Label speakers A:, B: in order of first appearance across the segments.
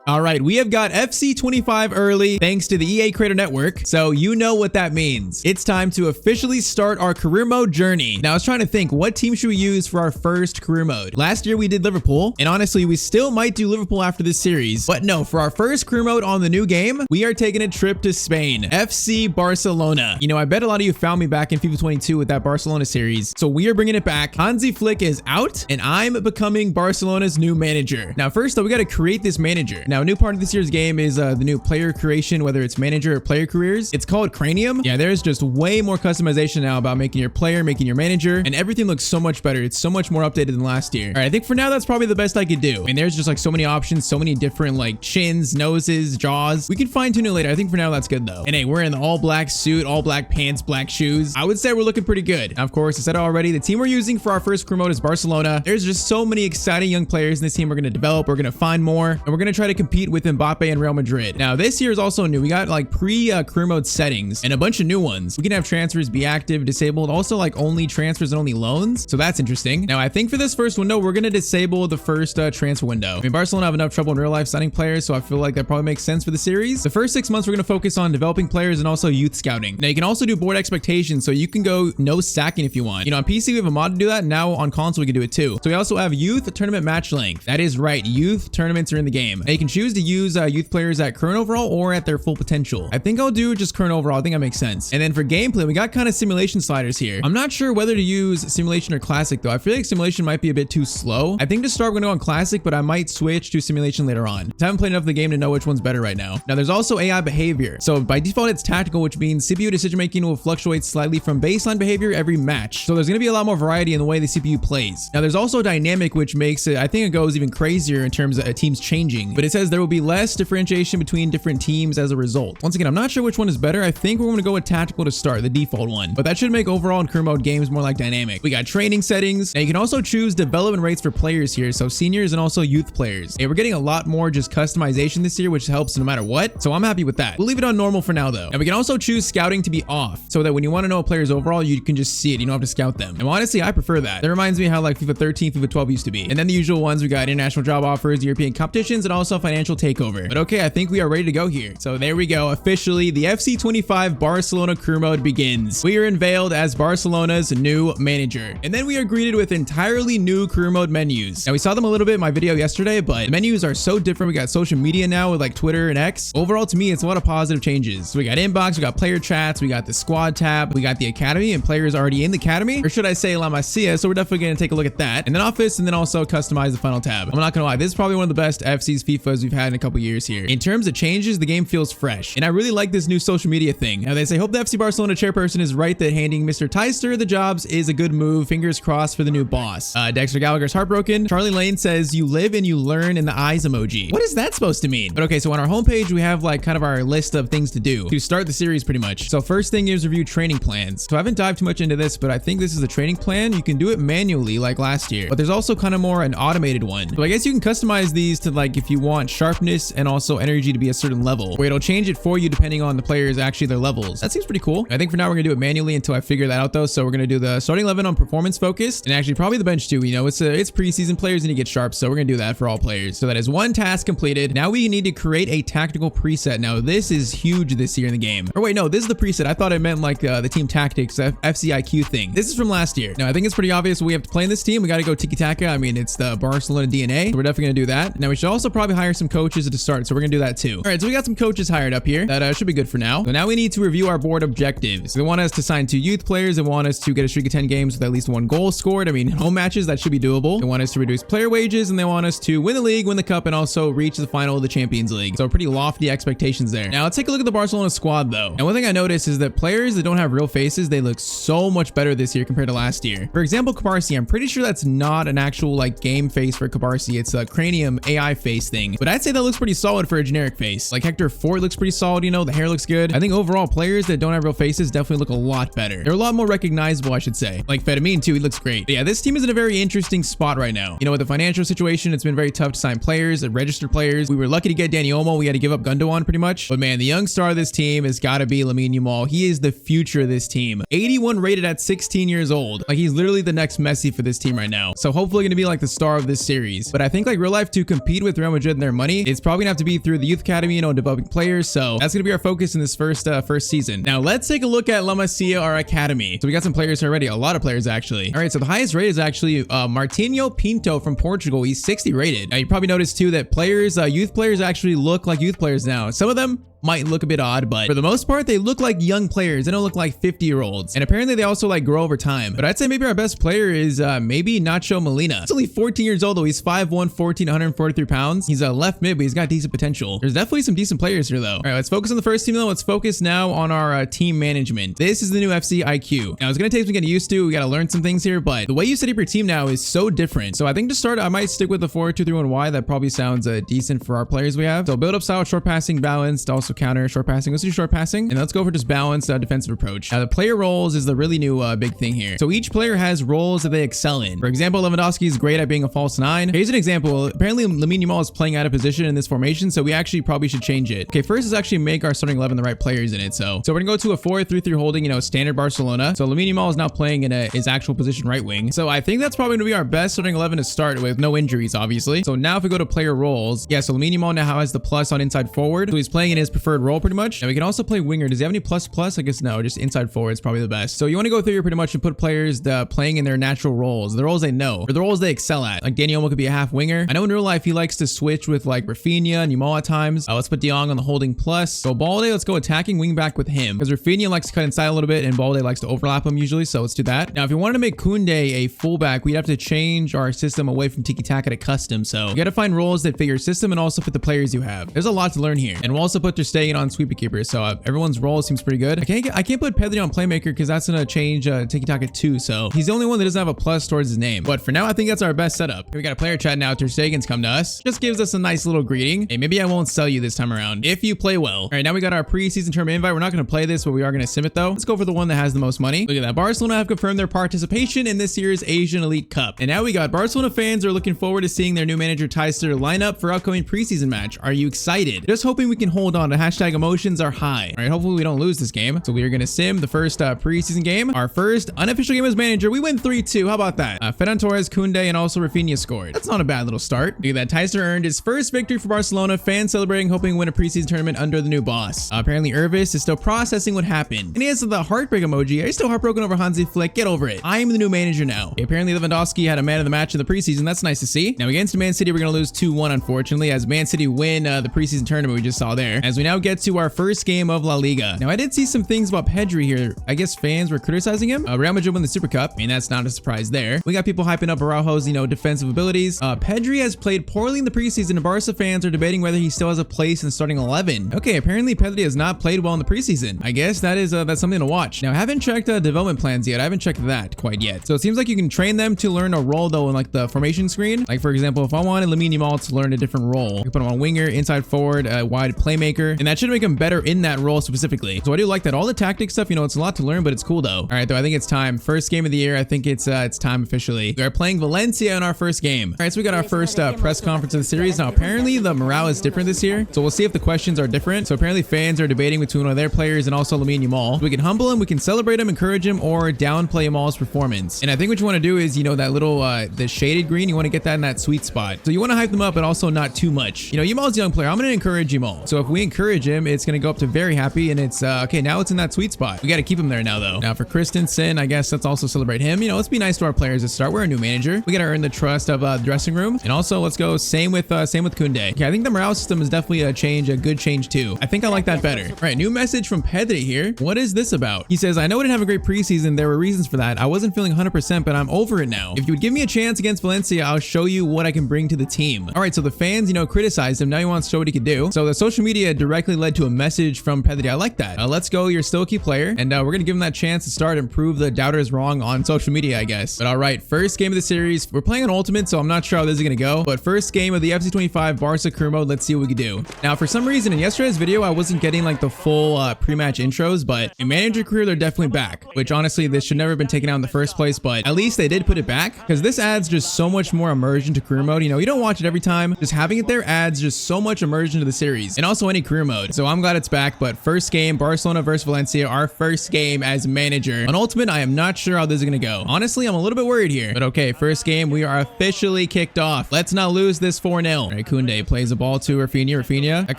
A: All right, we have got FC 25 early thanks to the EA Creator Network, so you know what that means. It's time to officially start our career mode journey. Now, I was trying to think, what team should we use for our first career mode? Last year, we did Liverpool, and honestly, we still might do Liverpool after this series. But no, for our first career mode on the new game, we are taking a trip to Spain, FC Barcelona. You know, I bet a lot of you found me back in FIFA 22 with that Barcelona series, so we are bringing it back. Hansi Flick is out, and I'm becoming Barcelona's new manager. Now, first though, we got to create this manager. Now, a new part of this year's game is the new player creation, whether it's manager or player careers. It's called Cranium. Yeah, there's just way more customization now about making your player, making your manager, and everything looks so much better. It's so much more updated than last year. All right, I think for now, that's probably the best I could do. And there's just like so many options, so many different like chins, noses, jaws. We can fine tune it later. I think for now, that's good though. And hey, we're in the all black suit, all black pants, black shoes. I would say we're looking pretty good. Now, of course, I said it already, the team we're using for our first career mode is Barcelona. There's just so many exciting young players in this team we're going to develop. We're going to find more, and we're going to try to compete with Mbappe and Real Madrid. Now, this year is also new. We got like career mode settings and a bunch of new ones. We can have transfers be active, disabled, also like only transfers and only loans. So that's interesting. Now, I think for this first window, we're going to disable the first transfer window. I mean, Barcelona have enough trouble in real life signing players, so I feel like that probably makes sense for the series. The first 6 months, we're going to focus on developing players and also youth scouting. Now, you can also do board expectations, so you can go no sacking if you want. You know, on PC, we have a mod to do that. Now on console, we can do it too. So we also have youth tournament match length. That is right. Youth tournaments are in the game. Now, you can choose to use youth players at current overall or at their full potential. I think I'll do just current overall. I think that makes sense. And then for gameplay, we got kind of simulation sliders here. I'm not sure whether to use simulation or classic though. I feel like simulation might be a bit too slow. I think to start, we're gonna go on classic, but I might switch to simulation later on. I haven't played enough of the game to know which one's better right now. Now, there's also AI behavior. So by default, it's tactical, which means CPU decision making will fluctuate slightly from baseline behavior every match. So there's gonna be a lot more variety in the way the CPU plays. Now, there's also dynamic, which makes it, I think it goes even crazier in terms of teams changing, but it says there will be less differentiation between different teams as a result. Once again, I'm not sure which one is better. I think we're going to go with tactical to start, the default one, but that should make overall in career mode games more like dynamic. We got training settings. Now, you can also choose development rates for players here, so seniors and also youth players. Hey, we're getting a lot more just customization this year, which helps no matter what, so I'm happy with that. We'll leave it on normal for now though. And we can also choose scouting to be off, so that when you want to know a player's overall, you can just see it. You don't have to scout them. And honestly, I prefer that. That reminds me how like FIFA 13, FIFA 12 used to be. And then the usual ones, we got international job offers, European competitions, and also financial takeover. But okay, I think we are ready to go here. So there we go. Officially, the FC 25 Barcelona career mode begins. We are unveiled as Barcelona's new manager. And then we are greeted with entirely new career mode menus. Now, we saw them a little bit in my video yesterday, but the menus are so different. We got social media now with like Twitter and X. Overall, to me, it's a lot of positive changes. So we got inbox, we got player chats, we got the squad tab, we got the academy and players already in the academy, or should I say La Masia. So we're definitely going to take a look at that. And then office, and then also customize the final tab. I'm not gonna lie, this is probably one of the best FC's FIFAs we've had in a couple years here. In terms of changes, the game feels fresh, and I really like this new social media thing. Now, they say, hope the FC Barcelona chairperson is right that handing Mr. Tyztir the jobs is a good move. Fingers crossed for the new boss. Dexter Gallagher's heartbroken. Charlie Lane says, you live and you learn in the eyes emoji. What is that supposed to mean? But okay, so on our homepage, we have like kind of our list of things to do to start the series pretty much. So first thing is review training plans. So I haven't dived too much into this, but I think this is a training plan. You can do it manually like last year, but there's also kind of more an automated one. So I guess you can customize these to like if you want sharpness and also energy to be a certain level, where it'll change it for you depending on the players actually their levels. That seems pretty cool. I think for now we're gonna do it manually until I figure that out though. So we're gonna do the starting 11 on performance focused, and actually probably the bench too. You know, it's preseason players and you get sharp, so we're gonna do that for all players. So that is one task completed. Now we need to create a tactical preset. Now this is huge this year in the game. Or wait, no, this is the preset. I thought it meant like the team tactics FCIQ thing. This is from last year. Now I think it's pretty obvious we have to play in this team. We got to go tiki-taka. I mean, it's the Barcelona DNA. So we're definitely gonna do that. Now we should also probably hire some coaches to start. So we're gonna do that too. All right, so we got some coaches hired up here. That should be good for now. So now we need to review our board objectives. They want us to sign 2 youth players. They want us to get a streak of 10 games with at least 1 goal scored. I mean, home matches, that should be doable. They want us to reduce player wages, and they want us to win the league, win the cup, and also reach the final of the Champions League. So pretty lofty expectations there. Now let's take a look at the Barcelona squad though. And one thing I noticed is that players that don't have real faces, they look so much better this year compared to last year. For example, Cabarsi, I'm pretty sure that's not an actual like game face for Cabarsi. It's a Cranium AI face thing, but I'd say that looks pretty solid for a generic face. Like Hector Fort looks pretty solid, you know, the hair looks good. I think overall players that don't have real faces definitely look a lot better. They're a lot more recognizable, I should say. Like Fedamine too, he looks great. But yeah, this team is in a very interesting spot right now. You know, with the financial situation, it's been very tough to sign players and register players. We were lucky to get Dani Olmo. We had to give up Gundogan pretty much. But man, the young star of this team has got to be Lamine Yamal. He is the future of this team. 81 rated at 16 years old. Like he's literally the next Messi for this team right now. So hopefully going to be like the star of this series. But I think like real life to compete with Real Madrid in their money, it's probably gonna have to be through the youth academy, you know, developing players. So that's gonna be our focus in this first season. Now let's take a look at La Masia, our academy. So we got some players here already, a lot of players actually. All right, so the highest rate is actually Martinho Pinto from Portugal. He's 60 rated. Now you probably noticed too that players, youth players actually look like youth players now. Some of them might look a bit odd, but for the most part, they look like young players. They don't look like 50-year-olds. And apparently they also like grow over time. But I'd say maybe our best player is maybe Nacho Molina. He's only 14 years old though. He's 5'1", 14, 143 pounds. He's a left mid, but he's got decent potential. There's definitely some decent players here though. All right, let's focus on the first team though. Let's focus now on our team management. This is the new FC IQ. Now it's gonna take some getting used to. We gotta learn some things here, but the way you set up your team now is so different. So I think to start, I might stick with the 4-2-3-1-Y. That probably sounds decent for our players we have. So build up style, short passing, balanced, also counter, short passing. Let's do short passing, and let's go for just balanced defensive approach. Now the player roles is the really new big thing here. So each player has roles that they excel in. For example, Lewandowski is great at being a false nine. Here's an example. Apparently Lamine Yamal is playing out of position in this formation, so we actually probably should change it. Okay, first is actually make our starting 11 the right players in it. So we're gonna go to a 4-3-3 holding, you know, standard Barcelona. So Lamine Yamal is now playing in his actual position right wing. So I think that's probably gonna be our best starting 11 to start with, no injuries obviously. So now if we go to player roles, yeah, so Lamine Yamal now has the plus on inside forward. So he's playing in his preferred role pretty much. And we can also play winger. Does he have any plus? I guess no, just inside forward is probably the best. So you want to go through here pretty much and put players playing in their natural roles, the roles they know, or the roles they excel at. Like Dani Olmo could be a half winger. I know in real life he likes to switch with like Rafinha and Yamal at times. Let's put De Jong on the holding plus. So Balde, let's go attacking wing back with him because Rafinha likes to cut inside a little bit and Balde likes to overlap him usually. So let's do that. Now if you wanted to make Koundé a fullback, we'd have to change our system away from tiki-taka to custom. So you got to find roles that fit your system and also fit the players you have. There's a lot to learn here. And we'll also put Ter Stegen on sweeper keeper. So everyone's role seems pretty good. I can't put Pedri on playmaker because that's gonna change tiki-taka too. So he's the only one that doesn't have a plus towards his name. But for now, I think that's our best setup. We got a player chat now. Ter Stegen's come to us. Just gives us a nice little greeting. Hey, maybe I won't sell you this time around if you play well. All right, now we got our preseason tournament invite. We're not gonna play this, but we are gonna sim it though. Let's go for the one that has the most money. Look at that. Barcelona have confirmed their participation in this year's Asian Elite Cup. And now we got Barcelona fans are looking forward to seeing their new manager Tyztir line up for upcoming preseason match. Are you excited? Just hoping we can hold on to hashtag emotions are high. All right, hopefully we don't lose this game. So we are gonna sim the first preseason game. Our first unofficial game as manager. We win 3-2. How about that? Ferran Torres, Koundé, and also Rafinha scored. That's not a bad little start. Look at that. Tyztir earned his first victory for Barcelona. Fans celebrating, hoping to win a preseason tournament under the new boss. Apparently Irvis is still processing what happened. And he has the heartbreak emoji. Are you still heartbroken over Hansi Flick? Get over it. I am the new manager now. Okay, apparently Lewandowski had a man of the match in the preseason. That's nice to see. Now against Man City, we're gonna lose 2-1 unfortunately, as Man City win the preseason tournament we just saw there. As we now get to our first game of La Liga. Now I did see some things about Pedri here. I guess fans were criticizing him. Real Madrid won the Super Cup. I mean, that's not a surprise there. We got people hyping up Araujo's, you know, defensive abilities. Pedri has played poorly in the preseason, and Barca fans are debating whether he still has a place in the starting 11. Okay, apparently Pedri has not played well in the preseason. I guess that is that's something to watch. Now, I haven't checked development plans yet. I haven't checked that quite yet. So it seems like you can train them to learn a role though in like the formation screen. Like for example, if I wanted Lamine Yamal to learn a different role, you put him on winger, inside forward, wide playmaker, and that should make him better in that role specifically. So I do like that. All the tactic stuff, you know, it's a lot to learn, but it's cool though. All right, though, I think it's time. First game of the year. I think it's time officially. We are playing Valencia in our first game. All right, so we got our first press conference of the series. Now, apparently the morale is different this year, so we'll see if the questions are different. So apparently fans are debating between one of their players and also Lamine Yamal. We can humble him, we can celebrate him, encourage him, or downplay Yamal's performance. And I think what you want to do is, you know, that little the shaded green, you want to get that in that sweet spot. So you want to hype them up, but also not too much. You know, Yamal's a young player. I'm going to encourage Yamal. So if we encourage him, it's going to go up to very happy, and it's okay. Now it's in that sweet spot. We got to keep him there now though. Now for Christensen, I guess let's also celebrate him. You know, let's be nice to our players to start. We're a new manager. We got to earn the trust of the dressing room, and also let's go same with Koundé. Okay, I think the morale system is definitely a good change too. I think I like that better. All right, new message from Pedri here. What is this about? He says, I know we didn't have a great preseason. There were reasons for that. I wasn't feeling 100%, but I'm over it now. If you would give me a chance against Valencia, I'll show you what I can bring to the team. All right, so the fans, you know, criticized him. Now he wants to show what he could do. So the social media directly led to a message from Pedri. I like that. Let's go. You're still a key player, and we're gonna give him that chance to start and prove the doubters wrong on social media, I guess. But all right, first game of the series. We're playing on Ultimate, so I'm not sure how this is gonna go. But first game of the FC 25 Barca Career Mode. Let's see what we can do. Now, for some reason in yesterday's video, I wasn't getting like the full pre-match intros, but in Manager Career, they're definitely back. Which honestly, this should never have been taken out in the first place, but at least they did put it back because this adds just so much more immersion to Career Mode. You know, you don't watch it every time. Just having it there adds just so much immersion to the series, and also any career career mode. So I'm glad it's back, but first game, Barcelona versus Valencia, our first game as manager. On Ultimate, I am not sure how this is going to go. Honestly, I'm a little bit worried here, but okay, first game, we are officially kicked off. Let's not lose this 4-0. All right, Koundé plays the ball to Rafinha. Rafinha, that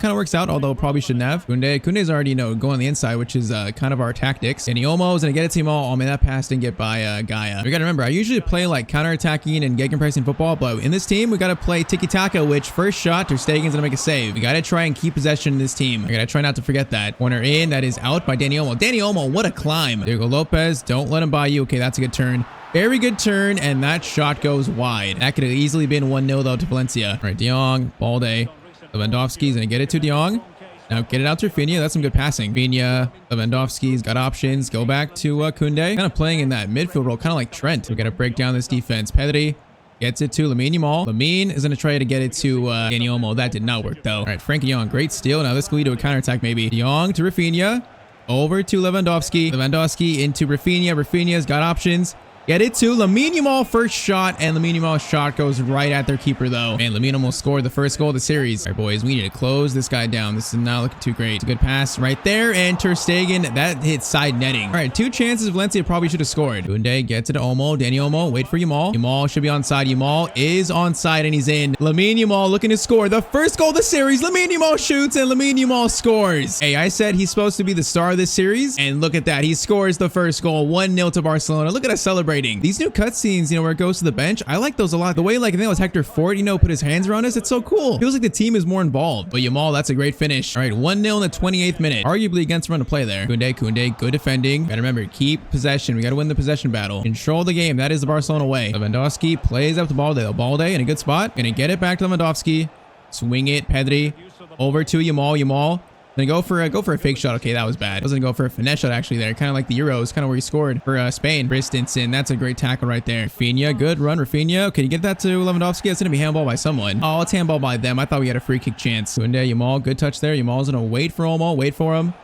A: kind of works out, although probably shouldn't have. Koundé's already, going on the inside, which is kind of our tactics. And Olmo is going to get it to him all. Oh man, that pass didn't get by Gaia. We got to remember, I usually play like counter-attacking and gegenpressing football, but in this team, we got to play tiki-taka, which first shot, Ter Stegen's going to make a save. We got to try and keep possession in this team. I got to try not to forget that. Corner in, that is out by Dani Olmo. Dani Olmo, what a climb. Diego Lopez, don't let him by you. Okay, that's a good turn. Very good turn, and that shot goes wide. That could have easily been 1-0 though to Valencia. All right, De Jong, Balde. Lewandowski's going to get it to De Jong. Now get it out to Rafinha. That's some good passing. Rafinha, Lewandowski's got options. Go back to Koundé. Kind of playing in that midfield role, kind of like Trent. We got to break down this defense. Pedri gets it to Lamine Yamal. Lamine is going to try to get it to Dani Olmo. That did not work though. All right, Frenkie de Jong, great steal. Now this could lead to a counterattack maybe. De Jong to Rafinha. Over to Lewandowski. Lewandowski into Rafinha. Rafinha's got options. Get it to Lamine Yamal, first shot, and Lamine Yamal's shot goes right at their keeper, though. Man, Lamine almost scored the first goal of the series. All right, boys, we need to close this guy down. This is not looking too great. It's a good pass right there, and Ter Stegen, that hit side netting. All right, 2 chances Valencia probably should have scored. Koundé gets it to Olmo. Dani Olmo, wait for Yamal. Yamal should be onside. Yamal is onside, and he's in. Lamine Yamal looking to score the first goal of the series. Lamine Yamal shoots, and Lamine Yamal scores. Hey, I said he's supposed to be the star of this series, and look at that. He scores the first goal, 1-0 to Barcelona. Look at us celebrating. These new cutscenes, where it goes to the bench, I like those a lot. The way, like, I think it was Hector Ford, put his hands around us. It's so cool. Feels like the team is more involved. But Yamal, that's a great finish. All right, 1-0 in the 28th minute. Arguably against run to play there. Koundé, good defending. Gotta remember, keep possession. We gotta win the possession battle. Control the game. That is the Barcelona way. Lewandowski plays up to Balde in a good spot. Gonna get it back to Lewandowski. Swing it, Pedri. Over to Yamal. Then go for a fake shot. Okay, that was bad. I was gonna go for a finesse shot actually there. Kind of like the Euros, kind of where he scored for Spain. Christensen, that's a great tackle right there. Rafinha, good run, Rafinha. Okay, you get that to Lewandowski. It's gonna be handball by someone. Oh, it's handball by them. I thought we had a free kick chance. Koundé, Yamal, good touch there. Yamal's gonna wait for Olmo, wait for him.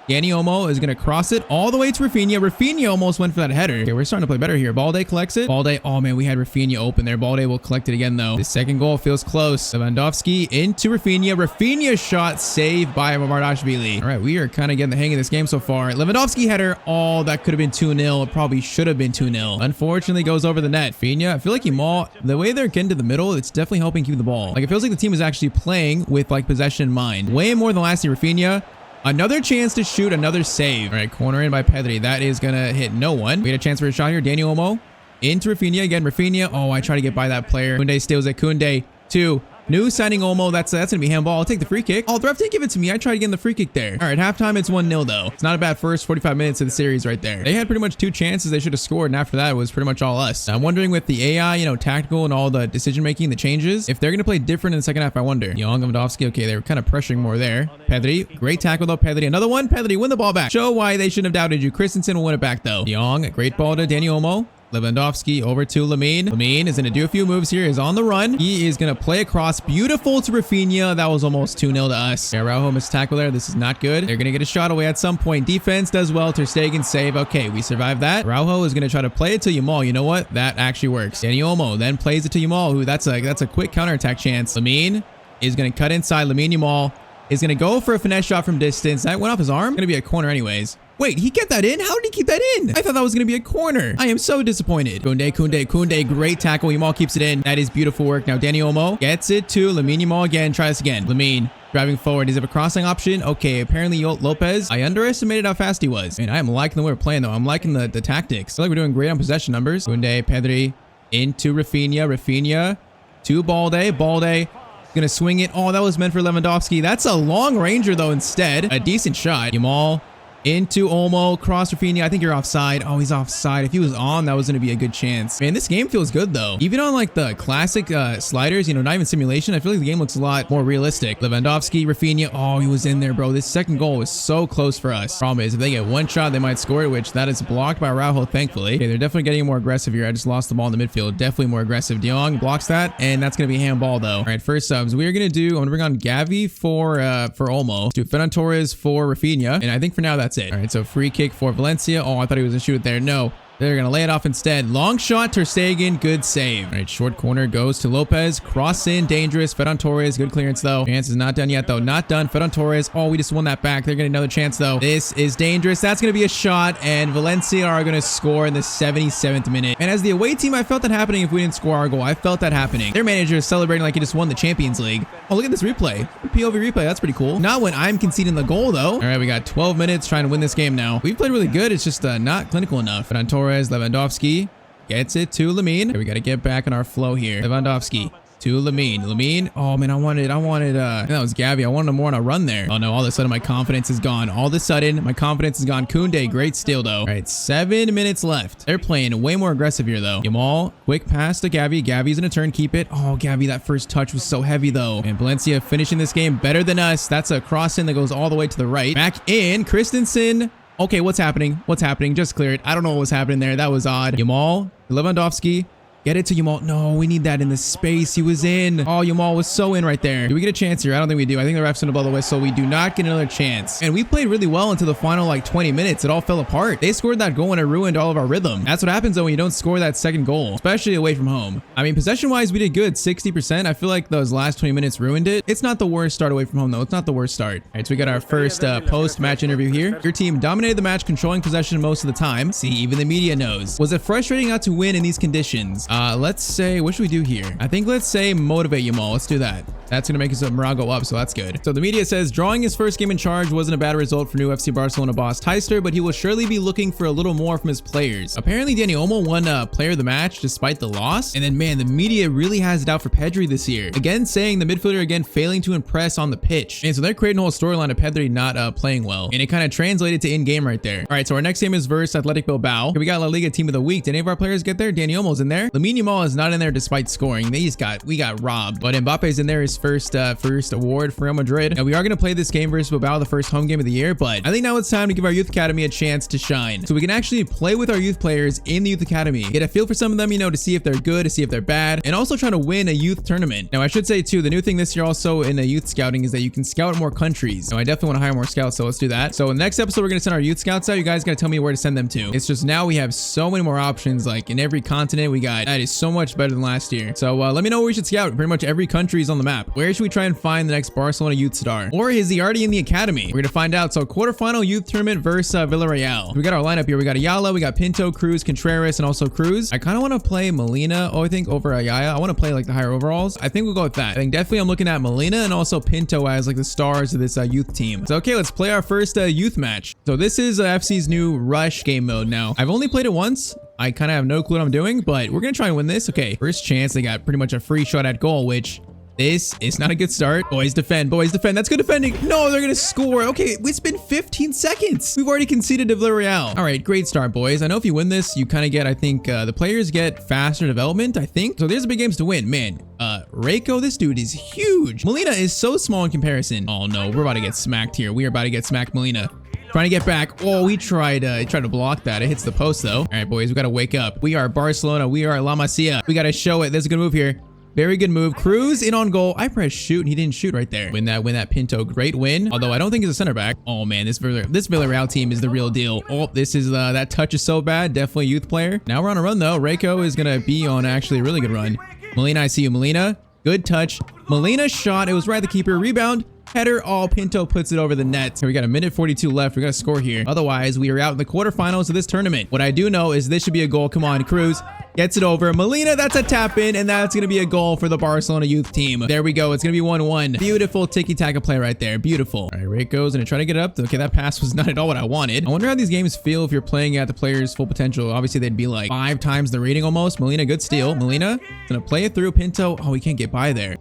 A: Dani Olmo is going to cross it all the way to Rafinha. Rafinha almost went for that header. Okay, we're starting to play better here. Balde collects it. Balde, oh man, we had Rafinha open there. Balde will collect it again though. The second goal feels close. Lewandowski into Rafinha. Rafinha's shot saved by Mamardashvili. All right, we are kind of getting the hang of this game so far. Lewandowski header. Oh, that could have been 2-0. It probably should have been 2-0. Unfortunately, goes over the net. Rafinha, I feel like Yamal, the way they're getting to the middle, it's definitely helping keep the ball. Like, it feels like the team is actually playing with like possession in mind. Way more than last year. Rafinha. Another chance to shoot, another save. All right, corner in by Pedri. That is going to hit no one. We had a chance for a shot here. Dani Olmo into Rafinha again. Rafinha. Oh, I try to get by that player. Koundé steals it. Koundé, 2. New signing Olmo. That's going to be handball. I'll take the free kick. Oh, the ref didn't give it to me. I tried to get in the free kick there. All right, halftime, it's 1-0 though. It's not a bad first 45 minutes of the series right there. They had pretty much 2 chances they should have scored, and after that, it was pretty much all us. Now, I'm wondering with the AI, tactical and all the decision-making, the changes, if they're going to play different in the second half, I wonder. Young, Lewandowski, okay, they were kind of pressuring more there. Pedri, great tackle though. Pedri, another one. Pedri, win the ball back. Show why they shouldn't have doubted you. Christensen will win it back though. Young, great ball to Dani Olmo. Lewandowski over to Lamine. Lamine is going to do a few moves here. Is on the run. He is going to play across. Beautiful to Rafinha. That was almost 2-0 to us. Araujo missed tackle there. This is not good. They're going to get a shot away at some point. Defense does well. Ter Stegen save. Okay, we survived that. Araujo is going to try to play it to Yamal. You know what? That actually works. Dani Olmo then plays it to Yamal. Who that's a quick counterattack chance. Lamine is going to cut inside. Lamine Yamal is going to go for a finesse shot from distance. That went off his arm. Going to be a corner anyways. Wait, he kept that in? How did he keep that in? I thought that was going to be a corner. I am so disappointed. Koundé, great tackle. Yamal keeps it in. That is beautiful work. Now, Dani Olmo gets it to Lamine Yamal again. Try this again. Lamine driving forward. Does he have a crossing option? Okay, apparently Lopez. I underestimated how fast he was. Man, I am liking the way we're playing, though. I'm liking the tactics. I feel like we're doing great on possession numbers. Koundé, Pedri, into Rafinha. Rafinha to Balde. Balde gonna swing it. Oh, that was meant for Lewandowski. That's a long ranger, though, instead. A decent shot. Yamal into Olmo, cross Rafinha. I think you're offside. Oh, he's offside. If he was on, that was going to be a good chance. Man, this game feels good, though. Even on, like, the classic sliders, not even simulation, I feel like the game looks a lot more realistic. Lewandowski, Rafinha. Oh, he was in there, bro. This second goal was so close for us. Problem is, if they get one shot, they might score it, which that is blocked by Araujo, thankfully. Okay, they're definitely getting more aggressive here. I just lost the ball in the midfield. Definitely more aggressive. De Jong blocks that, and that's going to be handball, though. All right, first subs. We are going to I'm going to bring on Gavi for Olmo. Let's do Ferran Torres for Rafinha, and I think for now, that's it. All right, so free kick for Valencia. Oh, I thought he was going to shoot it there. No. They're going to lay it off instead. Long shot, Ter Stegen, good save. All right, short corner goes to Lopez. Cross in, dangerous. Ferran Torres, good clearance though. Chance is not done yet though. Not done. Ferran Torres. Oh, we just won that back. They're getting another chance though. This is dangerous. That's going to be a shot, and Valencia are going to score in the 77th minute. And as the away team, I felt that happening if we didn't score our goal. I felt that happening. Their manager is celebrating like he just won the Champions League. Oh, look at this replay. POV replay. That's pretty cool. Not when I'm conceding the goal though. All right, we got 12 minutes trying to win this game now. We've played really good. It's just not clinical enough. Ferran Torres, Lewandowski gets it to Lamine. Okay, we got to get back on our flow here. Lewandowski to Lamine. Lamine. Oh man, I wanted, that was Gavi. I wanted more on a run there. Oh no, all of a sudden my confidence is gone. All of a sudden my confidence is gone. Koundé, great steal though. All right, 7 minutes left. They're playing way more aggressive here though. Yamal, quick pass to Gavi. Gavi's gonna turn, keep it. Oh, Gavi, that first touch was so heavy though. And Valencia finishing this game better than us. That's a cross in that goes all the way to the right. Back in, Christensen. Okay, what's happening? What's happening? Just clear it. I don't know what was happening there. That was odd. Yamal, Lewandowski. Get it to Yamal. No, we need that in the space he was in. Oh, Yamal was so in right there. Do we get a chance here? I don't think we do. I think the ref's gonna blow the whistle. We do not get another chance. And we played really well until the final like 20 minutes. It all fell apart. They scored that goal and it ruined all of our rhythm. That's what happens though when you don't score that second goal, especially away from home. I mean, possession-wise, we did good, 60%. I feel like those last 20 minutes ruined it. It's not the worst start away from home though. It's not the worst start. All right, so we got our first post-match interview here. Your team dominated the match, controlling possession most of the time. See, even the media knows. Was it frustrating not to win in these conditions? Let's say, what should we do here? I think let's say motivate Yamal. Let's do that. That's going to make his morale go up, so that's good. So the media says drawing his first game in charge wasn't a bad result for new FC Barcelona boss Tyztir, but he will surely be looking for a little more from his players. Apparently, Dani Olmo won player of the match despite the loss. And then, man, the media really has it out for Pedri this year. Again, saying the midfielder again failing to impress on the pitch. And so they're creating a whole storyline of Pedri not playing well. And it kind of translated to in-game right there. All right, so our next game is versus Athletic Bilbao. Okay, we got La Liga Team of the Week. Did any of our players get there? Dani Olmo's in there. Lamine Yamal is not in there despite scoring. We got robbed. But Mbappe's in there, his first award for Real Madrid. Now we are going to play this game versus Bilbao, the first home game of the year, but I think now it's time to give our youth academy a chance to shine. So we can actually play with our youth players in the youth academy, get a feel for some of them, you know, to see if they're good, to see if they're bad, and also try to win a youth tournament. Now I should say too, the new thing this year also in the youth scouting is that you can scout more countries. Now I definitely want to hire more scouts, so let's do that. So in the next episode, we're going to send our youth scouts out. You guys got to tell me where to send them to. It's just now we have so many more options, like in every continent we got. That is so much better than last year. So let me know where we should scout. Pretty much every country is on the map. Where should we try and find the next Barcelona youth star? Or is he already in the academy? We're gonna find out. So quarterfinal youth tournament versus Villarreal. We got our lineup here. We got Ayala, we got Pinto, Cruz, Contreras, and also Cruz. I kind of want to play Molina, I think, over Ayala. I want to play like the higher overalls. I think we'll go with that. I think definitely I'm looking at Molina and also Pinto as like the stars of this youth team. So okay, let's play our first youth match. So this is FC's new Rush game mode now. I've only played it once. I kind of have no clue what I'm doing, but we're gonna try and win this. Okay, first chance. They got pretty much a free shot at goal, which this is not a good start. Boys defend. Boys defend. That's good defending. No, they're going to score. Okay, it's been 15 seconds. We've already conceded to Villarreal. All right, great start, boys. I know if you win this, you kind of get, I think, the players get faster development, I think. So there's the big games to win. Man, Reiko, this dude is huge. Molina is so small in comparison. Oh, no, we're about to get smacked here. We are about to get smacked, Molina. Trying to get back. Oh, he tried to block that. It hits the post, though. All right, boys, we got to wake up. We are Barcelona. We are La Masia. We got to show it. There's a good move here. Very good move. Cruz in on goal. I pressed shoot and he didn't shoot right there. Win that Pinto. Great win. Although I don't think he's a center back. Oh man, this Villarreal team is the real deal. Oh, this is that touch is so bad. Definitely a youth player. Now we're on a run though. Reiko is gonna be on actually a really good run. Molina, I see you. Molina, good touch. Molina shot. It was right at the keeper. Rebound. Header. Oh, Pinto puts it over the net. So we got a minute 42 left. We got to score here. Otherwise, we are out in the quarterfinals of this tournament. What I do know is this should be a goal. Come on, Cruz. Gets it over. Molina, that's a tap in, and that's going to be a goal for the Barcelona youth team. There we go. It's going to be 1-1. Beautiful tiki-taka play right there. Beautiful. All right, Reiko's going to try to get it up. Okay, that pass was not at all what I wanted. I wonder how these games feel if you're playing at the player's full potential. Obviously, they'd be like 5 times the rating almost. Molina, good steal. Molina going to play it through. Pinto. Oh, he can't get by there.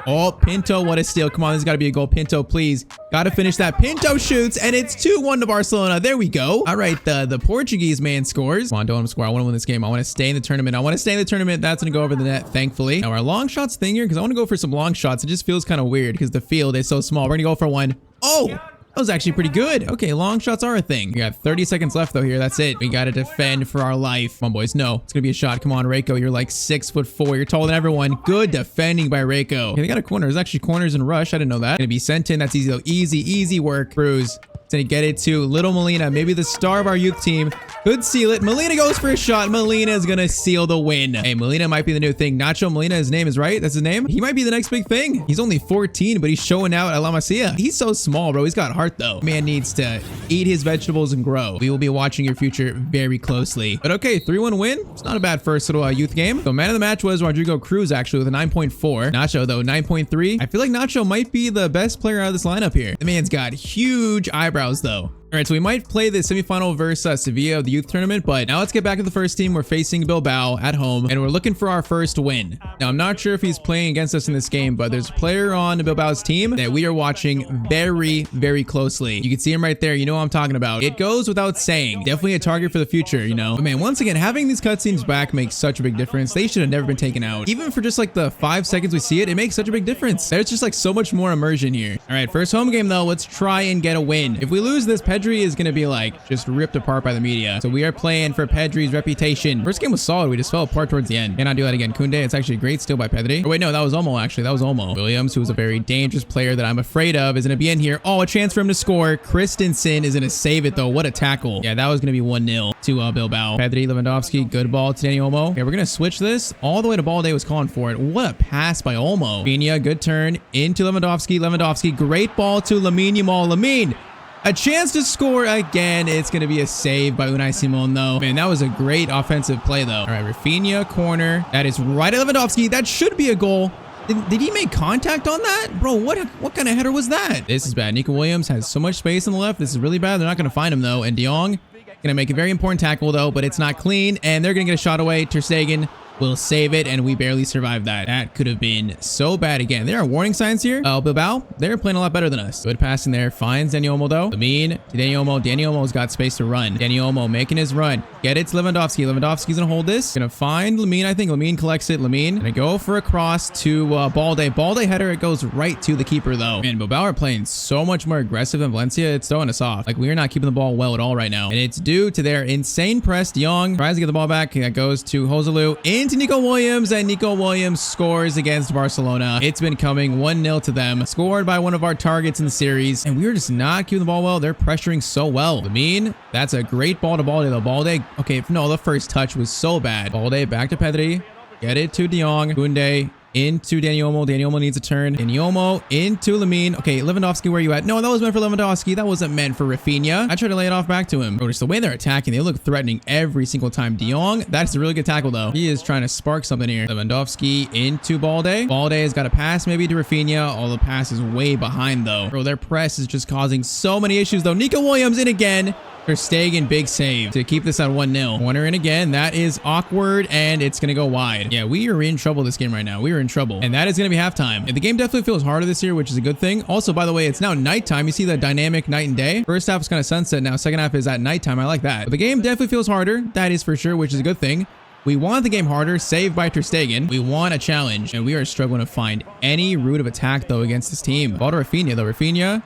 A: Oh, Pinto, what a steal. Come on, this has got to be a goal. Pinto, please. Got to finish that. Pinto shoots, and it's 2-1 to Barcelona. There we go. All right, the Portuguese man scores. Come on, don't want to score. I want to win this game. I want to stay in the tournament. That's going to go over the net, thankfully. Now, our long shots thing here, because I want to go for some long shots. It just feels kind of weird because the field is so small. We're going to go for one. Oh! That was actually pretty good. Okay, long shots are a thing. We got 30 seconds left though here. That's it. We got to defend for our life. Come on, boys. No, it's going to be a shot. Come on, Reiko. You're like 6'4". You're taller than everyone. Good defending by Reiko. Okay, they got a corner. There's actually corners in rush. I didn't know that. Going to be sent in. That's easy though. Easy work. Cruz. He's gonna get it to Little Molina, maybe the star of our youth team. Could seal it. Molina goes for a shot. Molina is gonna seal the win. Hey, Molina might be the new thing. Nacho Molina, his name is right. That's his name. He might be the next big thing. He's only 14, but he's showing out at La Masia. He's so small, bro. He's got heart though. Man needs to eat his vegetables and grow. We will be watching your future very closely. But okay, 3-1 win. It's not a bad first little youth game. So man of the match was Rodrigo Cruz actually with a 9.4. Nacho though, 9.3. I feel like Nacho might be the best player out of this lineup here. The man's got huge eyebrows though. All right, so we might play the semifinal versus Sevilla of the youth tournament, but now let's get back to the first team. We're facing Bilbao at home, and we're looking for our first win. Now, I'm not sure if he's playing against us in this game, but there's a player on Bilbao's team that we are watching very, very closely. You can see him right there. You know what I'm talking about. It goes without saying. Definitely a target for the future, you know? But man, once again, having these cutscenes back makes such a big difference. They should have never been taken out. Even for just like the 5 seconds we see it, it makes such a big difference. There's just like so much more immersion here. All right, first home game though, let's try and get a win. If we lose this, Pedri is going to be like just ripped apart by the media. So we are playing for Pedri's reputation. First game was solid. We just fell apart towards the end. Cannot do that again. Koundé, it's actually a great steal by Pedri. Oh wait, no, that was Olmo actually. That was Olmo. Williams, who is a very dangerous player that I'm afraid of, is going to be in here. Oh, a chance for him to score. Christensen is going to save it though. What a tackle. Yeah, that was going to be 1-0 to Bilbao. Pedri, Lewandowski, good ball to Dani Olmo. Okay, we're going to switch this all the way to Balde was calling for it. What a pass by Olmo. Rafinha, good turn into Lewandowski. Lewandowski, great ball to Lamine Yamal. Lamine, a chance to score again. It's going to be a save by Unai Simon, though. Man, that was a great offensive play, though. All right, Rafinha, corner. That is right at Lewandowski. That should be a goal. Did he make contact on that? Bro, what kind of header was that? This is bad. Nico Williams has so much space on the left. This is really bad. They're not going to find him, though. And De Jong going to make a very important tackle, though, but it's not clean. And they're going to get a shot away. Ter Stegen will save it, and we barely survived that. That could have been so bad again. There are warning signs here. Bilbao, they're playing a lot better than us. Good pass in there. Finds Dani Olmo, though. Lamine to Dani Olmo. Dani Olmo's got space to run. Dani Olmo making his run. Get it to Lewandowski. Lewandowski's going to hold this. Going to find Lamine, I think. Lamine collects it. Lamine going to go for a cross to Balde. Balde header. It goes right to the keeper, though. Man, Bilbao are playing so much more aggressive than Valencia. It's throwing us off. Like, we are not keeping the ball well at all right now. And it's due to their insane press. De Jong tries to get the ball back. That goes to Joselu into Nico Williams. And Nico Williams scores against Barcelona. It's been coming 1-0 to them. Scored by one of our targets in the series. And we were just not keeping the ball well. They're pressuring so well. Lamine, that's a great ball to Balde, though. Balde, okay, no, the first touch was so bad. Balde back to Pedri. Get it to De Jong. Koundé into Dani Olmo. Dani Olmo needs a turn. Dani Olmo into Lamine. Okay, Lewandowski, where are you at? No, that was meant for Lewandowski. That wasn't meant for Rafinha. I tried to lay it off back to him. Bro, just the way they're attacking, they look threatening every single time. De Jong, that's a really good tackle, though. He is trying to spark something here. Lewandowski into Balde. Balde has got a pass maybe to Rafinha. All the pass is way behind, though. Bro, their press is just causing so many issues, though. Nico Williams in again. Ter Stegen, big save to keep this at 1-0. Corner in again. That is awkward, and it's going to go wide. Yeah, we are in trouble this game right now. We are in trouble, and that is going to be halftime. And the game definitely feels harder this year, which is a good thing. Also, by the way, it's now nighttime. You see the dynamic night and day. First half is kind of sunset now. Second half is at nighttime. I like that. But the game definitely feels harder. That is for sure, which is a good thing. We want the game harder, saved by Ter Stegen. We want a challenge, and we are struggling to find any route of attack, though, against this team. Ball to Rafinha, though. Rafinha.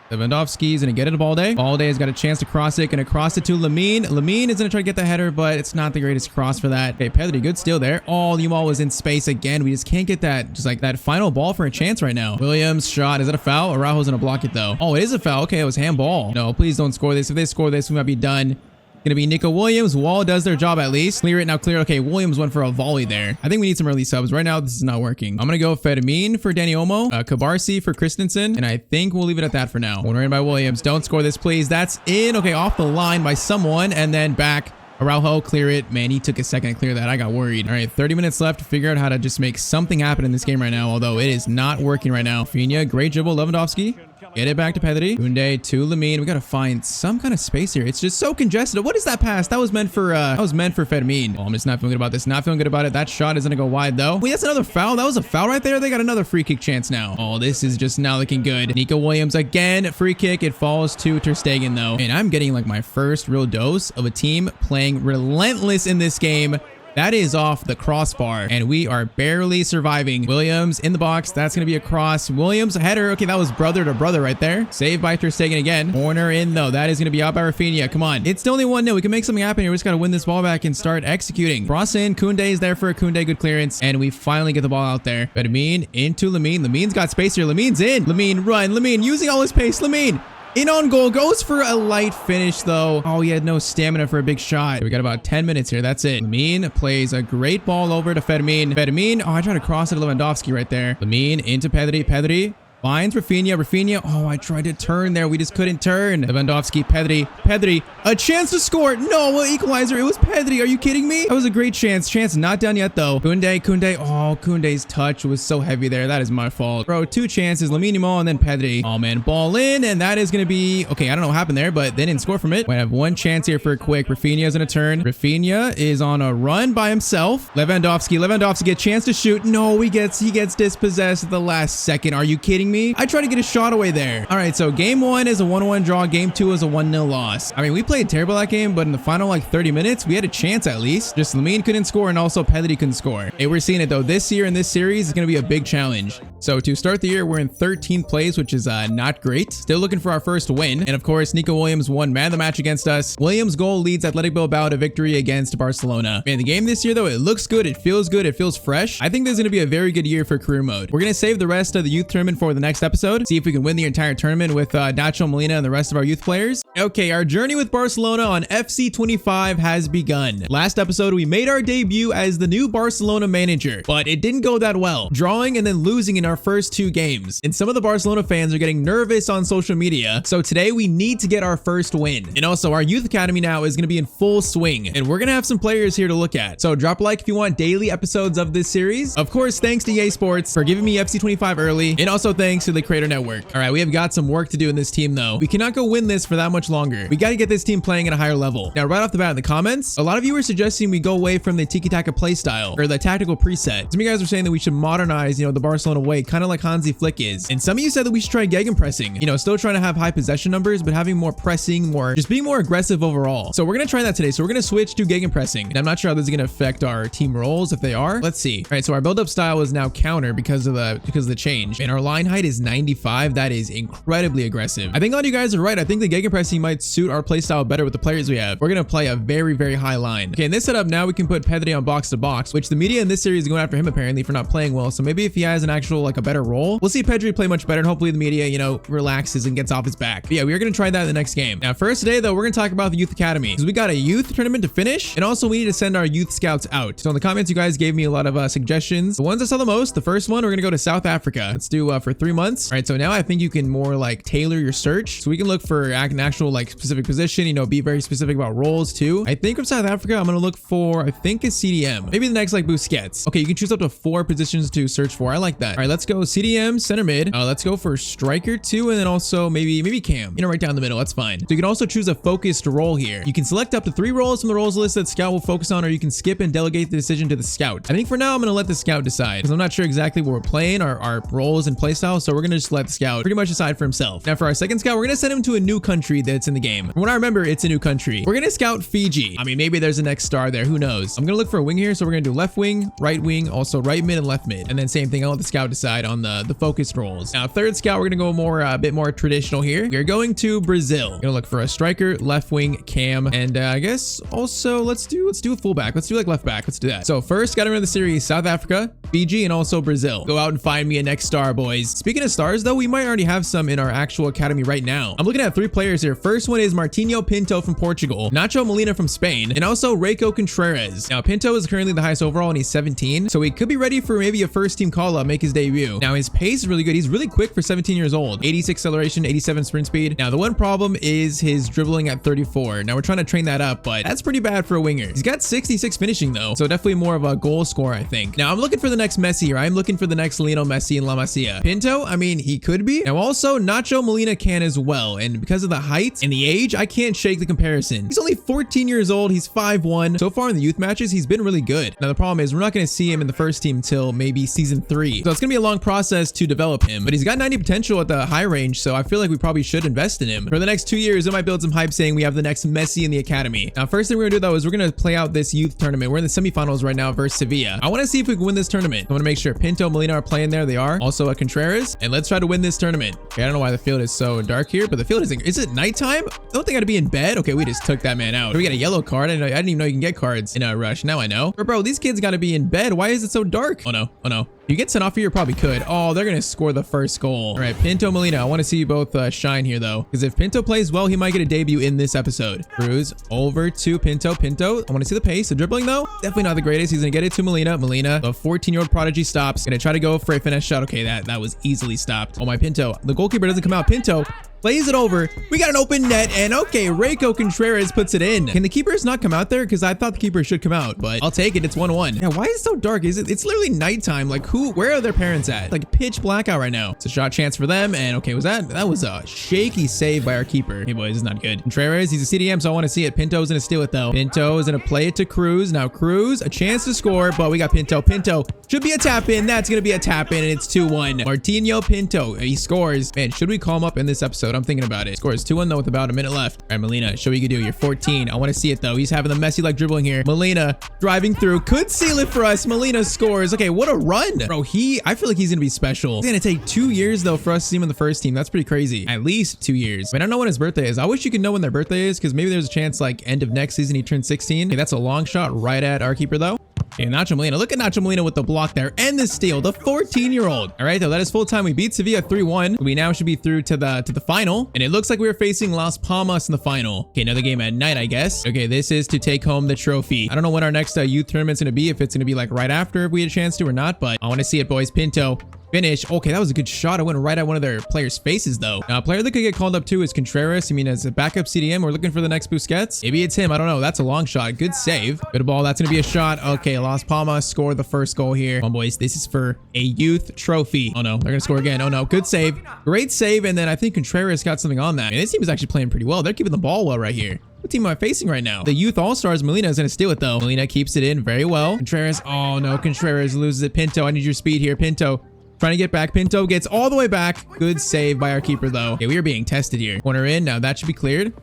A: Lewandowski's going to get it to Balde. Balde has got a chance to cross it. Going to cross it to Lamine. Lamine is going to try to get the header, but it's not the greatest cross for that. Okay, Pedri, good steal there. Oh, Yamal was in space again. We just can't get that, just like that final ball for a chance right now. Williams' shot. Is that a foul? Araujo's going to block it, though. Oh, it is a foul. Okay, it was handball. No, please don't score this. If they score this, we might be done. Gonna be Nico Williams. Wall does their job at least. Clear it now. Clear. Okay, Williams went for a volley there. I think we need some early subs. Right now, this is not working. I'm gonna go Fermin for Dani Olmo, Cabarsi for Christensen, and I think we'll leave it at that for now. Corner in by Williams. Don't score this, please. That's in. Okay, off the line by someone, and then back. Araujo, clear it. Man, he took a second to clear that. I got worried. All right, 30 minutes left to figure out how to just make something happen in this game right now, although it is not working right now. Rafinha, great dribble. Lewandowski. Get it back to Pedri. Koundé to Lamine. We got to find some kind of space here. It's just so congested. What is that pass? That was meant for Fermin. Oh, I'm just not feeling good about this. Not feeling good about it. That shot is going to go wide, though. Wait, that's another foul. That was a foul right there. They got another free kick chance now. Oh, this is just not looking good. Nico Williams again. Free kick. It falls to Ter Stegen, though. And I'm getting like my first real dose of a team playing relentless in this game. That is off the crossbar, and we are barely surviving. Williams in the box. That's going to be a cross. Williams, a header. Okay, that was brother to brother right there. Saved by Ter Stegen again. Corner in, though. That is going to be out by Rafinha. Come on. It's still only 1-0. We can make something happen here. We just got to win this ball back and start executing. Cross in. Koundé is there for a Koundé. Good clearance, and we finally get the ball out there. Fermin into Lamine. Lamine's got space here. Lamine's in. Lamine, run. Lamine using all his pace. Lamine. In on goal. Goes for a light finish, though. Oh, he had no stamina for a big shot. We got about 10 minutes here. That's it. Lamine plays a great ball over to Fermin. Fermin. Oh, I tried to cross it to Lewandowski right there. Lamine into Pedri. Pedri. Finds Rafinha. Rafinha. Oh, I tried to turn there. We just couldn't turn. Lewandowski. Pedri. Pedri. A chance to score. No, equalizer. It was Pedri. Are you kidding me? That was a great chance. Chance not done yet, though. Koundé. Oh, Koundé's touch was so heavy there. That is my fault. Bro, 2 chances. Lamine Yamal and then Pedri. Oh, man. Ball in, and that is going to be... Okay, I don't know what happened there, but they didn't score from it. We have 1 chance here for a quick. Rafinha's in a turn. Rafinha is on a run by himself. Lewandowski. A chance to shoot. No, he gets dispossessed at the last second. Are you kidding me? I tried to get a shot away there. All right, so game 1 is a 1-1 draw. Game 2 is a 1-0 loss. I mean, we played terrible that game, but in the final like 30 minutes, we had a chance at least. Just Lamine couldn't score and also Pedri couldn't score. Hey, we're seeing it though. This year in this series is going to be a big challenge. So to start the year, we're in 13th place, which is not great. Still looking for our first win. And of course, Nico Williams won man of the match against us. Williams' goal leads Athletic Bilbao to victory against Barcelona. Man, the game this year though, it looks good. It feels good. It feels fresh. I think this is going to be a very good year for career mode. We're going to save the rest of the youth tournament for the next episode. See if we can win the entire tournament with Nacho Molina and the rest of our youth players. Okay, our journey with Barcelona on FC 25 has begun. Last episode, we made our debut as the new Barcelona manager, but it didn't go that well, drawing and then losing in our first 2 games. And some of the Barcelona fans are getting nervous on social media. So today we need to get our first win. And also our youth academy now is going to be in full swing, and we're going to have some players here to look at. So drop a like if you want daily episodes of this series. Of course, thanks to EA Sports for giving me FC 25 early, and also thanks to the Creator Network. All right, we have got some work to do in this team though. We cannot go win this for that much longer. We got to get this team playing at a higher level. Now, right off the bat in the comments, a lot of you were suggesting we go away from the tiki-taka play style or the tactical preset. Some of you guys were saying that we should modernize, the Barcelona way, kind of like Hansi Flick is. And some of you said that we should try gegenpressing, still trying to have high possession numbers, but having more pressing, just being more aggressive overall. So we're going to try that today. So we're going to switch to gegenpressing. And I'm not sure how this is going to affect our team roles if they are. Let's see. All right, so our build-up style is now counter because of the change. And our line height is 95. That is incredibly aggressive. I think a lot of you guys are right. I think the gegenpressing might suit our playstyle better with the players we have. We're going to play a very, very high line. Okay, in this setup now we can put Pedri on box to box, which the media in this series is going after him apparently for not playing well. So maybe if he has an actual, a better role, we'll see Pedri play much better, and hopefully the media, relaxes and gets off his back. But yeah, we are going to try that in the next game. Now, first today though, we're going to talk about the youth academy because we got a youth tournament to finish, and also we need to send our youth scouts out. So in the comments, you guys gave me a lot of suggestions. The ones I saw the most, the first one, we're going to go to South Africa. Let's do for 3 months. All right, so now I think you can more tailor your search. So we can look for an actual specific position, be very specific about roles too. I think from South Africa, I'm going to look for, I think a CDM, maybe the next Busquets. Okay, you can choose up to 4 positions to search for. I like that. All right, let's go CDM, center mid. Let's go for striker too, and then also maybe cam, right down the middle. That's fine. So you can also choose a focused role here. You can select up to 3 roles from the roles list that scout will focus on, or you can skip and delegate the decision to the scout. I think for now, I'm going to let the scout decide because I'm not sure exactly what we're playing, our roles and playstyle. So we're going to just let the scout pretty much decide for himself. Now for our second scout, we're going to send him to a new country that's in the game. From what I remember, it's a new country. We're going to scout Fiji. I mean, maybe there's a next star there. Who knows? I'm going to look for a wing here. So we're going to do left wing, also right mid and left mid. And then same thing. I'll let the scout decide on the focused roles. Now, third scout, we're going to go a bit more traditional here. We're going to Brazil. We're going to look for a striker, left wing, cam, and I guess also let's do a fullback. Let's do left back. Let's do that. So first, got to run the series, South Africa, Fiji, and also Brazil. Go out and find me a next star, boys. Speaking of stars, though, we might already have some in our actual academy right now. I'm looking at 3 players here. First one is Martinho Pinto from Portugal, Nacho Molina from Spain, and also Reiko Contreras. Now, Pinto is currently the highest overall, and he's 17, so he could be ready for maybe a first team call-up, make his debut. Now, his pace is really good. He's really quick for 17 years old. 86 acceleration, 87 sprint speed. Now, the one problem is his dribbling at 34. Now, we're trying to train that up, but that's pretty bad for a winger. He's got 66 finishing, though, so definitely more of a goal scorer, I think. Now, I'm looking for the next Messi here. I'm looking for the next Lionel Messi in La Masia. Pinto, I mean, he could be. Now, also, Nacho Molina can as well, and because of the height and the age, I can't shake the comparison. He's only 14 years old. He's 5'1". So far in the youth matches, he's been really good. Now, the problem is we're not going to see him in the first team till maybe season 3. So it's going to be a long process to develop him, but he's got 90 potential at the high range, so I feel like we probably should invest in him. For the next 2 years, I might build some hype saying we have the next Messi in the academy. Now, first thing we're going to do, though, is we're going to play out this youth tournament. We're in the semifinals right now versus Sevilla. I want to see if we can win this tournament. I want to make sure Pinto, Molina are playing there. They are. Also a Contreras, and let's try to win this tournament. Okay, I don't know why the field is so dark here, but the field is it nighttime? I don't think I'd be in bed. Okay, we just took that man out. We got a yellow card. I didn't even know you can get cards in a rush. Now I know. But bro, these kids got to be in bed. Why is it so dark? Oh no. You get sent off here, probably could. Oh, they're gonna score the first goal. All right, Pinto, Molina. I want to see you both shine here though, because if Pinto plays well, he might get a debut in this episode. Cruz over to Pinto. Pinto, I want to see the pace. The dribbling though, definitely not the greatest. He's gonna get it to Molina. Molina, the 14-year-old prodigy, stops. Gonna try to go for a finesse shot. Okay, that was easily stopped. Oh my, Pinto. The goalkeeper doesn't come out. Pinto plays it over. We got an open net, and okay, Reiko Contreras puts it in. Can the keepers not come out there? Because I thought the keeper should come out, but I'll take it. It's 1-1. Yeah, why is it so dark? It's literally nighttime. Like, where are their parents at? Like, pitch blackout right now. It's a shot chance for them, and okay, that was a shaky save by our keeper. Hey, boys, it's not good. Contreras, he's a CDM, so I want to see it. Pinto's gonna steal it, though. Pinto is gonna play it to Cruz. Now, Cruz, a chance to score, but we got Pinto. Pinto should be a tap-in. That's gonna be a tap-in, and it's 2-1. Martinho Pinto, he scores. Man, should we call him up in this episode? I'm thinking about it. Scores 2-1 though with about a minute left. All right, Molina, show what you can do. You're 14. I want to see it though. He's having the Messi like dribbling here. Molina driving through, could seal it for us. Molina scores. Okay, what a run, bro. I feel like he's gonna be special. It's gonna take 2 years though for us to see him in the first team. That's pretty crazy. At least 2 years. I don't know when his birthday is. I wish you could know when their birthday is, because maybe there's a chance like end of next season he turns 16. Okay, that's a long shot right at our keeper though. Okay, Nacho Molina. Look at Nacho Molina with the block there and the steal, the 14-year-old. All right, though, that is full time. We beat Sevilla 3-1. We now should be through to the final, and it looks like we are facing Las Palmas in the final. Okay, another game at night, I guess. Okay, this is to take home the trophy. I don't know when our next youth tournament's gonna be, if it's gonna be like right after if we had a chance to or not, but I want to see it, boys. Pinto. Finish. Okay, that was a good shot. I went right at one of their players' faces, though. Now, a player that could get called up too is Contreras. I mean, as a backup CDM, we're looking for the next Busquets. Maybe it's him. I don't know. That's a long shot. Good save. Good ball. That's going to be a shot. Okay, Las Palmas scored the first goal here. Come on, boys. This is for a youth trophy. Oh, no. They're going to score again. Oh, no. Good save. Great save. And then I think Contreras got something on that. And this team is actually playing pretty well. They're keeping the ball well right here. What team am I facing right now? The youth all-stars. Molina is going to steal it, though. Molina keeps it in very well. Contreras. Oh, no. Contreras loses it. Pinto, I need your speed here. Pinto. Trying to get back. Pinto gets all the way back. Good save by our keeper, though. Okay, we are being tested here. Corner in. Now that should be cleared.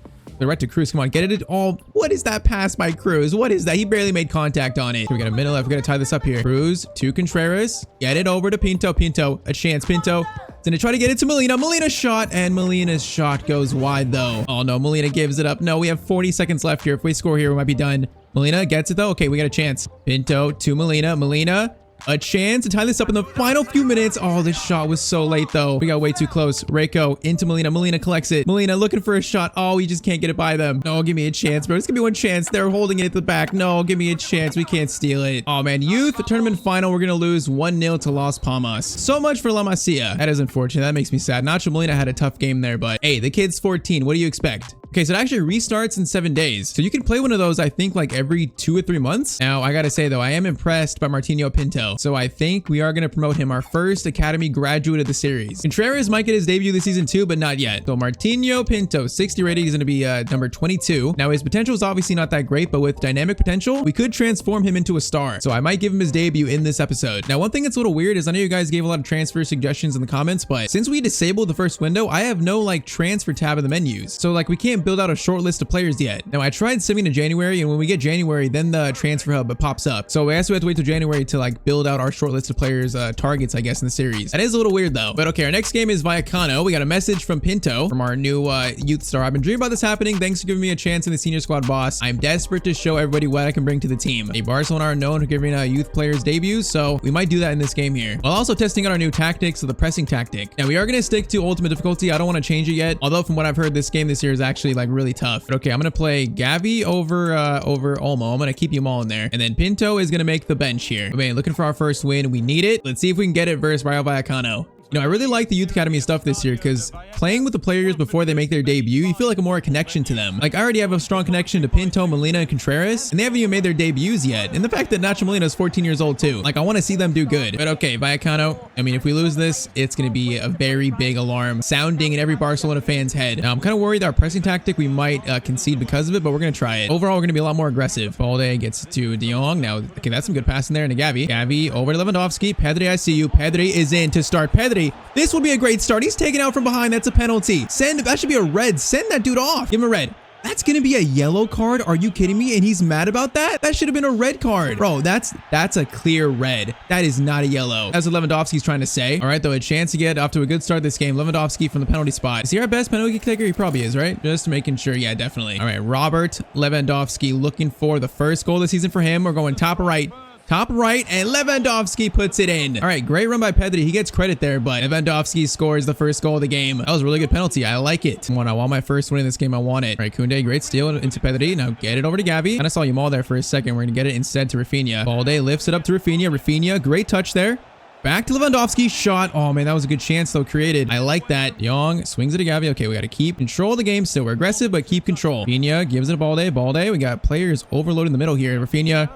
A: The right to Cruz. Come on, get it. Oh, what is that pass by Cruz? What is that? He barely made contact on it. We got a minute left. We're going to tie this up here. Cruz to Contreras. Get it over to Pinto. Pinto, a chance. Pinto. It's going to try to get it to Molina. Molina's shot, and Molina's shot goes wide, though. Oh, no. Molina gives it up. No, we have 40 seconds left here. If we score here, we might be done. Molina gets it, though. Okay, we got a chance. Pinto to Molina. Molina. A chance to tie this up in the final few minutes. Oh, this shot was so late, though. We got way too close. Reiko into Molina. Molina collects it. Molina looking for a shot. Oh, we just can't get it by them. No, give me a chance, bro. It's gonna be one chance. They're holding it at the back. No, give me a chance. We can't steal it. Oh, man. Youth tournament final. We're gonna lose 1-0 to Las Palmas. So much for La Masia. That is unfortunate. That makes me sad. Nacho Molina had a tough game there, but hey, the kid's 14. What do you expect? Okay, so it actually restarts in 7 days. So you can play one of those, I think, like every 2 or 3 months. Now, I gotta say, though, I am impressed by Martinho Pinto. So I think we are gonna promote him our first Academy graduate of the series. Contreras might get his debut this season too, but not yet. So Martinho Pinto, 60 rating, is gonna be number 22. Now, his potential is obviously not that great, but with dynamic potential, we could transform him into a star. So I might give him his debut in this episode. Now, one thing that's a little weird is I know you guys gave a lot of transfer suggestions in the comments, but since we disabled the first window, I have no like transfer tab in the menus. So like we can't build out a short list of players yet. Now I tried simming to January, and when we get January, then the transfer hub pops up. So I guess we have to wait till January to like build out our short list of players targets, I guess, in the series. That is a little weird though. But okay, our next game is Vallecano. We got a message from Pinto, from our new youth star. I've been dreaming about this happening. Thanks for giving me a chance in the senior squad, boss. I'm desperate to show everybody what I can bring to the team. Barcelona are known for giving youth players debuts, so we might do that in this game here. While also testing out our new tactics, so the pressing tactic. Now we are going to stick to ultimate difficulty. I don't want to change it yet, although from what I've heard, this game this year is actually like really tough. But okay, I'm going to play Gavi over Olmo. I'm going to keep you all in there. And then Pinto is going to make the bench here. Okay, looking for our first win. We need it. Let's see if we can get it versus Rayo Vallecano. You know, I really like the Youth Academy stuff this year because playing with the players before they make their debut, you feel like a more connection to them. Like, I already have a strong connection to Pinto, Molina, and Contreras, and they haven't even made their debuts yet. And the fact that Nacho Molina is 14 years old too. Like, I want to see them do good. But okay, Vallecano, I mean, if we lose this, it's going to be a very big alarm sounding in every Barcelona fan's head. Now, I'm kind of worried that our pressing tactic, we might concede because of it, but we're going to try it. Overall, we're going to be a lot more aggressive. Balde gets to De Jong. Now, okay, that's some good passing there into Gavi. Gavi over to Lewandowski. Pedri, I see you. Pedri is in to start. Pedri, this will be a great start. He's taken out from behind. That's a penalty. That should be a red. Send that dude off. Give him a red. That's gonna be a yellow card. Are you kidding me? And he's mad about that? That should have been a red card. Bro, that's a clear red. That is not a yellow. That's what Lewandowski's trying to say. All right, though, a chance to get off to a good start this game. Lewandowski from the penalty spot. Is he our best penalty taker? He probably is, right? Just making sure. Yeah, definitely. All right, Robert Lewandowski looking for the first goal of the season for him. We're going top right. Top right, and Lewandowski puts it in. All right, great run by Pedri. He gets credit there, but Lewandowski scores the first goal of the game. That was a really good penalty. I like it. I want my first win in this game. I want it. All right, Koundé, great steal into Pedri. Now get it over to Gavi. Kind of saw Yamal there for a second. We're going to get it instead to Rafinha. Balde lifts it up to Rafinha. Rafinha, great touch there. Back to Lewandowski, shot. Oh man, that was a good chance though created. I like that. Young swings it to Gavi. Okay, we got to keep control of the game still. We're aggressive, but keep control. Rafinha gives it to Balde. Balde, we got players overloaded in the middle here. Rafinha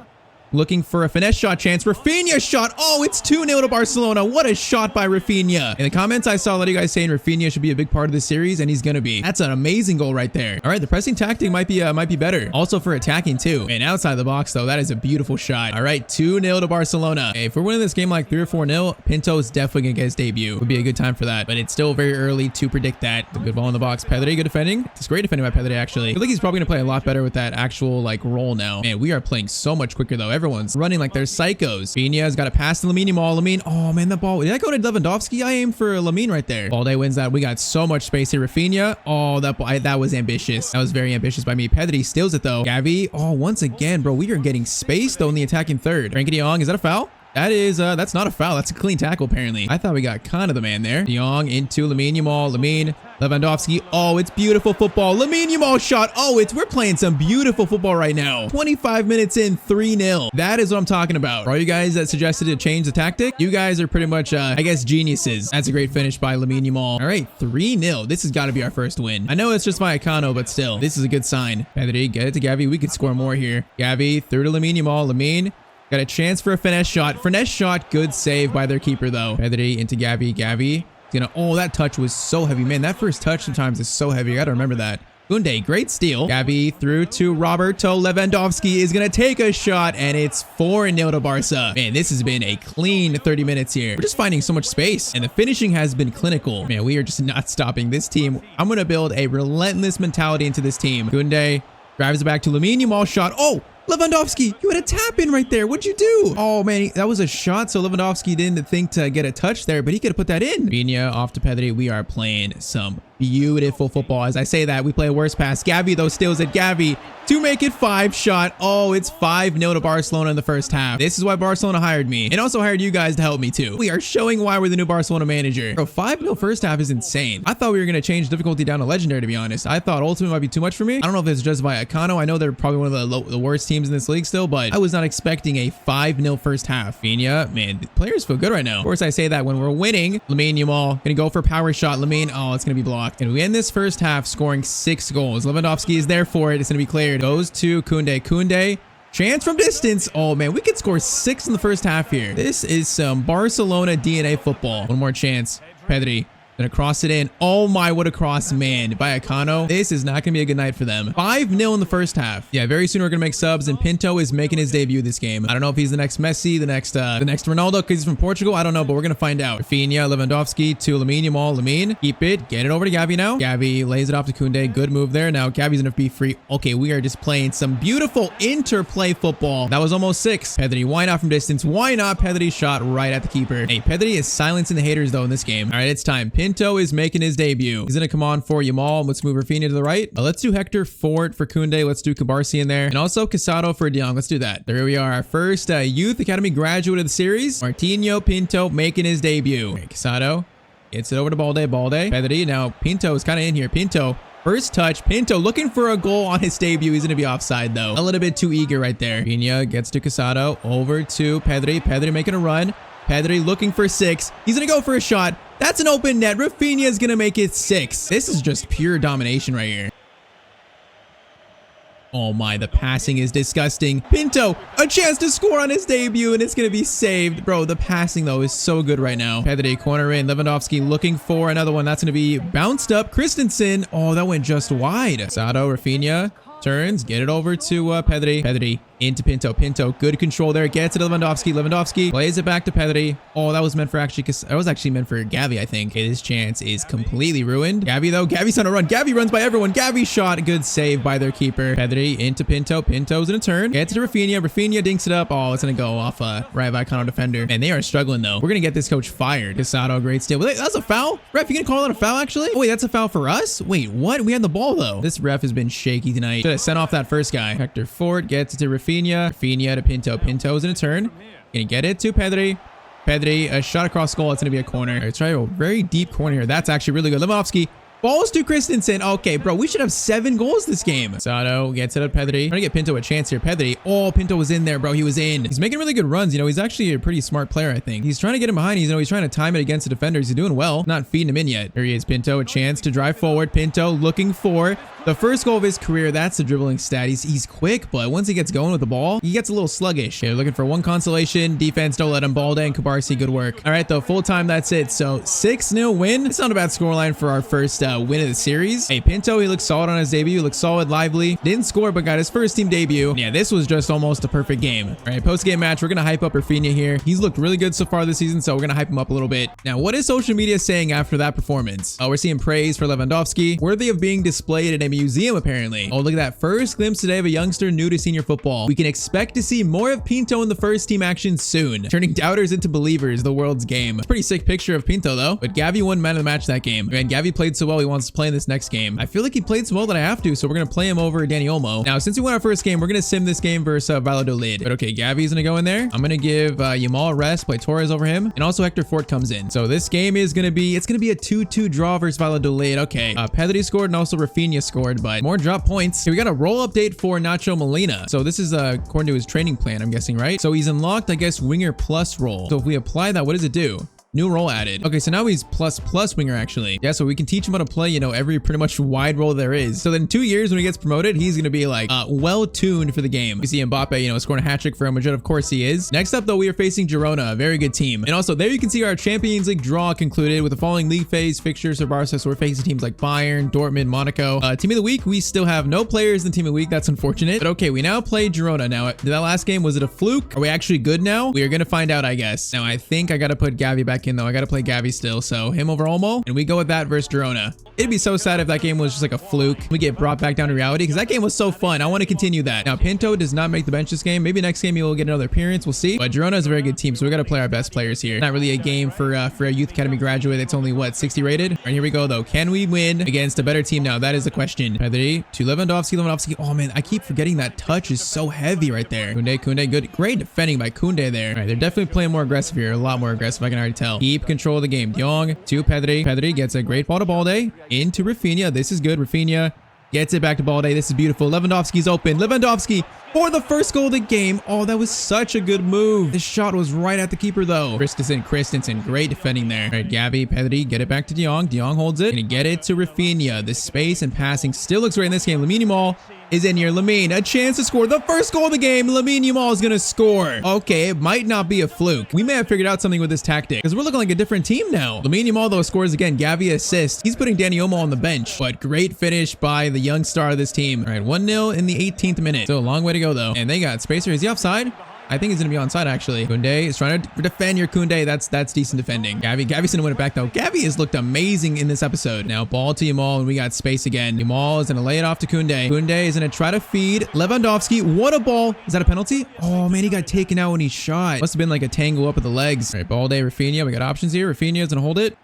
A: looking for a finesse shot chance. Rafinha shot. Oh, it's 2-0 to Barcelona. What a shot by Rafinha. In the comments, I saw a lot of you guys saying Rafinha should be a big part of this series, and he's going to be. That's an amazing goal right there. All right, the pressing tactic might be better. Also for attacking too. And outside the box, though, that is a beautiful shot. All right, 2-0 to Barcelona. Hey, if we're winning this game like 3 or 4-0, Pinto's definitely going to get his debut. Would be a good time for that. But it's still very early to predict that. It's a good ball in the box. Pedri, good defending. It's great defending by Pedri, actually. I feel like he's probably going to play a lot better with that actual, like, role now. Man, we are playing so much quicker, though. Everyone's running like they're psychos. Rafinha's got a pass to Lamine Yamal. Lamine, oh man, that ball. Did that go to Lewandowski? I aimed for Lamine right there. Balde wins that. We got so much space here. Rafinha, oh, that was ambitious. That was very ambitious by me. Pedri steals it though. Gavi, oh, once again, bro, we are getting space though in the attacking third. Frenkie de Jong, is that a foul? That is, that's not a foul. That's a clean tackle, apparently. I thought we got kind of the man there. De Jong into Lamine Yamal. Lamine, Lewandowski. Oh, it's beautiful football. Lamine Yamal shot. Oh, we're playing some beautiful football right now. 25 minutes in, 3-0. That is what I'm talking about. For all you guys that suggested to change the tactic, you guys are pretty much, I guess, geniuses. That's a great finish by Lamine Yamal. All right, 3-0. This has got to be our first win. I know it's just my Econo, but still, this is a good sign. Pedri, get it to Gavi. We could score more here. Gavi, through to Lamine Yamal. Lamine. Got a chance for a finesse shot. Finesse shot. Good save by their keeper, though. Pedri into Gavi. Gavi. Oh, that touch was so heavy. Man, that first touch sometimes is so heavy. I got to remember that. Koundé, great steal. Gavi through to Roberto. Lewandowski is going to take a shot, and it's 4-0 to Barca. Man, this has been a clean 30 minutes here. We're just finding so much space, and the finishing has been clinical. Man, we are just not stopping this team. I'm going to build a relentless mentality into this team. Koundé drives it back to Lamine Yamal shot. Oh! Lewandowski, you had a tap in right there. What'd you do? Oh, man, that was a shot. So Lewandowski didn't think to get a touch there, but he could have put that in. Rafinha off to Pedri. We are playing some beautiful football. As I say that, we play a worse pass. Gavi, though, steals it. Gavi to make it 5 shot. Oh, it's 5-0 to Barcelona in the first half. This is why Barcelona hired me and also hired you guys to help me too. We are showing why we're the new Barcelona manager. Bro, 5-0 first half is insane. I thought we were going to change difficulty down to legendary, to be honest. I thought ultimate might be too much for me. I don't know if it's just by Econo. I know they're probably one of the worst teams in this league still, but I was not expecting a 5-0 first half. Rafinha, man, the players feel good right now. Of course, I say that when we're winning. Lamine Yamal gonna go for power shot. Lamine, oh, it's gonna be blocked. And we end this first half scoring 6 goals. Lewandowski is there for it. It's gonna be cleared. Goes to Koundé. Koundé, chance from distance. Oh man, we could score 6 in the first half here. This is some Barcelona DNA football. One more chance. Pedri gonna cross it in. Oh my, what a cross, man, by Econo. This is not gonna be a good night for them. 5-0 in the first half. Yeah, very soon we're gonna make subs, and Pinto is making his debut this game. I don't know if he's the next Messi, the next Ronaldo, because he's from Portugal. I don't know, but we're gonna find out. Rafinha, Lewandowski to Lamine Yamal. Lamine, keep it, get it over to Gavi now. Gavi lays it off to Koundé. Good move there. Now Gavi's gonna be free. Okay, we are just playing some beautiful interplay football. That was almost 6. Pedri, why not from distance? Why not? Pedri shot right at the keeper. Hey, Pedri is silencing the haters though in this game. All right, it's time. Pinto is making his debut. He's gonna come on for Yamal. Let's move Rafinha to the right. Let's do Hector Fort for Koundé. Let's do Cabarsi in there, and also Casado for De Jong. Let's do that. There we are. Our first Youth Academy graduate of the series. Martinho Pinto making his debut. Okay, Casado gets it over to Balde. Balde. Pedri. Now Pinto is kind of in here. Pinto. First touch. Pinto looking for a goal on his debut. He's going to be offside, though. A little bit too eager right there. Rafinha gets to Casado. Over to Pedri. Pedri making a run. Pedri looking for 6. He's going to go for a shot. That's an open net. Rafinha is going to make it 6. This is just pure domination right here. Oh my, the passing is disgusting. Pinto, a chance to score on his debut, and it's going to be saved. Bro, the passing, though, is so good right now. Pedri, corner in. Lewandowski looking for another one. That's going to be bounced up. Christensen. Oh, that went just wide. Casado, Rafinha. Turns, get it over to Pedri. Pedri into Pinto. Pinto, good control there. Gets it to Lewandowski. Lewandowski plays it back to Pedri. Oh, that was meant for that was actually meant for Gavi, I think. Okay, this chance is completely ruined. Gavi, though. Gavi's on a run. Gavi runs by everyone. Gavi shot. Good save by their keeper. Pedri into Pinto. Pinto's in a turn. Gets it to Rafinha. Rafinha dinks it up. Oh, it's going to go off right by Econo defender. And they are struggling, though. We're going to get this coach fired. Casado, great steal. Wait, that's a foul? Ref, you going to call that a foul, actually? Oh, wait, that's a foul for us? Wait, what? We had the ball, though. This ref has been shaky tonight. Should have sent off that first guy. Hector Fort gets it to Rafinha. Rafinha. Rafinha to Pinto. Pinto's in a turn. Gonna get it to Pedri. Pedri, a shot across goal. It's gonna be a corner. Let's try a very deep corner here. That's actually really good. Lewandowski. Balls to Christensen. Okay, bro, we should have 7 goals this game. Sato gets it at Pedri. Trying to get Pinto a chance here. Pedri. Oh, Pinto was in there, bro. He was in. He's making really good runs. You know, he's actually a pretty smart player, I think. He's trying to get him behind. He's trying to time it against the defenders. He's doing well. Not feeding him in yet. Here he is, Pinto. A chance to drive forward. Pinto looking for the first goal of his career. That's the dribbling stat. He's quick, but once he gets going with the ball, he gets a little sluggish. Okay, looking for one consolation. Defense, don't let him. Balde and Kubarsi, good work. All right, though, full time, that's it. So 6-0 win. It's not a bad scoreline for our first win of the series. Hey, Pinto, he looks solid on his debut. He looks solid, lively. Didn't score, but got his first team debut. Yeah, this was just almost a perfect game. All right, post-game match. We're going to hype up Rafinha here. He's looked really good so far this season, so we're going to hype him up a little bit. Now, what is social media saying after that performance? Oh, we're seeing praise for Lewandowski. Worthy of being displayed in a museum, apparently. Oh, look at that. First glimpse today of a youngster new to senior football. We can expect to see more of Pinto in the first team action soon. Turning doubters into believers, the world's game. Pretty sick picture of Pinto, though. But Gavi won man of the match that game. And Gavi played so well, he wants to play in this next game. I feel like he played so well that I have to, so we're going to play him over Dani Olmo. Now, since we won our first game, we're going to sim this game versus Valladolid. But okay, Gavi's going to go in there. I'm going to give Yamal a rest, play Torres over him, and also Hector Fort comes in. So this game is going to be, it's going to be a 2-2 draw versus Valladolid. Okay, Pedri scored and also Rafinha scored, but more drop points. Here we got a role update for Nacho Molina. So this is according to his training plan, I'm guessing, right? So he's unlocked, I guess, winger plus role. So if we apply that, what does it do? New role added. Okay, so now he's plus winger, actually. Yeah, so we can teach him how to play, you know, every pretty much wide role there is. So then 2 years when he gets promoted, he's going to be like well-tuned for the game. We see Mbappe, you know, scoring a hat-trick for Real Madrid. Of course he is. Next up, though, we are facing Girona, a very good team. And also, there you can see our Champions League draw concluded with the following league phase fixtures for Barca. So we're facing teams like Bayern, Dortmund, Monaco. Team of the week, we still have no players in the team of the week. That's unfortunate. But okay, we now play Girona. Now, that last game, was it a fluke? Are we actually good now? We are going to find out, I guess. Now, I think I got to put Gavi back in, though. I got to play Gavi still, so him over Olmo, and we go with that versus Girona. It'd be so sad if that game was just like a fluke. We get brought back down to reality because that game was so fun. I want to continue that. Now, Pinto does not make the bench this game. Maybe next game he will get another appearance. We'll see. But Girona is a very good team, so we got to play our best players here. Not really a game for a youth academy graduate. It's only what, 60 rated? All right, here we go though. Can we win against a better team now? That is the question. Pedri to Lewandowski. Oh man, I keep forgetting that touch is so heavy right there. Kunde, good, great defending by Kunde there. All right, they're definitely playing more aggressive here. A lot more aggressive. I can already tell. Keep control of the game. De Jong to Pedri. Pedri gets a great ball to Balde. Into Rafinha. This is good. Rafinha gets it back to Balde. This is beautiful. Lewandowski's open. Lewandowski for the first goal of the game. Oh, that was such a good move. This shot was right at the keeper, though. Christensen, great defending there. All right, Gavi, Pedri, get it back to De Jong. De Jong holds it. Gonna get it to Rafinha. The space and passing still looks great in this game. Lamine Yamal is in here. Lamine, a chance to score the first goal of the game. Lamine Yamal is gonna score. Okay, it might not be a fluke. We may have figured out something with this tactic because we're looking like a different team now. Lamine Yamal, though, scores again. Gavi assists. He's putting Dani Olmo on the bench, but great finish by the young star of this team. All right, 1-0 in the 18th minute. So a long way to go, though. And they got Spacer. Is he offside? I think he's going to be onside, actually. Kunde is trying to defend your Kunde. That's decent defending. Gavi's going to win it back, though. Gavi has looked amazing in this episode. Now, ball to Yamal, and we got space again. Yamal is going to lay it off to Kunde. Kunde is going to try to feed Lewandowski. What a ball. Is that a penalty? Oh, man, he got taken out when he shot. Must have been like a tangle up at the legs. All right, Balde, Rafinha. We got options here. Rafinha is going to hold it.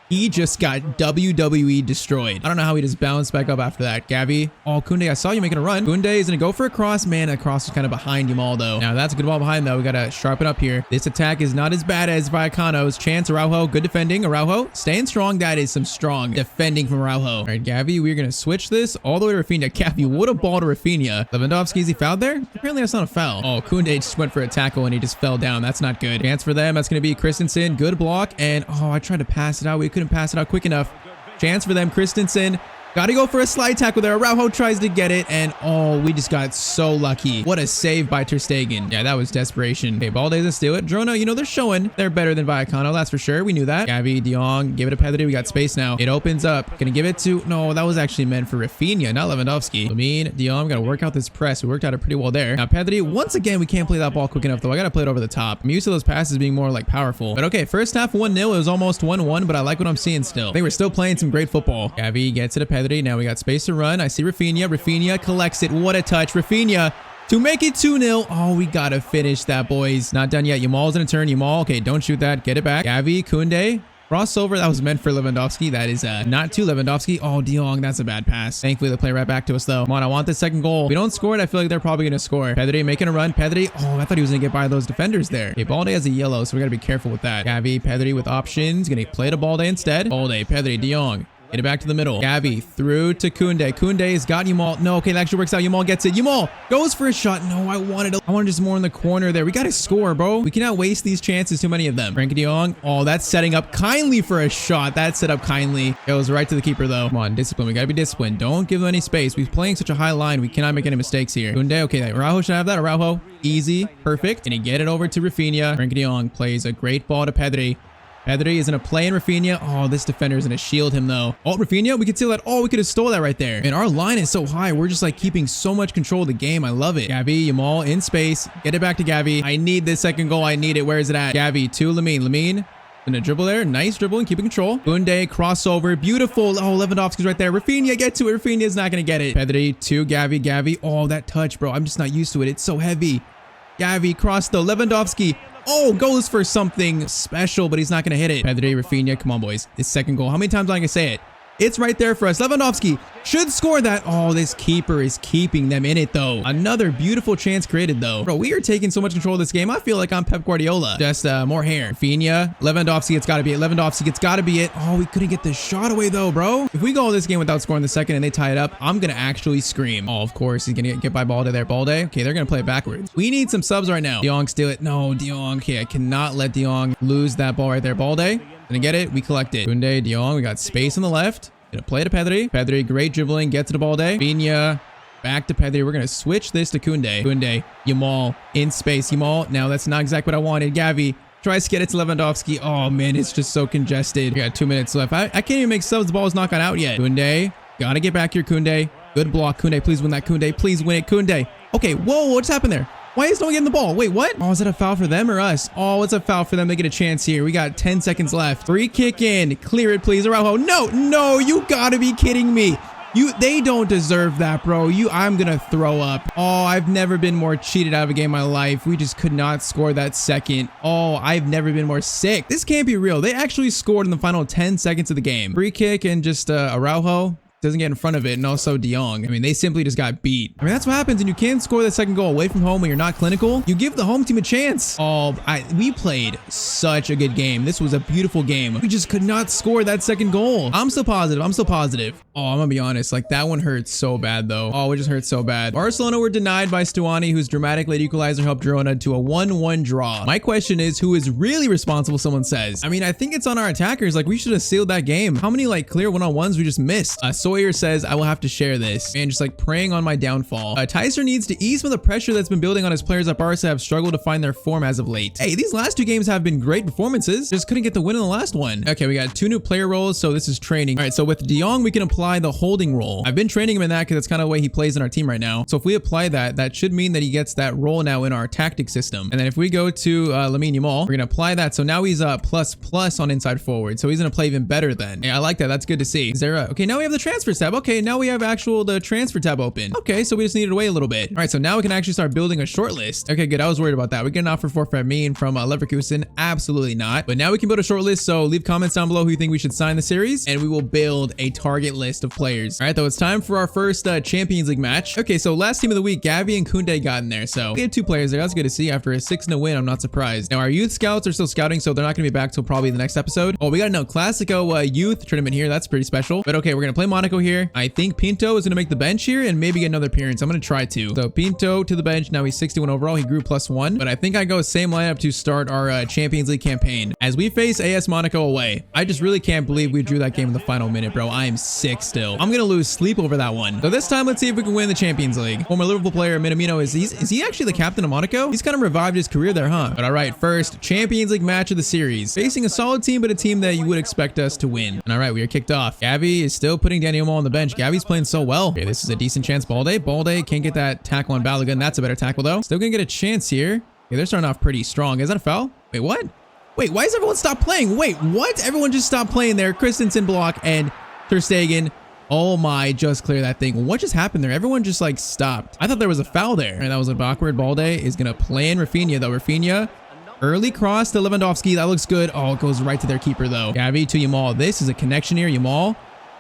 A: He just got WWE destroyed. I don't know how he just bounced back up after that. Gavi. Oh, Kunde, I saw you making a run. Kunde is going to go for a cross. Man, that cross is kind of behind Yamal, though. Now, that's a good ball behind, though. We got to sharpen up here. This attack is not as bad as Vallecano's. Chance, Araujo. Good defending. Araujo staying strong. That is some strong defending from Araujo. All right, Gavi, we're going to switch this all the way to Rafinha. Gavi, what a ball to Rafinha. Lewandowski, is he fouled there? Apparently, that's not a foul. Oh, Kunde just went for a tackle and he just fell down. That's not good. Chance for them. That's going to be Christensen. Good block. And, oh, I tried to pass it out. We couldn't pass it out quick enough. Chance for them. Christensen got to go for a slide tackle there. Araujo tries to get it, and oh, we just got so lucky. What a save by Ter Stegen. Yeah, that was desperation. Okay, Balde doesn't steal it. Girona, you know, they're showing they're better than Vallecano. That's for sure. We knew that. Gavi, De Jong, give it to Pedri. We got space now. It opens up. Gonna give it to, no, that was actually meant for Rafinha, not Lewandowski. Lamine, De Jong, got to work out this press. We worked out it pretty well there. Now, Pedri, once again, we can't play that ball quick enough, though. I got to play it over the top. I'm used to those passes being more like powerful. But okay, first half 1-0. It was almost 1-1, but I like what I'm seeing still. I think we're still playing some great football. Gavi gets it to Pedri. Now we got space to run. I see Rafinha. Rafinha collects it. What a touch. Rafinha to make it 2-0. Oh, we gotta finish that, boys. Not done yet. Yamal's in a turn. Yamal, okay, don't shoot that. Get it back. Gavi, Kunde. Crossover, that was meant for Lewandowski. That is not to Lewandowski. Oh, De Jong, that's a bad pass. Thankfully, they play right back to us, though. Come on, I want this second goal. If we don't score it, I feel like they're probably going to score. Pedri making a run. Pedri. Oh, I thought he was going to get by those defenders there. Okay, Balde has a yellow, so we got to be careful with that. Gavi, Pedri with options. Going to play to Balde instead. Balde, Pedri, De Jong. Get it back to the middle. Gavi through to Koundé. Koundé's got Yamal. No, okay, that actually works out. Yamal gets it. Yamal goes for a shot. No, I wanted just more in the corner there. We got to score, bro. We cannot waste these chances. Too many of them. Frankie De Jong. Oh, that's setting up kindly for a shot. That's set up kindly. It was right to the keeper, though. Come on, discipline. We got to be disciplined. Don't give them any space. We're playing such a high line. We cannot make any mistakes here. Koundé. Okay, Araujo should have that. Araujo. Easy. Perfect. And he get it over to Rafinha. Frankie De Jong plays a great ball to Pedri. Pedri is going to play in Rafinha. Oh, this defender is going to shield him, though. Oh, Rafinha, we could steal that. Oh, we could have stole that right there. And our line is so high. We're just like keeping so much control of the game. I love it. Gavi, Yamal in space. Get it back to Gavi. I need this second goal. I need it. Where is it at? Gavi to Lamine. Lamine. Gonna dribble there. Nice dribbling, keeping control. Koundé, crossover. Beautiful. Oh, Lewandowski's right there. Rafinha, get to it. Rafinha's not going to get it. Pedri to Gavi. Gavi. Oh, that touch, bro. I'm just not used to it. It's so heavy. Gavi, cross though. Lewandowski. Oh, goes for something special, but he's not going to hit it. Pedri, Rafinha. Come on, boys. This second goal. How many times am I going to say it? It's right there for us. Lewandowski should score that. Oh, this keeper is keeping them in it, though. Another beautiful chance created, though. Bro, we are taking so much control of this game. I feel like I'm Pep Guardiola. Just more hair. Rafinha. Lewandowski, it's got to be it. Lewandowski, it's got to be it. Oh, we couldn't get the shot away, though, bro. If we go this game without scoring the second and they tie it up, I'm going to actually scream. Oh, of course. He's going to get by Balde there. Balde. Okay, they're going to play it backwards. We need some subs right now. De Jong steal it. No, De Jong. Okay, I cannot let De Jong lose that ball right there. Balde. Gonna get it. We collect it. Koundé, De Jong. We got space on the left. Gonna play to Pedri. Pedri, great dribbling. Gets to Balde. Rafinha, back to Pedri. We're gonna switch this to Koundé. Koundé, Yamal, in space. Yamal, now that's not exactly what I wanted. Gavi tries to get it to Lewandowski. Oh man, it's just so congested. We got 2 minutes left. I can't even make subs. The ball's not got out yet. Koundé, gotta get back here, Koundé. Good block, Koundé. Please win that, Koundé. Please win it, Koundé. Okay, whoa, what's happened there? Why is no one getting the ball? Wait, what? Oh, is that a foul for them or us? Oh, it's a foul for them. They get a chance here. We got 10 seconds left. Free kick in. Clear it, please. Araujo. No, you gotta be kidding me. They don't deserve that, bro. I'm gonna throw up. Oh, I've never been more cheated out of a game in my life. We just could not score that second. Oh, I've never been more sick. This can't be real. They actually scored in the final 10 seconds of the game. Free kick and just Araujo doesn't get in front of it, and also De Jong. I mean, they simply just got beat. I mean, that's what happens, and you can't score the second goal away from home when you're not clinical. You give the home team a chance. Oh, we played such a good game. This was a beautiful game. We just could not score that second goal. I'm still positive. Oh, I'm gonna be honest. Like, that one hurts so bad, though. Oh, it just hurts so bad. Barcelona were denied by Stuani, whose dramatic late equalizer helped Girona to a 1-1 draw. My question is, who is really responsible, someone says? I mean, I think it's on our attackers. Like, we should have sealed that game. How many, like, clear one-on-ones we just missed? Sawyer says, I will have to share this. And just, like, praying on my downfall. Tyztir needs to ease some of the pressure that's been building on his players at Barca have struggled to find their form as of late. Hey, these last 2 games have been great performances. Just couldn't get the win in the last one. Okay, we got 2 new player roles, so this is training. All right, so with De Jong, we can apply the holding role. I've been training him in that because that's kind of the way he plays in our team right now. So if we apply that, that should mean that he gets that role now in our tactic system. And then if we go to Lamine Yamal, we're going to apply that. So now he's plus on inside forward. So he's going to play even better then. Yeah, I like that. That's good to see. Is there okay, now we have the transfer tab. Okay, now we have the transfer tab open. Okay, so we just needed to wait a little bit. All right, so now we can actually start building a short list. Okay, good. I was worried about that. We get an offer for Fermin from Leverkusen. Absolutely not. But now we can build a short list. So leave comments down below who you think we should sign the series, and we will build a target list of players. All right, though, it's time for our first Champions League match. Okay, so last team of the week, Gavi and Koundé got in there. So we had 2 players there. That's good to see. After a 6-0 win, I'm not surprised. Now our youth scouts are still scouting, so they're not going to be back till probably the next episode. Oh, we got no Classico youth tournament here. That's pretty special. But okay, we're going to play Monaco here. I think Pinto is going to make the bench here and maybe get another appearance. I'm going to try to. So Pinto to the bench. Now he's 61 overall. He grew +1. But I think I go same lineup to start our Champions League campaign as we face AS Monaco away. I just really can't believe we drew that game in the final minute, bro. I am sick still. I'm going to lose sleep over that one. So this time, let's see if we can win the Champions League. Former Liverpool player Minamino, is he actually the captain of Monaco? He's kind of revived his career there, huh? But all right, first Champions League match of the series. Facing a solid team, but a team that you would expect us to win. And all right, we are kicked off. Gavi is still putting Daniel Mo on the bench. Gavi's playing so well. Okay, this is a decent chance. Balde can't get that tackle on Balogun. That's a better tackle though. Still gonna get a chance here. Okay, they're starting off pretty strong. Is that a foul? Wait, what? Wait, why does everyone stop playing? Wait, what? Everyone just stopped playing there. Christensen block and Ter Stegen. Oh my, just clear that thing. What just happened there? Everyone just like stopped. I thought there was a foul there. And that was a bit awkward. Balde is gonna play in Rafinha though. Rafinha Early cross to Lewandowski. That looks good. Oh, it goes right to their keeper, though. Gavi to Yamal. This is a connection here. Yamal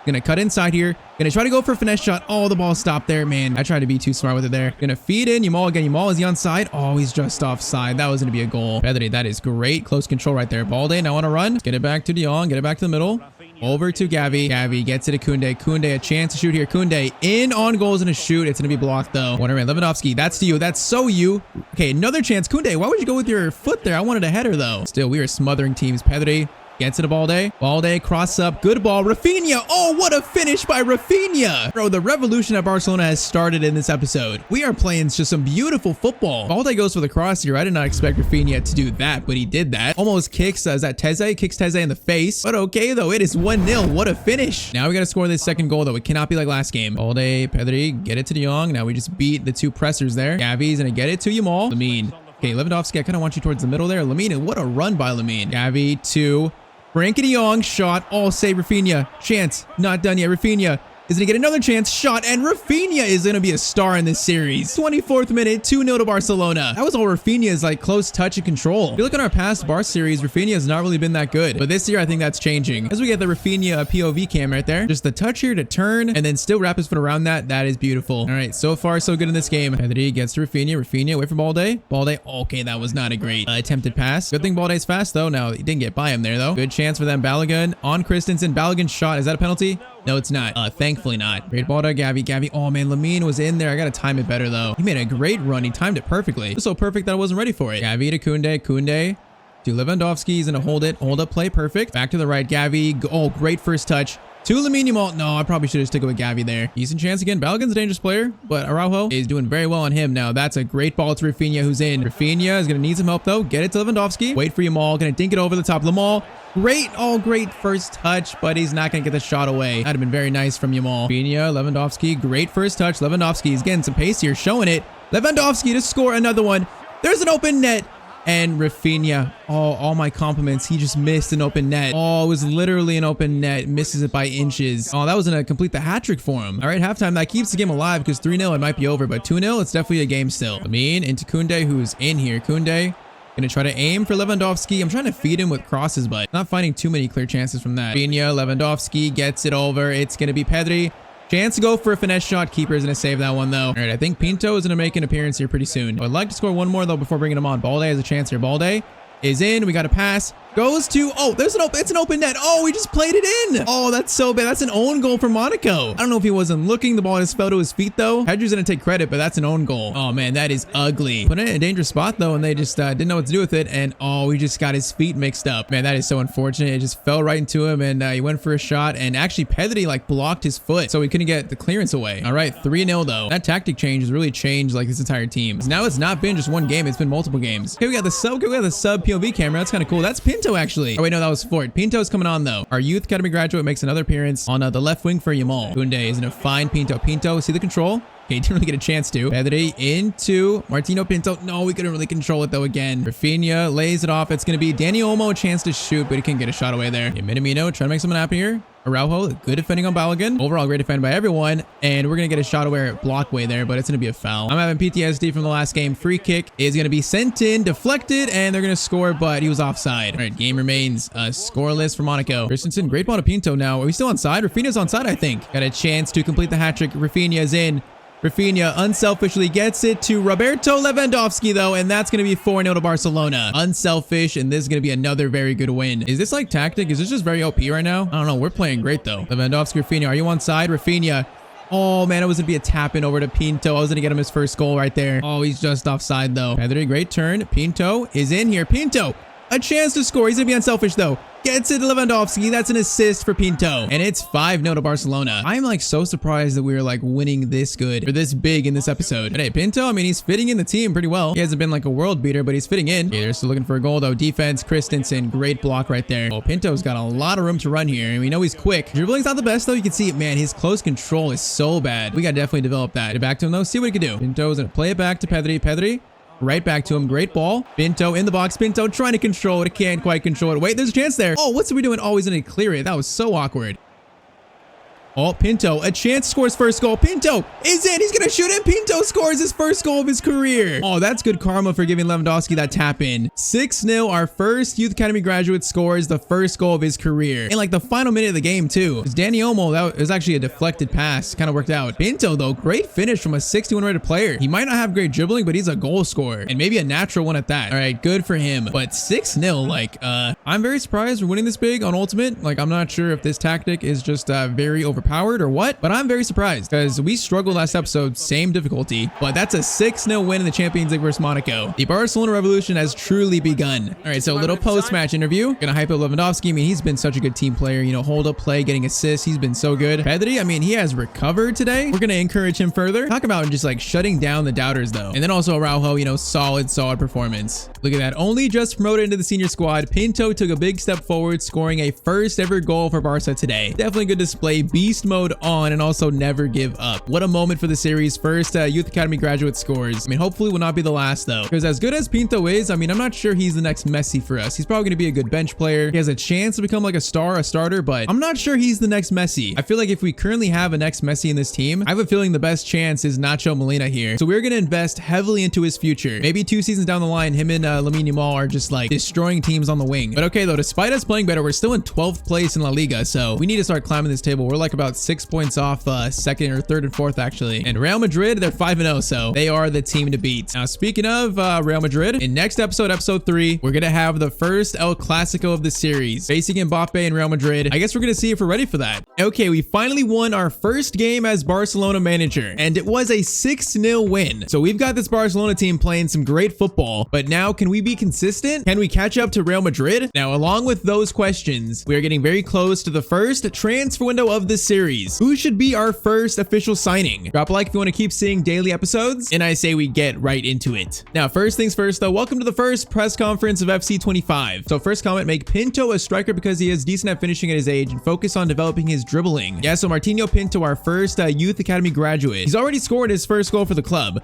A: gonna cut inside here. Gonna try to go for a finesse shot. Oh, the ball stopped there. Man, I tried to be too smart with it there. Gonna feed in Yamal again. Yamal, is he onside? Oh, he's just offside. That was gonna be a goal. Pedri, that is great. Close control right there. Balde now on a run. Get it back to De Jong. Get it back to the middle. Over to Gavi. Gavi gets it to Koundé. Koundé, a chance to shoot here. Koundé in on goals and a shoot. It's going to be blocked, though. Wonderman, Lewandowski. That's to you. That's so you. Okay, another chance. Koundé, why would you go with your foot there? I wanted a header, though. Still, we are smothering teams. Pedri gets it to Balde. Balde, cross up. Good ball. Rafinha. Oh, what a finish by Rafinha. Bro, the revolution at Barcelona has started in this episode. We are playing just some beautiful football. Balde goes for the cross here. I did not expect Rafinha to do that, but he did that. Almost kicks, is that Teze? Kicks Teze in the face. But okay, though. It is 1-0. What a finish. Now we got to score this second goal, though. It cannot be like last game. Balde, Pedri, get it to De Jong. Now we just beat the two pressers there. Gavi's going to get it to Yamal. Lamine. Okay, Lewandowski, I kind of want you towards the middle there. Lamine, what a run by Lamine. Gavi to Frankie De Jong, shot, all save Rafinha. Chance, not done yet. Rafinha is going to get another chance, shot, and Rafinha is going to be a star in this series. 24th minute, 2-0 to Barcelona. That was all Rafinha's like close touch and control. If you look at our past Bar series, Rafinha has not really been that good. But this year, I think that's changing. As we get the Rafinha POV cam right there, just the touch here to turn and then still wrap his foot around that. That is beautiful. All right, so far, so good in this game. Pedri gets to Rafinha. Rafinha away from Balde. Balde, okay, that was not a great attempted pass. Good thing Balde's fast, though. Now, he didn't get by him there, though. Good chance for them. Balogun on Christensen. Balogun shot. Is that a penalty? No, it's not. Thankfully not. Great ball to Gavi. Gavi. Oh, man. Lamine was in there. I got to time it better, though. He made a great run. He timed it perfectly. It was so perfect that I wasn't ready for it. Gavi to Koundé. Koundé to Lewandowski. He's going to hold it. Hold up play. Perfect. Back to the right. Gavi. Oh, great first touch. To Lamine Yamal. No, I probably should have stuck with Gavi there. Decent chance again. Balogun's a dangerous player, but Araujo is doing very well on him now. That's a great ball to Rafinha, who's in. Rafinha is going to need some help, though. Get it to Lewandowski. Wait for Yamal. Going to dink it over the top. Yamal. Great. Oh, great first touch, but he's not going to get the shot away. That'd have been very nice from Yamal. Rafinha, Lewandowski. Great first touch. Lewandowski is getting some pace here, showing it. Lewandowski to score another one. There's an open net. And Rafinha, oh, all my compliments. He just missed an open net. Oh, it was literally an open net. Misses it by inches. Oh, that was going to complete the hat trick for him. All right, halftime. That keeps the game alive because 3-0, it might be over. But 2-0, it's definitely a game still. Lamine into Koundé, who's in here. Koundé gonna try to aim for Lewandowski. I'm trying to feed him with crosses, but not finding too many clear chances from that. Rafinha, Lewandowski gets it over. It's going to be Pedri. Chance to go for a finesse shot. Keeper is going to save that one, though. All right, I think Pinto is going to make an appearance here pretty soon. I'd like to score one more, though, before bringing him on. Balde has a chance here. Balde is in. We got a pass. Goes to, oh, there's an open, it's an open net. Oh, he just played it in. Oh, that's so bad. That's an own goal for Monaco. I don't know if he wasn't looking. The ball just fell to his feet, though. Pedri's going to take credit, but that's an own goal. Oh, man, that is ugly. Put it in a dangerous spot, though, and they just didn't know what to do with it. And, oh, he just got his feet mixed up. Man, that is so unfortunate. It just fell right into him, and he went for a shot. And actually, Pedri, like, blocked his foot, so he couldn't get the clearance away. All right, 3-0, though. That tactic change has really changed, like, this entire team. Now it's not been just one game. It's been multiple games. Okay, we got the sub. Okay, we got the sub POV camera. That's kind of cool. That's Pinto, actually. Oh, wait, no, that was Ford. Pinto's coming on, though. Our youth academy graduate makes another appearance on the left wing for Yamal. Koundé is going to find Pinto. Pinto, see the control? Okay, didn't really get a chance to. Pedri into Martino Pinto. No, we couldn't really control it, though, again. Rafinha lays it off. It's going to be Dani Olmo, a chance to shoot, but he can't get a shot away there. Okay, Minamino trying to make something happen here. Araujo, good defending on Balogun. Overall, great defend by everyone. And we're going to get a shot away block way there, but it's going to be a foul. I'm having PTSD from the last game. Free kick is going to be sent in, deflected, and they're going to score, but he was offside. All right, game remains scoreless for Monaco. Christensen, great ball to Pinto now. Are we still onside? Rafinha's onside, I think. Got a chance to complete the hat trick. Rafinha's in. Rafinha unselfishly gets it to Roberto Lewandowski, though, and that's going to be 4-0 to Barcelona. Unselfish, and this is going to be another very good win. Is this like tactic? Is this just very OP right now? I don't know. We're playing great, though. Lewandowski, Rafinha, are you onside? Rafinha. Oh, man, it was going to be a tap-in over to Pinto. I was going to get him his first goal right there. Oh, he's just offside, though. Pedri, great turn. Pinto is in here. Pinto, a chance to score. He's going to be unselfish, though. Gets it to Lewandowski. That's an assist for Pinto. And it's 5-0 to Barcelona. I'm like so surprised that we were like winning this good or this big in this episode. But hey, Pinto, I mean, he's fitting in the team pretty well. He hasn't been like a world beater, but he's fitting in. Okay, they're still looking for a goal though. Defense, Christensen, great block right there. Oh, Pinto's got a lot of room to run here. And we know he's quick. Dribbling's not the best though. You can see it, man. His close control is so bad. We got to definitely develop that. Get back to him though. See what he can do. Pinto's going to play it back to Pedri. Pedri. Right back to him. Great ball. Pinto in the box. Pinto trying to control it. Can't quite control it. Wait, there's a chance there. Oh, what's we doing? Oh, he's going to clear it. That was so awkward. Oh, Pinto, a chance to score his first goal. Pinto is in. He's going to shoot it. Pinto scores his first goal of his career. Oh, that's good karma for giving Lewandowski that tap in. 6-0. Our first Youth Academy graduate scores the first goal of his career. In like the final minute of the game, too. It's Danny Olmo. That was actually a deflected pass. Kind of worked out. Pinto, though, great finish from a 61 rated player. He might not have great dribbling, but he's a goal scorer. And maybe a natural one at that. All right, good for him. But 6-0, like, I'm very surprised we're winning this big on Ultimate. Like, I'm not sure if this tactic is just very overpowered or what, but I'm very surprised because we struggled last episode, same difficulty, but that's a 6-0 win in the Champions League versus Monaco. The Barcelona revolution has truly begun. All right, so a little post-match interview. Gonna hype up Lewandowski. I mean, he's been such a good team player, you know, hold up play, getting assists. He's been so good. Pedri, I mean, he has recovered today. We're gonna encourage him further. Talk about just like shutting down the doubters though. And then also Araujo, you know, solid performance. Look at that. Only just promoted into the senior squad. Pinto took a big step forward, scoring a first ever goal for Barca today. Definitely good display. Beast mode on, and also never give up. What a moment for the series. First Youth Academy graduate scores. I mean, hopefully will not be the last though, because as good as Pinto is, I mean, I'm not sure he's the next Messi for us. He's probably going to be a good bench player. He has a chance to become like a starter, but I'm not sure he's the next Messi. I feel like if we currently have a next Messi in this team, I have a feeling the best chance is Nacho Molina here. So we're going to invest heavily into his future. Maybe 2 seasons down the line, him and Lamine Yamal are just like destroying teams on the wing. But okay though, despite us playing better, we're still in 12th place in La Liga, so we need to start climbing this table. We're like about 6 points off second or third and fourth actually. And Real Madrid, they're 5-0, so they are the team to beat. Now speaking of Real Madrid, in next episode, episode 3, we're gonna have the first El Clasico of the series, facing Mbappe and Real Madrid. I guess we're gonna see if we're ready for that. Okay, we finally won our first game as Barcelona manager, and it was a 6-0 win. So we've got this Barcelona team playing some great football, but now can we be consistent? Can we catch up to Real Madrid? Now, along with those questions, we are getting very close to the first transfer window of the series. Who should be our first official signing? Drop a like if you want to keep seeing daily episodes, and I say we get right into it. Now, first things first though, welcome to the first press conference of FC 25. So first comment, make Pinto a striker because he is decent at finishing at his age and focus on developing his dribbling. Yeah, so Martinho Pinto, our first Youth Academy graduate. He's already scored his first goal for the club.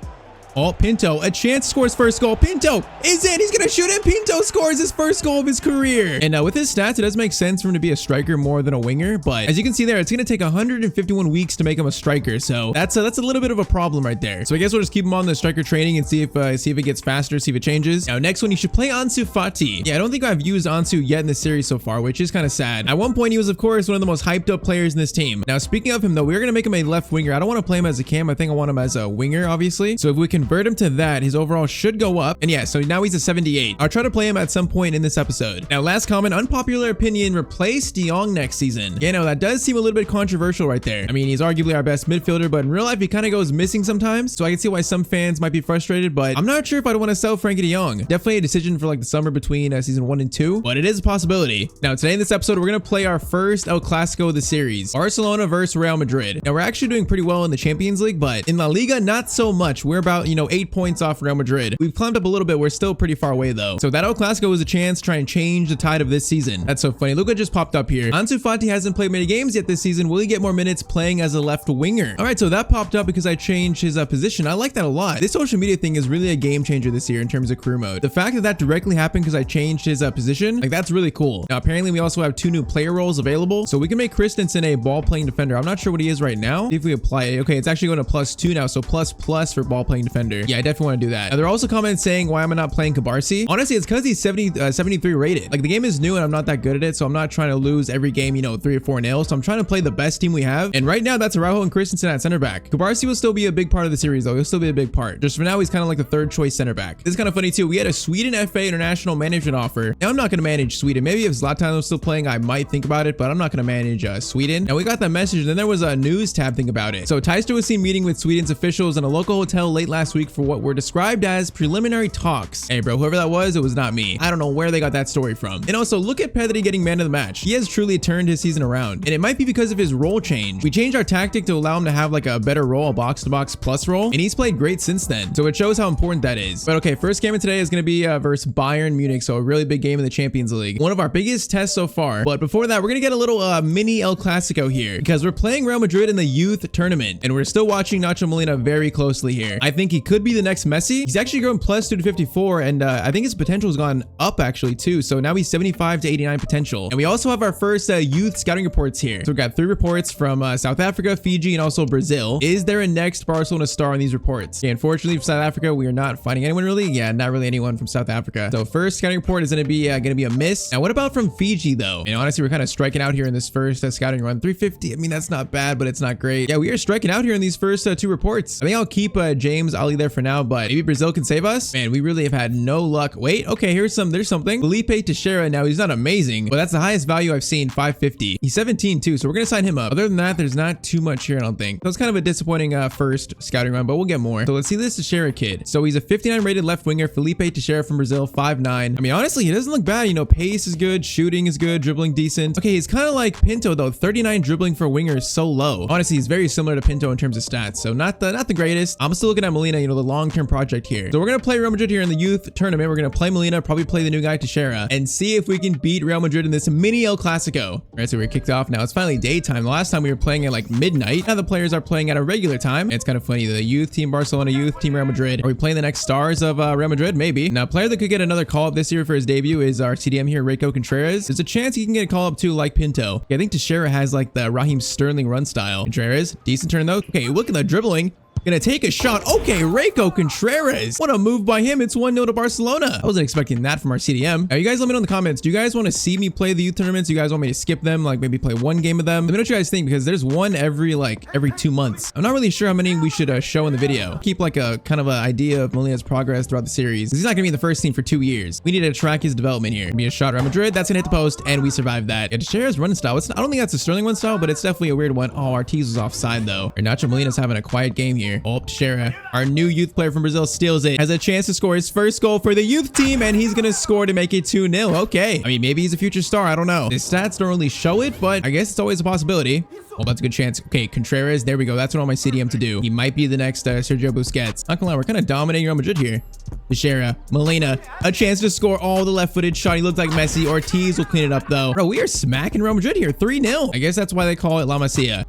A: Oh, Pinto, a chance to score his first goal. Pinto is in. He's going to shoot it. Pinto scores his first goal of his career. And with his stats, it does make sense for him to be a striker more than a winger. But as you can see there, it's going to take 151 weeks to make him a striker. So that's a little bit of a problem right there. So I guess we'll just keep him on the striker training and see if it gets faster, see if it changes. Now, next one, you should play Ansu Fati. Yeah, I don't think I've used Ansu yet in this series so far, which is kind of sad. At one point, he was, of course, one of the most hyped up players in this team. Now, speaking of him, though, we're going to make him a left winger. I don't want to play him as a cam. I think I want him as a winger, obviously. So if we convert him to that, his overall should go up. And yeah, so now he's a 78. I'll try to play him at some point in this episode. Now, last comment, unpopular opinion, replace De Jong next season. Yeah, no, that does seem a little bit controversial right there. I mean, he's arguably our best midfielder, but in real life, he kind of goes missing sometimes. So I can see why some fans might be frustrated, but I'm not sure if I'd want to sell Frankie De Jong. Definitely a decision for like the summer between season 1 and 2, but it is a possibility. Now, today in this episode, we're going to play our first El Clasico of the series, Barcelona versus Real Madrid. Now, we're actually doing pretty well in the Champions League, but in La Liga, not so much. We're about, 8 points off Real Madrid. We've climbed up a little bit. We're still pretty far away though. So that El Clasico was a chance to try and change the tide of this season. That's so funny. Look what just popped up here. Ansu Fati hasn't played many games yet this season. Will he get more minutes playing as a left winger? All right, so that popped up because I changed his position. I like that a lot. This social media thing is really a game changer this year in terms of career mode. The fact that that directly happened because I changed his position, like that's really cool. Now, apparently we also have 2 new player roles available. So we can make Christensen a ball playing defender. I'm not sure what he is right now. If we apply it, okay, it's actually going to +2 now. So ++ for ball playing defender. Yeah, I definitely want to do that. Now, there are also comments saying why am I not playing Cabarsi? Honestly, it's because he's 73 rated. Like the game is new and I'm not that good at it, so I'm not trying to lose every game, 3 or 4-0. So I'm trying to play the best team we have. And right now, that's Araujo and Christensen at center back. Cabarsi will still be a big part of the series though. He'll still be a big part. Just for now, he's kind of like the 3rd choice center back. This is kind of funny too. We had a Sweden FA international management offer. Now I'm not going to manage Sweden. Maybe if Zlatan was still playing, I might think about it, but I'm not going to manage Sweden. Now we got that message, and then there was a news tab thing about it. So Tyztir was seen meeting with Sweden's officials in a local hotel late last week for what were described as preliminary talks. Hey bro, whoever that was, it was not me. I don't know where they got that story from. And also look at Pedri getting man of the match. He has truly turned his season around, and it might be because of his role change. We changed our tactic to allow him to have like a better role, a box-to-box plus role, and he's played great since then. So it shows how important that is. But okay, first game of today is going to be versus Bayern Munich, so a really big game in the Champions League. One of our biggest tests so far. But before that, we're going to get a little mini El Clasico here because we're playing Real Madrid in the youth tournament, and we're still watching Nacho Molina very closely here. I think he he could be the next Messi. He's actually grown plus 2 to 54, and I think his potential has gone up actually too. So now he's 75 to 89 potential. And we also have our first youth scouting reports here. So we've got 3 reports from South Africa, Fiji, and also Brazil. Is there a next Barcelona star on these reports? Okay, unfortunately for South Africa, we are not finding anyone really. Yeah, not really anyone from South Africa. So first scouting report is going to be a miss. Now what about from Fiji though? And honestly, we're kind of striking out here in this first scouting run. 350. I mean, that's not bad, but it's not great. Yeah, we are striking out here in these first 2 reports. I think I'll keep James Ali there for now, but maybe Brazil can save us. Man, we really have had no luck. Wait, okay, there's something. Felipe Teixeira. Now he's not amazing, but that's the highest value I've seen, 550. He's 17 too, so we're gonna sign him up. Other than that, there's not too much here, I don't think. So it's kind of a disappointing first scouting run, but we'll get more. So let's see this Teixeira kid. So he's a 59 rated left winger, Felipe Teixeira from Brazil, 5'9". I mean, honestly, he doesn't look bad. You know, pace is good, shooting is good, dribbling decent. Okay, he's kind of like Pinto though. 39 dribbling for a winger is so low. Honestly, he's very similar to Pinto in terms of stats, so not the greatest. I'm still looking at Molina, you know, the long-term project here. So we're gonna play Real Madrid here in the youth tournament. We're gonna play Molina, probably play the new guy Teixeira, and see if we can beat Real Madrid in this mini El Clasico. All right, so we're kicked off now. It's finally daytime. The last time we were playing at like midnight. Now the players are playing at a regular time. And it's kind of funny. The youth team Barcelona, youth team Real Madrid. Are we playing the next stars of Real Madrid? Maybe. Now, a player that could get another call up this year for his debut is our CDM here, Rico Contreras. There's a chance he can get a call up too, like Pinto. Okay, I think Teixeira has like the Raheem Sterling run style. Contreras, decent turn though. Okay, look at the dribbling. Gonna take a shot. Okay, Rico Contreras. What a move by him. It's 1-0 to Barcelona. I wasn't expecting that from our CDM. Now, you guys let me know in the comments. Do you guys want to see me play the youth tournaments? Do you guys want me to skip them? Like maybe play one game of them? Let me know what you guys think, because there's one every 2 months. I'm not really sure how many we should show in the video. Keep like a kind of an idea of Molina's progress throughout the series. He's not gonna be in the first team for 2 years. We need to track his development here. Be a shot Real Madrid. That's gonna hit the post, and we survived that. Yeah, Teixeira's running style. I don't think that's a Sterling run style, but it's definitely a weird one. Oh, Ortiz was offside though. Nacho Molina's having a quiet game here. Oh, Teixeira. Our new youth player from Brazil steals it. Has a chance to score his first goal for the youth team, and he's gonna score to make it 2-0. Okay. I mean, maybe he's a future star. I don't know. The stats don't really show it, but I guess it's always a possibility. Oh, that's a good chance. Okay, Contreras. There we go. That's what I want my CDM to do. He might be the next Sergio Busquets. Not gonna lie, we're kind of dominating Real Madrid here. Teixeira, Molina, a chance to score all the left-footed shot. He looked like Messi. Ortiz will clean it up though. Bro, we are smacking Real Madrid here. 3-0. I guess that's why they call it La Masia.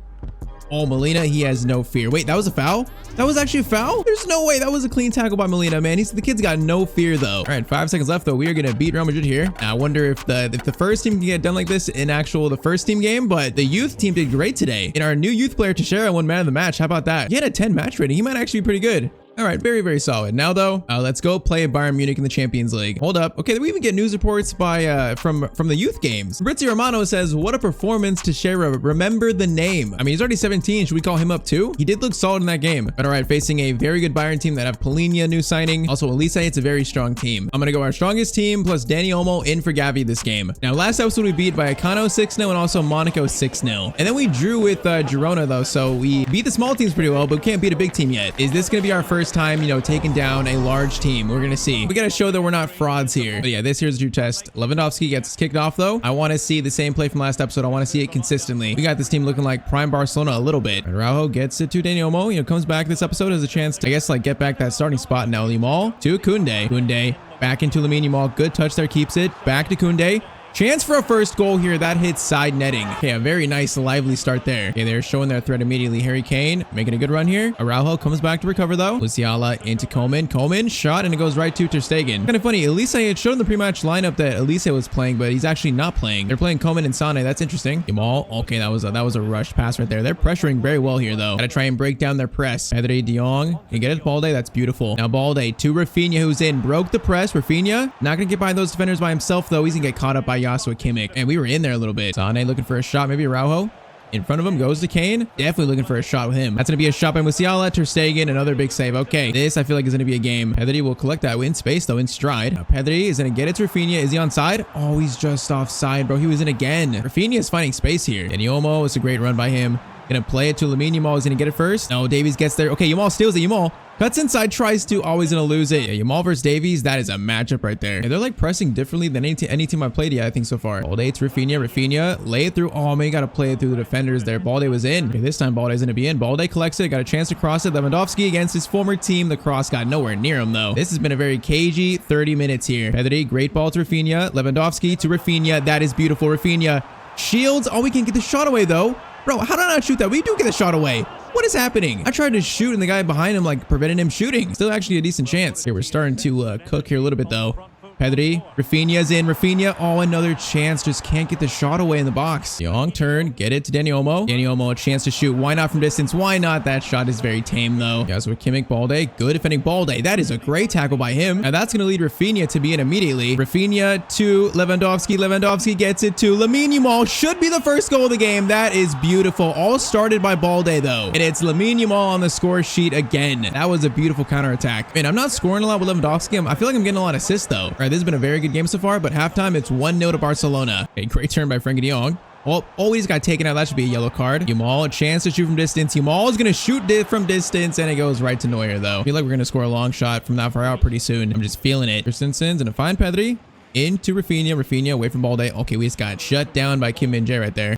A: Oh, Molina, he has no fear. Wait, that was a foul? That was actually a foul? There's no way. That was a clean tackle by Molina, man. The kid's got no fear, though. All right, 5 seconds left, though. We are going to beat Real Madrid here. Now, I wonder if the first team can get done like this in the first team game, but the youth team did great today. And our new youth player, Teixeira, won man of the match. How about that? He had a 10 match rating. He might actually be pretty good. All right, very, very solid. Now, though, let's go play Bayern Munich in the Champions League. Hold up. Okay, we even get news reports by from the youth games. Fabrizio Romano says, what a performance, Teixeira. Remember the name. I mean, he's already 17. Should we call him up too? He did look solid in that game. But all right, facing a very good Bayern team that have Polina, new signing. Also, Elise, it's a very strong team. I'm going to go our strongest team plus Dani Olmo in for Gavi this game. Now, last episode, we beat Vallecano 6-0 and also Monaco 6-0. And then we drew with Girona, though. So we beat the small teams pretty well, but we can't beat a big team yet. Is this going to be our first time, you know, taking down a large team? We're gonna see. We gotta show that we're not frauds here. But yeah, this here's a true test. Lewandowski gets kicked off though. I want to see the same play from last episode. I want to see it consistently. We got this team looking like prime Barcelona a little bit. Araujo gets it to Dani Olmo. You know, comes back this episode, has a chance to, I guess, like get back that starting spot. Now Limal to Koundé. Koundé back into Lamine Yamal. Good touch there, keeps it. Back to Koundé. Chance for a first goal here. That hits side netting. Okay, a very nice, lively start there. Okay, they're showing their threat immediately. Harry Kane making a good run here. Araujo comes back to recover though. Musiala into Coman. Coman shot, and it goes right to Ter Stegen. Kind of funny. Elise had shown in the pre-match lineup that Elise was playing, but he's actually not playing. They're playing Coman and Sane. That's interesting. Yamal. Okay, that was a rush pass right there. They're pressuring very well here though. Gotta try and break down their press. Pedri, De Jong. Can get it. Balde. That's beautiful. Now Balde to Rafinha, who's in. Broke the press. Rafinha not gonna get by those defenders by himself though. He's gonna get caught up by Joshua Kimmich. And we were in there a little bit. Sane looking for a shot. Maybe Araujo. In front of him goes to Kane. Definitely looking for a shot with him. That's going to be a shot by Musiala. Ter Stegen, another big save. Okay, this I feel like is going to be a game. Pedri will collect that in space though, in stride. Now, Pedri is going to get it to Rafinha. Is he onside? Oh, he's just offside, bro. He was in again. Rafinha is finding space here. And Olmo, it's a great run by him. Gonna play it to Lamine. Yamal is gonna get it first. No, Davies gets there. Okay, Yamal steals it. Yamal cuts inside, tries to, always gonna lose it. Yeah, Yamal versus Davies, that is a matchup right there. Yeah, they're like pressing differently than any team I've played yet, I think so far. Balde to Rafinha. Rafinha, lay it through. Oh man, you gotta play it through the defenders there. Balde was in. Okay, this time Balde's gonna be in. Balde collects it, got a chance to cross it. Lewandowski against his former team. The cross got nowhere near him though. This has been a very cagey 30 minutes here. Pedri, great ball to Rafinha. Lewandowski to Rafinha. That is beautiful. Rafinha shields. Oh, we can get the shot away though. Bro, how did I not shoot that? We do get the shot away. What is happening? I tried to shoot and the guy behind him like prevented him shooting. Still actually a decent chance. Okay, we're starting to cook here a little bit though. Pedri, Rafinha's in. Rafinha, oh, another chance. Just can't get the shot away in the box. Young turn, get it to Dani Olmo. Dani Olmo, a chance to shoot. Why not from distance? Why not? That shot is very tame though. Guys, with Kimmich, Balde, good defending Balde. That is a great tackle by him. Now that's going to lead Rafinha to be in immediately. Rafinha to Lewandowski. Lewandowski gets it to Lamine Yamal. Should be the first goal of the game. That is beautiful. All started by Balde though. And it's Lamine Yamal on the score sheet again. That was a beautiful counterattack. Man, I'm not scoring a lot with Lewandowski. I feel like I'm getting a lot of assists though. All right, this has been a very good game so far, but halftime it's 1-0 to Barcelona. Okay, great turn by Frenkie de Jong. Oh, he just got taken out. That should be a yellow card. Yamal, a chance to shoot from distance. Yamal is going to shoot from distance, and it goes right to Neuer, though. I feel like we're going to score a long shot from that far out pretty soon. I'm just feeling it. Christensen's going to find Pedri. Into Rafinha. Rafinha away from Balde. Okay, we just got shut down by Kim Min-jae right there.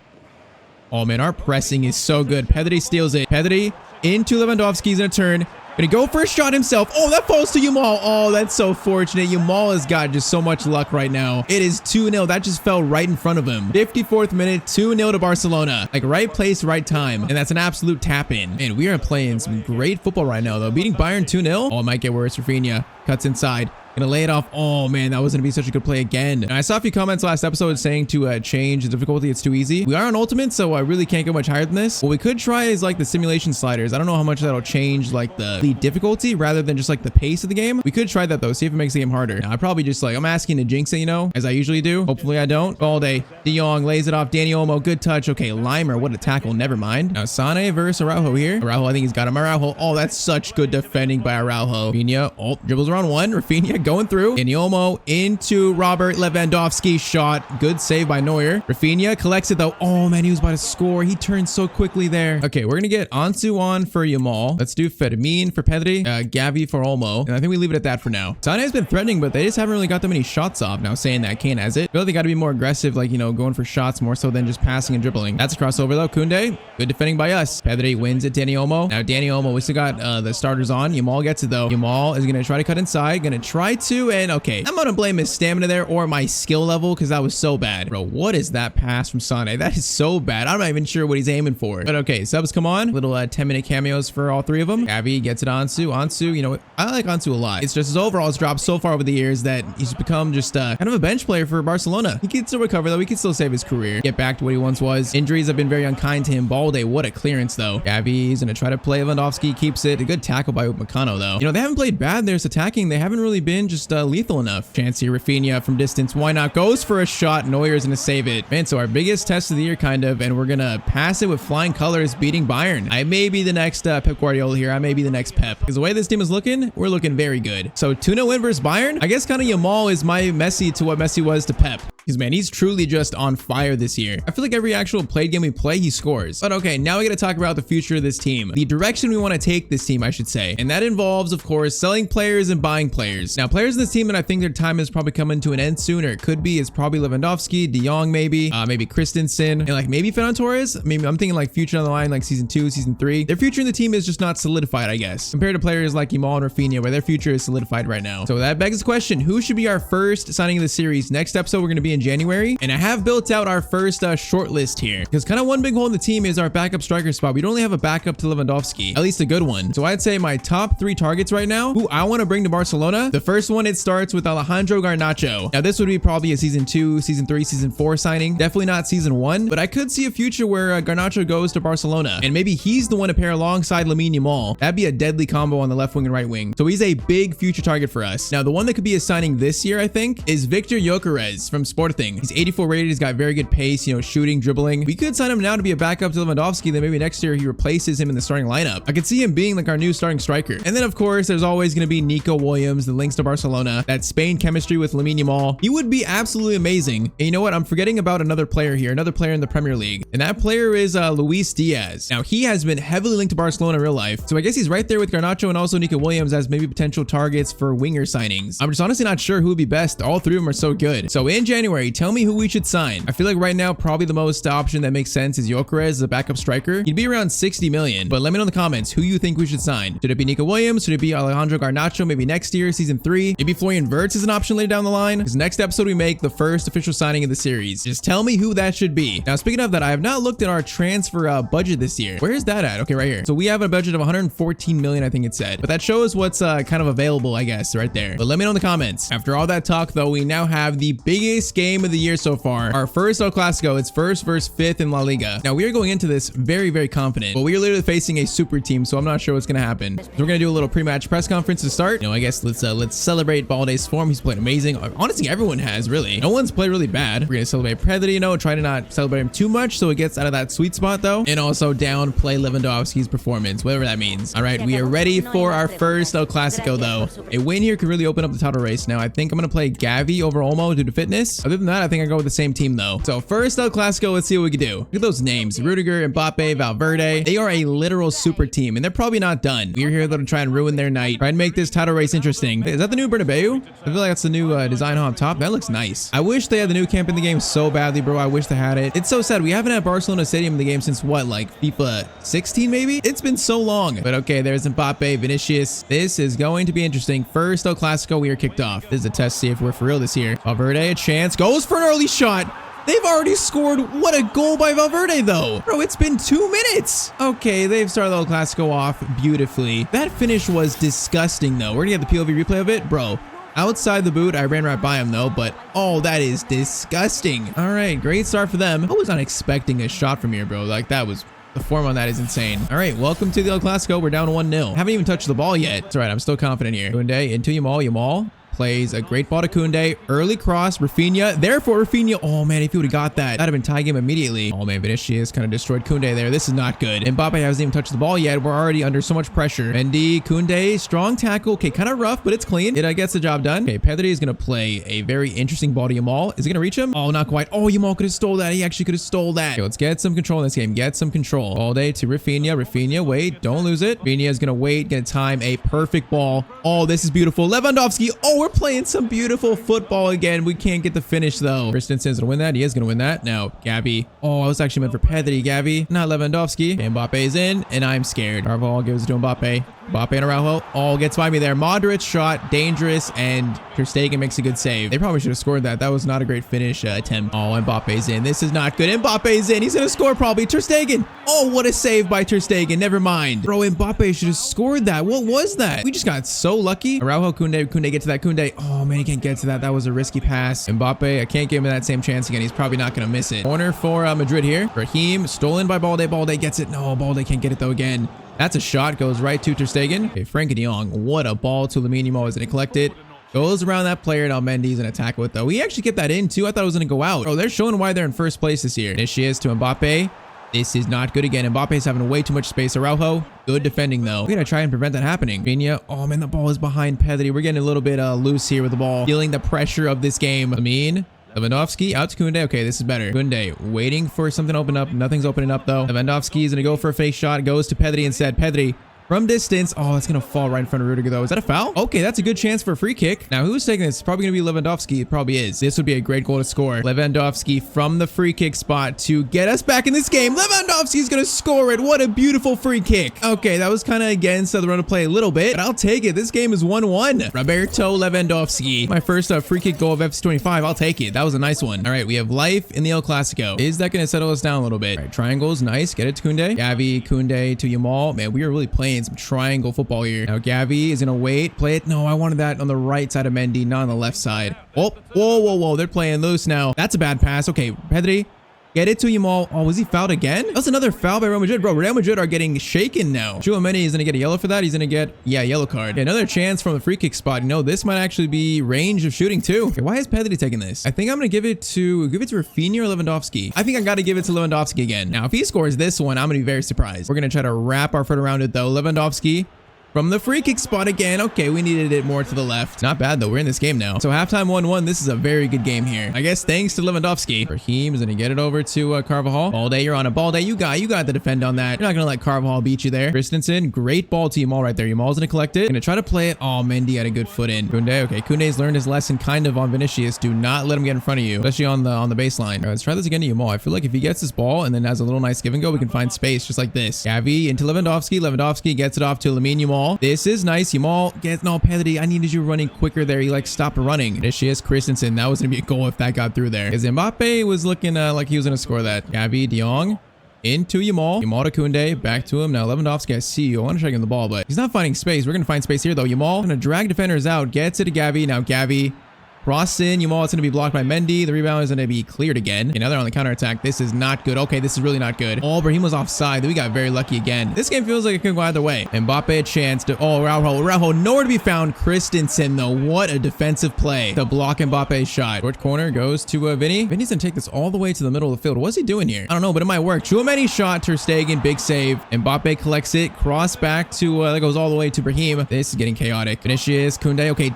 A: Oh, man, our pressing is so good. Pedri steals it. Pedri into Lewandowski. He's going to turn. Gonna go for a shot himself. Oh, that falls to Yamal. Oh, that's so fortunate. Yamal has got just so much luck right now. It is 2-0. That just fell right in front of him. 54th minute, 2-0 to Barcelona. Like right place, right time. And that's an absolute tap in. Man, we are playing some great football right now, though. Beating Bayern 2-0. Oh, it might get worse. Rafinha cuts inside. Gonna lay it off. Oh man, that was gonna be such a good play again. And I saw a few comments last episode saying to change the difficulty. It's too easy. We are on ultimate, so I really can't go much higher than this. What we could try is like the simulation sliders. I don't know how much that'll change like the difficulty rather than just like the pace of the game. We could try that though, see if it makes the game harder. Now, I probably just like, I'm asking to jinx it, you know, as I usually do. Hopefully I don't. Balde, De Jong lays it off. Dani Olmo, good touch. Okay, Limer, what a tackle. Never mind. Now Sane versus Araujo here. Araujo, I think he's got him. Araujo, oh, that's such good defending by Araujo. Rafinha, oh, dribbles around one. Rafinha going through. Dani Olmo into Robert Lewandowski. Shot. Good save by Neuer. Rafinha collects it though. Oh man, he was about to score. He turned so quickly there. Okay, we're gonna get Ansu on for Yamal. Let's do Fermin for Pedri. Gavi for Olmo. And I think we leave it at that for now. Sane has been threatening, but they just haven't really got that many shots off. Now saying that, Kane has it. I feel like they got to be more aggressive, like, you know, going for shots more so than just passing and dribbling. That's a crossover though. Koundé, good defending by us. Pedri wins it. Dani Olmo. Now Dani Olmo, we still got the starters on. Yamal gets it though. Yamal is gonna try to cut inside. Gonna try to, and okay. I'm gonna blame his stamina there or my skill level because that was so bad. Bro, what is that pass from Sane? That is so bad. I'm not even sure what he's aiming for. But okay, subs come on. Little 10-minute cameos for all three of them. Gavi gets it on Ansu. Ansu, you know, I like Ansu a lot. It's just his overall has dropped so far over the years that he's become just kind of a bench player for Barcelona. He can still recover though. He can still save his career. Get back to what he once was. Injuries have been very unkind to him. Balde, what a clearance though. Gavi's gonna try to play Lewandowski. Keeps it. A good tackle by Upamecano though. You know, they haven't played bad. There's attacking. They haven't really been just lethal enough. Chance here. Rafinha from distance. Why not? Goes for a shot. Neuer's gonna save it. Man, so our biggest test of the year kind of, and we're gonna pass it with flying colors, beating Bayern. I may be the next Pep Guardiola here. I may be the next Pep. Because the way this team is looking, we're looking very good. So 2-0 win versus Bayern. I guess kind of Yamal is my Messi to what Messi was to Pep. Because man, he's truly just on fire this year. I feel like every actual played game we play, he scores. But okay, now we got to talk about the future of this team. The direction we want to take this team, I should say. And that involves, of course, selling players and buying players. Now, players in this team, and I think their time is probably coming to an end soon, or it could be, is probably Lewandowski, De Jong maybe, maybe Christensen, and like maybe Ferran Torres. Maybe I'm thinking like future on the line, like season 2, season 3. Their future in the team is just not solidified, I guess, compared to players like Yamal and Rafinha, where their future is solidified right now. So that begs the question, who should be our first signing of the series? Next episode, we're going to be in January. And I have built out our first short list here because kind of one big hole in the team is our backup striker spot. We don't really have a backup to Lewandowski, at least a good one. So I'd say my top 3 targets right now, who I want to bring to Barcelona. The first one, it starts with Alejandro Garnacho. Now this would be probably a season 2, season 3, season 4 signing. Definitely not season 1, but I could see a future where Garnacho goes to Barcelona and maybe he's the one to pair alongside Lamine Yamal. That'd be a deadly combo on the left wing and right wing. So he's a big future target for us. Now the one that could be a signing this year, I think, is Victor Gyökeres from Sporting. He's 84 rated. He's got very good pace, you know, shooting, dribbling. We could sign him now to be a backup to Lewandowski. Then maybe next year he replaces him in the starting lineup. I could see him being like our new starting striker. And then of course, there's always going to be Nico Williams, the links to Barcelona, that Spain chemistry with Lamine Yamal. He would be absolutely amazing. And you know what? I'm forgetting about another player here, another player in the Premier League. And that player is Luis Diaz. Now he has been heavily linked to Barcelona in real life. So I guess he's right there with Garnacho and also Nico Williams as maybe potential targets for winger signings. I'm just honestly not sure who would be best. All 3 of them are so good. So in January, January, tell me who we should sign. I feel like right now, probably the most option that makes sense is Gyökeres as a backup striker. He'd be around 60 million, but let me know in the comments who you think we should sign. Should it be Nico Williams? Should it be Alejandro Garnacho? Maybe next year, season 3. Maybe Florian Wirtz is an option later down the line. Because next episode, we make the first official signing of the series. Just tell me who that should be. Now, speaking of that, I have not looked at our transfer budget this year. Where is that at? Okay, right here. So we have a budget of 114 million, I think it said. But that shows what's kind of available, I guess, right there. But let me know in the comments. After all that talk, though, we now have the biggest game of the year so far. Our first El Clasico. It's first versus fifth in La Liga. Now, we are going into this very, very confident. But we are literally facing a super team, so I'm not sure what's going to happen. So we're going to do a little pre-match press conference to start. You know, I guess let's celebrate Balde's form. He's played amazing. Honestly, everyone has, really. No one's played really bad. We're going to celebrate Pedri, you know, try to not celebrate him too much so it gets out of that sweet spot, though. And also downplay Lewandowski's performance, whatever that means. All right, we are ready for our first El Clasico, though. A win here could really open up the title race. Now, I think I'm going to play Gavi over Olmo due to fitness. Other than that, I think I go with the same team, though. So first El Clasico, let's see what we can do. Look at those names. Rudiger, Mbappe, Valverde. They are a literal super team, and they're probably not done. We're here, though, to try and ruin their night. Try and make this title race interesting. Is that the new Bernabeu? I feel like that's the new design on top. That looks nice. I wish they had the new camp in the game so badly, bro. I wish they had it. It's so sad. We haven't had Barcelona Stadium in the game since what, like FIFA 16 maybe? It's been so long. But okay, there's Mbappe, Vinicius. This is going to be interesting. First El Clasico, we are kicked off. This is a test to see if we're for real this year. Valverde, a chance. Goes for an early shot. They've already scored. What a goal by Valverde, though. Bro, it's been 2 minutes. Okay, they've started the El Clasico off beautifully. That finish was disgusting, though. We're going to get the POV replay of it. Bro, outside the boot, I ran right by him, though, but oh, that is disgusting. All right, great start for them. I was not expecting a shot from here, bro. Like, that was... The form on that is insane. All right, welcome to the El Clasico. We're down 1-0. Haven't even touched the ball yet. It's all right. I'm still confident here. Koundé into Yamal. Yamal plays a great ball to Koundé. Early cross. Rafinha. Therefore, Rafinha. Oh, man, if he would have got that, that'd have been tie game immediately. Oh, man, Vinicius kind of destroyed Koundé there. This is not good. Mbappe hasn't even touched the ball yet. We're already under so much pressure. Mendy, Koundé, strong tackle. Okay, kind of rough, but it's clean. It gets the job done. Okay, Pedri is going to play a very interesting ball to Yamal. Is it going to reach him? Oh, not quite. Oh, Yamal could have stole that. He actually could have stole that. Okay, let's get some control in this game. Get some control. All day to Rafinha. Rafinha, wait. Don't lose it. Rafinha is going to wait. Going to time a perfect ball. Oh, this is beautiful. Lewandowski. Oh, we're playing some beautiful football again. We can't get the finish, though. Christensen's going to win that. He is going to win that. Now, Gavi. Oh, I was actually meant for Pedri. Gavi, not Lewandowski. Mbappe is in, and I'm scared. Carvalho gives it to Mbappe. Mbappe and Araujo. Oh, gets by me there. Modric shot, dangerous, and Ter Stegen makes a good save. They probably should have scored that. That was not a great finish attempt. Oh, Mbappe's in. This is not good. Mbappe's in. He's going to score probably. Ter Stegen. Oh, what a save by Ter Stegen. Never mind. Bro, Mbappe should have scored that. What was that? We just got so lucky. Araujo, Koundé. Koundé, get to that. Koundé. Oh, man, he can't get to that. That was a risky pass. Mbappe, I can't give him that same chance again. He's probably not going to miss it. Corner for Madrid here. Raheem, stolen by Balde. Balde gets it. No, Balde can't get it, though, again. That's a shot. Goes right to Ter Stegen. Okay, Frenkie de Jong. What a ball to Lamine Yamal. Is going to collect it. Goes around that player. Now Mendy's going to tackle it, though. He actually kept that in, too. I thought it was going to go out. Oh, they're showing why they're in first place this year. Vinicius to Mbappe. This is not good again. Mbappe's having way too much space. Araujo. Good defending, though. We're going to try and prevent that happening. Rafinha. Oh, man, the ball is behind Pedri. We're getting a little bit loose here with the ball. Feeling the pressure of this game. Lamine. Lewandowski out to Koundé. Okay, this is better. Koundé waiting for something to open up. Nothing's opening up, though. Lewandowski is going to go for a fake shot. Goes to Pedri instead. Pedri. From distance. Oh, it's going to fall right in front of Rudiger, though. Is that a foul? Okay, that's a good chance for a free kick. Now, who's taking this? It's probably going to be Lewandowski. It probably is. This would be a great goal to score. Lewandowski from the free kick spot to get us back in this game. Lewandowski's going to score it. What a beautiful free kick. Okay, that was kind of against the run of play a little bit, but I'll take it. This game is 1-1. Roberto Lewandowski. My first free kick goal of FC 25. I'll take it. That was a nice one. All right, we have life in the El Clasico. Is that going to settle us down a little bit? All right, triangles. Nice. Get it to Koundé. Gavi, Koundé to Yamal. Man, we are really playing some triangle football here. Now Gavi is gonna wait, play it. No, I wanted that on the right side of Mendy, not on the left side. Oh, whoa, they're playing loose now. That's a bad pass. Okay, Pedri, get it to Yamal. Oh, was he fouled again? That's another foul by Real Madrid, bro. Real Madrid are getting shaken now. Tchouaméni is gonna get a yellow for that. He's gonna get, yeah, yellow card. Okay, another chance from the free kick spot. You know, this might actually be range of shooting too. Okay, why is Pedri taking this? I think I'm gonna give it to Rafinha or Lewandowski. I think I gotta give it to Lewandowski again. Now, if he scores this one, I'm gonna be very surprised. We're gonna try to wrap our foot around it though. Lewandowski. from the free kick spot again. Okay, we needed it more to the left. Not bad though. We're in this game now. So halftime 1-1. This is a very good game here. I guess thanks to Lewandowski. Raheem is going to get it over to Carvajal. Balde, you're on a Balde. You got the defend on that. You're not going to let Carvajal beat you there. Christensen, great ball to Yamal right there. Yamal's going to collect it. Going to try to play it. Oh, Mendy had a good foot in. Koundé, okay. Koundé's learned his lesson kind of on Vinicius. Do not let him get in front of you, especially on the baseline. All right, let's try this again to Yamal. I feel like if he gets this ball and then has a little nice give and go, we can find space just like this. Gavi into Lewandowski. Lewandowski gets it off to Lamine Yamal. This is nice. Yamal gets no penalty. I needed you running quicker there. He like stopped running. Vinicius, Christensen. That was going to be a goal if that got through there. Because Mbappe was looking like he was going to score that. Gavi, De Jong. Into Yamal. Yamal to Koundé. Back to him. Now Lewandowski, I see you. I want to try to get him the ball, but he's not finding space. We're going to find space here, though. Yamal going to drag defenders out. Gets it to Gavi. Now Gavi. Cross in. Yamal, it's going to be blocked by Mendy. The rebound is going to be cleared again. Okay, now they're on the counterattack. This is not good. Okay, this is really not good. Oh, Brahim was offside. We got very lucky again. This game feels like it could go either way. Mbappe a chance to... Oh, Rauho nowhere to be found. Christensen, though. What a defensive play to block Mbappe's shot. Short corner goes to Vinny. Vinny's going to take this all the way to the middle of the field. What's he doing here? I don't know, but it might work. Tchouaméni shot. Ter Stegen, big save. Mbappe collects it. Cross back to... that goes all the way to Brahim. This is getting chaotic. Vinicius, Koundé. Okay,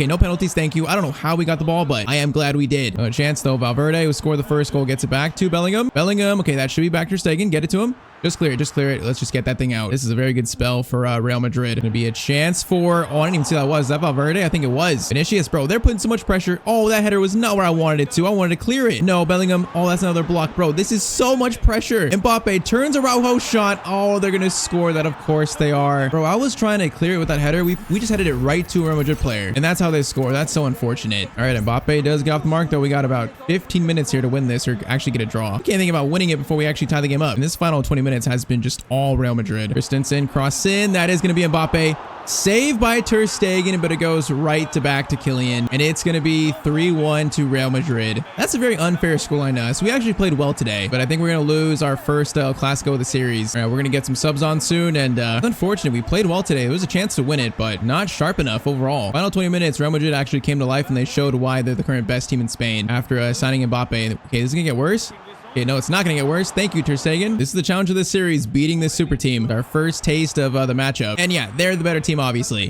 A: no penalties. Thank you. I don't know how we got the ball, but I am glad we did. No chance though. Valverde, who scored the first goal, gets it back to Bellingham. Okay, that should be back to Ter Stegen. Get it to him. Just clear it. Let's just get that thing out. This is a very good spell for Real Madrid. Gonna be a chance for... Oh, I didn't even see that was. Is that Valverde? I think it was. Vinicius, bro. They're putting so much pressure. Oh, that header was not where I wanted it to. I wanted to clear it. No, Bellingham. Oh, that's another block, bro. This is so much pressure. Mbappe turns a Araujo shot. Oh, they're gonna score that. Of course they are. Bro, I was trying to clear it with that header. We just headed it right to a Real Madrid player. And that's how they score. That's so unfortunate. All right, Mbappe does get off the mark, though. We got about 15 minutes here to win this or actually get a draw. I can't think about winning it before we actually tie the game up. And this final 20 minutes has been just all Real Madrid. Christensen, cross in. That is going to be Mbappe. Saved by Ter Stegen, but it goes right to back to Kylian. And it's going to be 3-1 to Real Madrid. That's a very unfair scoreline. So we actually played well today, but I think we're going to lose our first El Clasico of the series. All right, we're going to get some subs on soon. And unfortunate, we played well today. There was a chance to win it, but not sharp enough overall. Final 20 minutes, Real Madrid actually came to life and they showed why they're the current best team in Spain after signing Mbappe. Okay, this is going to get worse. Okay, no, it's not going to get worse. Thank you, Ter Stegen. This is the challenge of this series, beating this super team. Our first taste of the matchup. And yeah, they're the better team, obviously.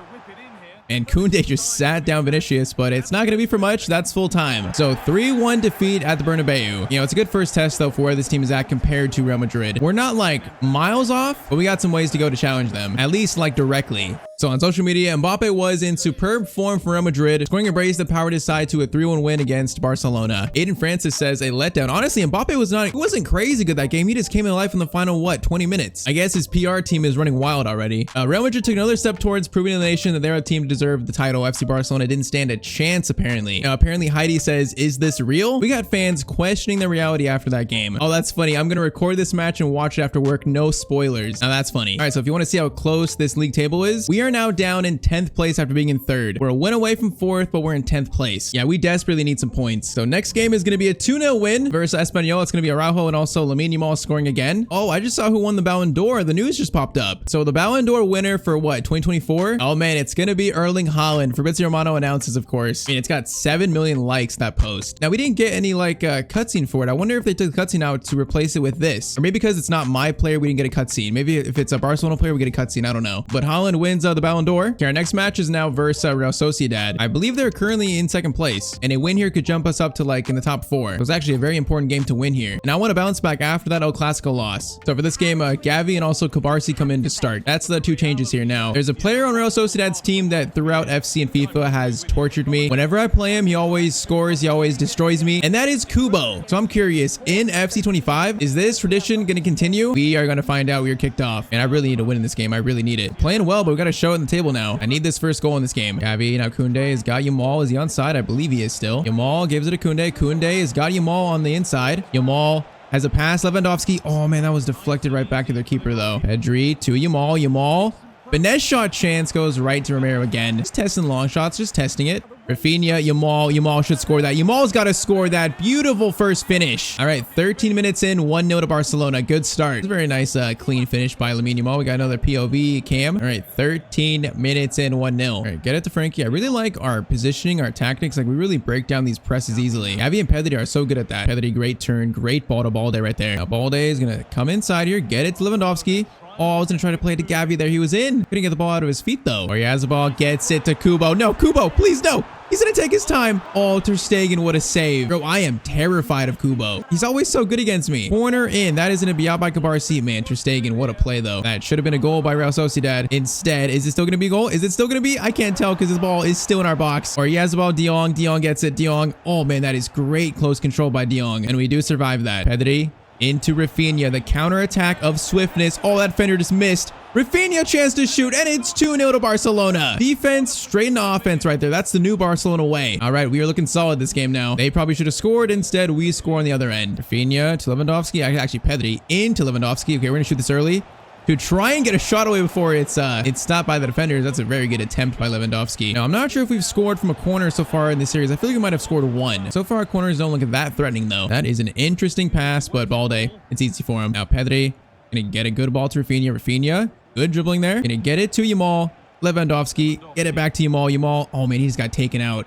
A: And Koundé just sat down Vinicius, but it's not going to be for much. That's full time. So 3-1 defeat at the Bernabeu. You know, it's a good first test, though, for where this team is at compared to Real Madrid. We're not like miles off, but we got some ways to go to challenge them, at least like directly. So on social media, Mbappe was in superb form for Real Madrid, scoring a brace that powered his side to a 3-1 win against Barcelona. Aiden Francis says a letdown. Honestly, Mbappe wasn't crazy good that game. He just came to life in the final, 20 minutes? I guess his PR team is running wild already. Real Madrid took another step towards proving to the nation that they're a team to deserve the title. FC Barcelona didn't stand a chance, apparently. Now, apparently Heidi says, is this real? We got fans questioning the reality after that game. Oh, that's funny. I'm going to record this match and watch it after work. No spoilers. Now, that's funny. All right, so if you want to see how close this league table is, we are now down in 10th place after being in 3rd. We're a win away from 4th, but we're in 10th place. Yeah, we desperately need some points. So next game is going to be a 2-0 win versus Espanyol. It's going to be Araujo and also Lamine Yamal scoring again. Oh, I just saw who won the Ballon d'Or. The news just popped up. So the Ballon d'Or winner for what, 2024? Oh man, it's going to be Erling Haaland. Fabrizio Romano announces, of course. I mean, it's got 7 million likes, that post. Now, we didn't get any like cutscene for it. I wonder if they took the cutscene out to replace it with this. Or maybe because it's not my player, we didn't get a cutscene. Maybe if it's a Barcelona player, we get a cutscene. I don't know. But Haaland wins the Ballon d'Or. Okay, our next match is now versus Real Sociedad. I believe they're currently in 2nd place, and a win here could jump us up to like in the top 4. It was actually a very important game to win here, and I want to bounce back after that El Clasico loss. So for this game, Gavi and also Cabarsi come in to start. That's the 2 changes here. Now, there's a player on Real Sociedad's team that throughout FC and FIFA has tortured me. Whenever I play him, he always scores, he always destroys me, and that is Kubo. So I'm curious, in FC 25, is this tradition going to continue? We are going to find out. We are kicked off, and I really need to win in this game. I really need it. Playing well, but we got to show it in the table now. I need this first goal in this game. Gavi, now Koundé has got Yamal. Is he onside? I believe he is still. Yamal gives it to Koundé. Koundé has got Yamal on the inside. Yamal has a pass. Lewandowski. Oh man, that was deflected right back to their keeper though. Pedri to Yamal. Yamal. Finesse shot chance goes right to Romero again. Just testing long shots, just testing it. Rafinha, Yamal should score that. Yamal's got to score that. Beautiful first finish. All right, 13 minutes in, 1-0 to Barcelona. Good start. It's a very nice, clean finish by Lamine Yamal. We got another POV cam. All right, 13 minutes in, 1-0. All right, get it to Frankie. I really like our positioning, our tactics. Like, we really break down these presses easily. Gavi and Pedri are so good at that. Pedri, great turn, great ball to Balde right there. Now, Balde is going to come inside here, get it to Lewandowski. Oh, I was gonna try to play it to Gavi there. He was in. Couldn't get the ball out of his feet though. Oyarzabal gets it to Kubo. No, Kubo, please no. He's gonna take his time. Oh, Ter Stegen, what a save. Bro, I am terrified of Kubo. He's always so good against me. Corner in. That is gonna be out by Cabarsi. Man, Ter Stegen, what a play though. That should have been a goal by Real Sociedad. Instead, is it still gonna be a goal? Is it still gonna be? I can't tell because his ball is still in our box. Oyarzabal, De Jong. De Jong gets it. De Jong. Oh man, that is great close control by De Jong. And we do survive that. Pedri into Rafinha. The counter attack of swiftness. Oh, that fender just missed. Rafinha chance to shoot, and it's 2-0 to Barcelona. Defense straight into offense right there. That's the new Barcelona way. All right, we are looking solid this game now. They probably should have scored. Instead, we score on the other end. Rafinha to Lewandowski. Actually, Pedri into Lewandowski. Okay, we're gonna shoot this early to try and get a shot away before it's stopped by the defenders. That's a very good attempt by Lewandowski. Now, I'm not sure if we've scored from a corner so far in this series. I feel like we might have scored one. So far, our corners don't look that threatening, though. That is an interesting pass, but Balde, it's easy for him. Now, Pedri gonna get a good ball to Rafinha. Rafinha, good dribbling there. Gonna get it to Yamal. Lewandowski, get it back to Yamal. Yamal, oh man, he just got taken out.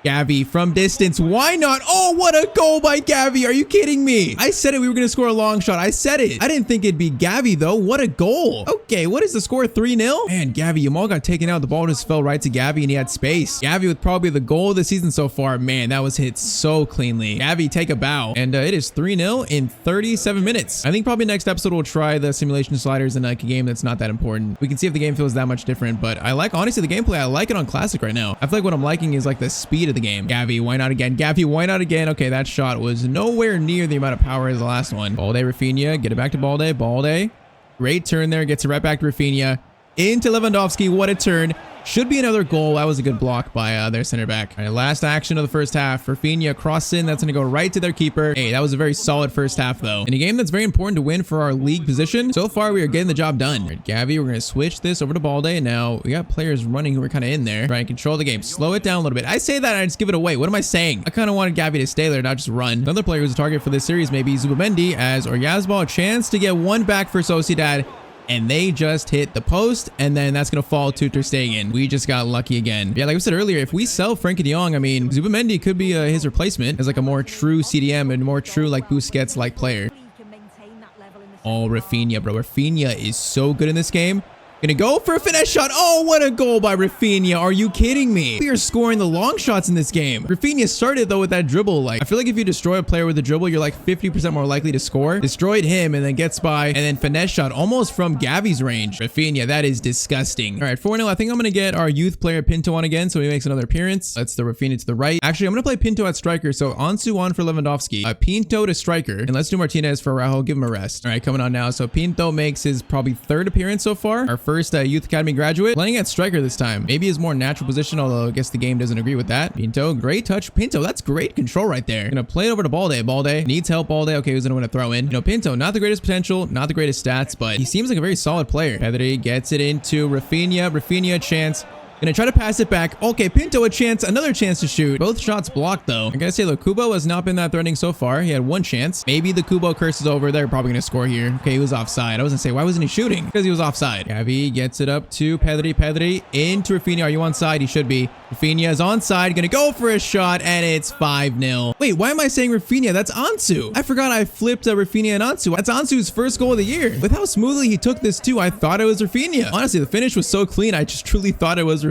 A: Gavi from distance. Why not? Oh, what a goal by Gavi. Are you kidding me? I said it. We were going to score a long shot. I said it. I didn't think it'd be Gavi, though. What a goal. Okay, what is the score? 3-0? Man, Gavi, Yamal got taken out. The ball just fell right to Gavi, and he had space. Gavi with probably the goal of the season so far. Man, that was hit so cleanly. Gavi, take a bow. And it is 3-0 in 37 minutes. I think probably next episode we'll try the simulation sliders in like a game that's not that important. We can see if the game feels that much different, but I like, honestly, the gameplay. I like it on Classic right now. I feel like what I'm liking is like the speed of the game. Gavi, why not again? Gavi, why not again? Okay, that shot was nowhere near the amount of power as the last one. Balde, Rafinha, get it back to Balde. Balde, great turn there, gets it right back to Rafinha. Into Lewandowski, what a turn. Should be another goal. That was a good block by their center back. All right, last action of the first half. Rafinha cross in. That's going to go right to their keeper. Hey, that was a very solid first half, though. In a game that's very important to win for our league position, so far we are getting the job done. All right, Gavi, we're going to switch this over to Balde. Now, we got players running who are kind of in there. Trying to control the game. Slow it down a little bit. I say that and I just give it away. What am I saying? I kind of wanted Gavi to stay there, not just run. Another player who's a target for this series may be Zubamendi, as Oyarzabal a chance to get one back for Sociedad. And they just hit the post, and then that's going to fall to Ter Stegen. We just got lucky again. Yeah, like I said earlier, if we sell Frenkie de Jong, I mean, Zubamendi could be his replacement as like a more true CDM and more true like Busquets-like player. Oh, Rafinha, bro. Rafinha is so good in this game. Gonna go for a finesse shot. Oh, what a goal by Rafinha. Are you kidding me? We are scoring the long shots in this game. Rafinha started, though, with that dribble. Like, I feel like if you destroy a player with a dribble, you're like 50% more likely to score. Destroyed him and then gets by and then finesse shot almost from Gavi's range. Rafinha, that is disgusting. All right, 4-0. I think I'm gonna get our youth player Pinto on again, so he makes another appearance. That's the Rafinha to the right. Actually, I'm gonna play Pinto at striker, so Ansu on for Lewandowski. Pinto to striker, and let's do Martinez for Raul. Give him a rest. All right, coming on now. So Pinto makes his probably third appearance so far. Our first youth academy graduate, playing at striker this time. Maybe his more natural position, although I guess the game doesn't agree with that. Pinto, great touch. Pinto, that's great control right there. Gonna play it over to Balde. Balde needs help. Balde, okay, who's gonna win a throw in? You know, Pinto, not the greatest potential, not the greatest stats, but he seems like a very solid player. Pedri gets it into Rafinha. Rafinha, a chance. Gonna try to pass it back. Okay, Pinto a chance, another chance to shoot. Both shots blocked though. I gotta say, look, Kubo has not been that threatening so far. He had one chance. Maybe the Kubo curse is over. They're probably gonna score here. Okay, he was offside. I was gonna say, why wasn't he shooting? Because he was offside. Gavi gets it up to Pedri. Pedri into Rafinha. Are you onside? He should be. Rafinha is onside. Gonna go for a shot, and it's 5-0. Wait, why am I saying Rafinha? That's Ansu. I forgot I flipped Rafinha and Ansu. That's Ansu's first goal of the year. With how smoothly he took this too, I thought it was Rafinha. Honestly, the finish was so clean. I just truly thought it was Rafinha.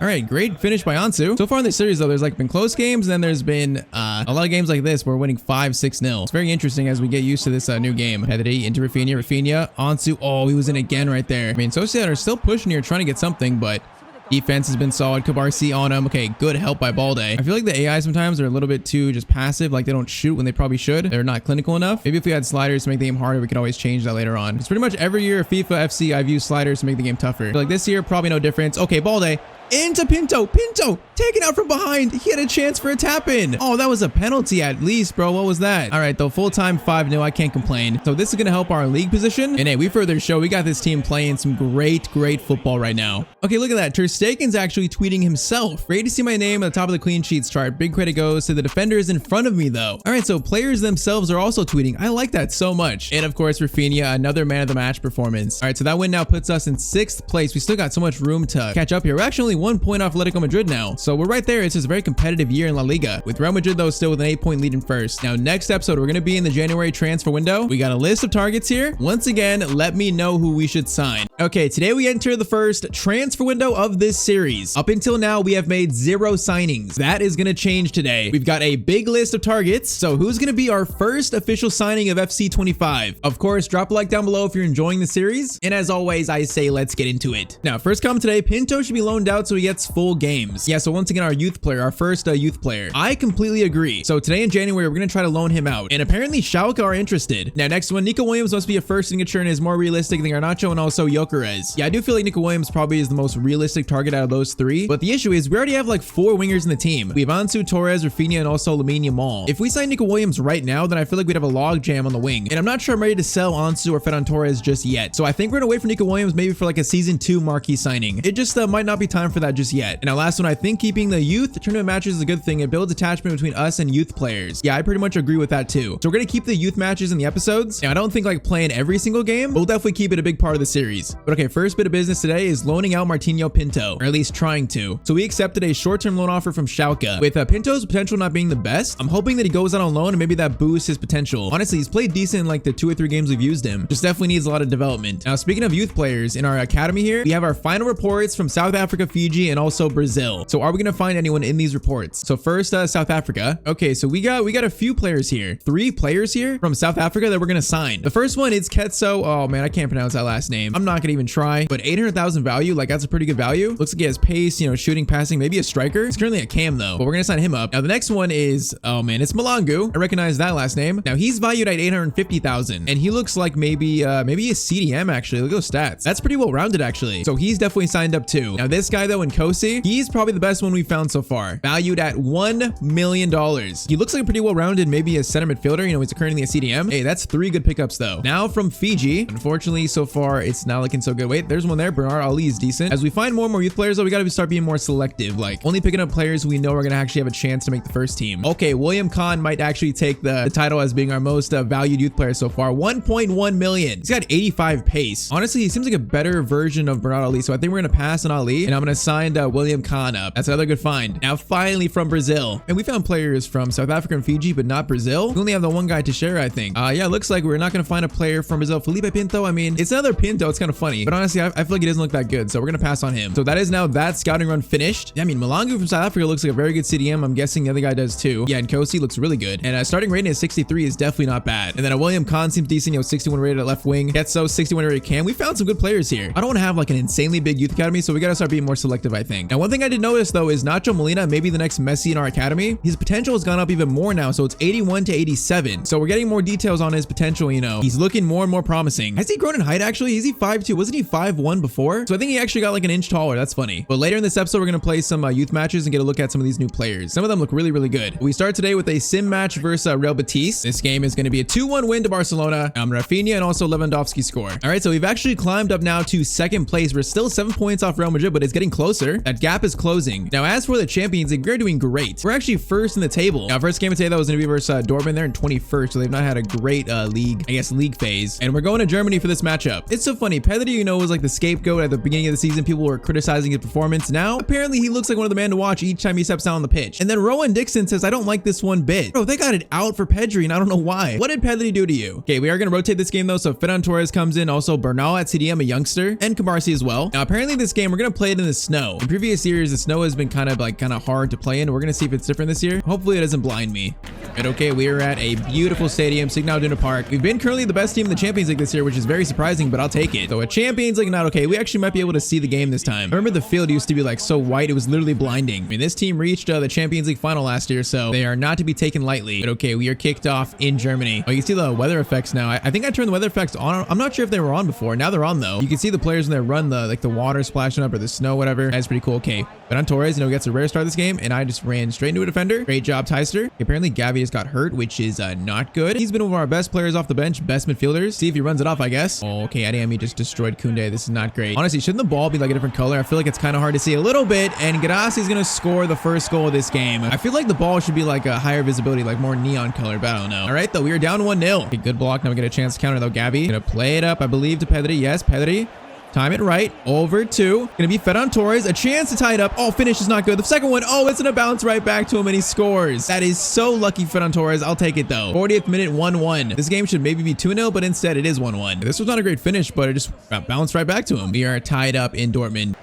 A: All right, great finish by Ansu. So far in this series, though, there's like been close games, and then there's been a lot of games like this where we're winning 5-6-0. It's very interesting as we get used to this new game. Pedri into Rafinha. Rafinha, Ansu. Oh, he was in again right there. I mean, Sociedad are still pushing here, trying to get something, but defense has been solid. Cabarsi on him. Okay, good help by Balde. I feel like the AI sometimes are a little bit too just passive, like they don't shoot when they probably should. They're not clinical enough. Maybe if we had sliders to make the game harder, we could always change that later on. It's pretty much every year of FIFA FC, I've used sliders to make the game tougher. I feel like this year, probably no difference. Okay, Balde into Pinto. Pinto taken out from behind. He had a chance for a tap in. Oh, that was a penalty at least, bro. What was that? All right, though, full time 5-0. I can't complain. So this is going to help our league position. And hey, we further show we got this team playing some great football right now. Okay, look at that. Ter Stegen's actually tweeting himself. Great to see my name at the top of the clean sheets chart. Big credit goes to the defenders in front of me, though. All right, so players themselves are also tweeting. I like that so much. And of course, Rafinha, another man of the match performance. All right, so that win now puts us in 6th place. We still got so much room to catch up here. We're actually only 1 point off Atletico Madrid now. So we're right there. It's just a very competitive year in La Liga, with Real Madrid though still with an 8-point lead in first. Now next episode, we're going to be in the January transfer window. We got a list of targets here. Once again, let me know who we should sign. Okay, today we enter the first transfer window of this series. Up until now, we have made 0 signings. That is going to change today. We've got a big list of targets. So who's going to be our first official signing of FC 25? Of course, drop a like down below if you're enjoying the series. And as always, I say let's get into it. Now, first comment today, Pinto should be loaned out so he gets full games. Yeah, so once again, our youth player, our first youth player. I completely agree. So today in January, we're going to try to loan him out. And apparently Schalke are interested. Now, next one, Nico Williams must be a first signature and is more realistic than Garnacho and also Gyökeres. Yeah, I do feel like Nico Williams probably is the most realistic target out of those 3. But the issue is we already have like 4 wingers in the team. We have Ansu, Torres, Rafinha, and also Lamine Yamal. If we sign Nico Williams right now, then I feel like we'd have a log jam on the wing. And I'm not sure I'm ready to sell Ansu or Ferran Torres just yet. So I think we're gonna wait for Nico Williams maybe for like a season 2 marquee signing. It just might not be time for that just yet. And our last one, I think keeping the youth tournament matches is a good thing. It builds attachment between us and youth players. Yeah, I pretty much agree with that too. So we're gonna keep the youth matches in the episodes. Now I don't think like playing every single game, but we'll definitely keep it a big part of the series. But okay, first bit of business today is loaning out Martinho Pinto, or at least trying to. So we accepted a short-term loan offer from Schalke. With Pinto's potential not being the best, I'm hoping that he goes out on loan and maybe that boosts his potential. Honestly, he's played decent in like the 2 or 3 games we've used him. Just definitely needs a lot of development. Now, speaking of youth players, in our academy here, we have our final reports from South Africa, Fiji, and also Brazil. So are we gonna find anyone in these reports? So first, South Africa. Okay, so we got a few players here. 3 players here from South Africa that we're gonna sign. The first one is Ketso. Oh man, I can't pronounce that last name. I'm not gonna even try, but 800,000 value, like that's a pretty good value. Looks like he has pace, you know, shooting, passing, maybe a striker. He's currently a cam though, but we're gonna sign him up. Now the next one is, oh man, it's Malangu. I recognize that last name. Now he's valued at 850,000 and he looks like maybe a CDM actually. Look at those stats. That's pretty well rounded actually. So he's definitely signed up too. Now this guy though, Nkosi, he's probably the best one we found so far. Valued at $1 million. He looks like a pretty well rounded, maybe a center midfielder. You know, he's currently a CDM. Hey, that's 3 good pickups though. Now from Fiji, unfortunately so far it's not looking so good. Wait, there's one there. Bernard Ali is decent. As we find more and more youth players though, we gotta start being more selective, like only picking up players we know are gonna actually have a chance to make the first team. Okay, William Kahn might actually take the title as being our most valued youth player so far. 1.1 million. He's got 85 pace. Honestly, he seems like a better version of Bernard Ali, so I think we're gonna pass on Ali and I'm gonna sign William Kahn up. That's another good find. Now finally from Brazil, and we found players from South Africa and Fiji, but not Brazil. We only have the one guy to share, I think. Yeah, looks like we're not gonna find a player from Brazil. Felipe Pinto, I mean, it's another Pinto. It's kind of funny, but honestly, I feel like he doesn't look that good, so we're gonna pass on him. So that is now that scouting run finished. Yeah, I mean, Malangu from South Africa looks like a very good CDM. I'm guessing the other guy does too. Yeah, and Nkosi looks really good. And starting rating at 63 is definitely not bad. And then William Kahn seems decent, you know, 61 rated at left wing. Getso, 61 rated cam. We found some good players here. I don't want to have like an insanely big youth academy, so we gotta start being more selective, I think. Now, one thing I did notice though is Nacho Molina, maybe the next Messi in our academy. His potential has gone up even more now, so it's 81 to 87. So we're getting more details on his potential, you know. He's looking more and more promising. Has he grown in height actually? Is he 5'2"? Wasn't he 5'1" before? So I think he actually got like an inch taller. That's funny. But later in this episode, we're gonna play some youth matches and get a look at some of these new players. Some of them look really, really good. We start today with a sim match versus Real Betis. This game is gonna be a 2-1 win to Barcelona. Rafinha and also Lewandowski score. All right, so we've actually climbed up now to 2nd place. We're still 7 points off Real Madrid, but it's getting closer. That gap is closing. Now, as for the Champions League, we're doing great. We're actually 1st in the table. Now, first game of today, that was gonna be versus Dortmund. They're in 21st, so they've not had a great league phase. And we're going to Germany for this matchup. It's so funny. Pedri, you know, was like the scapegoat at the beginning of the season. People were criticizing his performance. Now, apparently, he looks like one of the men to watch each time he steps down on the pitch. And then Rowan Dixon says, I don't like this one bit. Bro, they got it out for Pedri, and I don't know why. What did Pedri do to you? Okay, we are going to rotate this game, though. So Ferran Torres comes in. Also, Bernal at CDM, a youngster, and Cabarsi as well. Now, apparently, this game, we're going to play it in the snow. In previous years, the snow has been kind of hard to play in. We're going to see if it's different this year. Hopefully, it doesn't blind me. But okay, we are at a beautiful stadium, Signal Iduna Park. We've been currently the best team in the Champions League this year, which is very surprising, but I'll take it. So a Champions League, not okay. We actually might be able to see the game this time. I remember the field used to be like so white, it was literally blinding. I mean, this team reached the Champions League final last year, so they are not to be taken lightly. But okay, we are kicked off in Germany. Oh, you can see the weather effects now. I think I turned the weather effects on. I'm not sure if they were on before. Now they're on though. You can see the players when they run the water splashing up or the snow, whatever. That's pretty cool. Okay, Ferran Torres, you know, gets a rare start this game, and I just ran straight into a defender. Great job, Tyztir. Apparently, Gavi just got hurt, which is not good. He's been one of our best players off the bench, best midfielders. See if he runs it off, I guess. Oh, okay, Adeyemi just destroyed Koundé. This is not great. Honestly, shouldn't the ball be like a different color? I feel like it's kind of hard to see a little bit, and Gadassi is going to score the first goal of this game. I feel like the ball should be like a higher visibility, like more neon color, but I don't know. All right, though, we are down 1-0. Okay, good block. Now we get a chance to counter, though. Gavi gonna play it up, I believe, to Pedri. Yes, Pedri. Time it right. Over 2. Gonna be Ferran Torres. A chance to tie it up. Oh, finish is not good. The second one. Oh, it's gonna bounce right back to him and he scores. That is so lucky, Ferran Torres. I'll take it though. 40th minute, 1-1. This game should maybe be 2-0, but instead it is 1-1. This was not a great finish, but it just bounced right back to him. We are tied up in Dortmund.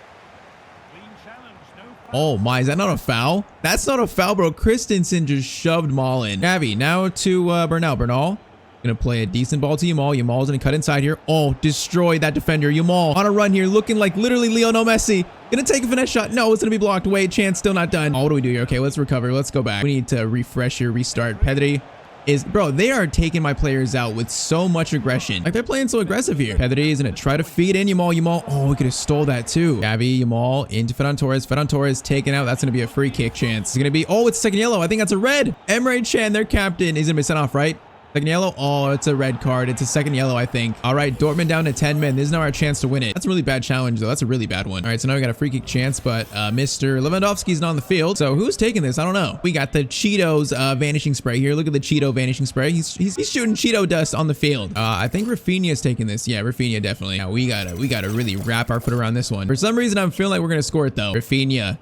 A: Oh my, is that not a foul? That's not a foul, bro. Christensen just shoved Malen. Gavi, now to Bernal. Bernal gonna play a decent ball to Yamal. Yamal's gonna cut inside here. Oh, destroy that defender. Yamal on a run here, looking like literally Lionel Messi. Gonna take a finesse shot. No, it's gonna be blocked. Wait, chance still not done. Oh, what do we do here? Okay, let's recover. Let's go back. We need to refresh here, restart. Pedri is, bro, they are taking my players out with so much aggression. Like, they're playing so aggressive here. Pedri is gonna try to feed in Yamal. Oh, we could have stole that too. Gavi, Yamal into Ferran Torres. Ferran Torres taken out. That's gonna be a free kick chance. It's gonna be, oh, it's second yellow. I think that's a red. Emre Can, their captain, is gonna be sent off, right? Second yellow. Oh, it's a red card. It's a second yellow, I think. All right, Dortmund down to 10 men. This is now our chance to win it. That's a really bad challenge, though. That's a really bad one. All right, so now we got a free kick chance, but Mr. Lewandowski's not on the field. So who's taking this? I don't know. We got the Cheetos vanishing spray here. Look at the Cheeto vanishing spray. He's shooting Cheeto dust on the field. I think Rafinha's taking this. Yeah, Rafinha definitely. Now we gotta really wrap our foot around this one. For some reason, I'm feeling like we're gonna score it though. Rafinha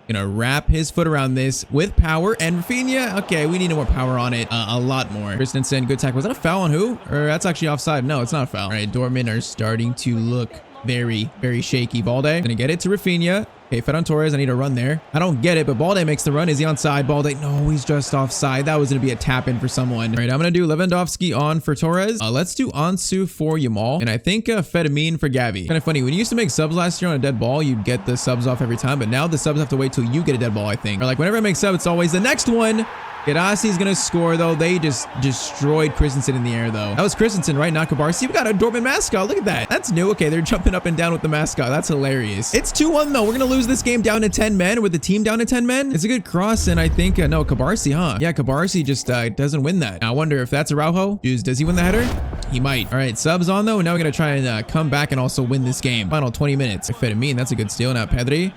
A: gonna wrap his foot around this with power, and Rafinha, okay, we need more power on it, a lot more. Christensen, good tackle. Was that a foul on who? Or that's actually offside? No, it's not a foul. All right, Dortmund are starting to look very, very shaky. Balde gonna get it to Rafinha. Okay, Ferran Torres, I need a run there. I don't get it, but Balde makes the run. Is he onside? Balde, no, he's just offside. That was gonna be a tap in for someone. All right, I'm gonna do Lewandowski on for Torres. Let's do Ansu for Yamal, and I think Fedamine for Gavi. Kind of funny, when you used to make subs last year on a dead ball, you'd get the subs off every time, but now the subs have to wait till you get a dead ball, I think. Or like whenever I make subs, it's always the next one. Gerasi's gonna score though. They just destroyed Christensen in the air though. That was Christensen, right? Not Cabarsi. We got a Dortmund mascot. Look at that. That's new. Okay, they're jumping up and down with the mascot. That's hilarious. It's 2-1 though. We're gonna lose this game down to 10 men with the team down to 10 men. It's a good cross, and I think no, Cabarsi, huh? Yeah, Cabarsi just doesn't win that. Now, I wonder if that's Araujo. Does he win the header? He might. All right, subs on though. Now we're gonna try and come back and also win this game. Final 20 minutes. Fedamine, that's a good steal. Now Pedri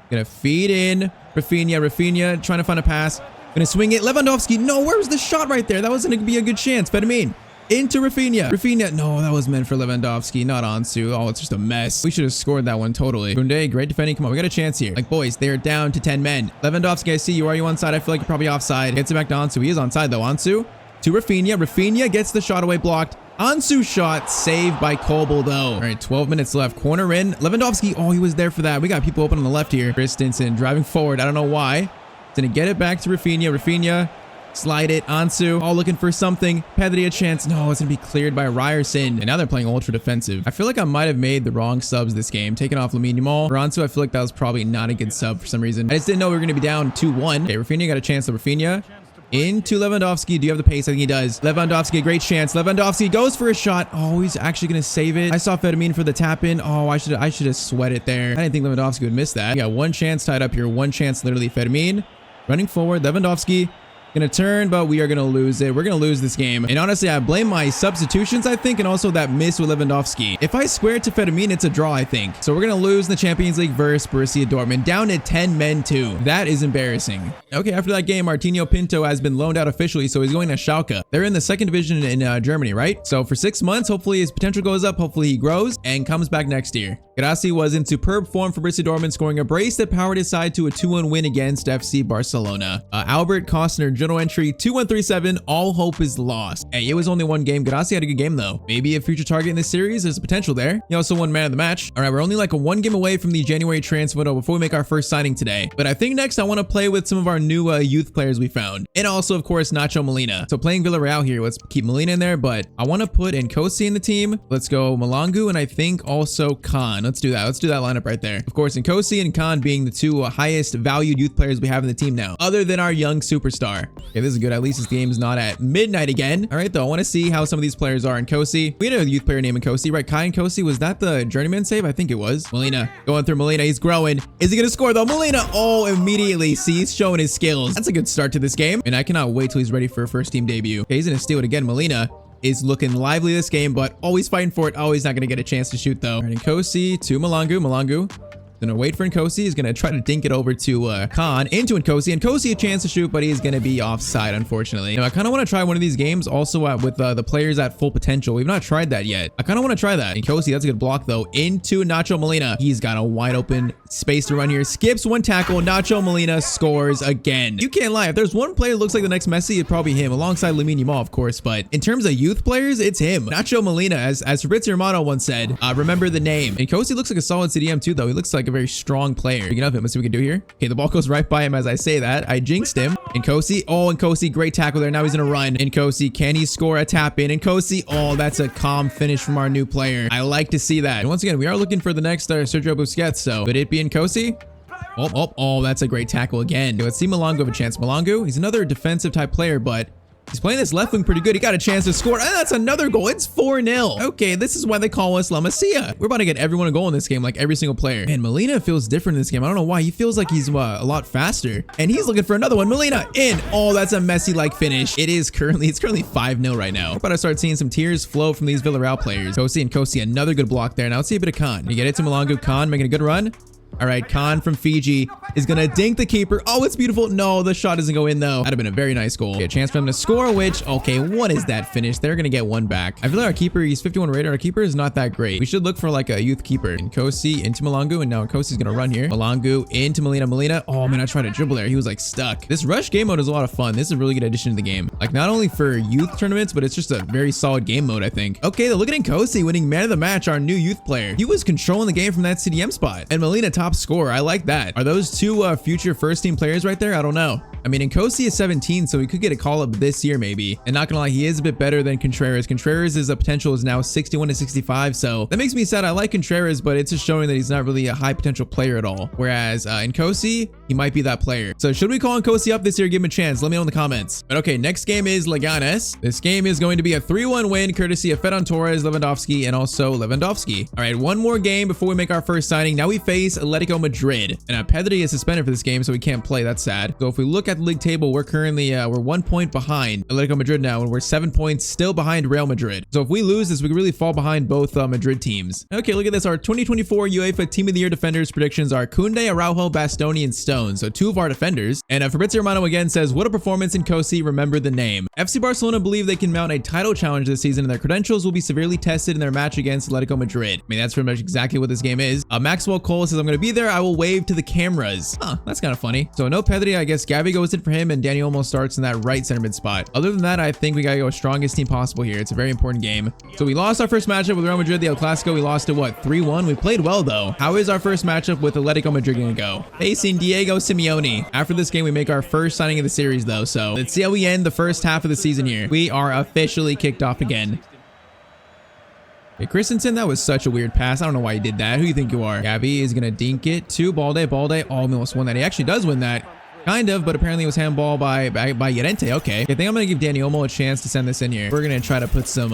A: gonna feed in Rafinha trying to find a pass. Gonna swing it. Lewandowski. No, where was the shot right there? That was gonna be a good chance. Fedamine into Rafinha. Rafinha. No, that was meant for Lewandowski, not Ansu. Oh, it's just a mess. We should have scored that one totally. Koundé, great defending. Come on, we got a chance here. Like, boys, they're down to 10 men. Lewandowski, I see you. Are you onside? I feel like you're probably offside. Gets it back to Ansu. He is onside though. Ansu to Rafinha. Rafinha gets the shot away blocked. Ansu shot saved by Kobel though. All right, 12 minutes left. Corner in. Lewandowski. Oh, he was there for that. We got people open on the left here. Christensen driving forward. I don't know why. Gonna get it back to Rafinha. Rafinha, slide it. Ansu, all looking for something. Pedri a chance. No, it's gonna be cleared by Ryerson. And now they're playing ultra defensive. I feel like I might have made the wrong subs this game. Taking off Lamine Yamal. For Ansu, I feel like that was probably not a good sub for some reason. I just didn't know we were gonna be down 2-1. Okay, Rafinha got a chance to Rafinha. Into Lewandowski. Do you have the pace? I think he does. Lewandowski, a great chance. Lewandowski goes for a shot. Oh, he's actually going to save it. I saw Fedamine for the tap in. Oh, I should have sweat it there. I didn't think Lewandowski would miss that. We got one chance tied up here. One chance, literally. Fedamine running forward. Lewandowski gonna turn, but we are gonna lose it. We're gonna lose this game. And honestly, I blame my substitutions, I think, and also that miss with Lewandowski. If I square it to Fedamine, it's a draw, I think. So we're gonna lose in the Champions League versus Borussia Dortmund, down to 10 men too. That is embarrassing. Okay, after that game, Martinho Pinto has been loaned out officially, so he's going to Schalke. They're in the second division in Germany, right? So for 6 months, hopefully his potential goes up. Hopefully he grows and comes back next year. Gerasi was in superb form for Borussia Dortmund, scoring a brace that powered his side to a 2-1 win against FC Barcelona. Albert Kostner, journal entry 2137, all hope is lost. Hey, it was only one game. Gerasi had a good game though. Maybe a future target in this series. There's a potential there. He also won man of the match. All right, we're only like a 1 game away from the January transfer window before we make our first signing today. But I think next I want to play with some of our new youth players we found. And also, of course, Nacho Molina. So playing Villarreal here, let's keep Molina in there, but I want to put Nkosi in the team. Let's go Malangu, and I think also Khan. Let's do that. Let's do that lineup right there. Of course, Nkosi and Khan being the two highest valued youth players we have in the team now, other than our young superstar. Okay, this is good. At least this game is not at midnight again. All right, though, I want to see how some of these players are. Nkosi, we had a youth player named Nkosi, right? Kai Nkosi, was that the journeyman save? I think it was. Molina, going through Molina. He's growing. Is he going to score though? Molina, oh, immediately. See, he's showing his skills. That's a good start to this game. And I cannot wait till he's ready for a first team debut. Okay, he's going to steal it again. Molina is looking lively this game, but always fighting for it. Oh, he's not going to get a chance to shoot though. All right, Nkosi to Malangu. Malangu Gonna wait for Nkosi. He's gonna try to dink it over to Khan into Nkosi. Nkosi a chance to shoot, but he's gonna be offside, unfortunately. Now, I kind of want to try one of these games also with the players at full potential. We've not tried that yet. I kind of want to try that. Nkosi, that's a good block though. Into Nacho Molina. He's got a wide open space to run here. Skips one tackle. Nacho Molina scores again. You can't lie. If there's one player that looks like the next Messi, it'd probably be him, alongside Lamine Yamal, of course. But in terms of youth players, it's him. Nacho Molina, as Fabrizio Romano once said, remember the name. Nkosi looks like a solid CDM too, though. He looks like a very strong player. Speaking of him, let's see what we can do here. Okay, the ball goes right by him as I say that. I jinxed him. Nkosi, oh, Nkosi, great tackle there. Now he's gonna run. Nkosi, can he score a tap in? Nkosi, oh, that's a calm finish from our new player. I like to see that. And once again, we are looking for the next Sergio Busquets, so could it be Nkosi? Oh, that's a great tackle again. Let's see Malongo have a chance. Malongo, he's another defensive type player, but he's playing this left wing pretty good. He got a chance to score. And that's another goal. It's 4-0. Okay, this is why they call us La Masia. We're about to get everyone a goal in this game, like every single player. Man, Molina feels different in this game. I don't know why. He feels like he's a lot faster. And he's looking for another one. Molina in. Oh, that's a Messi-like finish. It's currently 5-0 right now. We're about to start seeing some tears flow from these Villarreal players. Nkosi, another good block there. Now let's see a bit of Khan. You get it to Malongo. Khan making a good run. All right, Khan from Fiji is going to dink the keeper. Oh, it's beautiful. No, the shot doesn't go in, though. That'd have been a very nice goal. Okay, a chance for them to score, which, okay, what is that finish? They're going to get one back. I feel like our keeper, he's 51 rated. Our keeper is not that great. We should look for like a youth keeper. Nkosi into Malongo, and now Nkosi's going to run here. Malongo into Molina. Molina, oh man, I tried to dribble there. He was like stuck. This rush game mode is a lot of fun. This is a really good addition to the game. Like not only for youth tournaments, but it's just a very solid game mode, I think. Okay, look at Nkosi winning man of the match, our new youth player. He was controlling the game from that CDM spot. And Molina top scorer. I like that. Are those two future first team players right there? I don't know. I mean, Nkosi is 17, so he could get a call up this year maybe. And not gonna lie, he is a bit better than Contreras. Contreras' potential is now 61 to 65, so that makes me sad. I like Contreras, but it's just showing that he's not really a high potential player at all. Whereas Nkosi, he might be that player. So should we call Nkosi up this year? Give him a chance. Let me know in the comments. But okay, next game is Leganes. This game is going to be a 3-1 win courtesy of Ferran Torres, Lewandowski, and also Lewandowski. All right, one more game before we make our first signing. Now we face Atletico Madrid. And Pedri is suspended for this game, so he can't play. That's sad. So if we look at the league table, we're currently we're 1 point behind Atletico Madrid now, and we're 7 points still behind Real Madrid. So if we lose this, we could really fall behind both Madrid teams. Okay, look at this. Our 2024 UEFA Team of the Year defenders predictions are Koundé, Araujo, Bastoni, and Stones. So two of our defenders. And Fabrizio Romano again says, what a performance in Nkosi, remember the name. FC Barcelona believe they can mount a title challenge this season, and their credentials will be severely tested in their match against Atletico Madrid. I mean, that's pretty much exactly what this game is. Maxwell Cole says, I'm going to be there. I will wave to the cameras. Huh, that's kind of funny. So no Pedri, I guess Gavi goes in for him, and Dani Olmo starts in that right center mid spot. Other than that, I think we gotta go strongest team possible here. It's a very important game. So we lost our first matchup with Real Madrid, the El Clasico. We lost it, what, 3-1? We played well, though. How is our first matchup with Atletico Madrid gonna go? Facing Diego Simeone. After this game, we make our first signing of the series, though. So let's see how we end the first half of the season here. We are officially kicked off again. Hey, Christensen, that was such a weird pass. I don't know why you did that. Who do you think you are? Gavi is gonna dink it to Balde. Balde almost won that. He actually does win that. Kind of, but apparently it was handball by Llorente. Okay. I think I'm gonna give Dani Olmo a chance to send this in here. We're gonna try to put some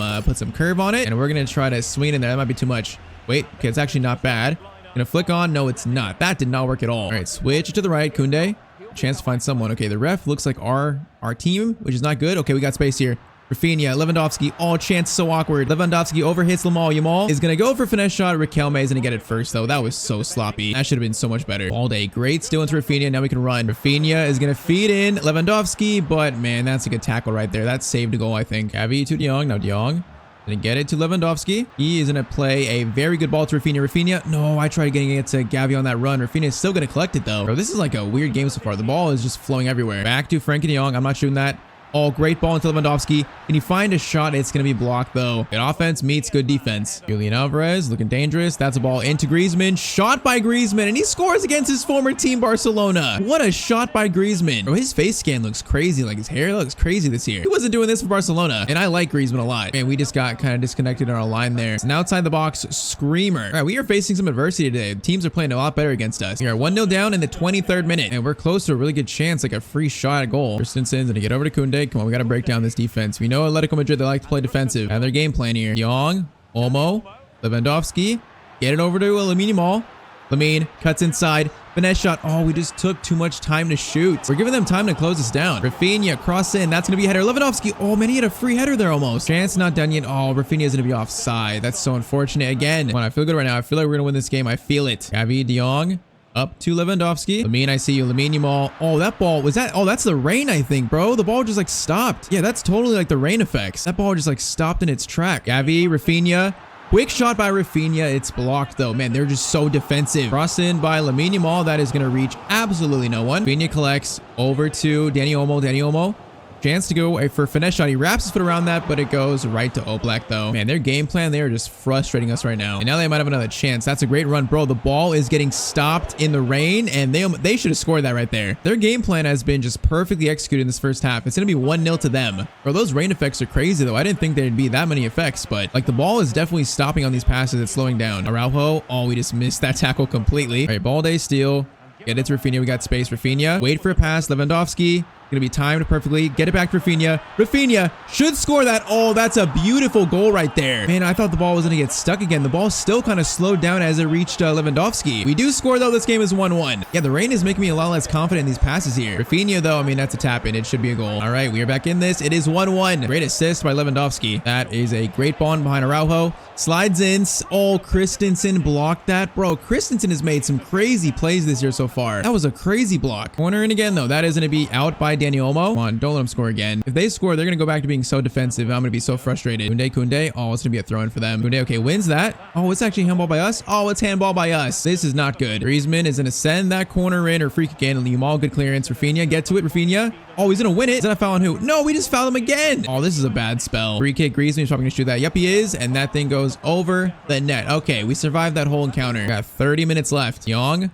A: curve on it, and we're gonna try to swing it in there. That might be too much. Wait, okay, it's actually not bad. Gonna flick on. No, it's not. That did not work at all. All right, switch it to the right. Koundé, chance to find someone. Okay, the ref looks like our team, which is not good. Okay, we got space here. Rafinha, Lewandowski, all chance, so awkward. Lewandowski overhits Yamal. Yamal is going to go for finesse shot. Riquelme is going to get it first, though. That was so sloppy. That should have been so much better. All day. Great steal into Rafinha. Now we can run. Rafinha is going to feed in Lewandowski, but man, that's a good tackle right there. That saved a goal, I think. Gavi to De Jong. Now De Jong gonna get it to Lewandowski. He is gonna play a very good ball to Rafinha. Rafinha, no, I tried getting it to Gavi on that run. Rafinha is still gonna collect it, though. Bro, this is like a weird game so far. The ball is just flowing everywhere. Back to Frenkie De Jong. I'm not shooting that. Oh, great ball into Lewandowski. Can you find a shot? It's going to be blocked, though. Good offense meets good defense. Julian Alvarez looking dangerous. That's a ball into Griezmann. Shot by Griezmann, and he scores against his former team, Barcelona. What a shot by Griezmann. Bro, his face scan looks crazy. Like, his hair looks crazy this year. He wasn't doing this for Barcelona, and I like Griezmann a lot. Man, we just got kind of disconnected in our line there. It's an outside the box screamer. All right, we are facing some adversity today. The teams are playing a lot better against us. We are 1-0 down in the 23rd minute, and we're close to a really good chance, like a free shot at goal. Christensen's gonna get over to Koundé. Come on, we got to break down this defense. We know Atletico Madrid, they like to play defensive. Have their game plan here. Young, Olmo, Lewandowski, get it over to Lamine Yamal. Lamine cuts inside. Finesse shot. Oh, we just took too much time to shoot. We're giving them time to close this down. Rafinha, cross in. That's going to be a header. Lewandowski. Oh, man, he had a free header there almost. Chance not done yet. Oh, Rafinha is going to be offside. That's so unfortunate. Again, I feel good right now. I feel like we're going to win this game. I feel it. Gavi, De Jong. Up to Lewandowski. Lamine, I see you. Lamine Yamal. Oh, that ball. Was that? Oh, that's the rain, I think, bro. The ball just like stopped. Yeah, that's totally like the rain effects. That ball just like stopped in its track. Gavi, Rafinha. Quick shot by Rafinha. It's blocked though. Man, they're just so defensive. Cross in by Lamine Yamal. That is going to reach absolutely no one. Rafinha collects over to Dani Olmo. Dani Olmo. Chance to go for finesse shot. He wraps his foot around that, but it goes right to Oblak though. Man, their game plan, they are just frustrating us right now. And now they might have another chance. That's a great run, bro. The ball is getting stopped in the rain, and they should have scored that right there. Their game plan has been just perfectly executed in this first half. It's going to be 1-0 to them. Bro, those rain effects are crazy though. I didn't think there'd be that many effects, but like the ball is definitely stopping on these passes. It's slowing down. Araujo. Oh, we just missed that tackle completely. All right, ball day steal. Get it to Rafinha. We got space. Rafinha. Wait for a pass. Lewandowski. Gonna be timed perfectly. Get it back to Rafinha. Rafinha should score that. Oh, that's a beautiful goal right there. Man, I thought the ball was gonna get stuck again. The ball still kind of slowed down as it reached Lewandowski. We do score though. This game is 1-1. Yeah, the rain is making me a lot less confident in these passes here. Rafinha though, I mean, that's a tap in. It should be a goal. All right, we are back in this. It is 1-1. Great assist by Lewandowski. That is a great ball behind Araujo. Slides in. Oh, Christensen blocked that. Bro, Christensen has made some crazy plays this year so far. That was a crazy block. Corner in again though. That is gonna be out by Dani Olmo. Come on, don't let them score again. If they score, they're going to go back to being so defensive. I'm going to be so frustrated. Kunde. Oh, it's going to be a throw-in for them. Kunde, okay, wins that. Oh, it's actually handball by us. Oh, it's handball by us. This is not good. Griezmann is going to send that corner in or free kick in. Yamal, good clearance. Rafinha, get to it. Rafinha. Oh, he's going to win it. Is that a foul on who? No, we just fouled him again. Oh, this is a bad spell. Free kick. Griezmann is probably going to shoot that. Yep, he is. And that thing goes over the net. Okay, we survived that whole encounter. Got 30 minutes left. Young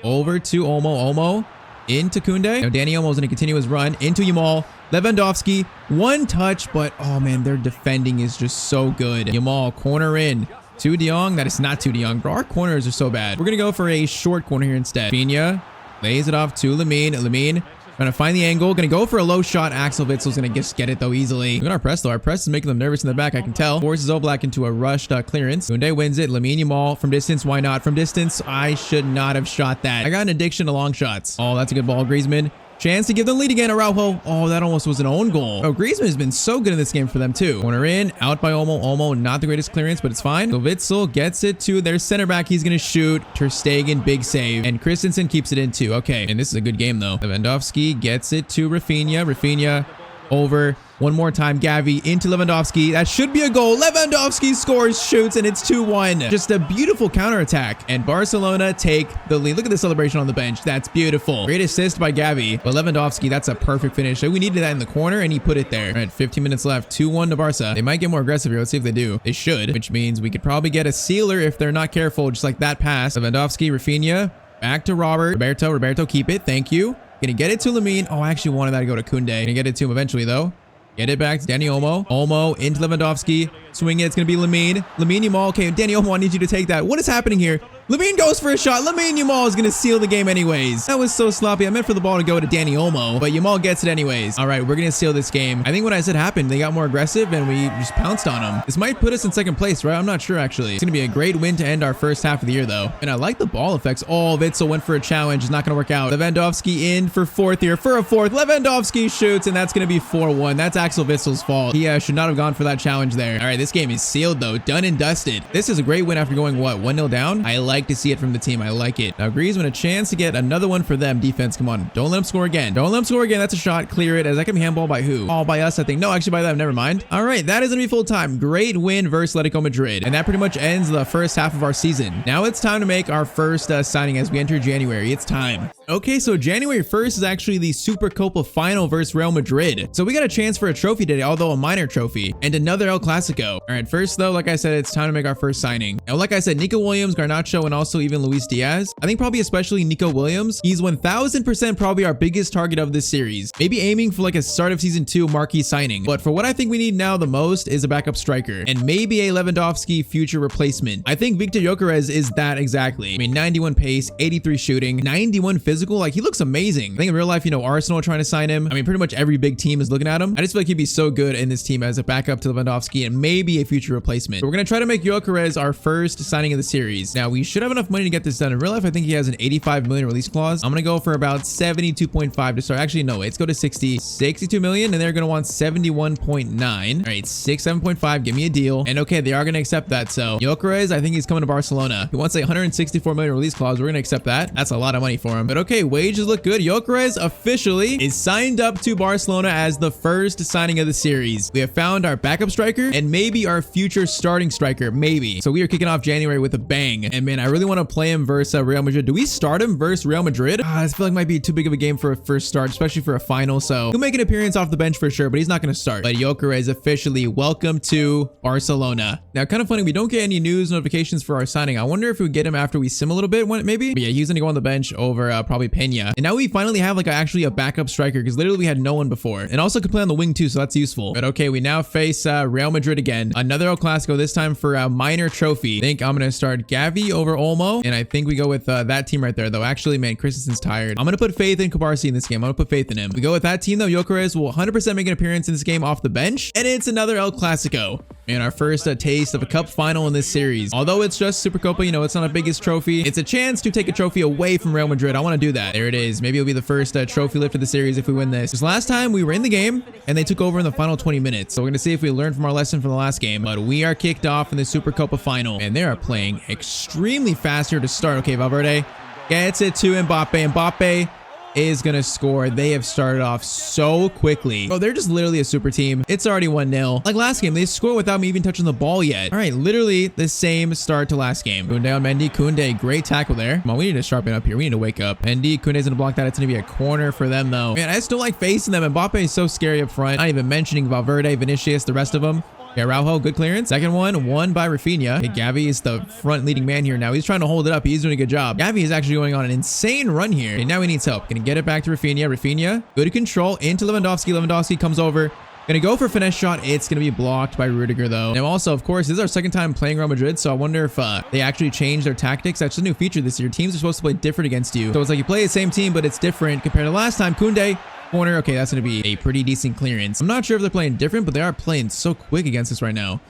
A: over to Olmo. Into Kunde. Now Dani Olmo is going to continue his run into Yamal. Lewandowski, one touch, but oh man, their defending is just so good. Yamal, corner in to De Jong. That is not to De Jong, bro. Our corners are so bad. We're going to go for a short corner here instead. Rafinha lays it off to Lamine. Lamine trying to find the angle. Going to go for a low shot. Axel Witzel's going to just get it though easily. Look at our press though. Our press is making them nervous in the back. I can tell. Forces Oblak into a rushed clearance. Kunde wins it. Lamine Yamal from distance. Why not? From distance. I should not have shot that. I got an addiction to long shots. Oh, that's a good ball. Griezmann. Chance to give them lead again. Araujo. Oh, that almost was an own goal. Oh, Griezmann has been so good in this game for them too. Corner in. Out by Olmo. Olmo, not the greatest clearance, but it's fine. So Witzel gets it to their center back. He's going to shoot. Ter Stegen, big save. And Christensen keeps it in too. Okay. And this is a good game though. Lewandowski gets it to Rafinha. Rafinha over. One more time, Gavi into Lewandowski. That should be a goal. Lewandowski scores, shoots, and it's 2-1. Just a beautiful counterattack. And Barcelona take the lead. Look at the celebration on the bench. That's beautiful. Great assist by Gavi. But Lewandowski, that's a perfect finish. So we needed that in the corner, and he put it there. All right, 15 minutes left. 2-1 to Barca. They might get more aggressive here. Let's see if they do. They should, which means we could probably get a sealer if they're not careful, just like that pass. Lewandowski, Rafinha, back to Robert. Roberto, keep it. Thank you. Gonna get it to Lamine. Oh, I actually wanted that to go to Kunde. Gonna get it to him eventually, though. Get it back to Dani Olmo. Olmo into Lewandowski. Swing it. It's going to be Lamine. Lamine Yamal. Okay, Dani Olmo, I need you to take that. What is happening here? Lamine goes for a shot. Lamine Yamal is going to seal the game anyways. That was so sloppy. I meant for the ball to go to Dani Olmo, but Yamal gets it anyways. All right, we're going to seal this game. I think what I said happened. They got more aggressive and we just pounced on them. This might put us in second place, right? I'm not sure actually. It's going to be a great win to end our first half of the year though. And I like the ball effects. Oh, Witzel went for a challenge. It's not going to work out. Lewandowski in for fourth here. For a fourth. Lewandowski shoots and that's going to be 4-1. That's Axel Witzel's fault. He should not have gone for that challenge there. All right, this game is sealed though. Done and dusted. This is a great win after going what? 1-0 down? I like to see it from the team. I like it. Now Griezmann a chance to get another one for them. Defense, come on. Don't let him score again. Don't let him score again. That's a shot. Clear it. Is that going to be handball by who? Oh, by us, I think. No, actually by them. Never mind. All right, that is going to be full time. Great win versus Atletico Madrid. And that pretty much ends the first half of our season. Now it's time to make our first signing as we enter January. It's time. Okay, so January 1st is actually the Supercopa final versus Real Madrid. So we got a chance for a trophy today, although a minor trophy, and another El Clasico. All right, first though, like I said, it's time to make our first signing. Now, like I said, Nico Williams, Garnacho, and also even Luis Diaz. I think probably especially Nico Williams. He's 1000% probably our biggest target of this series. Maybe aiming for like a start of season 2 marquee signing. But for what I think we need now the most is a backup striker and maybe a Lewandowski future replacement. I think Victor Gyökeres is that exactly. I mean, 91 pace, 83 shooting, 91 physical. physical. Like, he looks amazing. I think in real life, you know, Arsenal are trying to sign him. I mean, pretty much every big team is looking at him. I just feel like he'd be so good in this team as a backup to Lewandowski and maybe a future replacement. So we're going to try to make Gyökeres our first signing of the series. Now, we should have enough money to get this done. In real life, I think he has an 85 million release clause. I'm going to go for about 72.5 to start. Actually, no, let's go to 62 million, and they're going to want 71.9. All right, 7.5. Give me a deal. And okay, they are going to accept that. So Gyökeres, I think he's coming to Barcelona. He wants a 164 million release clause. We're going to accept that. That's a lot of money for him. But okay, wages look good. Gyökeres officially is signed up to Barcelona as the first signing of the series. We have found our backup striker and maybe our future starting striker, maybe. So we are kicking off January with a bang. And man, I really want to play him versus Real Madrid. Do we start him versus Real Madrid? I feel like it might be too big of a game for a first start, especially for a final. So he'll make an appearance off the bench for sure, but he's not going to start. But Gyökeres officially welcome to Barcelona. Now, kind of funny, we don't get any news notifications for our signing. I wonder if we get him after we sim a little bit, maybe. But yeah, he's going to go on the bench over probably Peña. And now we finally have like actually a backup striker because literally we had no one before. And also could play on the wing too, so that's useful. But okay, we now face Real Madrid again. Another El Clasico, this time for a minor trophy. I think I'm going to start Gavi over Olmo. And I think we go with that team right there, though. Actually, man, Christensen's tired. I'm going to put faith in Kubarsi in this game. I'm going to put faith in him. We go with that team, though. Gyökeres will 100% make an appearance in this game off the bench. And it's another El Clasico. And our first taste of a cup final in this series. Although it's just Supercopa, you know, it's not a biggest trophy. It's a chance to take a trophy away from Real Madrid. I want to do that. There it is. Maybe it'll be the first trophy lift of the series if we win this. Because last time we were in the game and they took over in the final 20 minutes. So we're going to see if we learned from our lesson from the last game. But we are kicked off in the Supercopa final. And they are playing extremely fast here to start. Okay, Valverde gets it to Mbappe. Mbappe is gonna score. They have started off so quickly. Oh, they're just literally a super team. It's already 1-0. Like last game, they scored without me even touching the ball yet. All right, literally the same start to last game. Koundé on Mendy. Koundé, great tackle there. Come on, we need to sharpen up here. We need to wake up. Mendy, Koundé's gonna block that. It's gonna be a corner for them though. Man, I just don't like facing them. Mbappe is so scary up front. Not even mentioning Valverde, Vinicius, the rest of them. Okay, Araujo, good clearance. Second one, won by Rafinha. Okay, Gavi is the front leading man here now. He's trying to hold it up. He's doing a good job. Gavi is actually going on an insane run here. Okay, now he needs help. Gonna get it back to Rafinha. Rafinha, good control into Lewandowski. Lewandowski comes over. Gonna go for a finesse shot. It's gonna be blocked by Rudiger though. Now also, of course, this is our second time playing Real Madrid, so I wonder if they actually changed their tactics. That's a new feature this year. Teams are supposed to play different against you. So it's like you play the same team, but it's different compared to last time. Koundé, corner. Okay, that's going to be a pretty decent clearance. I'm not sure if they're playing different, but they are playing so quick against us right now.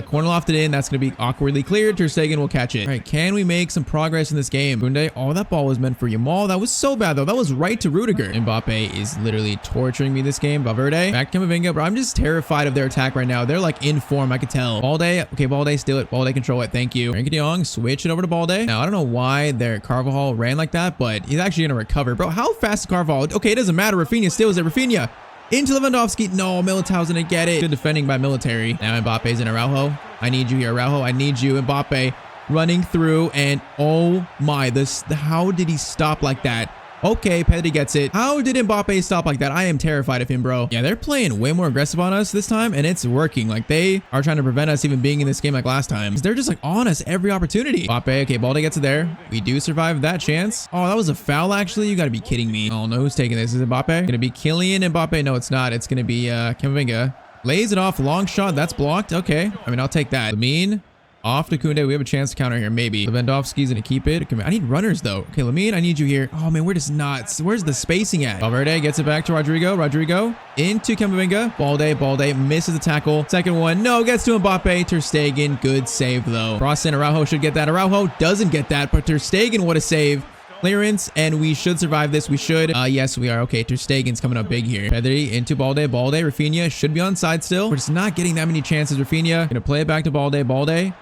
A: Corner lofted in. That's going to be awkwardly cleared. Ter Stegen will catch it. All right, can we make some progress in this game? Koundé, oh, that ball was meant for Yamal. That was so bad, though. That was right to Rudiger. Mbappe is literally torturing me this game. Valverde, back to Camavinga, bro. I'm just terrified of their attack right now. They're like in form, I could tell. Balde, okay, Balde, steal it. Balde, control it. Thank you. Frenkie de Jong, switch it over to Balde. Now, I don't know why their Carvajal ran like that, but he's actually going to recover. Bro, how fast is Carvajal? Okay, it doesn't matter. Rafinha steals it. Rafinha into Lewandowski. No, Militao's gonna get it. Good defending by Military. Now Mbappe's in Araujo. I need you here, Araujo. I need you. Mbappe running through, and oh my, how did he stop like that? Okay, Pedri gets it. How did Mbappe stop like that? I am terrified of him, bro. Yeah, they're playing way more aggressive on us this time, and it's working. Like, they are trying to prevent us even being in this game like last time. They're just like on us every opportunity. Mbappe, okay, Balde gets it there. We do survive that chance. Oh, that was a foul, actually. You gotta be kidding me. Oh, no, who's taking this? Is it Mbappe? Gonna be Kylian Mbappe? No, it's not. It's gonna be Camavinga. Lays it off, long shot. That's blocked. Okay, I mean, I'll take that. Lamine. Off to Koundé. We have a chance to counter here, maybe. Lewandowski's gonna keep it. I need runners, though. Okay, Lamine, I need you here. Oh, man, we're just nuts. Where's the spacing at? Valverde gets it back to Rodrigo. Rodrigo into Camavinga. Balde misses the tackle. Second one. No, gets to Mbappe. Ter Stegen. Good save, though. Cross in. Araujo should get that. Araujo doesn't get that, but Ter Stegen, what a save. Clearance, and we should survive this. We should. Yes, we are. Okay, Ter Stegen's coming up big here. Pedri into Balde. Balde. Rafinha should be on side still. We're just not getting that many chances. Rafinha gonna play it back to Balde. Balde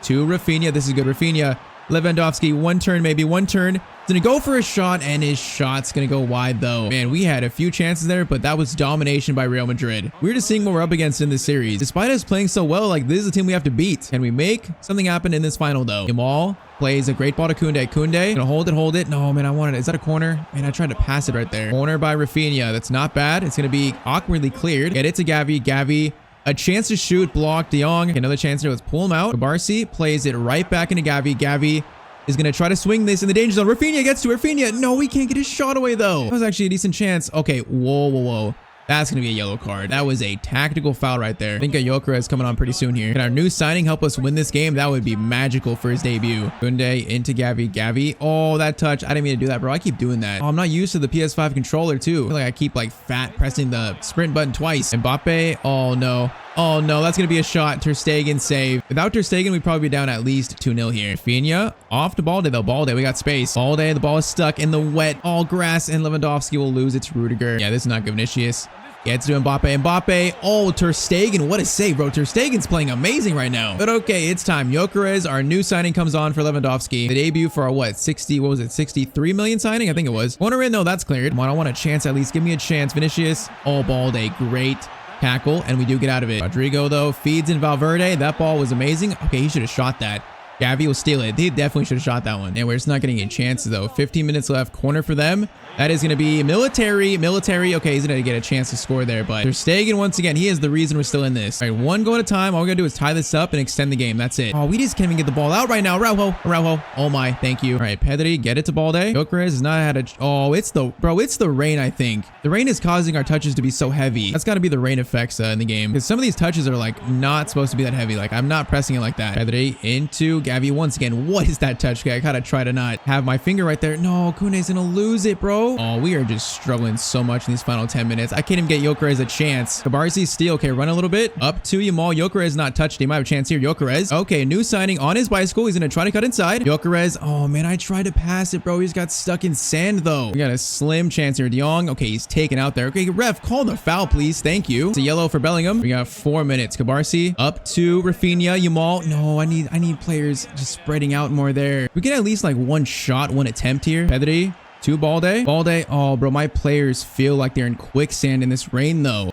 A: to Rafinha. This is good. Rafinha. Lewandowski. One turn, maybe. One turn. He's gonna go for a shot, and his shot's gonna go wide, though. Man, we had a few chances there, but that was domination by Real Madrid. We're just seeing what we're up against in this series. Despite us playing so well, like, this is a team we have to beat. Can we make something happen in this final, though? Yamal plays a great ball to Koundé. Koundé, gonna hold it. No, man, I wanted it. Is that a corner? Man, I tried to pass it right there. Corner by Rafinha. That's not bad. It's gonna be awkwardly cleared. Get it to Gavi. Gavi. A chance to shoot, block. De Jong. Another chance here. Let's pull him out. Kubarsi plays it right back into Gavi. Gavi is going to try to swing this in the danger zone. Rafinha gets to Rafinha. No, we can't get his shot away, though. That was actually a decent chance. Okay, whoa. That's going to be a yellow card. That was a tactical foul right there. I think Gyökeres is coming on pretty soon here. Can our new signing help us win this game? That would be magical for his debut. Kunde into Gavi. Oh, that touch. I didn't mean to do that, bro. I keep doing that. Oh, I'm not used to the PS5 controller too. I feel like I keep like fat pressing the sprint button twice. Mbappe. Oh, no. Oh, no, that's going to be a shot. Ter Stegen save. Without Ter Stegen, we'd probably be down at least 2-0 here. Rafinha off to Balde, though. Balde, we got space. Balde, the ball is stuck in the wet, all grass, and Lewandowski will lose. It's Rudiger. Yeah, this is not good. Vinicius gets to Mbappe. Oh, Ter Stegen. What a save, bro. Ter Stegen's playing amazing right now. But okay, it's time. Gyökeres, our new signing, comes on for Lewandowski. The debut for our, what, 63 million signing? I think it was. Corner in, though. That's cleared. Come on, I want a chance at least. Give me a chance. Vinicius. Oh, Balde. Great tackle, and we do get out of it. Rodrigo, though, feeds in Valverde. That ball was amazing. Okay, he should have shot that. Gavi will steal it. He definitely should have shot that one. And we're just not getting any chances, though. 15 minutes left. Corner for them. That is going to be Military. Okay, he's going to get a chance to score there. But Ter Stegen, once again, he is the reason we're still in this. All right, one goal at a time. All we're going to do is tie this up and extend the game. That's it. Oh, we just can't even get the ball out right now. Araujo. Oh, my. Thank you. All right, Pedri, get it to Balde. Gyökeres has not had a... Oh, it's the rain, I think. The rain is causing our touches to be so heavy. That's got to be the rain effects in the game. Because some of these touches are, like, not supposed to be that heavy. Like, I'm not pressing it like that. Pedri into Gavi once again. What is that touch? I gotta try to not have my finger right there. No, Kunde's going to lose it, bro. Oh, we are just struggling so much in these final 10 minutes. I can't even get Gyökeres a chance. Cabarsi steal. Okay, run a little bit. Up to Yamal. Gyökeres not touched. He might have a chance here. Gyökeres. Okay, new signing on his bicycle. He's going to try to cut inside. Gyökeres. Oh, man, I tried to pass it, bro. He's got stuck in sand, though. We got a slim chance here. De Jong. Okay, he's taken out there. Okay, ref, call the foul, please. Thank you. It's a yellow for Bellingham. We got 4 minutes. Cabarsi up to Rafinha. Yamal. No, I need players just spreading out more there. We get at least like one shot, one attempt here. Pedri. To Balde. Oh, bro, my players feel like they're in quicksand in this rain, though.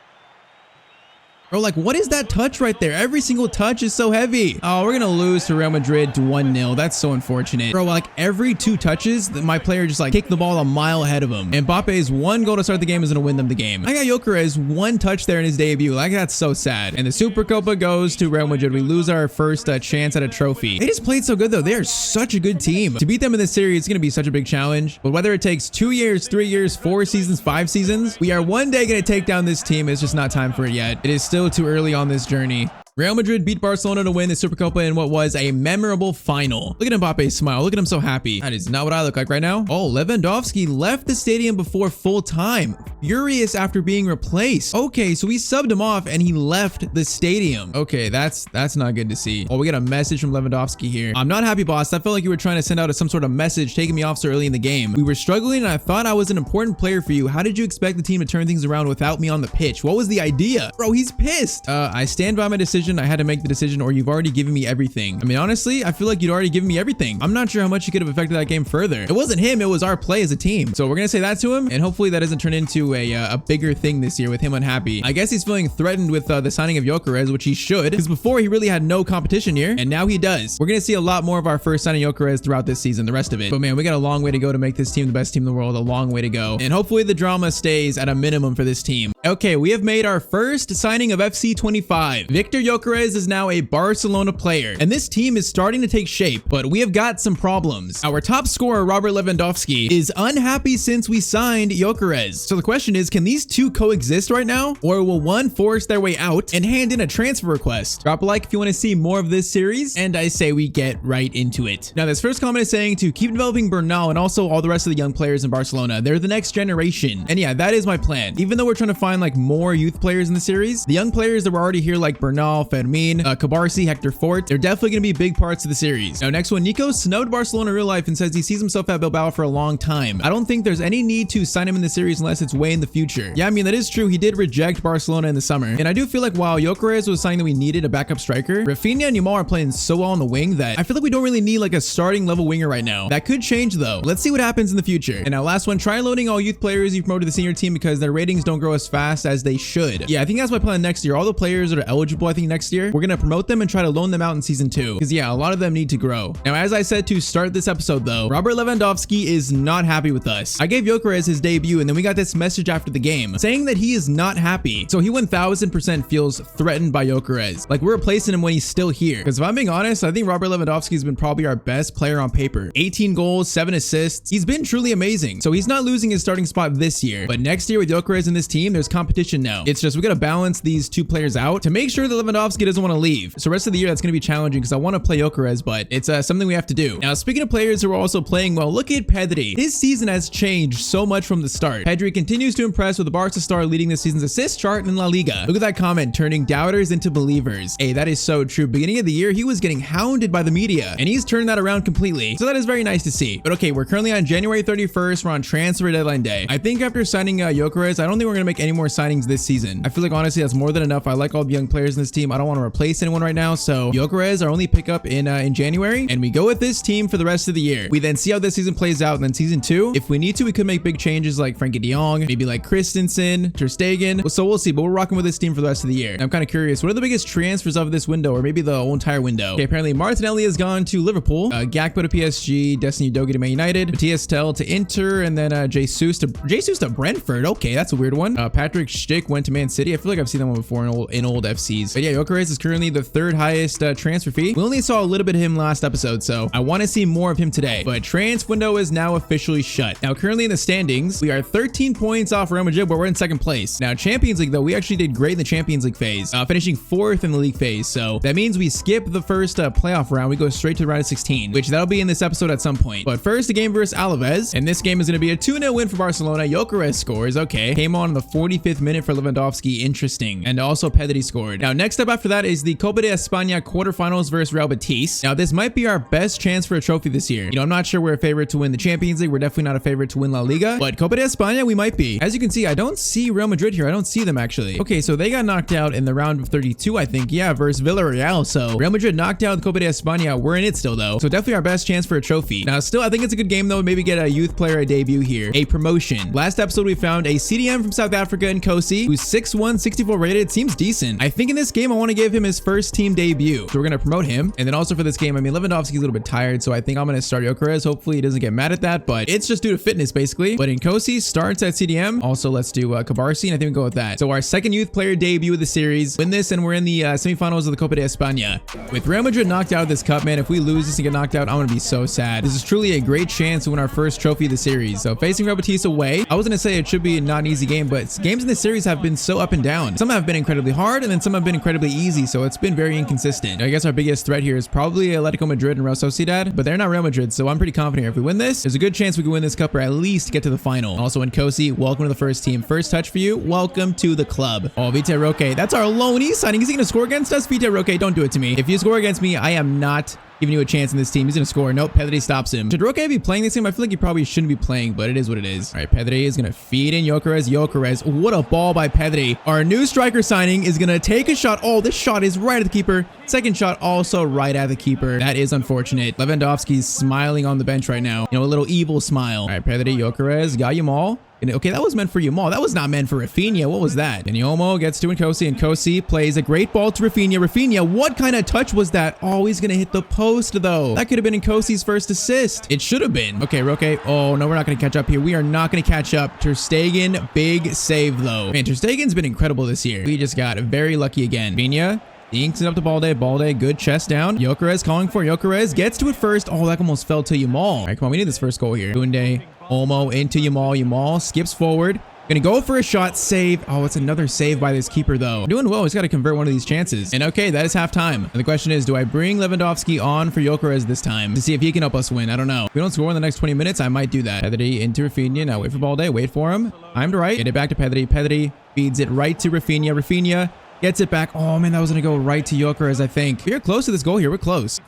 A: Bro, like, what is that touch right there? Every single touch is so heavy. Oh, we're going to lose to Real Madrid 1-0. That's so unfortunate. Bro, like, every 2 touches, my player just, like, kicked the ball a mile ahead of him. Mbappe's 1 goal to start the game is going to win them the game. I got Gyökeres 1 touch there in his debut. Like, that's so sad. And the Supercopa goes to Real Madrid. We lose our first chance at a trophy. They just played so good, though. They are such a good team. To beat them in this series, it's going to be such a big challenge. But whether it takes 2 years, 3 years, 4 seasons, 5 seasons, we are one day going to take down this team. It's just not time for it yet. It is still too early on this journey. Real Madrid beat Barcelona to win the Supercopa in what was a memorable final. Look at Mbappe's smile. Look at him so happy. That is not what I look like right now. Oh, Lewandowski left the stadium before full time. Furious after being replaced. Okay, so we subbed him off and he left the stadium. Okay, that's not good to see. Oh, we got a message from Lewandowski here. I'm not happy, boss. I felt like you were trying to send out some sort of message taking me off so early in the game. We were struggling and I thought I was an important player for you. How did you expect the team to turn things around without me on the pitch? What was the idea? Bro, he's pissed. I stand by my decision. I had to make the decision, or you've already given me everything. I mean, honestly, I feel like you'd already given me everything. I'm not sure how much you could have affected that game further. It wasn't him, it was our play as a team. So we're gonna say that to him, and hopefully that doesn't turn into a bigger thing this year with him unhappy. I guess he's feeling threatened with the signing of Gyökeres, which he should, because before he really had no competition here, and now he does. We're gonna see a lot more of our first signing Gyökeres throughout this season, the rest of it. But man, we got a long way to go to make this team the best team in the world. A long way to go, and hopefully the drama stays at a minimum for this team. Okay, we have made our first signing of FC 25. Victor Gyökeres is now a Barcelona player, and this team is starting to take shape, but we have got some problems. Our top scorer, Robert Lewandowski, is unhappy since we signed Gyökeres. So the question is, can these two coexist right now, or will one force their way out and hand in a transfer request? Drop a like if you want to see more of this series, and I say we get right into it. Now, this first comment is saying to keep developing Bernal and also all the rest of the young players in Barcelona. They're the next generation, and yeah, that is my plan. Even though we're trying to find like more youth players in the series, the young players that were already here like Bernal, Fermin, Cabarsi, Hector Fort, they're definitely going to be big parts of the series. Now, next one, Nico snubbed Barcelona in real life and says he sees himself at Bilbao for a long time. I don't think there's any need to sign him in the series unless it's way in the future. Yeah, I mean, that is true. He did reject Barcelona in the summer. And I do feel like while Gyökeres was something that we needed a backup striker, Rafinha and Yamal are playing so well on the wing that I feel like we don't really need like a starting level winger right now. That could change though. Let's see what happens in the future. And now last one, try loading all youth players you promoted to the senior team because their ratings don't grow as fast as they should. Yeah, I think that's my plan next year. All the players that are eligible, I think next year, we're going to promote them and try to loan them out in season 2. Because yeah, a lot of them need to grow. Now, as I said to start this episode though, Robert Lewandowski is not happy with us. I gave Gyökeres his debut and then we got this message after the game saying that he is not happy. So he 1000% feels threatened by Gyökeres. Like we're replacing him when he's still here. Because if I'm being honest, I think Robert Lewandowski has been probably our best player on paper. 18 goals, 7 assists. He's been truly amazing. So he's not losing his starting spot this year. But next year with Gyökeres in this team, there's competition now. It's just we got to balance these two players out to make sure that Lewandowski doesn't want to leave. So rest of the year, that's going to be challenging because I want to play Gyökeres, but it's something we have to do. Now, speaking of players who are also playing well, look at Pedri. His season has changed so much from the start. Pedri continues to impress with the Barca star leading this season's assist chart in La Liga. Look at that comment, turning doubters into believers. Hey, that is so true. Beginning of the year, he was getting hounded by the media, and he's turned that around completely. So that is very nice to see. But okay, we're currently on January 31st. We're on transfer deadline day. I think after signing Gyökeres, I don't think we're going to make any more signings this season. I feel like honestly, that's more than enough. I like all the young players in this team. I don't want to replace anyone right now. So Gyökeres, our only pickup in January, and we go with this team for the rest of the year. We then see how this season plays out, and then season 2, if we need to, we could make big changes like Frankie de Jong, maybe like Christensen, Ter Stegen. So we'll see, but we're rocking with this team for the rest of the year. And I'm kind of curious, what are the biggest transfers of this window, or maybe the whole entire window? Okay, apparently Martinelli has gone to Liverpool, Gakpo to PSG, Destiny Udogie to Man United, Matthias Tell to Inter, and then Jesus to Brentford. Okay, that's a weird one. Patrick Schick went to Man City. I feel like I've seen that one before in old FCs. But yeah, Gyökeres is currently the 3rd highest transfer fee. We only saw a little bit of him last episode, so I want to see more of him today. But transfer window is now officially shut. Now, currently in the standings, we are 13 points off Real Madrid, but we're in 2nd place. Now, Champions League, though, we actually did great in the Champions League phase, finishing 4th in the league phase. So that means we skip the first playoff round. We go straight to the round of 16, which that'll be in this episode at some point. But first, the game versus Alaves, and this game is going to be a 2-0 win for Barcelona. Gyökeres scores. Okay, came on in the 45th minute for Lewandowski. Interesting. And also Pedri scored. Now, next up after that is the Copa de España quarterfinals versus Real Betis. Now, this might be our best chance for a trophy this year. You know, I'm not sure we're a favorite to win the Champions League. We're definitely not a favorite to win La Liga, but Copa de España, we might be. As you can see, I don't see Real Madrid here. I don't see them actually. Okay, so they got knocked out in the round of 32, I think. Yeah, versus Villarreal. So Real Madrid knocked out the Copa de España. We're in it still though. So definitely our best chance for a trophy. Now, still, I think it's a good game though. Maybe get a youth player a debut here. A promotion. Last episode, we found a CDM from South Africa in Kosi, who's 6'1", 64 rated. Seems decent. I think in this game, I want to give him his first team debut. So we're going to promote him. And then also for this game, I mean, Lewandowski's a little bit tired, so I think I'm going to start Gyökeres. Hopefully he doesn't get mad at that, but it's just due to fitness basically. But in Kosi starts at CDM. Also, let's do Cabarsi, and I think we go with that. So our 2nd youth player debut of the series. Win this, and we're in the semifinals of the Copa de España. With Real Madrid knocked out of this cup, man, if we lose this and get knocked out, I'm going to be so sad. This is truly a great chance to win our first trophy of the series. So facing Real Betis away, I was going to say it should be not an easy game, but games in this series have been so up and down. Some have been incredibly hard, and then some have been incredibly easy, so it's been very inconsistent. I guess our biggest threat here is probably Atletico Madrid and Real Sociedad, but they're not Real Madrid, so I'm pretty confident here. If we win this, there's a good chance we can win this cup or at least get to the final. Also in Kosi, welcome to the first team. First touch for you. Welcome to the club. Oh, Vite Roque. That's our loanee signing. Is he going to score against us? Vite Roque, don't do it to me. If you score against me, I am not giving you a chance in this team. He's going to score. Nope, Pedri stops him. Should Roque be playing this game? I feel like he probably shouldn't be playing, but it is what it is. All right, Pedri is going to feed in Gyökeres. Gyökeres, what a ball by Pedri. Our new striker signing is going to take a shot. Oh, this shot is right at the keeper. Second shot also right at the keeper. That is unfortunate. Lewandowski's smiling on the bench right now. You know, a little evil smile. All right, Pedri, Gyökeres, got you all. Okay, that was meant for Yamal. That was not meant for Rafinha. What was that? And Olmo gets to Nkosi, and Nkosi plays a great ball to Rafinha. Rafinha, what kind of touch was that? Oh, he's going to hit the post, though. That could have been Nkosi's first assist. It should have been. Okay, Roque. Oh, no, we're not going to catch up here. We are not going to catch up. Ter Stegen, big save, though. Man, Ter Stegen's been incredible this year. We just got very lucky again. Rafinha inks it up to Balde. Balde, good chest down. Gyökeres calling for Gyökeres. Gets to it first. Oh, that almost fell to Yamal. All right, come on. We need this first goal here. Koundé, Olmo into Yamal. Yamal skips forward. Gonna go for a shot. Save. Oh, it's another save by this keeper, though. Doing well. He's got to convert one of these chances. And okay, that is halftime. And the question is, do I bring Lewandowski on for Gyökeres this time to see if he can help us win? I don't know. If we don't score in the next 20 minutes, I might do that. Pedri into Rafinha. Now wait for Balde. Wait for him. I'm to right. Get it back to Pedri. Pedri feeds it right to Rafinha. Rafinha gets it back. Oh, man, that was going to go right to Gyökeres, I think. We're close to this goal here. We're close.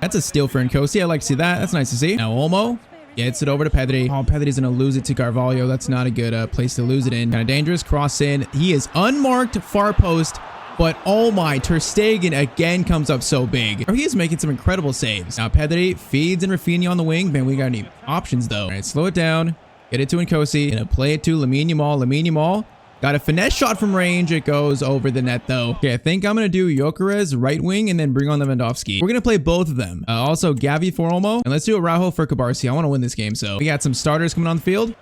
A: That's a steal for Nkosi. I like to see that. That's nice to see. Now Olmo gets it over to Pedri. Oh, Pedri's going to lose it to Carvalho. That's not a good place to lose it in. Kind of dangerous. Cross in. He is unmarked far post. But oh my, Ter Stegen again comes up so big. He is making some incredible saves. Now Pedri feeds in Rafinha on the wing. Man, we got any options though. All right, slow it down. Get it to Nkosi. Gonna play it to Lamine Yamal. Lamine Yamal Got a finesse shot from range. It goes over the net though. Okay, I think I'm going to do Gyökeres right wing and then bring on Lewandowski. We're going to play both of them. Also Gavi for Olmo. And let's do Araujo for Cabarsi. I want to win this game. So we got some starters coming on the field.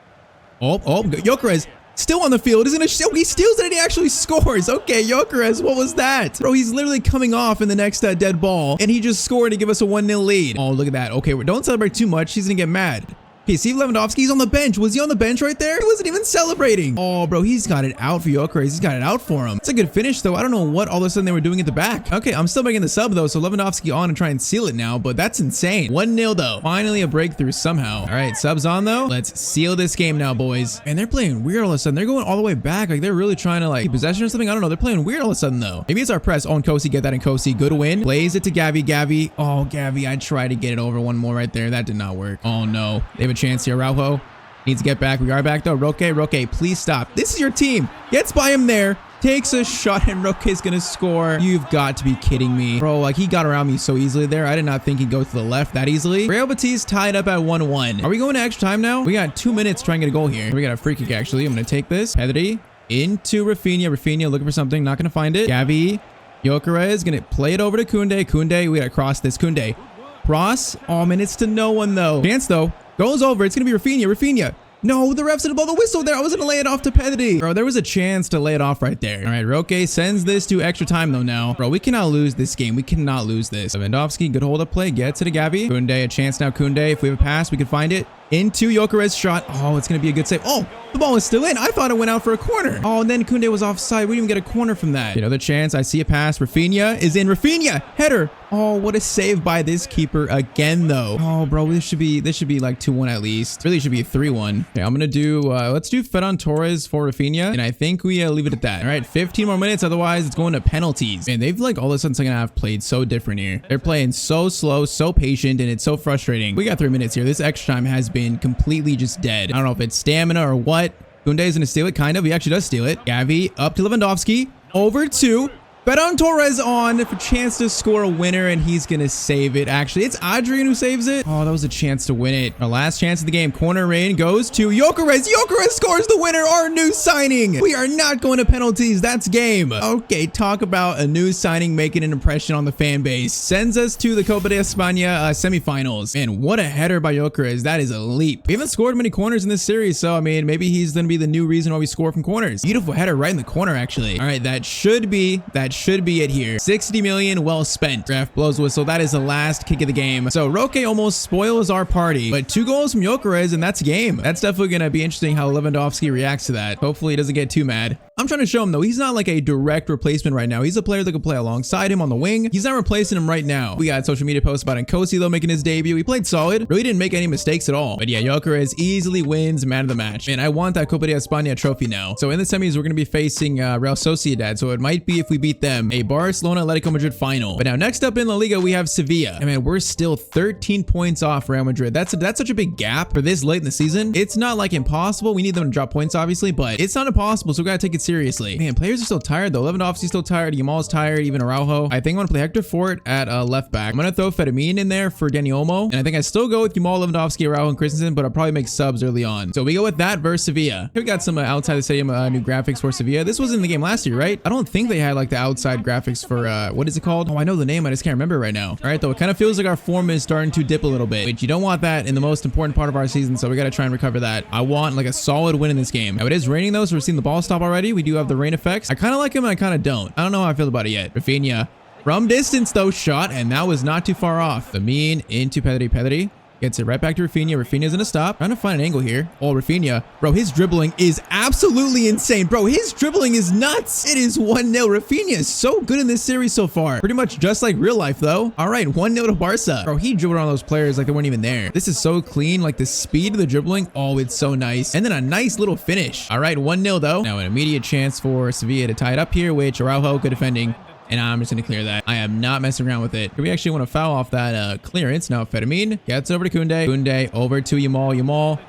A: Oh, Gyökeres. Still on the field. Isn't it? He steals it and he actually scores. Okay, Gyökeres, what was that? Bro, he's literally coming off in the next dead ball. And he just scored to give us a 1-0 lead. Oh, look at that. Okay, don't celebrate too much. He's going to get mad. Okay, see Lewandowski's on the bench. Was he on the bench right there? He wasn't even celebrating. Oh, bro, he's got it out for Gyökeres. He's got it out for him. It's a good finish, though. I don't know what all of a sudden they were doing at the back. Okay, I'm still making the sub, though, so Lewandowski on and try and seal it now, but that's insane. 1-0, though. Finally a breakthrough somehow. All right, subs on, though. Let's seal this game now, boys. And they're playing weird all of a sudden. They're going all the way back. Like, they're really trying to, like, keep possession or something. I don't know. They're playing weird all of a sudden, though. Maybe it's our press. Oh, and Kosi, get that in Kosi. Good win. Plays it to Gavi. Gavi. Oh, Gavi, I tried to get it over one more right there. That did not work. Oh, no. They have a chance here. Araujo needs to get back. We are back though. Roque, please stop. This is your team. Gets by him there. Takes a shot and Roque's gonna score. You've got to be kidding me. Bro, like he got around me so easily there. I did not think he'd go to the left that easily. Real Betis tied up at 1-1. Are we going to extra time now? We got 2 minutes trying to get a goal here. We got a free kick actually. I'm gonna take this. Pedri into Rafinha. Rafinha looking for something. Not gonna find it. Gavi. Gyökeres gonna play it over to Koundé. Koundé, we gotta cross this. Koundé. Cross. Oh man, it's to no one though. Chance though. Goes over. It's going to be Rafinha. Rafinha. No, the refs didn't blow the whistle there. I was going to lay it off to Pedri. Bro, there was a chance to lay it off right there. All right, Roque sends this to extra time though now. Bro, we cannot lose this game. We cannot lose this. Lewandowski, good hold up play. Gets it to Gavi. Koundé, a chance now. Koundé, if we have a pass, we could find it. Into Gyökeres shot. Oh, it's going to be a good save. Oh, the ball is still in. I thought it went out for a corner. Oh, and then Koundé was offside. We didn't even get a corner from that. Another chance. I see a pass. Rafinha is in. Rafinha. Header. Oh, what a save by this keeper again, though. Oh, bro, this should be like 2-1 at least. Really should be 3-1. Okay, I'm going to do, let's do Ferran Torres for Rafinha. And I think we leave it at that. All right, 15 more minutes. Otherwise, it's going to penalties. Man, they've like all of a sudden second half played so different here. They're playing so slow, so patient, and it's so frustrating. We got 3 minutes here. This extra time has been completely just dead. I don't know if it's stamina or what. Koundé is going to steal it, kind of. He actually does steal it. Gavi up to Lewandowski. Over to Ferran Torres on for a chance to score a winner, and he's going to save it. Actually, it's Adrian who saves it. Oh, that was a chance to win it. Our last chance of the game. Corner in goes to Gyökeres. Gyökeres scores the winner. Our new signing. We are not going to penalties. That's game. Okay, talk about a new signing making an impression on the fan base. Sends us to the Copa de España semifinals. Man, what a header by Gyökeres. That is a leap. We haven't scored many corners in this series, so I mean, maybe he's going to be the new reason why we score from corners. Beautiful header right in the corner, actually. All right, that should be it here. 60 million well spent. Ref blows whistle. That is the last kick of the game. So Roque almost spoils our party, but 2 goals from Gyökeres and that's game. That's definitely going to be interesting how Lewandowski reacts to that. Hopefully he doesn't get too mad. I'm trying to show him though, he's not like a direct replacement right now. He's a player that can play alongside him on the wing. He's not replacing him right now. We got social media posts about Nkosi though making his debut. He played solid. Really didn't make any mistakes at all. But yeah, Gyökeres easily wins man of the match. Man, I want that Copa de España trophy now. So in the semis, we're going to be facing Real Sociedad. So it might be, if we beat them, a Barcelona Atletico Madrid final. But now next up in La Liga, we have Sevilla. And man, we're still 13 points off Real Madrid. That's such a big gap for this late in the season. It's not like impossible. We need them to drop points, obviously, but it's not impossible. So we got to take it seriously. Man, players are still tired though. Lewandowski's still tired. Yamal's tired. Even Araujo. I think I'm going to play Hector Fort at left back. I'm going to throw Fermin in there for Dani Olmo. And I think I still go with Yamal, Lewandowski, Araujo, and Christensen, but I'll probably make subs early on. So we go with that versus Sevilla. Here we got some outside the stadium new graphics for Sevilla. This was in the game last year, right? I don't think they had like the outside graphics for what is it called? Oh, I know the name. I just can't remember right now. All right, though, it kind of feels like our form is starting to dip a little bit, which you don't want that in the most important part of our season. So we got to try and recover that. I want like a solid win in this game. Now it is raining though, so we're seeing the ball stop already. We do have the rain effects. I kind of like him and I kind of don't. I don't know how I feel about it yet. Rafinha from distance though, shot, and that was not too far off. Lamine into Pedri. Gets it right back to Rafinha. Rafinha's gonna stop. Trying to find an angle here. Oh, Rafinha. Bro, his dribbling is absolutely insane. Bro, his dribbling is nuts. It is 1-0. Rafinha is so good in this series so far. Pretty much just like real life, though. All right, 1-0 to Barca. Bro, he dribbled on those players like they weren't even there. This is so clean. Like the speed of the dribbling. Oh, it's so nice. And then a nice little finish. All right, 1-0 though. Now an immediate chance for Sevilla to tie it up here, which Araujo, good defending. And I'm just going to clear that. I am not messing around with it. We actually want to foul off that clearance. Now Fermin gets over to Koundé. Koundé over to Yamal. Yamal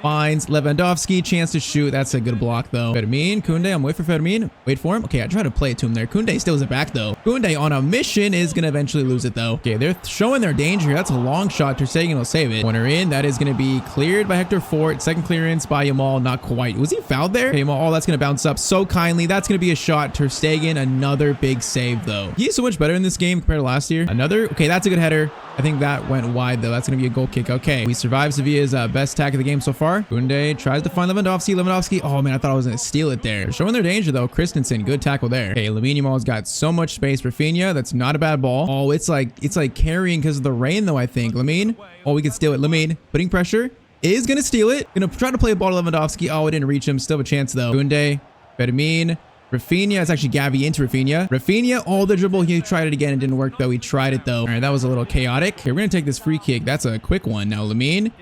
A: Finds Lewandowski, chance to shoot. That's a good block though. Fermin, Koundé, I'm waiting for Fermin. Wait for him. Okay, I tried to play it to him there. Koundé steals it back though. Koundé on a mission is gonna eventually lose it though. Okay, they're showing their danger. That's a long shot. Ter Stegen will save it. Corner in. That is gonna be cleared by Hector Fort. Second clearance by Yamal. Not quite. Was he fouled there? Okay, Yamal. Oh, that's gonna bounce up so kindly. That's gonna be a shot. Ter Stegen, another big save though. He's so much better in this game compared to last year. Another. Okay, that's a good header. I think that went wide though. That's gonna be a goal kick. Okay, we survived Sevilla's best attack of the game so far. Koundé tries to find Lewandowski. Lewandowski. Oh man, I thought I was gonna steal it there. Showing their danger though. Christensen, good tackle there. Okay, Lamine Yamal's got so much space. Rafinha, that's not a bad ball. Oh, it's like carrying because of the rain though. I think Lamine. Oh, we can steal it. Lamine putting pressure. Is gonna steal it. Gonna try to play a ball to Lewandowski. Oh, it didn't reach him. Still have a chance though. Koundé, Fermin. Rafinha, it's actually Gavi into Rafinha. Rafinha, oh, the dribble. He tried it again. It didn't work though. He tried it though. All right, that was a little chaotic. Okay, we're gonna take this free kick. That's a quick one. Now Lamine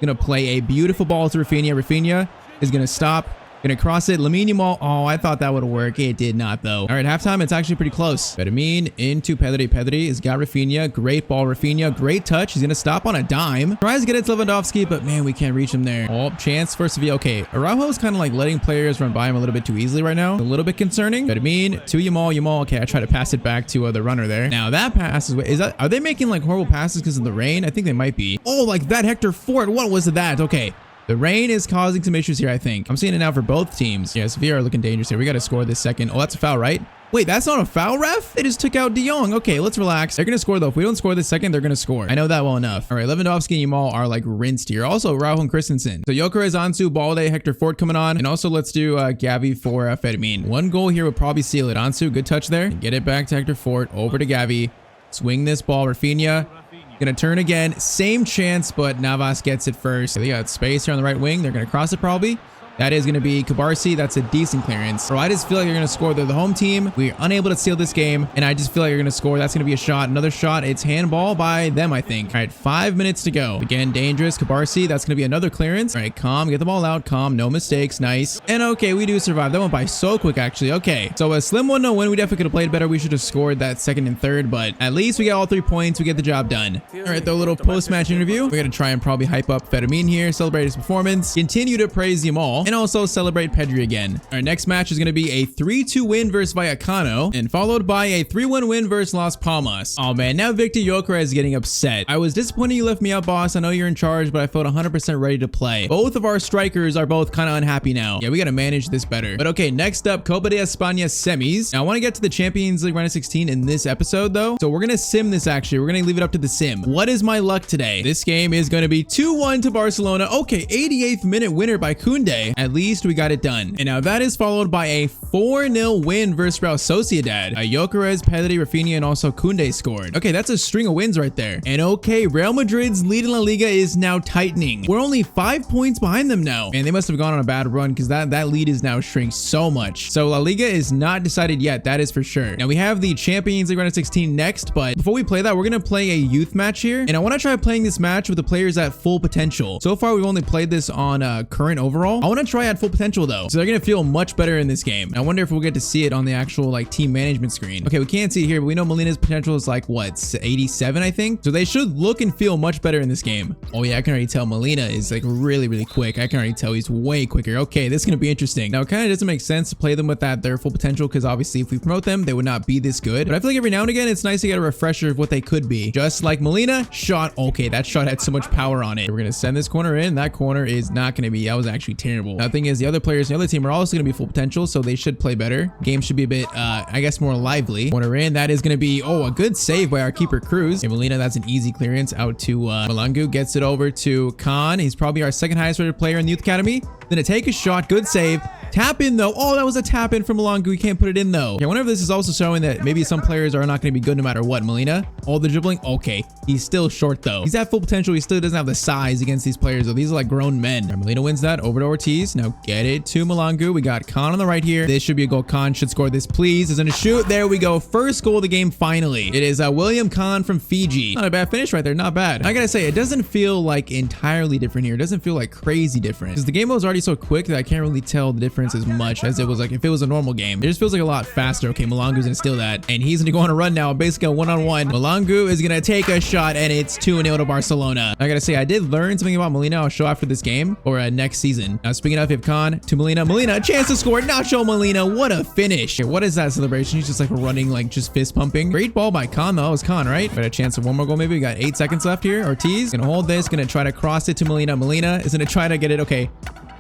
A: gonna play a beautiful ball to Rafinha. Rafinha is gonna stop. Gonna cross it. Lamine Yamal. Oh, I thought that would work. It did not though. All right, halftime. It's actually pretty close. Fermin into Pedri. Pedri has got Rafinha. Great ball, Rafinha. Great touch. He's gonna stop on a dime. Tries to get it to Lewandowski, but man, we can't reach him there. Oh, chance for Sevilla. Okay, Araujo is kind of like letting players run by him a little bit too easily right now. A little bit concerning. Fermin to Yamal. Yamal. Okay, I try to pass it back to the runner there. Now that pass is that? Are they making like horrible passes because of the rain? I think they might be. Oh, like that Hector Fort. What was that? Okay. The rain is causing some issues here, I think. I'm seeing it now for both teams. Yeah, Sevilla are looking dangerous here. We got to score this second. Oh, that's a foul, right? Wait, that's not a foul, ref? They just took out De Jong. Okay, let's relax. They're going to score, though. If we don't score this second, they're going to score. I know that well enough. All right, Lewandowski and Yamal are like rinsed here. Also, Raul and Christensen. So Gyökeres, Ansu, Balde, Hector Fort coming on. And also, let's do Gavi for Fermin. One goal here would probably seal it. Ansu, good touch there. Get it back to Hector Fort. Over to Gavi. Swing this ball. Rafinha. Gonna turn again. Same chance, but Navas gets it first. So they got space here on the right wing. They're gonna cross it probably. That is going to be Kubarsi. That's a decent clearance. Bro, I just feel like you're going to score. They're the home team. We're unable to steal this game. And I just feel like you're going to score. That's going to be a shot. Another shot. It's handball by them, I think. All right, 5 minutes to go. Again, dangerous. Kubarsi. That's going to be another clearance. All right, calm. Get the ball out. Calm. No mistakes. Nice. And okay, we do survive. That went by so quick, actually. Okay, so a slim 1-0 win. We definitely could have played better. We should have scored that second and third, but at least we get all 3 points. We get the job done. All right, the little post-match interview. We're going to try and probably hype up Fermin here, celebrate his performance, continue to praise Yamal, and also celebrate Pedri again. Our next match is going to be a 3-2 win versus Vallecano, and followed by a 3-1 win versus Las Palmas. Oh man, now Victor Gyökeres is getting upset. I was disappointed you left me out, boss. I know you're in charge, but I felt 100% ready to play. Both of our strikers are both kind of unhappy now. Yeah, we got to manage this better. But okay, next up, Copa de España semis. Now I want to get to the Champions League round of 16 in this episode though, so we're going to sim this actually. We're going to leave it up to the sim. What is my luck today? This game is going to be 2-1 to Barcelona. Okay, 88th minute winner by Koundé. At least we got it done. And now that is followed by a 4-0 win versus Real Sociedad. Gyökeres, Pedri, Rafinha, and also Koundé scored. Okay, that's a string of wins right there. And okay, Real Madrid's lead in La Liga is now tightening. We're only 5 points behind them now. And they must have gone on a bad run because that lead is now shrink so much. So La Liga is not decided yet. That is for sure. Now we have the Champions League round of 16 next, but before we play that, we're going to play a youth match here. And I want to try playing this match with the players at full potential. So far, we've only played this on current overall. I want to try at full potential though. So they're going to feel much better in this game. I wonder if we'll get to see it on the actual like team management screen. Okay, we can't see it here, but we know Molina's potential is like what, 87, I think. So they should look and feel much better in this game. Oh yeah, I can already tell Molina is like really quick. I can already tell he's way quicker. Okay, this is going to be interesting. Now, it kind of doesn't make sense to play them with their full potential because obviously if we promote them, they would not be this good. But I feel like every now and again, it's nice to get a refresher of what they could be. Just like Molina, shot. Okay, that shot had so much power on it. We're going to send this corner in. That corner is not going to be, that was actually terrible. Now, the thing is, the other players in the other team are also going to be full potential, so they should play better. Game should be a bit, I guess, more lively. Corner in. That is going to be, oh, a good save by our keeper Cruz. And Molina, that's an easy clearance out to Malangu. Gets it over to Khan. He's probably our second highest rated player in the youth academy. Then to take a shot. Good save. Tap in though. Oh, that was a tap in from Malangu. We can't put it in though. Okay, I wonder if this is also showing that maybe some players are not going to be good no matter what. Molina, all the dribbling. Okay, he's still short though. He's at full potential. He still doesn't have the size against these players though. These are like grown men. Right, Molina wins that over to Ortiz. Now get it to Malangu. We got Khan on the right here. This should be a goal. Khan should score this, please. Is gonna shoot. There we go. First goal of the game finally. It is William Khan from Fiji. Not a bad finish right there. Not bad. I gotta say, it doesn't feel like entirely different here. It doesn't feel like crazy different because the game mode's already already so quick that I can't really tell the difference as much as it was like if it was a normal game. It just feels like a lot faster. Okay, Malangu's gonna steal that, and he's gonna go on a run now. Basically a one-on-one. Malangu is gonna take a shot, and it's 2-0 to Barcelona. I gotta say, I did learn something about Molina. I'll show after this game or next season. Now, speaking of Ivkan to Molina, a chance to score. Nacho Molina, what a finish. Okay, what is that celebration? He's just like running, like just fist pumping. Great ball by Khan though. It was Khan, right? But a chance of one more goal maybe. We got 8 seconds left here. Ortiz gonna hold this, gonna try to cross it to Molina. Molina is gonna try to get it. Okay,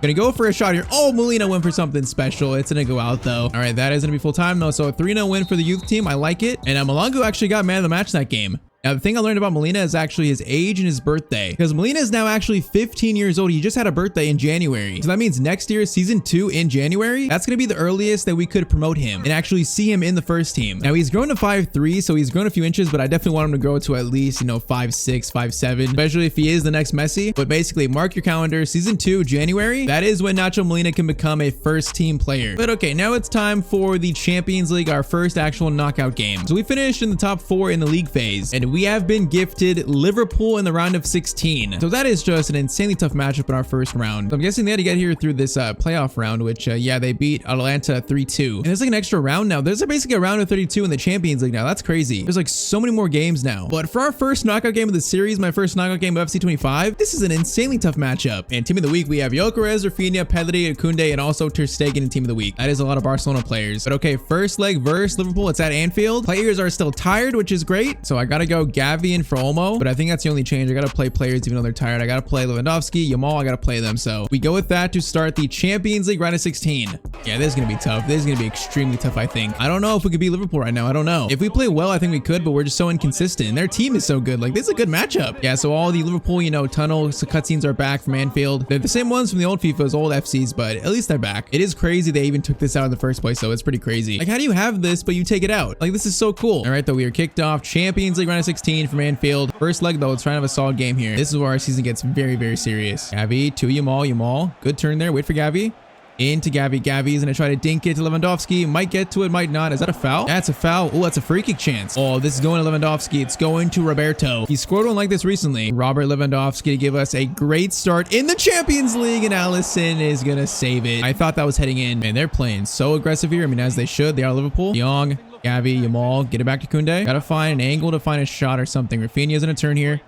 A: gonna go for a shot here. Oh, Molina went for something special. It's gonna go out though. All right, that is gonna be full time though. So a 3-0 win for the youth team. I like it. And Malangu actually got man of the match that game. Now, the thing I learned about Molina is actually his age and his birthday, because Molina is now actually 15 years old. He just had a birthday in January. So that means next year, season 2 in January, that's going to be the earliest that we could promote him and actually see him in the first team. Now, he's grown to 5'3", so he's grown a few inches, but I definitely want him to grow to at least, 5'6", 5'7", especially if he is the next Messi. But basically, mark your calendar, season 2, January, that is when Nacho Molina can become a first team player. But okay, now it's time for the Champions League, our first actual knockout game. So we finished in the top 4 in the league phase, and we have been gifted Liverpool in the round of 16. So that is just an insanely tough matchup in our first round. So I'm guessing they had to get here through this playoff round, which yeah, they beat Atalanta 3-2. And there's like an extra round now. There's basically a round of 32 in the Champions League now. That's crazy. There's like so many more games now. But for our first knockout game of the series, my first knockout game of FC 25, this is an insanely tough matchup. And team of the week, we have Gyökeres, Rafinha, Pedri, Koundé, and also Ter Stegen in team of the week. That is a lot of Barcelona players. But okay, first leg versus Liverpool. It's at Anfield. Players are still tired, which is great. So I gotta go Gavi in for Olmo, but I think that's the only change. I gotta play players even though they're tired. I gotta play Lewandowski, Yamal, I gotta play them. So we go with that to start the Champions League round of 16. Yeah, this is gonna be tough. This is gonna be extremely tough, I think. I don't know if we could beat Liverpool right now. I don't know. If we play well, I think we could, but we're just so inconsistent. Their team is so good. Like, this is a good matchup. Yeah, so all the Liverpool, tunnel cutscenes are back from Anfield. They're the same ones from the old FIFA's, old FCs, but at least they're back. It is crazy they even took this out in the first place, though. It's pretty crazy. Like, how do you have this, but you take it out? Like, this is so cool. All right, though, we are kicked off Champions League round of 16 from Anfield. First leg, though, it's trying to have a solid game here. This is where our season gets very, very serious. Gavi to Yamal. Good turn there. Wait for Gavi. Into Gavi. Gavi's gonna try to dink it to Lewandowski. Might get to it, might not. Is that a foul? That's a foul. Oh, that's a free kick chance. Oh, this is going to Lewandowski. It's going to Roberto. He scored one like this recently. Robert Lewandowski to give us a great start in the Champions League, and Alisson is gonna save it. I thought that was heading in. Man, they're playing so aggressive here. I mean, as they should. They are Liverpool. Young, Gavi, Yamal. Get it back to Koundé. Gotta find an angle to find a shot or something. Rafinha's gonna turn here.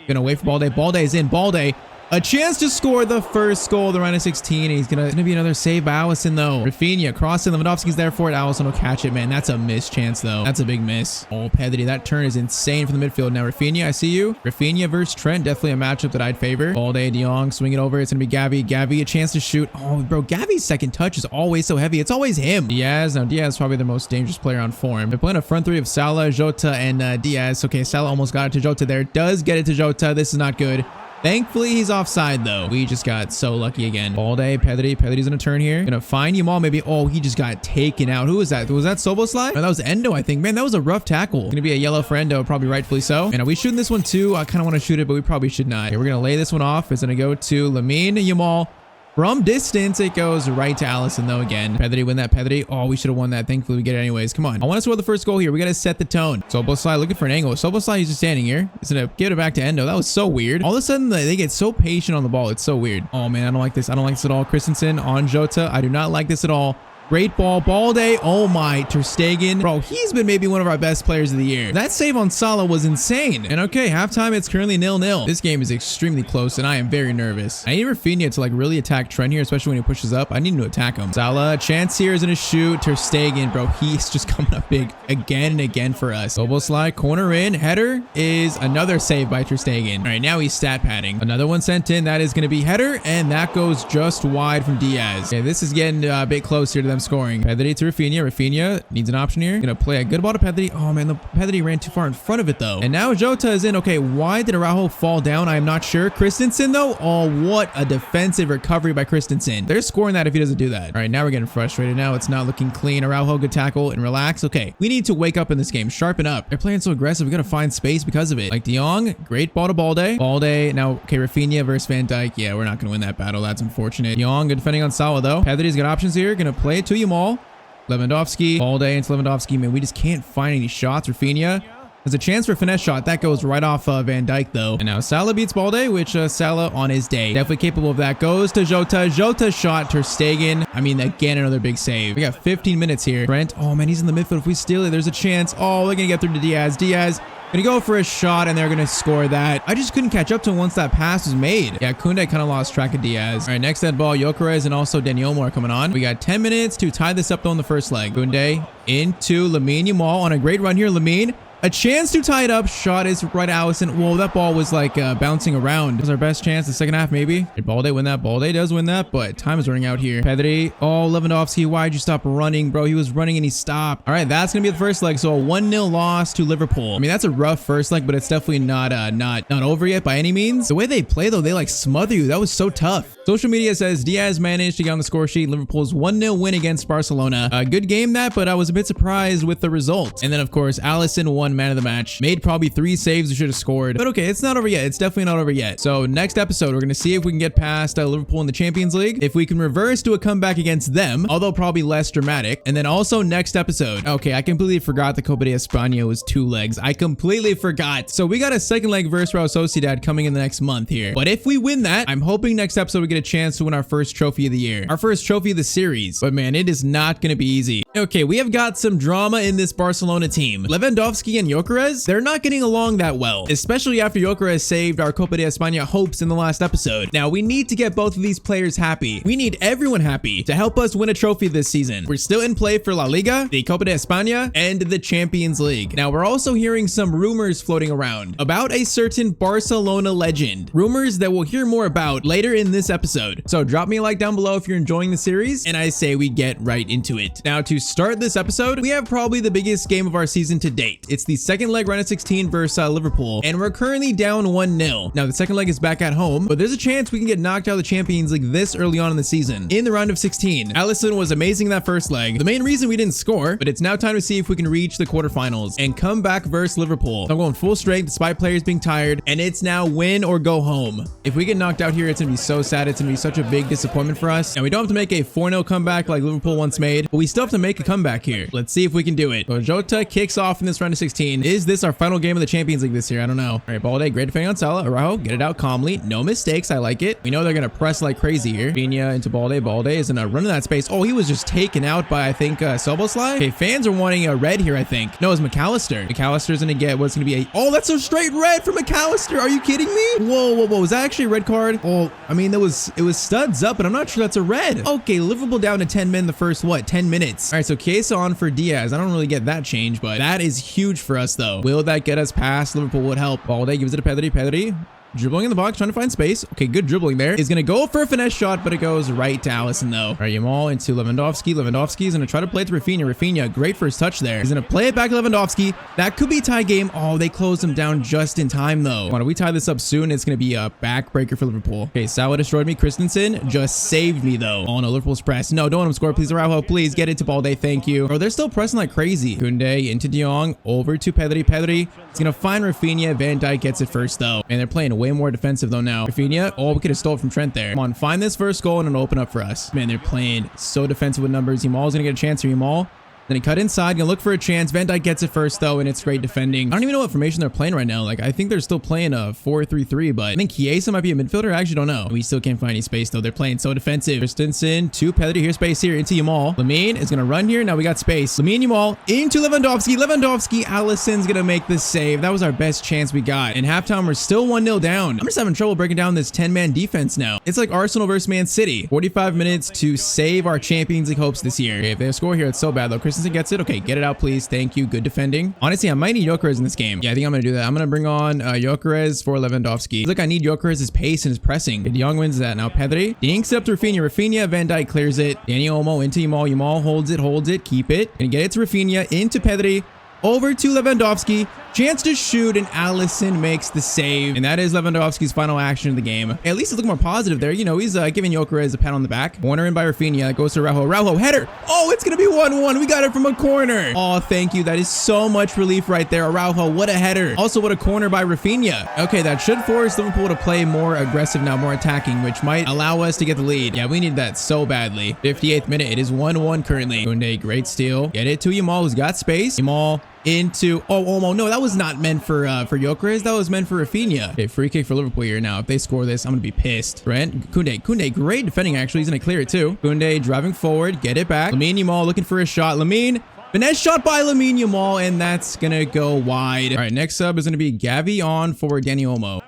A: Gonna wait for Balde. Balde is in. Balde. A chance to score the first goal of the round of 16. He's gonna be another save by Alisson though. Rafinha crossing. Lewandowski's there for it. Alisson will catch it, man. That's a missed chance though. That's a big miss. Oh, Pedri, that turn is insane from the midfield. Now Rafinha, I see you. Rafinha versus Trent, definitely a matchup that I'd favor. Balde, De Jong, swing it over. It's gonna be Gavi. Gavi, a chance to shoot. Oh, bro, Gavi's second touch is always so heavy. It's always him. Diaz, now Diaz is probably the most dangerous player on form. They're playing a front three of Salah, Jota, and Diaz. Okay, Salah almost got it to Jota there. Does get it to Jota. This is not good. Thankfully, he's offside, though. We just got so lucky again. Balde, Pedri. Pedri's gonna turn here. Gonna find Yamal, maybe. Oh, he just got taken out. Who was that? Was that Soboslai? No, that was Endo, I think. Man, that was a rough tackle. Gonna be a yellow for Endo, probably rightfully so. And are we shooting this one, too? I kind of want to shoot it, but we probably should not. Okay, we're gonna lay this one off. It's gonna go to Lamine Yamal. From distance, it goes right to Alisson, though, again. Pedri, win that, Pedri. Oh, we should have won that. Thankfully, we get it anyways. Come on. I want to score the first goal here. We got to set the tone. Soboslai looking for an angle. Soboslai is just standing here. He's going to give it back to Endo. That was so weird. All of a sudden, they get so patient on the ball. It's so weird. Oh, man, I don't like this. I don't like this at all. Christensen on Jota. I do not like this at all. Great ball. Balde. Oh my. Ter Stegen. Bro, he's been maybe one of our best players of the year. That save on Salah was insane. And okay, halftime, it's currently 0-0. This game is extremely close, and I am very nervous. I need Rafinha to like really attack Trent here, especially when he pushes up. I need to attack him. Salah, chance here is going to shoot. Ter Stegen, bro, he's just coming up big again and again for us. Soboslai, corner in. Header is another save by Ter Stegen. All right, now he's stat padding. Another one sent in. That is going to be header, and that goes just wide from Diaz. Okay, this is getting a bit closer to them scoring. Pedri to Rafinha. Rafinha needs an option here. Gonna play a good ball to Pedri. Oh man, the Pedri ran too far in front of it though. And now Jota is in. Okay, why did Araujo fall down? I am not sure. Christensen though. Oh, what a defensive recovery by Christensen. They're scoring that if he doesn't do that. All right, now we're getting frustrated. Now it's not looking clean. Araujo, good tackle and relax. Okay, we need to wake up in this game. Sharpen up. They're playing so aggressive. We gotta find space because of it. Like De Jong, great ball to Balde. Balde now. Okay, Rafinha versus Van Dijk. Yeah, we're not gonna win that battle. That's unfortunate. De Jong, good defending on Salah though. Pedri's got options here. Gonna play it to Yamal. Lewandowski, Balde into Lewandowski. Man, we just can't find any shots. Rafinha There's a chance for a finesse shot. That goes right off Van Dijk, though. And now Salah beats Balde, which Salah on his day. Definitely capable of that. Goes to Jota. Jota shot. Ter Stegen. I mean, again, another big save. We got 15 minutes here. Brent. Oh, man, he's in the midfield. If we steal it, there's a chance. Oh, we're going to get through to Diaz. Diaz. Gonna go for a shot, and they're gonna score that. I just couldn't catch up to him once that pass was made. Yeah, Koundé kind of lost track of Diaz. All right, next dead ball, Gyökeres and also Dani Olmo are coming on. We got 10 minutes to tie this up though in the first leg. Koundé into Lamine Yamal on a great run here. Lamine. A chance to tie it up. Shot is right at Alisson. Whoa, that ball was like bouncing around. That was our best chance the second half, maybe. Did Balde win that? Balde does win that, but time is running out here. Pedri. Oh, Lewandowski. Why'd you stop running, bro? He was running and he stopped. All right, that's going to be the first leg. So a 1-0 loss to Liverpool. I mean, that's a rough first leg, but it's definitely not over yet by any means. The way they play, though, they like smother you. That was so tough. Social media says Diaz managed to get on the score sheet. Liverpool's 1-0 win against Barcelona. A good game that, but I was a bit surprised with the result. And then, of course, Alisson won man of the match. Made probably 3 saves. We should have scored. But okay, it's not over yet. It's definitely not over yet. So next episode, we're going to see if we can get past Liverpool in the Champions League. If we can reverse to a comeback against them, although probably less dramatic. And then also next episode. Okay, I completely forgot the Copa de España was 2 legs. I completely forgot. So we got a second leg versus Real Sociedad coming in the next month here. But if we win that, I'm hoping next episode we get a chance to win our first trophy of the year. Our first trophy of the series. But man, it is not going to be easy. Okay, we have got some drama in this Barcelona team. Lewandowski and Gyökeres, they're not getting along that well, especially after Gyökeres saved our Copa de España hopes in the last episode. Now, we need to get both of these players happy. We need everyone happy to help us win a trophy this season. We're still in play for La Liga, the Copa de España, and the Champions League. Now, we're also hearing some rumors floating around about a certain Barcelona legend. Rumors that we'll hear more about later in this episode. So drop me a like down below if you're enjoying the series, and I say we get right into it. Now, to start this episode, we have probably the biggest game of our season to date. It's the second leg round of 16 versus Liverpool, and we're currently down 1-0. Now, the second leg is back at home, but there's a chance we can get knocked out of the Champions League this early on in the season. In the round of 16, Alisson was amazing that first leg. The main reason we didn't score, but it's now time to see if we can reach the quarterfinals and come back versus Liverpool. So I'm going full strength despite players being tired, and it's now win or go home. If we get knocked out here, it's gonna be so sad. It's gonna be such a big disappointment for us. And we don't have to make a 4-0 comeback like Liverpool once made, but we still have to make a comeback here. Let's see if we can do it. So Jota kicks off in this round of 16. Is this our final game of the Champions League this year? I don't know. All right, Balde, great defending on Salah. Araujo, get it out calmly. No mistakes. I like it. We know they're going to press like crazy here. Rafinha into Balde. Balde is in a run in that space. Oh, he was just taken out by, I think, Soboslai. Okay, fans are wanting a red here, I think. No, it's McAllister. McAllister's going to get what's going to be a... Oh, that's a straight red for McAllister. Are you kidding me? Whoa, whoa, whoa. Was that actually a red card? Oh, I mean, it was studs up, but I'm not sure that's a red. Okay, Liverpool down to 10 men the first, 10 minutes. All right, so Chiesa on for Diaz. I don't really get that change, but that is huge for us, though. Will that get us past? Liverpool would help. Balde gives it to Pedri. Pedri dribbling in the box, trying to find space. Okay, good dribbling there. He's going to go for a finesse shot, but it goes right to Alisson, though. All right, Yamal into Lewandowski. Lewandowski's going to try to play it to Rafinha. Rafinha, great first touch there. He's going to play it back to Lewandowski. That could be a tie game. Oh, they closed him down just in time, though. Come on, if we tie this up soon, it's going to be a backbreaker for Liverpool. Okay, Salah destroyed me. Christensen just saved me, though. Oh, no, Liverpool's press. No, don't let him score, please. Araujo, please get it to Balde. Thank you. Oh, they're still pressing like crazy. Koundé into De Jong, over to Pedri. Pedri is going to find Rafinha. Van Dijk gets it first, though. And they're playing way more defensive, though, now. Rafinha, oh, we could have stole it from Trent there. Come on, find this first goal and it'll open up for us. Man, they're playing so defensive with numbers. Yamal's gonna get a chance here. Yamal. Then he cut inside, gonna look for a chance. Van Dijk gets it first, though, and it's great defending. I don't even know what formation they're playing right now. Like, I think they're still playing a 4-3-3, but I think Chiesa might be a midfielder. I actually don't know. We still can't find any space, though. They're playing so defensive. Christensen to Pedri. Here's space here into Yamal. Lamine is gonna run here. Now we got space. Lamine, Yamal into Lewandowski. Lewandowski, Alisson's gonna make the save. That was our best chance we got. In halftime, we're still 1-0 down. I'm just having trouble breaking down this 10-man defense now. It's like Arsenal versus Man City. 45 minutes to save our Champions League hopes this year. Okay, if they score here, it's so bad, though. Christensen gets it. Okay, get it out, please. Thank you. Good defending. Honestly, I might need Gyökeres in this game. Yeah, I think I'm going to do that. I'm going to bring on Gyökeres for Lewandowski. Look, I need Gyökeres' pace and his pressing. De Jong wins that. Now Pedri. Dinks up to Rafinha. Rafinha, Van Dijk clears it. Dani Olmo into Yamal. Yamal holds it, keep it. And get it to Rafinha, into Pedri. Over to Lewandowski. Chance to shoot, and Alisson makes the save. And that is Lewandowski's final action of the game. At least it's looking more positive there. You know, he's giving Gyökeres a pat on the back. Corner in by Rafinha. It goes to Araujo. Araujo, header. Oh, it's going to be 1-1. We got it from a corner. Oh, thank you. That is so much relief right there. Araujo, what a header. Also, what a corner by Rafinha. Okay, that should force Liverpool to play more aggressive now, more attacking, which might allow us to get the lead. Yeah, we need that so badly. 58th minute. It is 1-1 currently. Koundé, great steal. Get it to Yamal, who's got space. Yamal into, oh, no, that was not meant for Gyökeres. That was meant for Rafinha. Okay, free kick for Liverpool here. Now, if they score this, I'm going to be pissed. Brent, Koundé, great defending, actually. He's going to clear it, too. Koundé driving forward, get it back. Lamine Yamal looking for a shot. Lamine, finesse shot by Lamine Yamal, and that's going to go wide. All right, next sub is going to be Gavi on for Dani Olmo.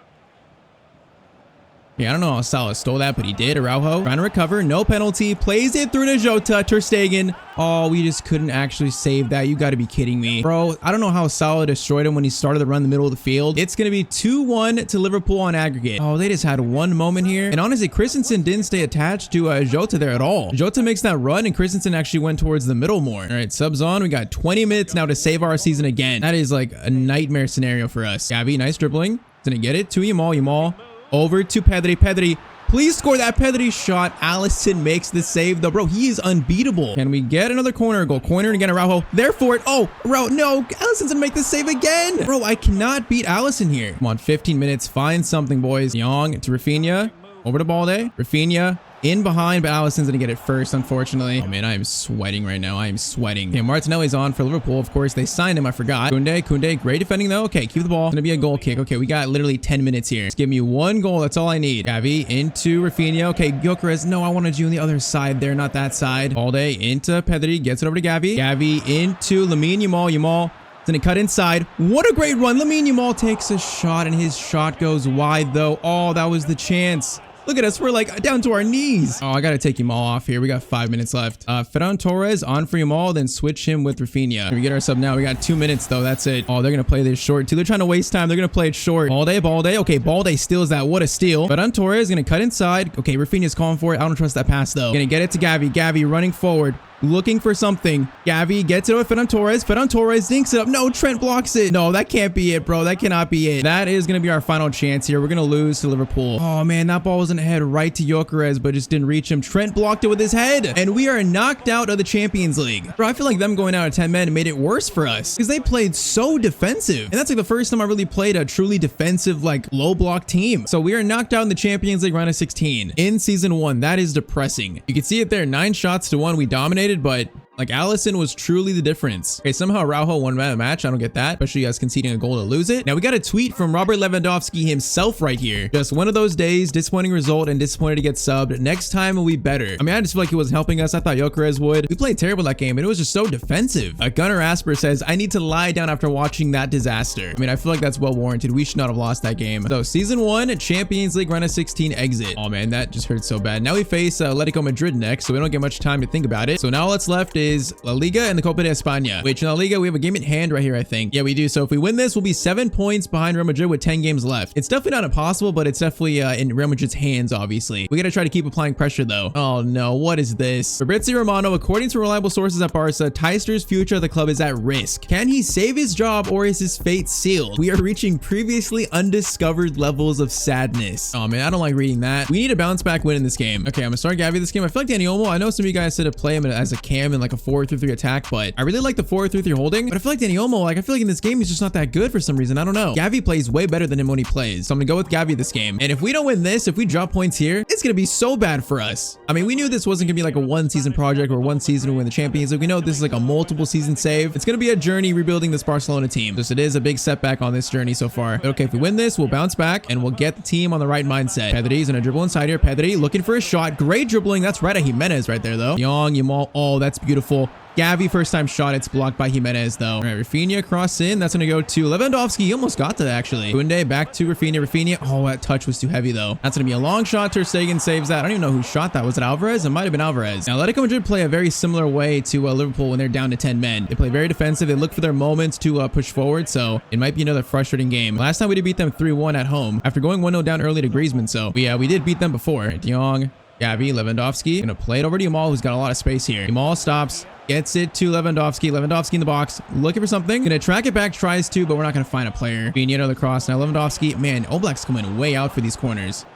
A: Yeah, I don't know how Salah stole that, but he did. Araujo trying to recover. No penalty. Plays it through to Jota. Ter Stegen. Oh, we just couldn't actually save that. You got to be kidding me. Bro, I don't know how Salah destroyed him when he started to run the middle of the field. It's going to be 2-1 to Liverpool on aggregate. Oh, they just had one moment here. And honestly, Christensen didn't stay attached to Jota there at all. Jota makes that run, and Christensen actually went towards the middle more. All right, subs on. We got 20 minutes now to save our season again. That is like a nightmare scenario for us. Gavi, nice dribbling. Didn't get it. To Yamal. Over to Pedri. Please score that Pedri shot. Alisson makes the save though. Bro, he is unbeatable. Can we get another corner goal? Corner again, Araujo. There for it. Oh, Araujo. No, Alisson's gonna make the save again. Bro, I cannot beat Alisson here. Come on, 15 minutes. Find something, boys. Young to Rafinha. Over to Balde. Rafinha. In behind, but Alisson's gonna get it first, unfortunately. Oh man, I am sweating right now. I am sweating. Okay, Martinelli's on for Liverpool. Of course, they signed him. I forgot. Koundé, great defending though. Okay, keep the ball. It's gonna be a goal kick. Okay, we got literally 10 minutes here. Just give me one goal. That's all I need. Gavi into Rafinha. Okay, Gyökeres. No, I wanted you on the other side there, not that side. Balde into Pedri. Gets it over to Gavi. Gavi into Lamine Yamal. Yamal. Then it cut inside. What a great run. Lamine Yamal takes a shot, and his shot goes wide though. Oh, that was the chance. Look at us. We're like down to our knees. Oh, I got to take Yamal off here. We got 5 minutes left. Ferran Torres on for Yamal, then switch him with Rafinha. Can we get our sub now? We got 2 minutes though. That's it. Oh, they're going to play this short too. They're trying to waste time. They're going to play it short. Balde. Okay, Balde steals that. What a steal. Ferran Torres going to cut inside. Okay, Rafinha's calling for it. I don't trust that pass though. Going to get it to Gavi. Gavi running forward. Looking for something. Gavi gets it with Ferran Torres. Ferran Torres dinks it up. No, Trent blocks it. No, that can't be it, bro. That cannot be it. That is going to be our final chance here. We're going to lose to Liverpool. Oh, man, that ball was in the head right to Gyökeres, but just didn't reach him. Trent blocked it with his head, and we are knocked out of the Champions League. Bro, I feel like them going out of 10 men made it worse for us because they played so defensive. And that's like the first time I really played a truly defensive, like low block team. So we are knocked out in the Champions League round of 16 in season 1. That is depressing. You can see it there. 9 shots to 1. We dominated, but like Alisson was truly the difference. Okay, somehow Araujo won that match. I don't get that, especially us conceding a goal to lose it. Now we got a tweet from Robert Lewandowski himself right here. Just one of those days, disappointing result and disappointed to get subbed. Next time will be better. I mean, I just feel like he wasn't helping us. I thought Gyökeres would. We played terrible that game and it was just so defensive. Gunnar Asper says, I need to lie down after watching that disaster. I mean, I feel like that's well warranted. We should not have lost that game. So season 1, Champions League round of 16 exit. Oh man, that just hurt so bad. Now we face Atletico Madrid next, so we don't get much time to think about it. So now all that's left is La Liga and the Copa de España, which in La Liga, we have a game at hand right here, I think. Yeah, we do. So if we win this, we'll be 7 points behind Real Madrid with 10 games left. It's definitely not impossible, but it's definitely in Real Madrid's hands, obviously. We got to try to keep applying pressure, though. Oh, no. What is this? Fabrizio Romano, according to reliable sources at Barca, Tyztir's future at the club is at risk. Can he save his job or is his fate sealed? We are reaching previously undiscovered levels of sadness. Oh, man, I don't like reading that. We need a bounce back win in this game. Okay, I'm going to start Gavi this game. I feel like Dani Olmo, I know some of you guys said to play him as a cam in like a 4-3-3 attack, but I really like the 4-3-3 holding. But I feel like Dani Olmo, like I feel like in this game, he's just not that good for some reason. I don't know. Gavi plays way better than him when he plays. So I'm gonna go with Gavi this game. And if we don't win this, if we drop points here, it's gonna be so bad for us. I mean, we knew this wasn't gonna be like a 1-season project or 1 season to win the Champions League. We know this is like a multiple season save. It's gonna be a journey rebuilding this Barcelona team. Just it is a big setback on this journey so far. But okay, if we win this, we'll bounce back and we'll get the team on the right mindset. Pedri's gonna dribble inside here. Pedri looking for a shot. Great dribbling. That's right at Jimenez right there though. Young, Yamal. Oh, that's beautiful. Gavi first time shot. It's blocked by Jimenez though. All right, Rafinha cross in. That's going to go to Lewandowski. He almost got to that actually. Koundé back to Rafinha. Oh, that touch was too heavy though. That's going to be a long shot. Ter Stegen saves that. I don't even know who shot that. Was it Alvarez? It might have been Alvarez. Now, Atletico Madrid play a very similar way to Liverpool when they're down to 10 men. They play very defensive. They look for their moments to push forward. So it might be another frustrating game. Last time we did beat them 3-1 at home after going 1-0 down early to Griezmann. So we did beat them before. Right, De Jong, Gavi, Lewandowski. Gonna play it over to Yamal, who's got a lot of space here. Yamal stops. Gets it to Lewandowski. Lewandowski in the box. Looking for something. Gonna track it back. Tries to, but we're not gonna find a player. Being another cross. Now Lewandowski. Man, Oblak's coming way out for these corners.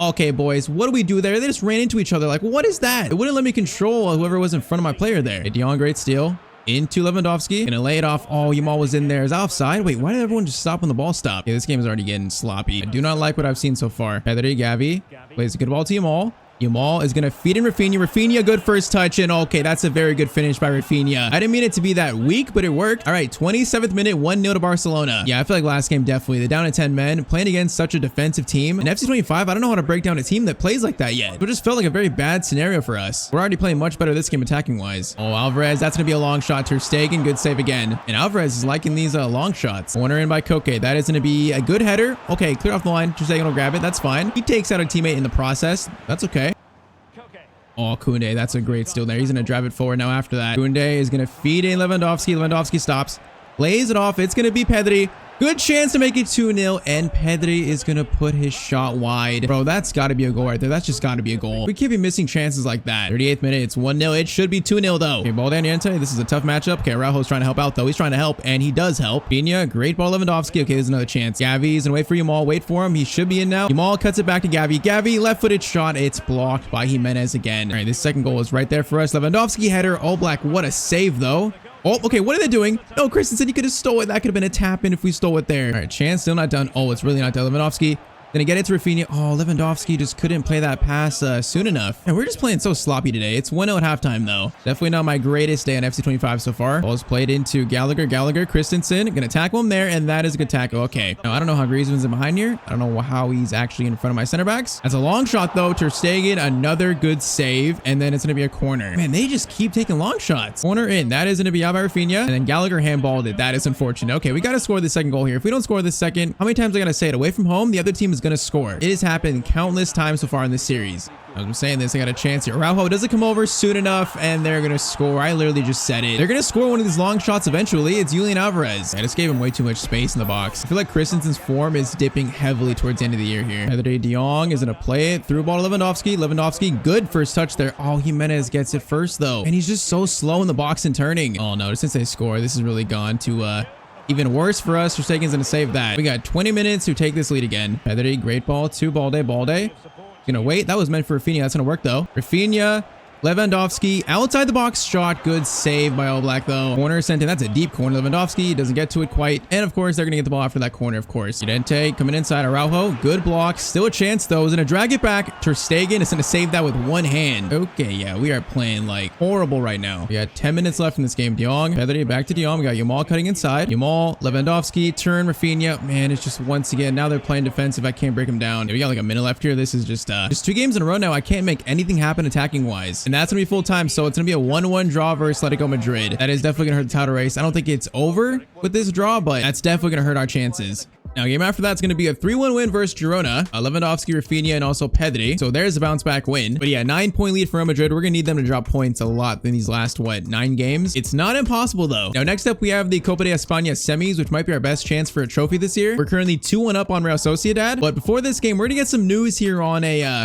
A: Okay, boys. What do we do there? They just ran into each other. Like, what is that? It wouldn't let me control whoever was in front of my player there. De Jong, great steal. Into Lewandowski. Gonna lay it off. Oh, Yamal was in there. Is that offside? Wait, why did everyone just stop when the ball stopped? Okay, this game is already getting sloppy. I do not like what I've seen so far. Pedri, Gavi. Plays a good ball to Yamal. Yamal is going to feed in Rafinha. Rafinha, good first touch. And okay, that's a very good finish by Rafinha. I didn't mean it to be that weak, but it worked. All right, 27th minute, 1-0 to Barcelona. Yeah, I feel like last game, definitely. They're down to 10 men, playing against such a defensive team. And FC 25, I don't know how to break down a team that plays like that yet. It just felt like a very bad scenario for us. We're already playing much better this game attacking-wise. Oh, Alvarez, that's going to be a long shot. Ter Stegen, good save again. And Alvarez is liking these long shots. Corner in by Koke. That is going to be a good header. Okay, clear off the line. Ter Stegen will grab it. That's fine. He takes out a teammate in the process. That's okay. Oh, Koundé, that's a great steal there. He's going to drive it forward now after that. Koundé is going to feed in Lewandowski. Lewandowski stops. Plays it off. It's going to be Pedri. Good chance to make it 2-0, and Pedri is going to put his shot wide. Bro, that's got to be a goal right there. That's just got to be a goal. We can't be missing chances like that. 38th minute, it's 1-0. It should be 2-0, though. Okay, ball down Niente. This is a tough matchup. Okay, Araujo's trying to help out, though. He's trying to help, and he does help. Pina, great ball, Lewandowski. Okay, there's another chance. Gavi's going to wait for Yamal. Wait for him. He should be in now. Yamal cuts it back to Gavi. Gavi, left-footed shot. It's blocked by Jimenez again. All right, this second goal is right there for us. Lewandowski header. All black. What a save, though. Oh, okay, what are they doing? No, Christensen, you could have stole it. That could have been a tap-in if we stole it there. All right, chance still not done. Oh, it's really not done. Lewandowski gonna get it to Rafinha. Oh, Lewandowski just couldn't play that pass soon enough. And we're just playing so sloppy today. It's 1-0 at halftime, though. Definitely not my greatest day on FC 25 so far. Ball's played into Gallagher. Gallagher, Christensen, gonna tackle him there, and that is a good tackle. Okay. Now, I don't know how Griezmann's in behind here. I don't know how he's actually in front of my center backs. That's a long shot, though. Ter Stegen, another good save, and then it's gonna be a corner. Man, they just keep taking long shots. Corner in. That is gonna be out by Rafinha, and then Gallagher handballed it. That is unfortunate. Okay, we gotta score the second goal here. If we don't score this second, how many times I gotta say it? Away from home, the other team is gonna score. It has happened countless times so far in this series. As I'm saying this, I got a chance here. Araujo doesn't come over soon enough, and they're going to score. I literally just said it. They're going to score one of these long shots eventually. It's Julian Alvarez. I just gave him way too much space in the box. I feel like Christensen's form is dipping heavily towards the end of the year here. Pedri de Jong is going to play it. Through ball to Lewandowski. Lewandowski, good first touch there. Oh, Jimenez gets it first, though. And he's just so slow in the box and turning. Oh, no. Since they score, this has really gone to even worse for us. Ter Stegen's going to save that. We got 20 minutes to take this lead again. Pedri, great ball to Balde. Gonna wait. That was meant for Rafinha. That's gonna work, though. Rafinha, Lewandowski, outside the box shot. Good save by All Black, though. Corner sent in. That's a deep corner. Lewandowski doesn't get to it quite. And, of course, they're going to get the ball after that corner, of course. Udente coming inside. Araujo, good block. Still a chance, though. Is going to drag it back. Ter Stegen is going to save that with one hand. Okay, yeah, we are playing, like, horrible right now. We got 10 minutes left in this game. De Jong, Pedri, back to De Jong. We got Yamal cutting inside. Yamal, Lewandowski, turn, Rafinha. Man, it's just once again, now they're playing defensive. I can't break them down. We got, like, a minute left here. This is just 2 games in a row now. I can't make anything happen attacking-wise. And that's going to be full time. So it's going to be a 1-1 draw versus Atletico Madrid. That is definitely going to hurt the title race. I don't think it's over with this draw, but that's definitely going to hurt our chances. Now, game after that's going to be a 3-1 win versus Girona. Lewandowski, Rafinha, and also Pedri. So there's a bounce back win. But yeah, 9-point lead for Real Madrid. We're going to need them to drop points a lot in these last, 9 games? It's not impossible, though. Now, next up, we have the Copa de España semis, which might be our best chance for a trophy this year. We're currently 2-1 up on Real Sociedad. But before this game, we're going to get some news here on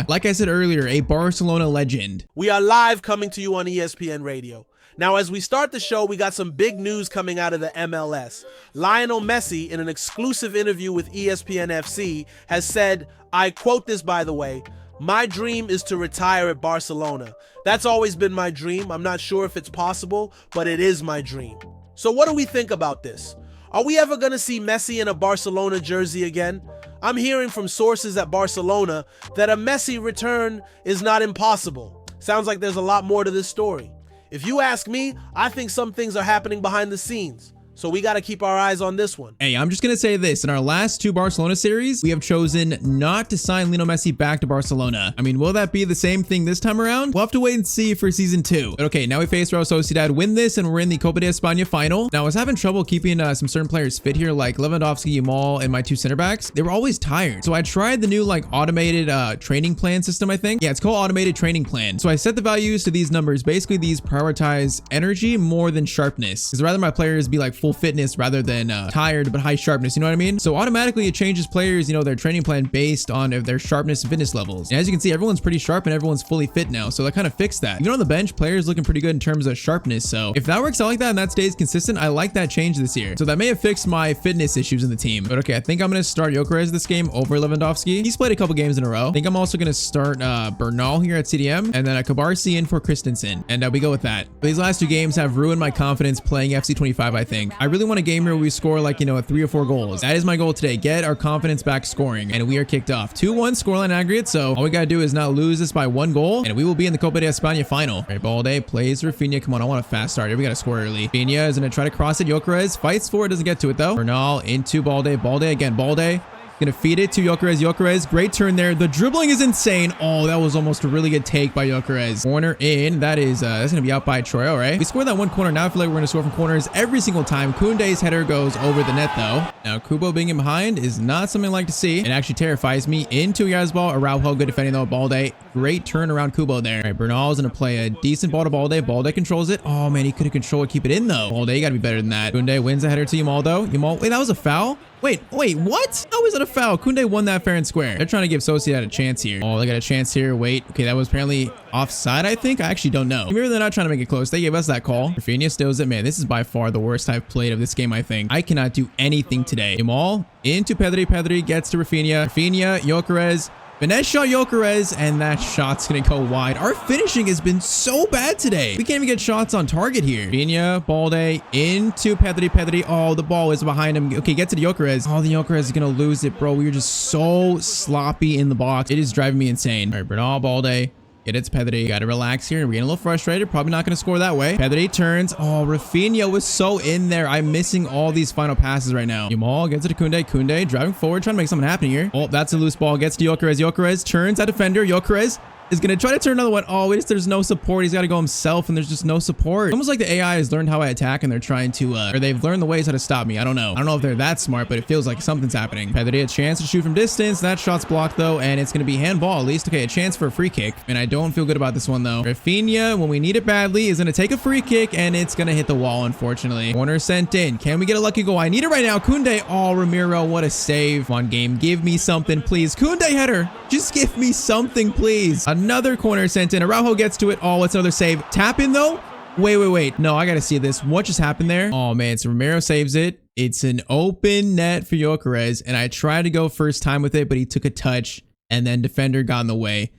A: like I said earlier, a Barcelona legend.
B: We are live coming to you on ESPN Radio. Now, as we start the show, we got some big news coming out of the MLS. Lionel Messi, in an exclusive interview with ESPN FC, has said, I quote this, by the way, "My dream is to retire at Barcelona. That's always been my dream. I'm not sure if it's possible, but it is my dream." So what do we think about this? Are we ever going to see Messi in a Barcelona jersey again? I'm hearing from sources at Barcelona that a Messi return is not impossible. Sounds like there's a lot more to this story. If you ask me, I think some things are happening behind the scenes. So we got to keep our eyes on this one.
A: Hey, I'm just going to say this. In our last 2 Barcelona series, we have chosen not to sign Lionel Messi back to Barcelona. I mean, will that be the same thing this time around? We'll have to wait and see for season 2. But okay, now we face Real Sociedad, win this, and we're in the Copa de España final. Now, I was having trouble keeping some certain players fit here, like Lewandowski, Yamal, and my 2 center backs. They were always tired. So I tried the new automated training plan system, I think. Yeah, it's called automated training plan. So I set the values to these numbers. Basically, these prioritize energy more than sharpness. Because rather my players be like full fitness rather than tired but high sharpness, you know what I mean? So automatically it changes players, their training plan based on their sharpness and fitness levels. And as you can see, everyone's pretty sharp and everyone's fully fit now, so that kind of fixed that. Even on the bench, players looking pretty good in terms of sharpness. So if that works out like that and that stays consistent, I like that change this year. So that may have fixed my fitness issues in the team. But okay, I think I'm going to start Gyökeres this game over Lewandowski. He's played a couple games in a row. I think I'm also going to start Bernal here at CDM, and then Cabarsi in for Christensen, and we go with that. But these last 2 games have ruined my confidence playing FC 25, I think. I really want a game where we score like, you know, 3 or 4 goals. That is my goal today. Get our confidence back scoring. And we are kicked off. 2-1 scoreline aggregate. So all we got to do is not lose this by 1 goal. And we will be in the Copa de España final. All right, Balde plays Rafinha. Come on, I want a fast start. We got to score early. Rafinha is going to try to cross it. Gyökeres fights for it. Doesn't get to it though. Bernal into Balde. Balde again. Balde. Gonna feed it to Gyökeres. Gyökeres, great turn there. The dribbling is insane. Oh, that was almost a really good take by Gyökeres. Corner in. That is, that's gonna be out by Troy. All right. We scored that 1 corner. Now I feel like we're gonna score from corners every single time. Koundé's header goes over the net though. Now Kubo being in behind is not something I like to see. It actually terrifies me. Into Yazbal. Araujo, good defending though. Balde, great turn around Kubo there. All right, Bernal's gonna play a decent ball to Balde. Balde controls it. Oh man, he could have controlled it. Keep it in though. Balde, you gotta be better than that. Koundé wins the header to Yamal though. Yamal, wait, that was a foul? Wait, what? How is it a foul? Koundé won that fair and square. They're trying to give Sociedad a chance here. Oh, they got a chance here. Wait. Okay, that was apparently offside, I think. I actually don't know. Maybe they're not trying to make it close. They gave us that call. Rafinha steals it. Man, this is by far the worst I've played of this game, I think. I cannot do anything today. Yamal into Pedri. Pedri gets to Rafinha. Rafinha, Gyökeres. Finesse shot Gyökeres, and that shot's gonna go wide. Our finishing has been so bad today. We can't even get shots on target here. Rafinha, Balde, into Pedri. Pedri. Oh, the ball is behind him. Okay, get to the Gyökeres. Oh, the Gyökeres is gonna lose it, bro. We were just so sloppy in the box. It is driving me insane. All right, Bernal, Balde. Get it to Pedri. Gotta relax here. We're getting a little frustrated. Probably not gonna score that way. Pedri turns. Oh, Rafinha was so in there. I'm missing all these final passes right now. Yamal gets it to Koundé. Koundé driving forward, trying to make something happen here. Oh, that's a loose ball. Gets to Gyökeres. Gyökeres turns that defender. Gyökeres is gonna try to turn another one. Oh, there's no support. He's got to go himself, and there's just no support. Almost like the AI has learned how I attack, and they're trying to, or they've learned the ways how to stop me. I don't know if they're that smart, but it feels like something's happening. Pedri a chance to shoot from distance. That shot's blocked though, and it's gonna be handball at least. Okay, a chance for a free kick, and I don't feel good about this one though. Rafinha, when we need it badly, is gonna take a free kick, and it's gonna hit the wall, unfortunately. Corner sent in. Can we get a lucky goal? I need it right now. Koundé. Oh, Ramiro, what a save. Come on, game. Give me something, please. Koundé header. Just give me something, please. Another corner sent in. Araujo gets to it. Oh, it's another save. Tap in though. Wait. No, I gotta see this. What just happened there? Oh man, so Ramiro saves it. It's an open net for Gyökeres, and I tried to go first time with it, but he took a touch, and then defender got in the way.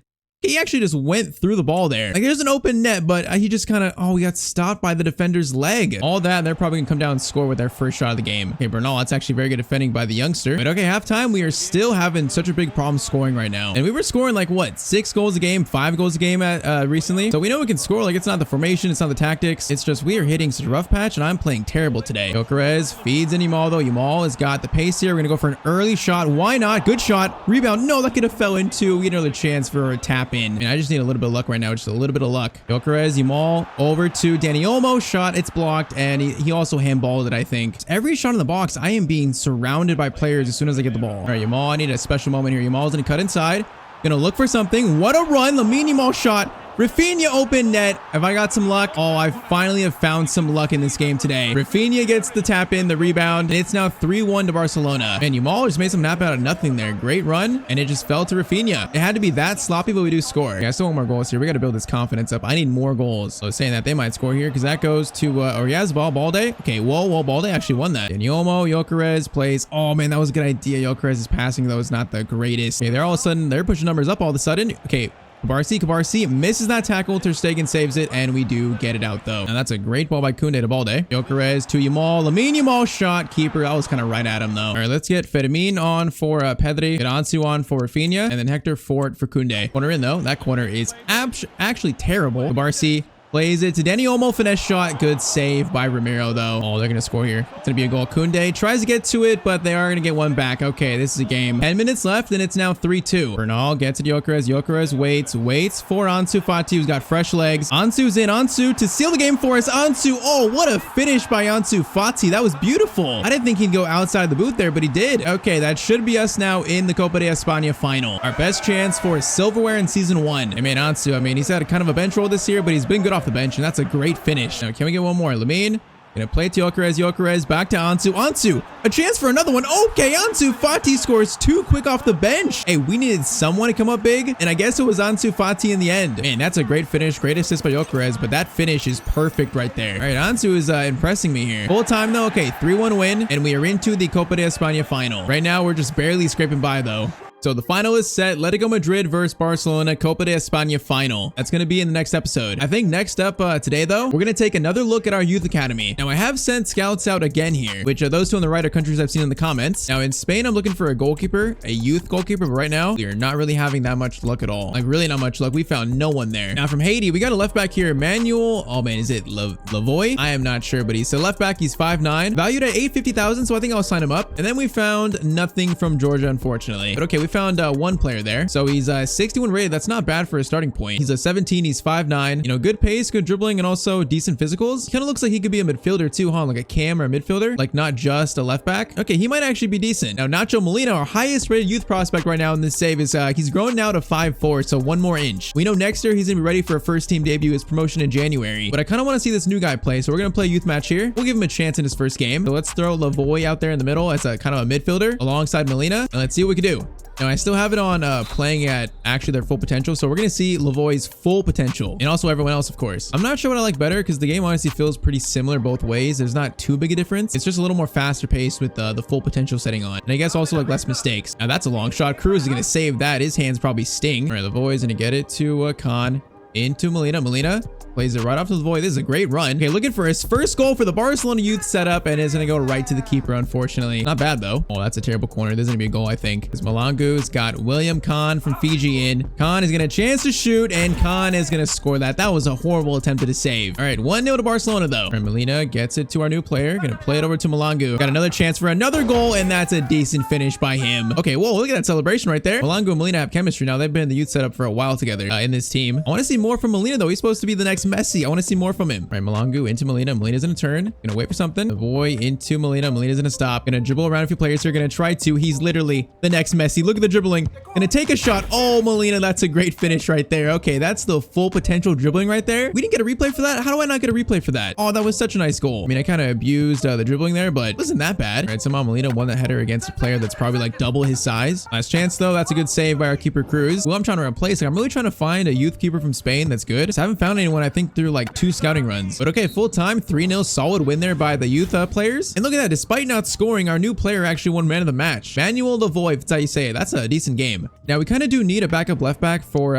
A: He actually just went through the ball there. Like, there's an open net, but he just kind of, we got stopped by the defender's leg. All that, they're probably gonna come down and score with their first shot of the game. Okay, Bernal, that's actually very good defending by the youngster. But okay, halftime, we are still having such a big problem scoring right now. And we were scoring like, what, 6 goals a game, 5 goals a game recently. So we know we can score. Like, it's not the formation, it's not the tactics. It's just we are hitting such a rough patch, and I'm playing terrible today. Gyökeres feeds in Yamal, though. Yamal has got the pace here. We're gonna go for an early shot. Why not? Good shot. Rebound. No, that could have fell into. We had another chance for a tap in. And I just need a little bit of luck right now, just a little bit of luck. Gyökeres, Yamal, over to Dani Olmo, shot, it's blocked, and he also handballed it, I think. Every shot in the box, I am being surrounded by players as soon as I get the ball. All right, Yamal, I need a special moment here. Yamal's gonna cut inside, gonna look for something. What a run, Lamine Yamal shot. Rafinha open net. Have I got some luck? Oh, I finally have found some luck in this game today. Rafinha gets the tap in, the rebound, and it's now 3-1 to Barcelona. Man, Yamal just made some nap out of nothing there. Great run, and it just fell to Rafinha. It had to be that sloppy, but we do score. Yeah, I still want more goals here. We got to build this confidence up. I need more goals. So saying that, they might score here because that goes to Oyarzabal, Balde. Okay, whoa, Balde actually won that. And Olmo, Gyökeres plays. Oh man, that was a good idea. Gyökeres' passing though is not the greatest. Okay, they're all of a sudden, they're pushing numbers up all of a sudden. Okay. Cabarsi misses that tackle. Ter Stegen saves it, and we do get it out though. Now that's a great ball by Koundé to Balde. Gyökeres to Yamal. Lamine Yamal shot. Keeper. That was kind of right at him though. All right, let's get Fermin on for Pedri. Get Ansu on for Rafinha, and then Hector Fort for Koundé. Corner in though. That corner is actually terrible. Cabarsi plays it to Dani Olmo, finesse shot. Good save by Ramiro though. Oh, they're gonna score here. It's gonna be a goal. Koundé tries to get to it, but they are gonna get one back. Okay, this is a game. 10 minutes left, and it's now 3-2. Bernal gets it. Gyökeres. Gyökeres waits for Ansu Fati, who's got fresh legs. Ansu's in. Ansu to seal the game for us. Ansu. Oh, what a finish by Ansu Fati. That was beautiful. I didn't think he'd go outside the boot there, but he did. Okay, that should be us now in the Copa de España final. Our best chance for silverware in season 1. I mean, Ansu, he's had a kind of a bench role this year, but he's been good off the bench, and that's a great finish. Now, can we get one more? Lamine gonna play to Gyökeres. Gyökeres back to Ansu. Ansu, a chance for another one. Okay, Ansu Fati scores 2 quick off the bench. Hey, we needed someone to come up big, and I guess it was Ansu Fati in the end. Man, that's a great finish. Great assist by Gyökeres, but that finish is perfect right there. All right, Ansu is impressing me here. Full time though. Okay, 3-1 win, and we are into the Copa de España final. Right now, we're just barely scraping by though. So the final is set. Atletico Madrid versus Barcelona Copa de España final. That's going to be in the next episode. I think next up today, though, we're going to take another look at our youth academy. Now, I have sent scouts out again here, which those two on the right are countries I've seen in the comments. Now, in Spain, I'm looking for a goalkeeper, a youth goalkeeper, but right now, we are not really having that much luck at all. Like, really not much luck. We found no one there. Now, from Haiti, we got a left back here, Manuel. Oh, man, is it Lavoy? I am not sure, but he's a left back. He's 5'9", valued at 850,000, so I think I'll sign him up. And then we found nothing from Georgia, unfortunately. But okay, we found one player there. So he's 61 rated. That's not bad for a starting point. He's a 17. He's 5'9". You know, good pace, good dribbling, and also decent physicals. He kind of looks like he could be a midfielder too, huh? Like a cam or a midfielder, like not just a left back. Okay, he might actually be decent. Now, Nacho Molina, our highest rated youth prospect right now in this save, is he's grown now to 5'4", so one more inch. We know next year he's gonna be ready for a first team debut, his promotion in January. But I kind of want to see this new guy play, so we're gonna play a youth match here. We'll give him a chance in his first game. So let's throw Lavoy out there in the middle as a kind of a midfielder alongside Molina, and let's see what we can do. Now, I still have it on playing at actually their full potential, so we're going to see Lavoy's full potential, and also everyone else, of course. I'm not sure what I like better because the game honestly feels pretty similar both ways. There's not too big a difference. It's just a little more faster paced with the full potential setting on, and I guess also like less mistakes. Now, that's a long shot. Cruz is going to save that. His hands probably sting. All right, Lavoy's going to get it to Khan. Into Molina. Molina plays it right off to the void. This is a great run. Okay, looking for his first goal for the Barcelona youth setup, and it's gonna go right to the keeper, unfortunately. Not bad though. Oh, that's a terrible corner. There's gonna be a goal, I think. Because Malangu's got William Khan from Fiji in. Khan is gonna chance to shoot, and Khan is gonna score that. That was a horrible attempt to save. All right, 1-0 to Barcelona though. All right, Molina gets it to our new player. Gonna play it over to Malangu. Got another chance for another goal, and that's a decent finish by him. Okay, whoa, look at that celebration right there. Malangu and Molina have chemistry now. They've been in the youth setup for a while together in this team. I want to see more from Molina though. He's supposed to be the next Messi. I want to see more from him. All right, Malangu into Molina. Molina's gonna turn. Gonna wait for something. Avoid into Molina. Molina's gonna stop. Gonna dribble around a few players here. Gonna try to. He's literally the next Messi. Look at the dribbling. Gonna take a shot. Oh, Molina, that's a great finish right there. Okay, that's the full potential dribbling right there. We didn't get a replay for that. How do I not get a replay for that? Oh, that was such a nice goal. I mean, I kind of abused the dribbling there, but it wasn't that bad. All right, somehow Molina won that header against a player that's probably like double his size. Last chance though. That's a good save by our keeper Cruz. Well, I'm trying to replace. Like, I'm really trying to find a youth keeper from Spain that's good. Just haven't found anyone, I think, through like 2 scouting runs. But okay, full time, 3-0 solid win there by the youth players. And look at that, despite not scoring, our new player actually won man of the match. Manuel Lavoy, that's how you say it. That's a decent game. Now, we kind of do need a backup left back for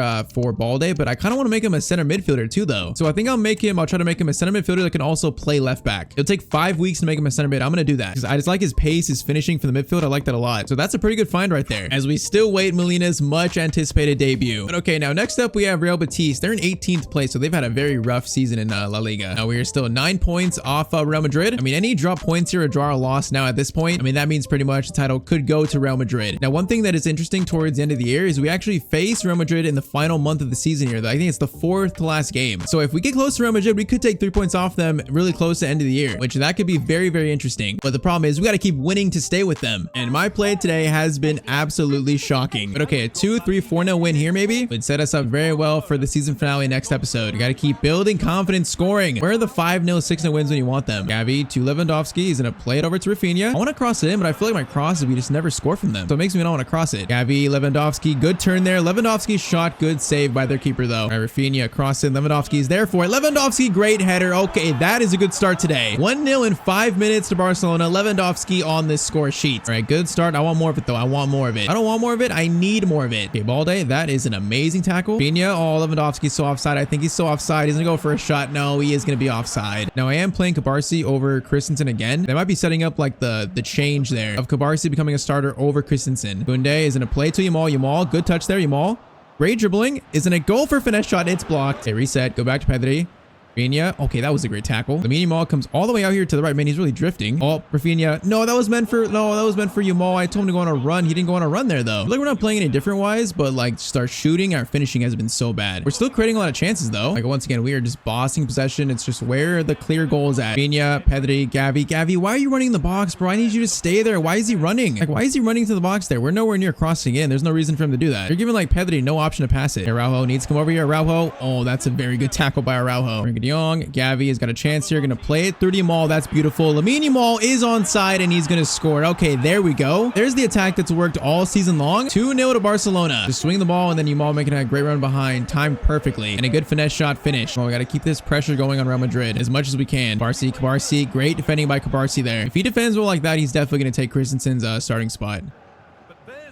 A: Balde, but I kind of want to make him a center midfielder too, though. So I think I'll try to make him a center midfielder that can also play left back. It'll take 5 weeks to make him a center mid. I'm going to do that because I just like his pace, his finishing for the midfield. I like that a lot. So that's a pretty good find right there as we still wait Molina's much anticipated debut. But okay, now next up we have Real Betis. They're in 18th place, so they've had a very rough season in La Liga. Now we are still 9 points off Real Madrid. I mean, any drop points here, a draw or loss now at this point, I mean, that means pretty much the title could go to Real Madrid. Now, one thing that is interesting towards the end of the year is we actually face Real Madrid in the final month of the season here. I think it's the 4th to last game. So if we get close to Real Madrid, we could take 3 points off them really close to the end of the year, which that could be very, very interesting. But the problem is we got to keep winning to stay with them. And my play today has been absolutely shocking. But okay, a 2-3, 4-0 win here maybe would set us up very well for the season finale next episode. We got to keep building confidence scoring. Where are the 5-0, 6-0 wins when you want them? Gavi to Lewandowski. He's going to play it over to Rafinha. I want to cross it in, but I feel like my crosses, we just never score from them. So it makes me not want to cross it. Gavi, Lewandowski, good turn there. Lewandowski's shot, good save by their keeper though. All right, Rafinha cross in. Lewandowski's there for it. Lewandowski, great header. Okay, that is a good start today. 1-0 in 5 minutes to Barcelona. Lewandowski on this score sheet. All right, good start. I want more of it though. I want more of it. I don't want more of it. I need more of it. Okay, Balde, that is an amazing tackle. Rafinha, oh, Lewandowski's so offside. I think he's so offside. He's going to go for a shot. No, he is going to be offside. Now, I am playing Cabarsi over Christensen again. They might be setting up like the change there of Cabarsi becoming a starter over Christensen. Bunde is going to play to Yamal. Yamal, good touch there, Yamal. Great dribbling. Isn't it goal for finesse shot? It's blocked. Okay, reset. Go back to Pedri. Rafinha. Okay, that was a great tackle. Lamine Yamal comes all the way out here to the right. Man, he's really drifting. Oh, Rafinha. No, that was meant for Yamal. I told him to go on a run. He didn't go on a run there, though. Like, we're not playing any different wise, but like, start shooting. Our finishing has been so bad. We're still creating a lot of chances, though. Like, once again, we are just bossing possession. It's just where the clear goal is at. Rafinha, Pedri, Gavi. Gavi, why are you running the box, bro? I need you to stay there. Why is he running? Like, why is he running to the box there? We're nowhere near crossing in. There's no reason for him to do that. You're giving, like, Pedri no option to pass it. Araujo needs to come over here. Araujo. Oh, that's a very good tackle by Araujo. Frankie de Jong. Gavi has got a chance here. Gonna play it through Yamal. That's beautiful. Lamine Yamal is onside and he's gonna score. Okay, there we go. There's the attack that's worked all season long. 2-0 to Barcelona. Just swing the ball and then Yamal making a great run behind, timed perfectly, and a good finesse shot finish. Well, we gotta keep this pressure going on Real Madrid as much as we can. Cabarsi, great defending by Cabarsi there. If he defends well like that, he's definitely gonna take Christensen's starting spot.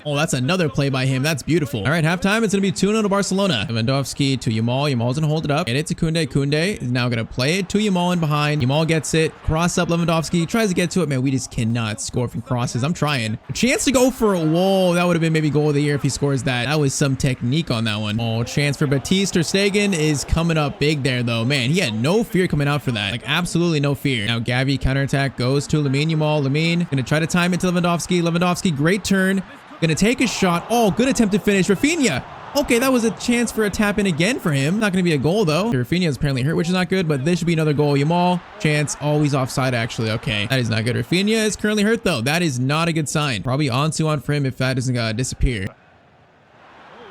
A: Oh, that's another play by him. That's beautiful. All right, halftime. It's going to be 2-0 to Barcelona. Lewandowski to Yamal. Yamal's going to hold it up. And it's to Koundé. Koundé is now going to play it to Yamal in behind. Yamal gets it. Cross up. Lewandowski tries to get to it. Man, we just cannot score from crosses. I'm trying. A chance to go for a wall. That would have been maybe goal of the year if he scores that. That was some technique on that one. Oh, chance for Tyztir. Stegen is coming up big there, though. Man, he had no fear coming out for that. Like, absolutely no fear. Now, Gavi counterattack goes to Lamine Yamal. Lamine going to try to time it to Lewandowski. Lewandowski, great turn. Gonna take a shot. Oh, good attempt to finish. Rafinha. Okay, that was a chance for a tap in again for him. Not gonna be a goal though. Rafinha is apparently hurt, which is not good, but this should be another goal. Yamal, chance. Oh, he's offside actually. Okay, that is not good. Rafinha is currently hurt though. That is not a good sign. Probably on for him if that doesn't disappear.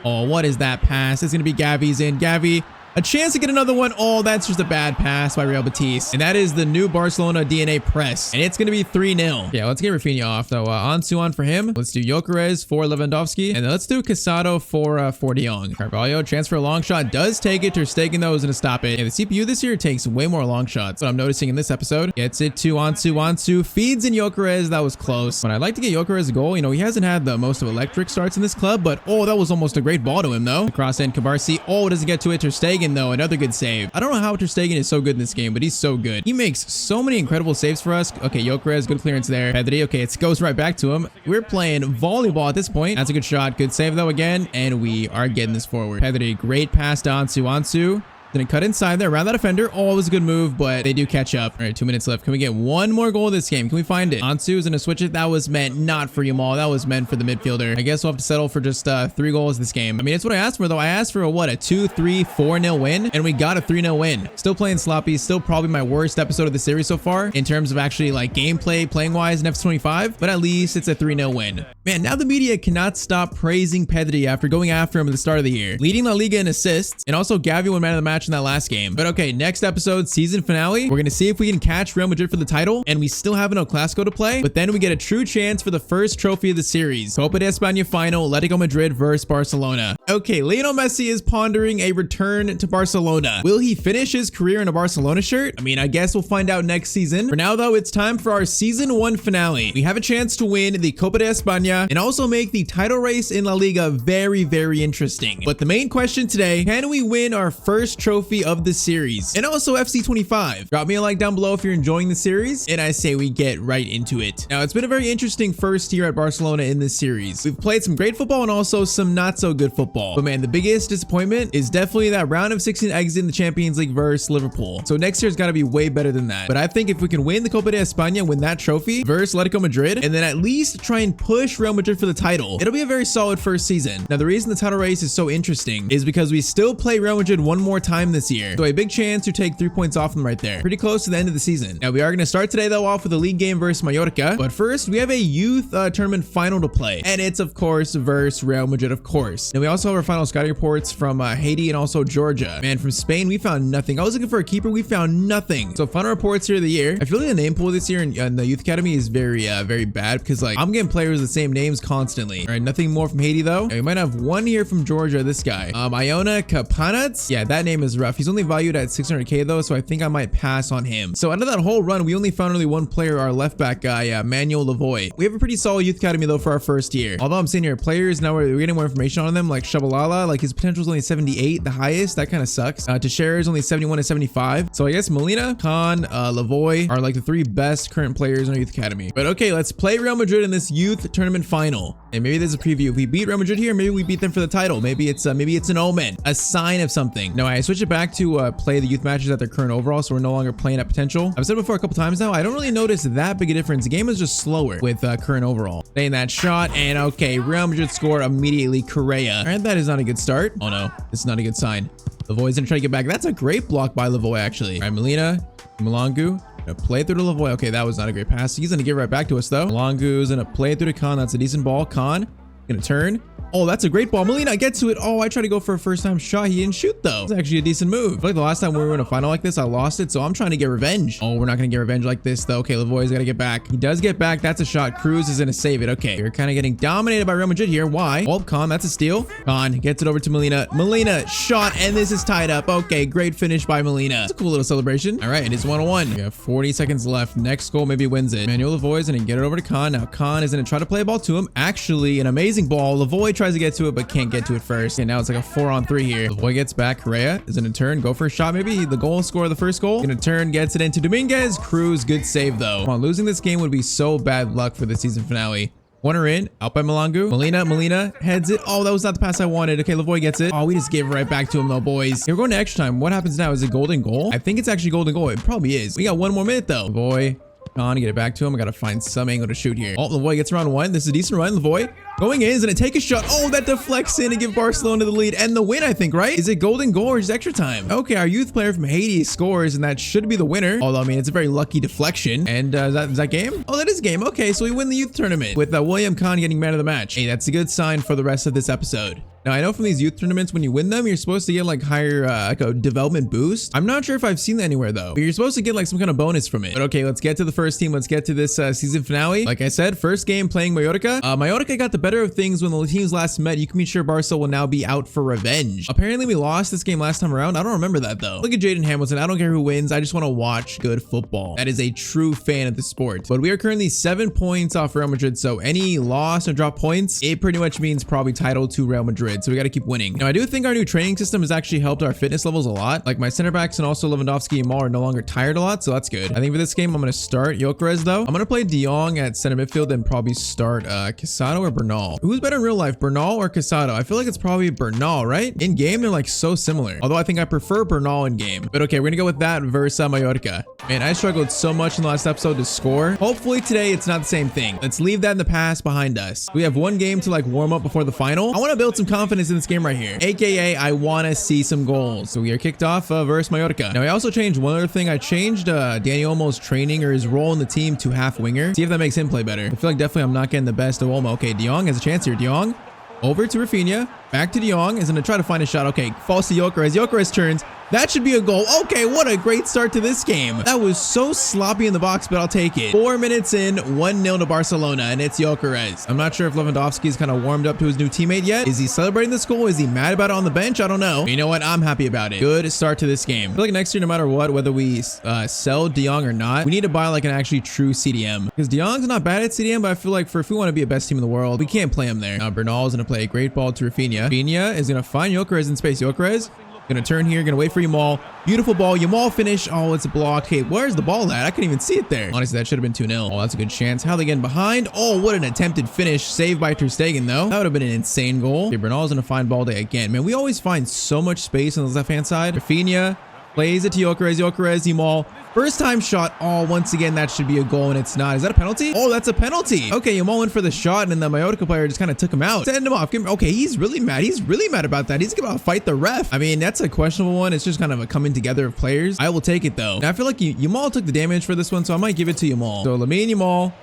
A: Oh, what is that pass? It's gonna be Gavi's in. Gavi. A chance to get another one. Oh, that's just a bad pass by Real Betis. And that is the new Barcelona DNA press. And it's going to be 3-0. Yeah, let's get Rafinha off, though. On for him. Let's do Gyökeres for Lewandowski. And then let's do Casado for De Jong. Carvalho, chance for a long shot. Does take it. Ter Stegen, though, is going to stop it. And the CPU this year takes way more long shots. What I'm noticing in this episode. Gets it to Ansu. Feeds in Gyökeres. That was close. But I'd like to get Gyökeres a goal. You know, he hasn't had the most of electric starts in this club. But, oh, that was almost a great ball to him, though. Cross in Cabarsi. Oh, doesn't get to it. Ter Stegen, though, another good save. I don't know how Ter Stegen is so good in this game, but he's so good. He makes so many incredible saves for us. Okay, Gyökeres, good clearance there. Pedri, okay, it goes right back to him. We're playing volleyball at this point. That's a good shot. Good save, though, again, and we are getting this forward. Pedri, great pass to Ansu. Didn't cut inside there around that defender. Oh, it was a good move, but they do catch up. All right, 2 minutes left. Can we get one more goal this game? Can we find it? Ansu is going to switch it. That was meant not for Yamal. That was meant for the midfielder. I guess we'll have to settle for just 3 goals this game. I mean, it's what I asked for, though. I asked for a 2-3, 4-0 win, and we got a 3-0 win. Still playing sloppy. Still probably my worst episode of the series so far in terms of actually like gameplay, playing-wise in FC25, but at least it's a 3-0 win. Man, now the media cannot stop praising Pedri after going after him at the start of the year. Leading La Liga in assists, and also Gavi won man of the match in that last game. But okay, next episode, season finale, we're going to see if we can catch Real Madrid for the title, and we still have an El Clasico to play, but then we get a true chance for the first trophy of the series. Copa de España final, Atletico Madrid versus Barcelona. Okay, Lionel Messi is pondering a return to Barcelona. Will he finish his career in a Barcelona shirt? I mean, I guess we'll find out next season. For now, though, it's time for our season 1 finale. We have a chance to win the Copa de España and also make the title race in La Liga very, very interesting. But the main question today, can we win our first trophy of the series? And also FC25. Drop me a like down below if you're enjoying the series, and I say we get right into it. Now, it's been a very interesting first year at Barcelona in this series. We've played some great football and also some not so good football. But man, the biggest disappointment is definitely that round of 16 exit in the Champions League versus Liverpool. So next year's got to be way better than that. But I think if we can win the Copa de España, win that trophy versus Atletico Madrid, and then at least try and push Real Madrid for the title, it'll be a very solid first season. Now, the reason the title race is so interesting is because we still play Real Madrid one more time this year. So a big chance to take 3 points off them right there. Pretty close to the end of the season. Now, we are going to start today, though, off with a league game versus Mallorca. But first, we have a youth tournament final to play. And it's, of course, versus Real Madrid, of course. Now, we also have our final scouting reports from Haiti and also Georgia. Man, from Spain, we found nothing. I was looking for a keeper. We found nothing. So, final reports here of the year. I feel like the name pool this year in the youth academy is very bad because, like, I'm getting players with the same names constantly. All right, nothing more from Haiti, though. We might have one here from Georgia, this guy. Iona Kapanats. Yeah, that name is rough. He's only valued at 600k, though, so I think I might pass on him. So, out of that whole run, we only found really one player, our left back guy, Manuel Lavoy. We have a pretty solid youth academy, though, for our first year. Although I'm seeing here players, now we're getting more information on them, like Shabalala, like his potential is only 78, the highest. That kind of sucks. Teixeira is only 71 to 75. So I guess Molina, Khan, Lavoy are like the 3 best current players in our youth academy. But okay, let's play Real Madrid in this youth tournament final. And maybe there's a preview. If we beat Real Madrid here, maybe we beat them for the title. Maybe it's an omen, a sign of something. No, I switched it back to play the youth matches at their current overall, so we're no longer playing at potential. I've said before a couple times now, I don't really notice that big a difference. The game is just slower with current overall. Staying that shot, and okay, Real Madrid score immediately. Correa. All right, that is not a good start. Oh no, this is not a good sign. Lavoy's gonna try to get back. That's a great block by Lavoy, actually. All right, Molina, Malangu. Gonna play through to Lavoy. Okay, that was not a great pass. He's gonna give it right back to us, though. Malangu's gonna play through to Khan. That's a decent ball. Khan gonna turn. Oh, that's a great ball. Molina, get to it. Oh, I tried to go for a first time shot. He didn't shoot though. It's actually a decent move. I feel like the last time we were in a final like this, I lost it. So I'm trying to get revenge. Oh, we're not going to get revenge like this though. Okay, Lavoie's got to get back. He does get back. That's a shot. Cruz is going to save it. Okay, we're kind of getting dominated by Real Madrid here. Why? Oh, Con, that's a steal. Con gets it over to Molina. Molina shot, and this is tied up. Okay, great finish by Molina. It's a cool little celebration. All right, it is 1-1. We have 40 seconds left. Next goal maybe wins it. Manuel Lavoie's going to get it over to Con. Now Con is going to try to play a ball to him. Actually, an amazing ball. Lavoie tries to get to it, but can't get to it first. And now it's like a 4-on-3 here. Lavoie gets back. Correa is going to turn, go for a shot. Maybe the goal score, the first goal. Going to turn, gets it into Dominguez. Cruz, good save though. Come on, losing this game would be so bad luck for the season finale. Corner in, out by Malangu. Molina heads it. Oh, that was not the pass I wanted. Okay, Lavoie gets it. Oh, we just gave it right back to him though, boys. Okay, we're going to extra time. What happens now? Is it golden goal? I think it's actually golden goal. It probably is. We got 1 more minute though. Lavoie, on, get it back to him. I got to find some angle to shoot here. Oh, Lavoie gets around 1. This is a decent run. Lavoie going in, is going to take a shot. Oh, that deflects in and give Barcelona the lead and the win, I think, right? Is it golden goal or just extra time? Okay, our youth player from Haiti scores, and that should be the winner. Although, I mean, it's a very lucky deflection. And is that game? Oh, that is game. Okay, so we win the youth tournament with William Kahn getting man of the match. Hey, that's a good sign for the rest of this episode. Now, I know from these youth tournaments, when you win them, you're supposed to get like higher, like a development boost. I'm not sure if I've seen that anywhere though, but you're supposed to get like some kind of bonus from it. But okay, let's get to the first team. Let's get to this season finale. Like I said, first game playing Mallorca. Mallorca got the better of things when the teams last met. You can be sure Barca will now be out for revenge. Apparently we lost this game last time around. I don't remember that though. Look at Jaden Hamilton. I don't care who wins. I just want to watch good football. That is a true fan of the sport. But we are currently 7 points off Real Madrid. So any loss or drop points, it pretty much means probably title to Real Madrid. So we got to keep winning. Now, I do think our new training system has actually helped our fitness levels a lot. Like my center backs and also Lewandowski and Mal are no longer tired a lot, so that's good. I think for this game, I'm going to start Gyökeres though. I'm going to play De Jong at center midfield and probably start Casado or Bernal. Who's better in real life, Bernal or Casado? I feel like it's probably Bernal, right? In game, they're like so similar. Although I think I prefer Bernal in game. But okay, we're going to go with that versus Mallorca. Man, I struggled so much in the last episode to score. Hopefully today, it's not the same thing. Let's leave that in the past behind us. We have 1 game to like warm up before the final. I want to build some confidence in this game right here. AKA, I want to see some goals. So we are kicked off versus Mallorca. Now, I also changed one other thing. I changed Dani Olmo's training or his role in the team to half winger. See if that makes him play better. I feel like definitely I'm not getting the best of Olmo. Okay, De Jong has a chance here. De Jong over to Rafinha. Back to De Jong. Is going to try to find a shot. Okay, falls to Gyökeres. Gyökeres turns. That should be a goal. Okay, what a great start to this game. That was so sloppy in the box, but I'll take it. 4 minutes in, 1-0 to Barcelona, and it's Gyökeres. I'm not sure if Lewandowski's kind of warmed up to his new teammate yet. Is he celebrating this goal? Is he mad about it on the bench? I don't know. But you know what? I'm happy about it. Good start to this game. I feel like next year, no matter what, whether we sell De Jong or not, we need to buy like an actually true CDM. Because De Jong's not bad at CDM, but I feel like if we want to be a best team in the world, we can't play him there. Now, Bernal is going to play a great ball to Rafinha. Rafinha is going to find Gyökeres in space. Gyökeres gonna turn here, gonna wait for Yamal. Beautiful ball. Yamal finish. Oh, it's blocked. Okay, where's the ball at? I couldn't even see it there. Honestly, that should have been 2-0. Oh, that's a good chance. How are they getting behind? Oh, what an attempted finish. Saved by Ter Stegen, though. That would have been an insane goal. Okay, Bernal's gonna find ball day again. Man, we always find so much space on the left-hand side. Rafinha plays it to Gyökeres. Gyökeres, Yamal. First time shot. Oh, once again, that should be a goal, and it's not. Is that a penalty? Oh, that's a penalty. Okay, Yamal went for the shot, and then the Mallorca player just kind of took him out. Send him off. Okay, he's really mad. He's really mad about that. He's about to fight the ref. I mean, that's a questionable one. It's just kind of a coming together of players. I will take it, though. Now, I feel like Yamal took the damage for this one, so I might give it to Yamal. So, Lamine Yamal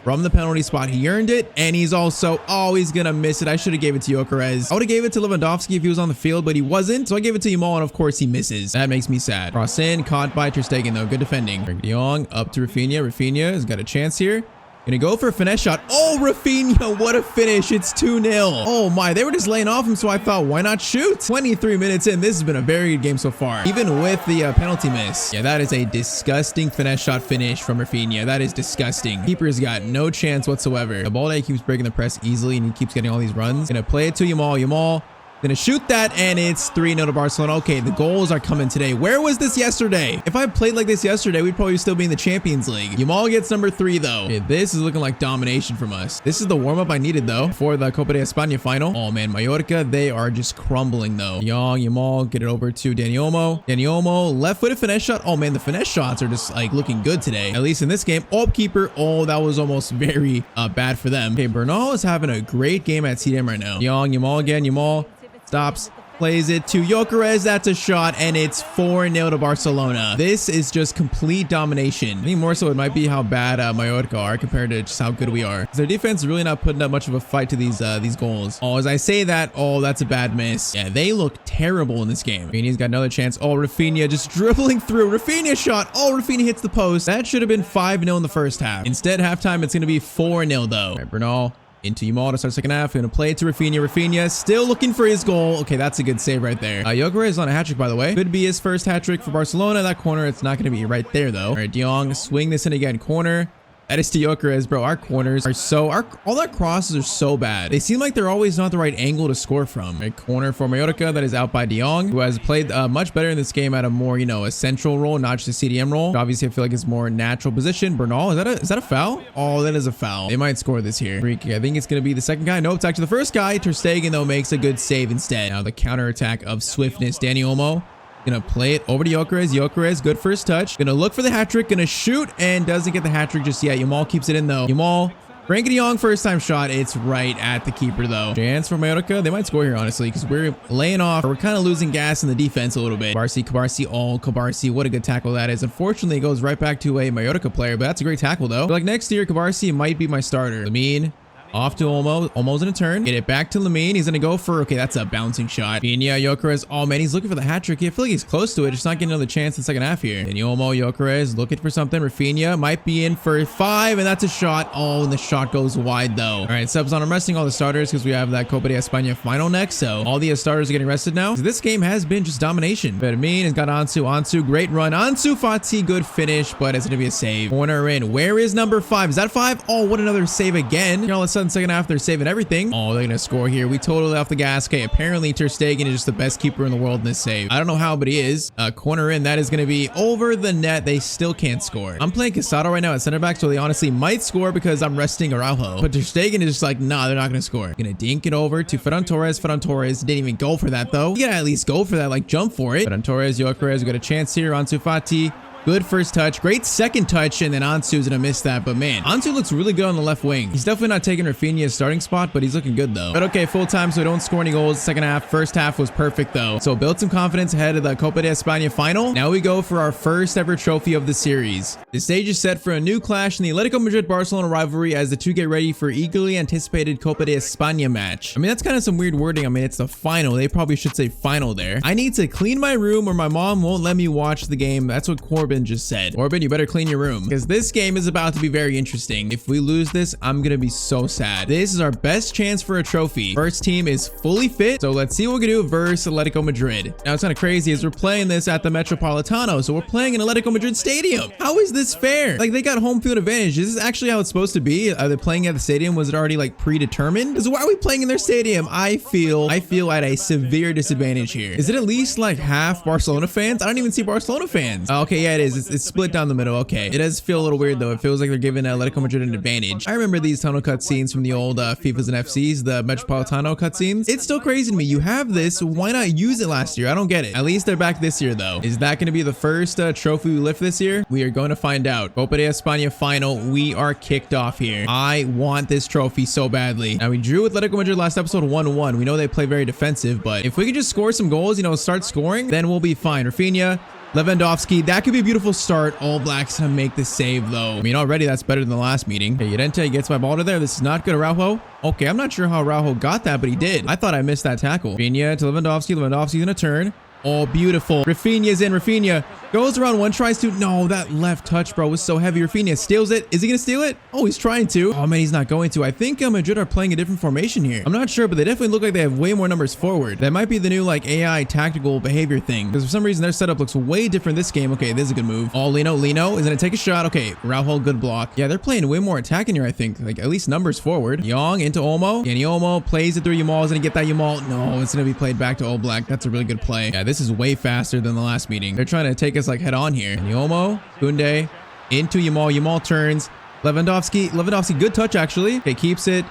A: from the penalty spot. He earned it, and he's also always gonna miss it. I should have gave it to Gyökeres. I would have gave it to Lewandowski if he was on the field, but he wasn't. So I gave it to Yamal, and of course he misses. That makes me sad. Cross in, caught by Ter Stegen though. Good defending. De Jong up to Rafinha. Rafinha has got a chance here. Gonna go for a finesse shot. Oh, Rafinha, what a finish. It's 2-0. Oh my, they were just laying off him, so I thought, why not shoot? 23 minutes in, this has been a very good game so far, even with the penalty miss. Yeah, that is a disgusting finesse shot finish from Rafinha. That is disgusting. Keeper's got no chance whatsoever. The ball day keeps breaking the press easily, and he keeps getting all these runs. Gonna play it to Yamal. Yamal gonna shoot that, and it's 3-0 to Barcelona. Okay, the goals are coming today. Where was this yesterday? If I played like this yesterday, we'd probably still be in the Champions League. Yamal gets number 3 though. Okay, this is looking like domination from us. This is the warm-up I needed though for the Copa de España final. Oh man, Mallorca, they are just crumbling though. Young, Yamal, get it over to Dani Olmo. Dani Olmo, left-footed finesse shot. Oh man, the finesse shots are just like looking good today. At least in this game. Oh, keeper. Oh, that was almost very bad for them. Okay, Bernal is having a great game at CDM right now. Young, Yamal again. Yamal stops, Plays it to Gyökeres. That's a shot, and it's 4-0 to Barcelona. This is just complete domination. I think more so it might be how bad Mallorca are compared to just how good we are. Their defense is really not putting up much of a fight to these goals. Oh, as I say that, oh, that's a bad miss. Yeah, they look terrible in this game. Rafinha's got another chance. Oh, Rafinha just dribbling through. Rafinha shot. Oh, Rafinha hits the post. That should have been 5-0 in the first half. Instead, halftime, it's going to be 4-0 though. All right, Bernal. Into Yamal to start second half. We're going to play it to Rafinha. Rafinha still looking for his goal. Okay, that's a good save right there. Gyökeres is on a hat-trick, by the way. Could be his first hat-trick for Barcelona. That corner, it's not going to be right there, though. All right, De Jong, swing this in again. Corner. That is to Gyökeres, bro. Our corners are so... all our crosses are so bad. They seem like they're always not the right angle to score from. A corner for Mallorca that is out by De Jong, who has played much better in this game at a more, you know, a central role, not just a CDM role. Obviously, I feel like it's more natural position. Bernal, is that a foul? Oh, that is a foul. They might score this here. Freaky. I think it's going to be the second guy. No, it's actually the first guy. Ter Stegen, though, makes a good save instead. Now, the counterattack of swiftness. Dani Olmo. Gonna play it over to Gyökeres. Gyökeres, good first touch. Gonna look for the hat-trick. Gonna shoot and doesn't get the hat-trick just yet. Yamal keeps it in though. Yamal, Frankie de Jong, first time shot. It's right at the keeper though. Chance for Mallorca. They might score here honestly because we're laying off. We're kind of losing gas in the defense a little bit. Cabarsi. Oh, Cabarsi. What a good tackle that is. Unfortunately, it goes right back to a Mallorca player, but that's a great tackle though. But like next year, Cabarsi might be my starter. Lamine. Off to Olmo. Olmo's in a turn. Get it back to Lamine. He's going to go for... Okay, that's a bouncing shot. Rafinha, Gyökeres. Oh, man, he's looking for the hat-trick. I feel like he's close to it. Just not getting another chance in the second half here. Dani Olmo, Gyökeres looking for something. Rafinha might be in for 5, and that's a shot. Oh, and the shot goes wide, though. All right, subs on. I'm resting all the starters because we have that Copa de España final next, so all the starters are getting rested now. So this game has been just domination. Fermin has got Ansu. Ansu, great run. Ansu Fati, good finish, but it's going to be a save. Corner in. Where is number 5? Is that 5? Oh, what another save again. Here all of a sudden, second half, they're saving everything. Oh, they're gonna score here. We totally off the gas. Okay, apparently Ter Stegen is just the best keeper in the world in this save. I don't know how, but he is. Corner in. That is gonna be over the net. They still can't score. I'm playing Casado right now at center back, so they honestly might score because I'm resting Araujo. But Ter Stegen is just like, nah, they're not gonna score. Gonna dink it over to Ferran Torres. Ferran Torres didn't even go for that though. You gotta at least go for that, like jump for it. Ferran Torres, Gyökeres, we got a chance here. Ansu Fati. Good first touch, great second touch, and then Ansu's gonna miss that. But man, Ansu looks really good on the left wing. He's definitely not taking Rafinha's starting spot, but he's looking good though. But okay, full time, so we don't score any goals. Second half, first half was perfect though. So built some confidence ahead of the Copa de España final. Now we go for our first ever trophy of the series. The stage is set for a new clash in the Atletico Madrid-Barcelona rivalry as the two get ready for eagerly anticipated Copa de España match. I mean, that's kind of some weird wording. I mean, it's the final. They probably should say final there. I need to clean my room or my mom won't let me watch the game. That's what Corbin just said. Corbin, you better clean your room because this game is about to be very interesting. If we lose this, I'm gonna be so sad. This is our best chance for a trophy. First team is fully fit, so let's see what we can do versus Atletico Madrid. Now, it's kind of crazy as we're playing this at the Metropolitano, so we're playing in Atletico Madrid Stadium. How is this fair? Like, they got home field advantage. Is this actually how it's supposed to be? Are they playing at the stadium? Was it already like predetermined? Because why are we playing in their stadium? I feel at a severe disadvantage here. Is it at least like half Barcelona fans? I don't even see Barcelona fans. Okay, yeah, it is. It's split down the middle. Okay, it does feel a little weird though. It feels like they're giving Atletico Madrid an advantage. I remember these tunnel cutscenes from the old FIFAs and FCs, the Metropolitano cutscenes. It's still crazy to me. You have this, why not use it last year? I don't get it. At least they're back this year though. Is that going to be the first trophy we lift this year? We are going to find out. Copa de España final. We are kicked off here. I want this trophy so badly. Now, we drew Atletico Madrid last episode 1-1. We know they play very defensive, but if we could just score some goals, you know, start scoring, then we'll be fine. Rafinha, Lewandowski, that could be a beautiful start. All Blacks to make the save though. I mean, already that's better than the last meeting. Okay, Llorente gets my ball to there. This is not good. Araujo. Okay, I'm not sure how Araujo got that, but he did. I thought I missed that tackle. Rafinha to Lewandowski. Lewandowski's in a turn. Oh, beautiful. Rafinha's in. Rafinha goes around one, tries to... No, that left touch, bro, was so heavy. Rafinha steals it. Is he going to steal it? Oh, he's trying to. Oh, man, he's not going to. I think Madrid are playing a different formation here. I'm not sure, but they definitely look like they have way more numbers forward. That might be the new, like, AI tactical behavior thing. Because for some reason, their setup looks way different this game. Okay, this is a good move. Oh, Lino is going to take a shot. Okay, Araujo, good block. Yeah, they're playing way more attacking here, I think. Like, at least numbers forward. Young into Olmo. Danny Olmo plays it through Yamal. Is going to get that Yamal. No, it's going to be played back to All Black. That's a really good play. Yeah, this is way faster than the last meeting. They're trying to take us like head on here. Olmo, Koundé, into Yamal. Yamal turns. Lewandowski, good touch actually. Okay, keeps it.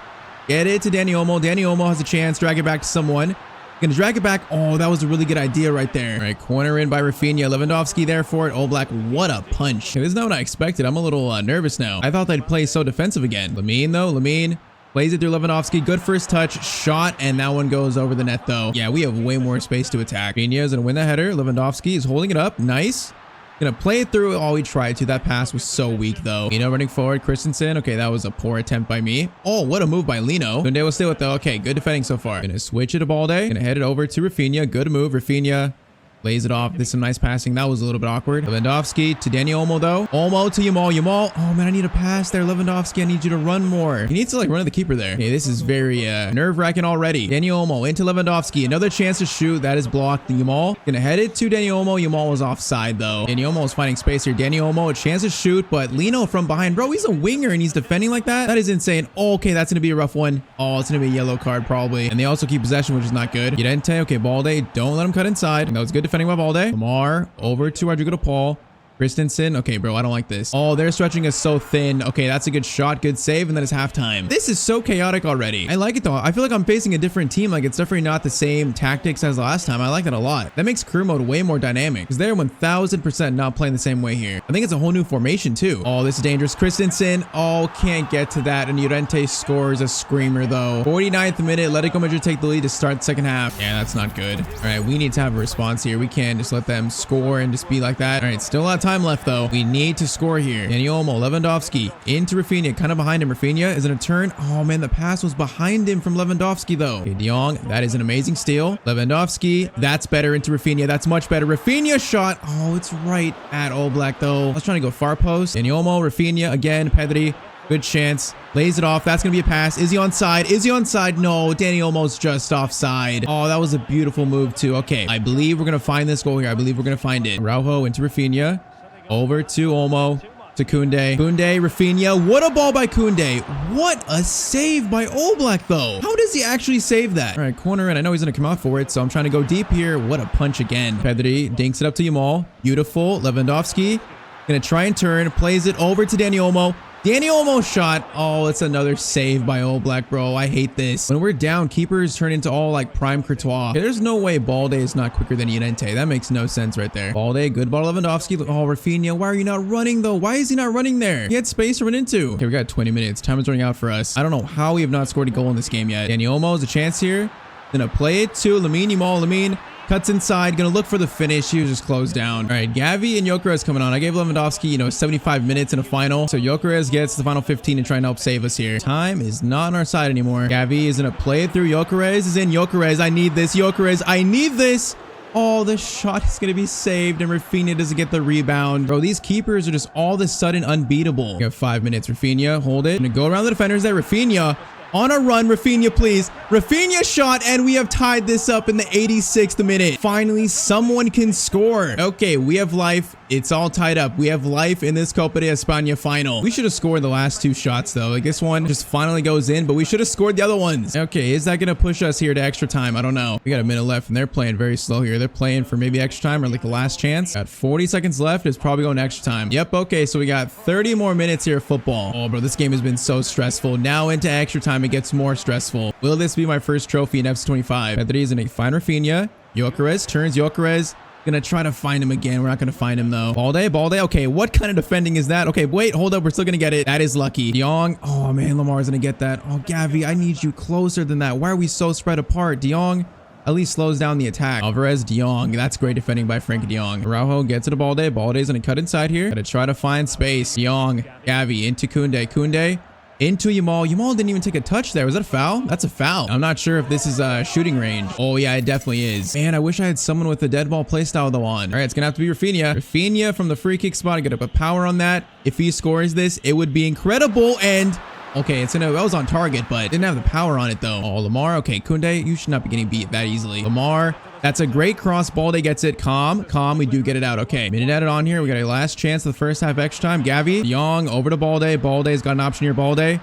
A: Get it to Dani Olmo. Dani Olmo has a chance. Drag it back to someone. Gonna drag it back. Oh, that was a really good idea right there. All right, corner in by Rafinha. Lewandowski there for it. All Black, what a punch. Okay, this is not what I expected. I'm a little nervous now. I thought they'd play so defensive again. Lamine though, Lamine Plays it through Lewandowski. Good first touch. Shot. And that one goes over the net, though. Yeah, we have way more space to attack. Rafinha is going to win the header. Lewandowski is holding it up. Nice. Gonna play it through. Oh, we tried to. That pass was so weak, though. Lino running forward. Christensen. Okay, that was a poor attempt by me. Oh, what a move by Lino. Kunde will stay with though. Okay, good defending so far. Gonna switch it to Balde. Gonna head it over to Rafinha. Good move. Rafinha lays it off. This is some nice passing. That was a little bit awkward. Lewandowski to Dani Olmo, though. Olmo to Yamal. Yamal. Oh, man, I need a pass there. Lewandowski, I need you to run more. He needs to, like, run at the keeper there. Okay, this is very nerve-wracking already. Dani Olmo into Lewandowski. Another chance to shoot. That is blocked. Yamal. Gonna head it to Dani Olmo. Yamal was offside, though. Dani Olmo is finding space here. Dani Olmo, a chance to shoot, but Lino from behind. Bro, he's a winger, and he's defending like that? That is insane. Oh, okay, that's gonna be a rough one. Oh, it's gonna be a yellow card, probably. And they also keep possession, which is not good. Llorente. Okay, Balde. Don't let him cut inside. That was good defending by Balde. Over to Rodrigo de Paul. Christensen. Okay, bro, I don't like this. Oh, they're stretching us so thin. Okay, that's a good shot. Good save. And then it's halftime. This is so chaotic already. I like it, though. I feel like I'm facing a different team. Like, it's definitely not the same tactics as last time. I like that a lot. That makes career mode way more dynamic because they're 1000% not playing the same way here. I think it's a whole new formation, too. Oh, this is dangerous. Christensen. Oh, can't get to that. And Llorente scores a screamer, though. 49th minute. Atletico Madrid take the lead to start the second half. Yeah, that's not good. All right, we need to have a response here. We can't just let them score and just be like that. All right, still a lot of time left, though. We need to score here. Dani Olmo, Lewandowski into Rafinha, kind of behind him. Rafinha is in a turn. Oh man, the pass was behind him from Lewandowski, though. Okay, De Jong, that is an amazing steal. Lewandowski, that's better into Rafinha. That's much better. Rafinha shot. Oh, it's right at Oblak, though. I was trying to go far post. Dani Olmo, Rafinha again. Pedri. Good chance. Lays it off. That's going to be a pass. Is he onside? Is he onside? No, Dani Olmo's just offside. Oh, that was a beautiful move, too. Okay, I believe we're going to find this goal here. I believe we're going to find it. Araujo into Rafinha. Over to Olmo. To Kunde. Kunde, Rafinha. What a ball by Kunde. What a save by Oblak, though. How does he actually save that? All right, corner, and I know he's going to come out for it, so I'm trying to go deep here. What a punch again. Pedri dinks it up to Yamal. Beautiful. Lewandowski. Going to try and turn. Plays it over to Dani Olmo. Dani Olmo shot. Oh, it's another save by Oblak, bro. I hate this. When we're down, keepers turn into all like prime Courtois. Okay, there's no way Balde is not quicker than Llorente. That makes no sense right there. Balde, good ball. Lewandowski. Oh, Rafinha. Why are you not running, though? Why is he not running there? He had space to run into. Okay, we got 20 minutes. Time is running out for us. I don't know how we have not scored a goal in this game yet. Dani Olmo has a chance here. Gonna play it to Lamine Yamal. Lamine cuts inside, gonna look for the finish. He was just closed down. All right, Gavi and Gyökeres coming on. I gave Lewandowski, 75 minutes in a final. So Gyökeres gets the final 15 and try and help save us here. Time is not on our side anymore. Gavi is gonna play it through. Gyökeres is in. Gyökeres, I need this. Gyökeres, I need this. Oh, the shot is going to be saved, and Rafinha doesn't get the rebound. Bro, these keepers are just all of a sudden unbeatable. We have 5 minutes. Rafinha, hold it. Gonna go around the defenders there. Rafinha on a run. Rafinha, please. Rafinha shot, and we have tied this up in the 86th minute. Finally, someone can score. Okay, we have life. It's all tied up. We have life in this Copa de España final. We should have scored the last 2 shots, though. Like, this one just finally goes in, but we should have scored the other ones. Okay, is that going to push us here to extra time? I don't know. We got a minute left, and they're playing very slow here. They're playing for maybe extra time or like the last chance. Got 40 seconds left. It's probably going to extra time. Yep, okay, so we got 30 more minutes here of football. Oh, bro, this game has been so stressful. Now into extra time, it gets more stressful. Will this be my first trophy in FC 25? Pedri is in a fine Rafinha. Gyökeres turns. Gyökeres gonna try to find him again. We're not gonna find him, though. Balde. Okay, what kind of defending is that? Okay, wait, hold up. We're still gonna get it. That is lucky. De Jong. Oh, man, Lamar's gonna get that. Oh, Gavi, I need you closer than that. Why are we so spread apart? De Jong at least slows down the attack. Alvarez, De Jong. That's great defending by Frankie De Jong. Araujo gets it to Balde. Balde's gonna cut inside here. Gotta try to find space. De Jong. Gavi into Kunde. Kunde into Yamal. Yamal didn't even take a touch there. Was that a foul? That's a foul. I'm not sure if this is a shooting range. Oh, yeah, it definitely is. Man, I wish I had someone with the dead ball playstyle though on. All right, it's going to have to be Rafinha. Rafinha from the free kick spot. Get up a power on that. If he scores this, it would be incredible. And okay, that was on target, but didn't have the power on it, though. Oh, Lamar. Okay, Kunde, you should not be getting beat that easily. Lamar, that's a great cross. Balde gets it. Calm. We do get it out. Okay, minute added on here. We got a last chance of the first half extra time. Gavi, De Jong, over to Balde. Balde's got an option here. Balde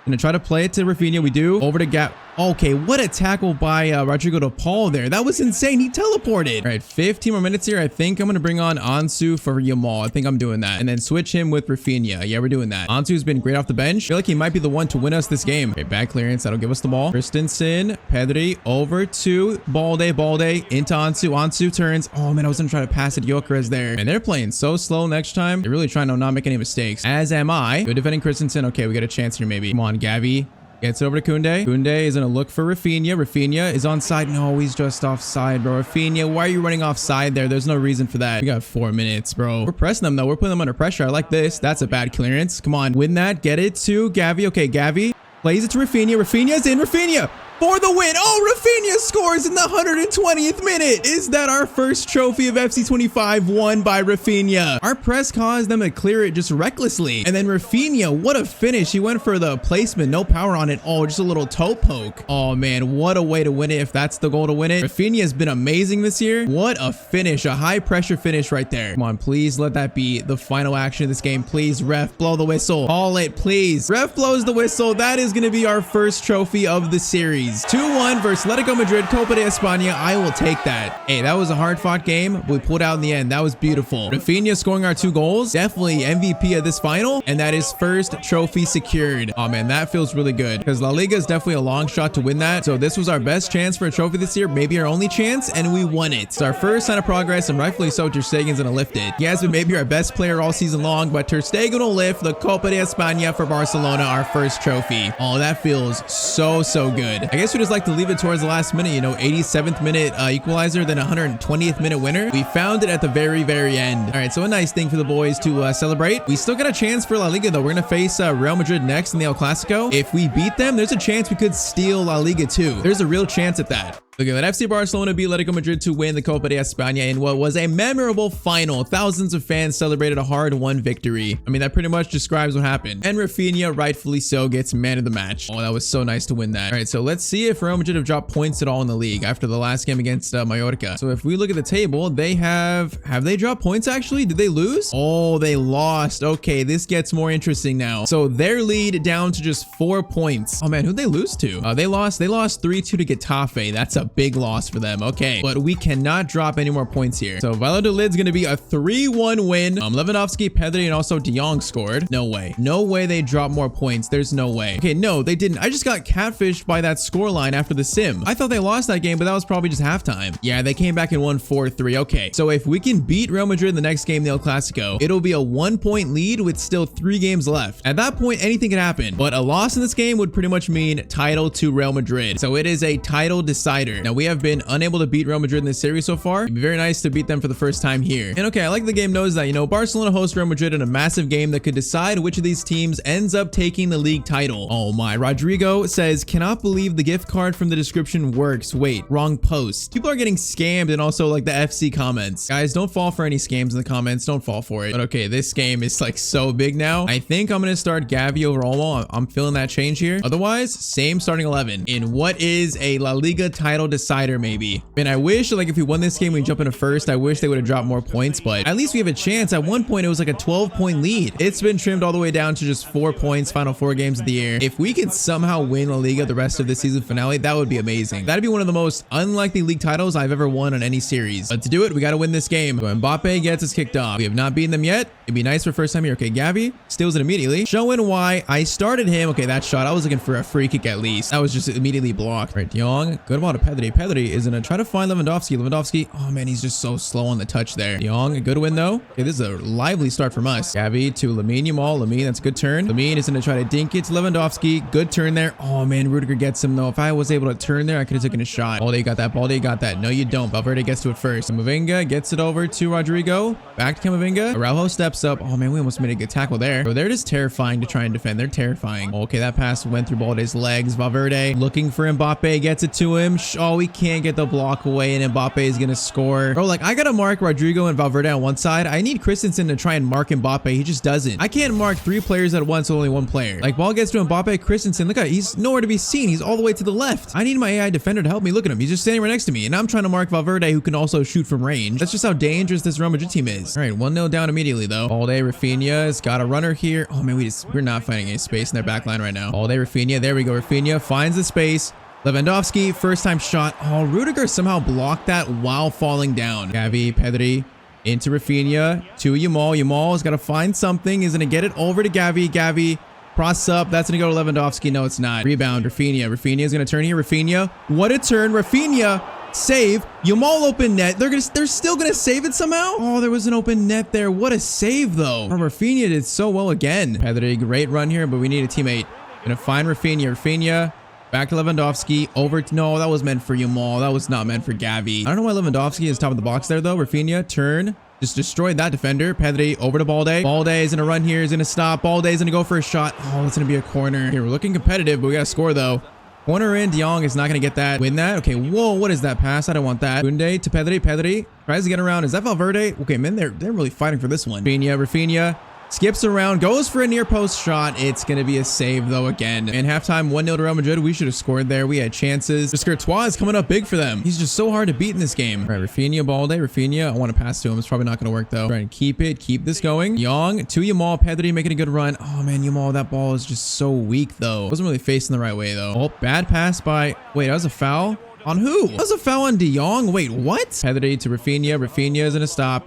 A: gonna try to play it to Rafinha. We do. Over to Gap. Okay, what a tackle by Rodrigo de Paul there. That was insane. He teleported. All right, 15 more minutes here. I think I'm going to bring on Ansu for Yamal. I think I'm doing that. And then switch him with Rafinha. Yeah, we're doing that. Ansu's been great off the bench. I feel like he might be the one to win us this game. Okay, back clearance. That'll give us the ball. Christensen, Pedri, over to Balde. Balde into Ansu. Ansu turns. Oh, man, I was going to try to pass it to Gyökeres there. And they're playing so slow next time. They're really trying to not make any mistakes. As am I. Good defending Christensen. Okay, we got a chance here maybe. Come on, Gavi. Gets it over to Koundé. Koundé is going to look for Rafinha. Rafinha is onside. No, he's just offside, bro. Rafinha, why are you running offside there? There's no reason for that. We got 4 minutes, bro. We're pressing them, though. We're putting them under pressure. I like this. That's a bad clearance. Come on, win that. Get it to Gavi. Okay, Gavi plays it to Rafinha. Rafinha's in. Rafinha for the win. Oh, Rafinha scores in the 120th minute. Is that our first trophy of FC 25 won by Rafinha? Our press caused them to clear it just recklessly. And then Rafinha, what a finish. He went for the placement, no power on it. Oh, just a little toe poke. Oh man, what a way to win it if that's the goal to win it. Rafinha has been amazing this year. What a finish, a high pressure finish right there. Come on, please let that be the final action of this game. Please, ref, blow the whistle. Call it, please. Ref blows the whistle. That is going to be our first trophy of the series. 2-1 versus Atletico Madrid, Copa de España. I will take that. Hey, that was a hard-fought game, but we pulled out in the end. That was beautiful. Rafinha scoring our 2 goals. Definitely MVP of this final, and that is first trophy secured. Oh, man, that feels really good because La Liga is definitely a long shot to win that. So this was our best chance for a trophy this year, maybe our only chance, and we won it. It's our first sign of progress, and rightfully so, Ter Stegen's going to lift it. He has been maybe our best player all season long, but Ter Stegen will lift the Copa de España for Barcelona, our first trophy. Oh, that feels so good. I guess we just like to leave it towards the last minute, you know, 87th minute equalizer, then 120th minute winner. We found it at the very end. All right, so a nice thing for the boys to celebrate. We still got a chance for La Liga though. We're gonna face Real Madrid next in the El Clasico. If we beat them, there's a chance we could steal La Liga too. There's a real chance at that. Look at that. FC Barcelona beat Atletico Madrid to win the Copa de España in what was a memorable final. Thousands of fans celebrated a hard-won victory. I mean, that pretty much describes what happened. And Rafinha, rightfully so, gets man of the match. Oh, that was so nice to win that. All right, so let's see if Real Madrid have dropped points at all in the league after the last game against Mallorca. So if we look at the table, they have they dropped points actually? Did they lose? Oh, they lost. Okay, this gets more interesting now. So their lead down to just 4 points. Oh man, who'd they lose to? They lost 3-2 to Getafe. That's a big loss for them. Okay, but we cannot drop any more points here. So Valladolid's going to be a 3-1 win. Lewandowski, Pedri, and also De Jong scored. No way they drop more points. There's no way. Okay, no, they didn't. I just got catfished by that scoreline after the sim. I thought they lost that game, but that was probably just halftime. Yeah, they came back and won 4-3. Okay, so if we can beat Real Madrid in the next game, the El Clasico, it'll be a 1-point lead with still 3 games left. At that point, anything can happen, but a loss in this game would pretty much mean title to Real Madrid. So it is a title decider. Now, we have been unable to beat Real Madrid in this series so far. It'd be very nice to beat them for the first time here. And okay, I like the game knows that, you know, Barcelona hosts Real Madrid in a massive game that could decide which of these teams ends up taking the league title. Oh my, Rodrigo says, cannot believe the gift card from the description works. Wait, wrong post. People are getting scammed and also like the FC comments. Guys, don't fall for any scams in the comments. Don't fall for it. But okay, this game is like so big now. I think I'm going to start Gavi over Olmo. I'm feeling that change here. Otherwise, same starting 11 in what is a La Liga title decider maybe. Man, I wish like if we won this game, we jump into first. I wish they would have dropped more points, but at least we have a chance. At one point, it was like a 12-point lead. It's been trimmed all the way down to just 4 points, final 4 games of the year. If we could somehow win La Liga the rest of the season finale, that would be amazing. That'd be one of the most unlikely league titles I've ever won on any series. But to do it, we got to win this game. So Mbappe gets us kicked off. We have not beaten them yet. It'd be nice for first time here. Okay, Gavi steals it immediately, showing why I started him. Okay, that shot, I was looking for a free kick at least. That was just immediately blocked. All right, De Jong, good ball to Pedri. Pedri is gonna try to find Lewandowski. Oh man, he's just so slow on the touch there. De Jong, a good win though. Okay, this is a lively start from us. Gavi to Lamine Yamal. Lamine, that's a good turn. Lamine is gonna try to dink it to Lewandowski. Good turn there. Oh man, Rudiger gets him though. If I was able to turn there, I could have taken a shot. Balde got that. Balde got that. No, you don't. Valverde gets to it first. Camavinga gets it over to Rodrigo. Back to Camavinga. Araujo steps up. Oh man, we almost made a good tackle there. So they're just terrifying to try and defend. They're terrifying. Okay, that pass went through Balde's legs. Valverde looking for Mbappe, gets it to him. Oh, we can't get the block away, and Mbappe is gonna score. Bro, like I gotta mark Rodrigo and Valverde on one side. I need Christensen to try and mark Mbappe. He just doesn't. I can't mark 3 players at once with only 1 player. Like ball gets to Mbappe, Christensen, look at, he's nowhere to be seen. He's all the way to the left. I need my AI defender to help me. Look at him. He's just standing right next to me, and I'm trying to mark Valverde, who can also shoot from range. That's just how dangerous this Real Madrid team is. All right, 1-0 down immediately though. Balde, Rafinha's got a runner here. Oh man, we're not finding any space in their back line right now. Balde, Rafinha, there we go. Rafinha finds the space. Lewandowski, first time shot. Oh, Rudiger somehow blocked that while falling down. Gavi, Pedri, into Rafinha, to Yamal. Yamal's got to find something. He's going to get it over to Gavi. Gavi, cross up. That's going to go to Lewandowski. No, it's not. Rebound, Rafinha. Rafinha's going to turn here. Rafinha, what a turn. Rafinha, save. Yamal open net. They're still going to save it somehow. Oh, there was an open net there. What a save, though. Oh, Rafinha did so well again. Pedri, great run here, but we need a teammate. Gonna find Rafinha. Rafinha. Back to Lewandowski. Over to... No, that was meant for Yamal. That was not meant for Gavi. I don't know why Lewandowski is top of the box there, though. Rafinha, turn. Just destroyed that defender. Pedri over to Balde. Balde is going to run here. He's going to stop. Balde is going to go for a shot. Oh, it's going to be a corner. Here, we're looking competitive, but we got to score, though. Corner in. De Jong is not going to get that. Win that. Okay, whoa, what is that pass? I don't want that. Kunde to Pedri. Pedri tries to get around. Is that Valverde? Okay, man, they're really fighting for this one. Rafinha. Skips around, goes for a near post shot. It's going to be a save, though, again. And halftime, 1-0 to Real Madrid. We should have scored there. We had chances. This Courtois is coming up big for them. He's just so hard to beat in this game. All right, Rafinha, Balde. Rafinha, I want to pass to him. It's probably not going to work, though. Trying to keep it. Keep this going. Young to Yamal. Pedri making a good run. Oh, man, Yamal, that ball is just so weak, though. Wasn't really facing the right way, though. Oh, bad pass by... Wait, that was a foul? On who? That was a foul on De Jong? Wait, what? Pedri to Rafinha. Rafinha is going to stop.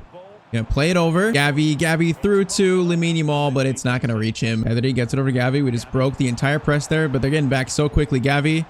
A: Gonna play it over. Gavi through to Lamine Yamal, but it's not gonna reach him. Pedri gets it over to Gavi. We just broke the entire press there, but they're getting back so quickly. Gavi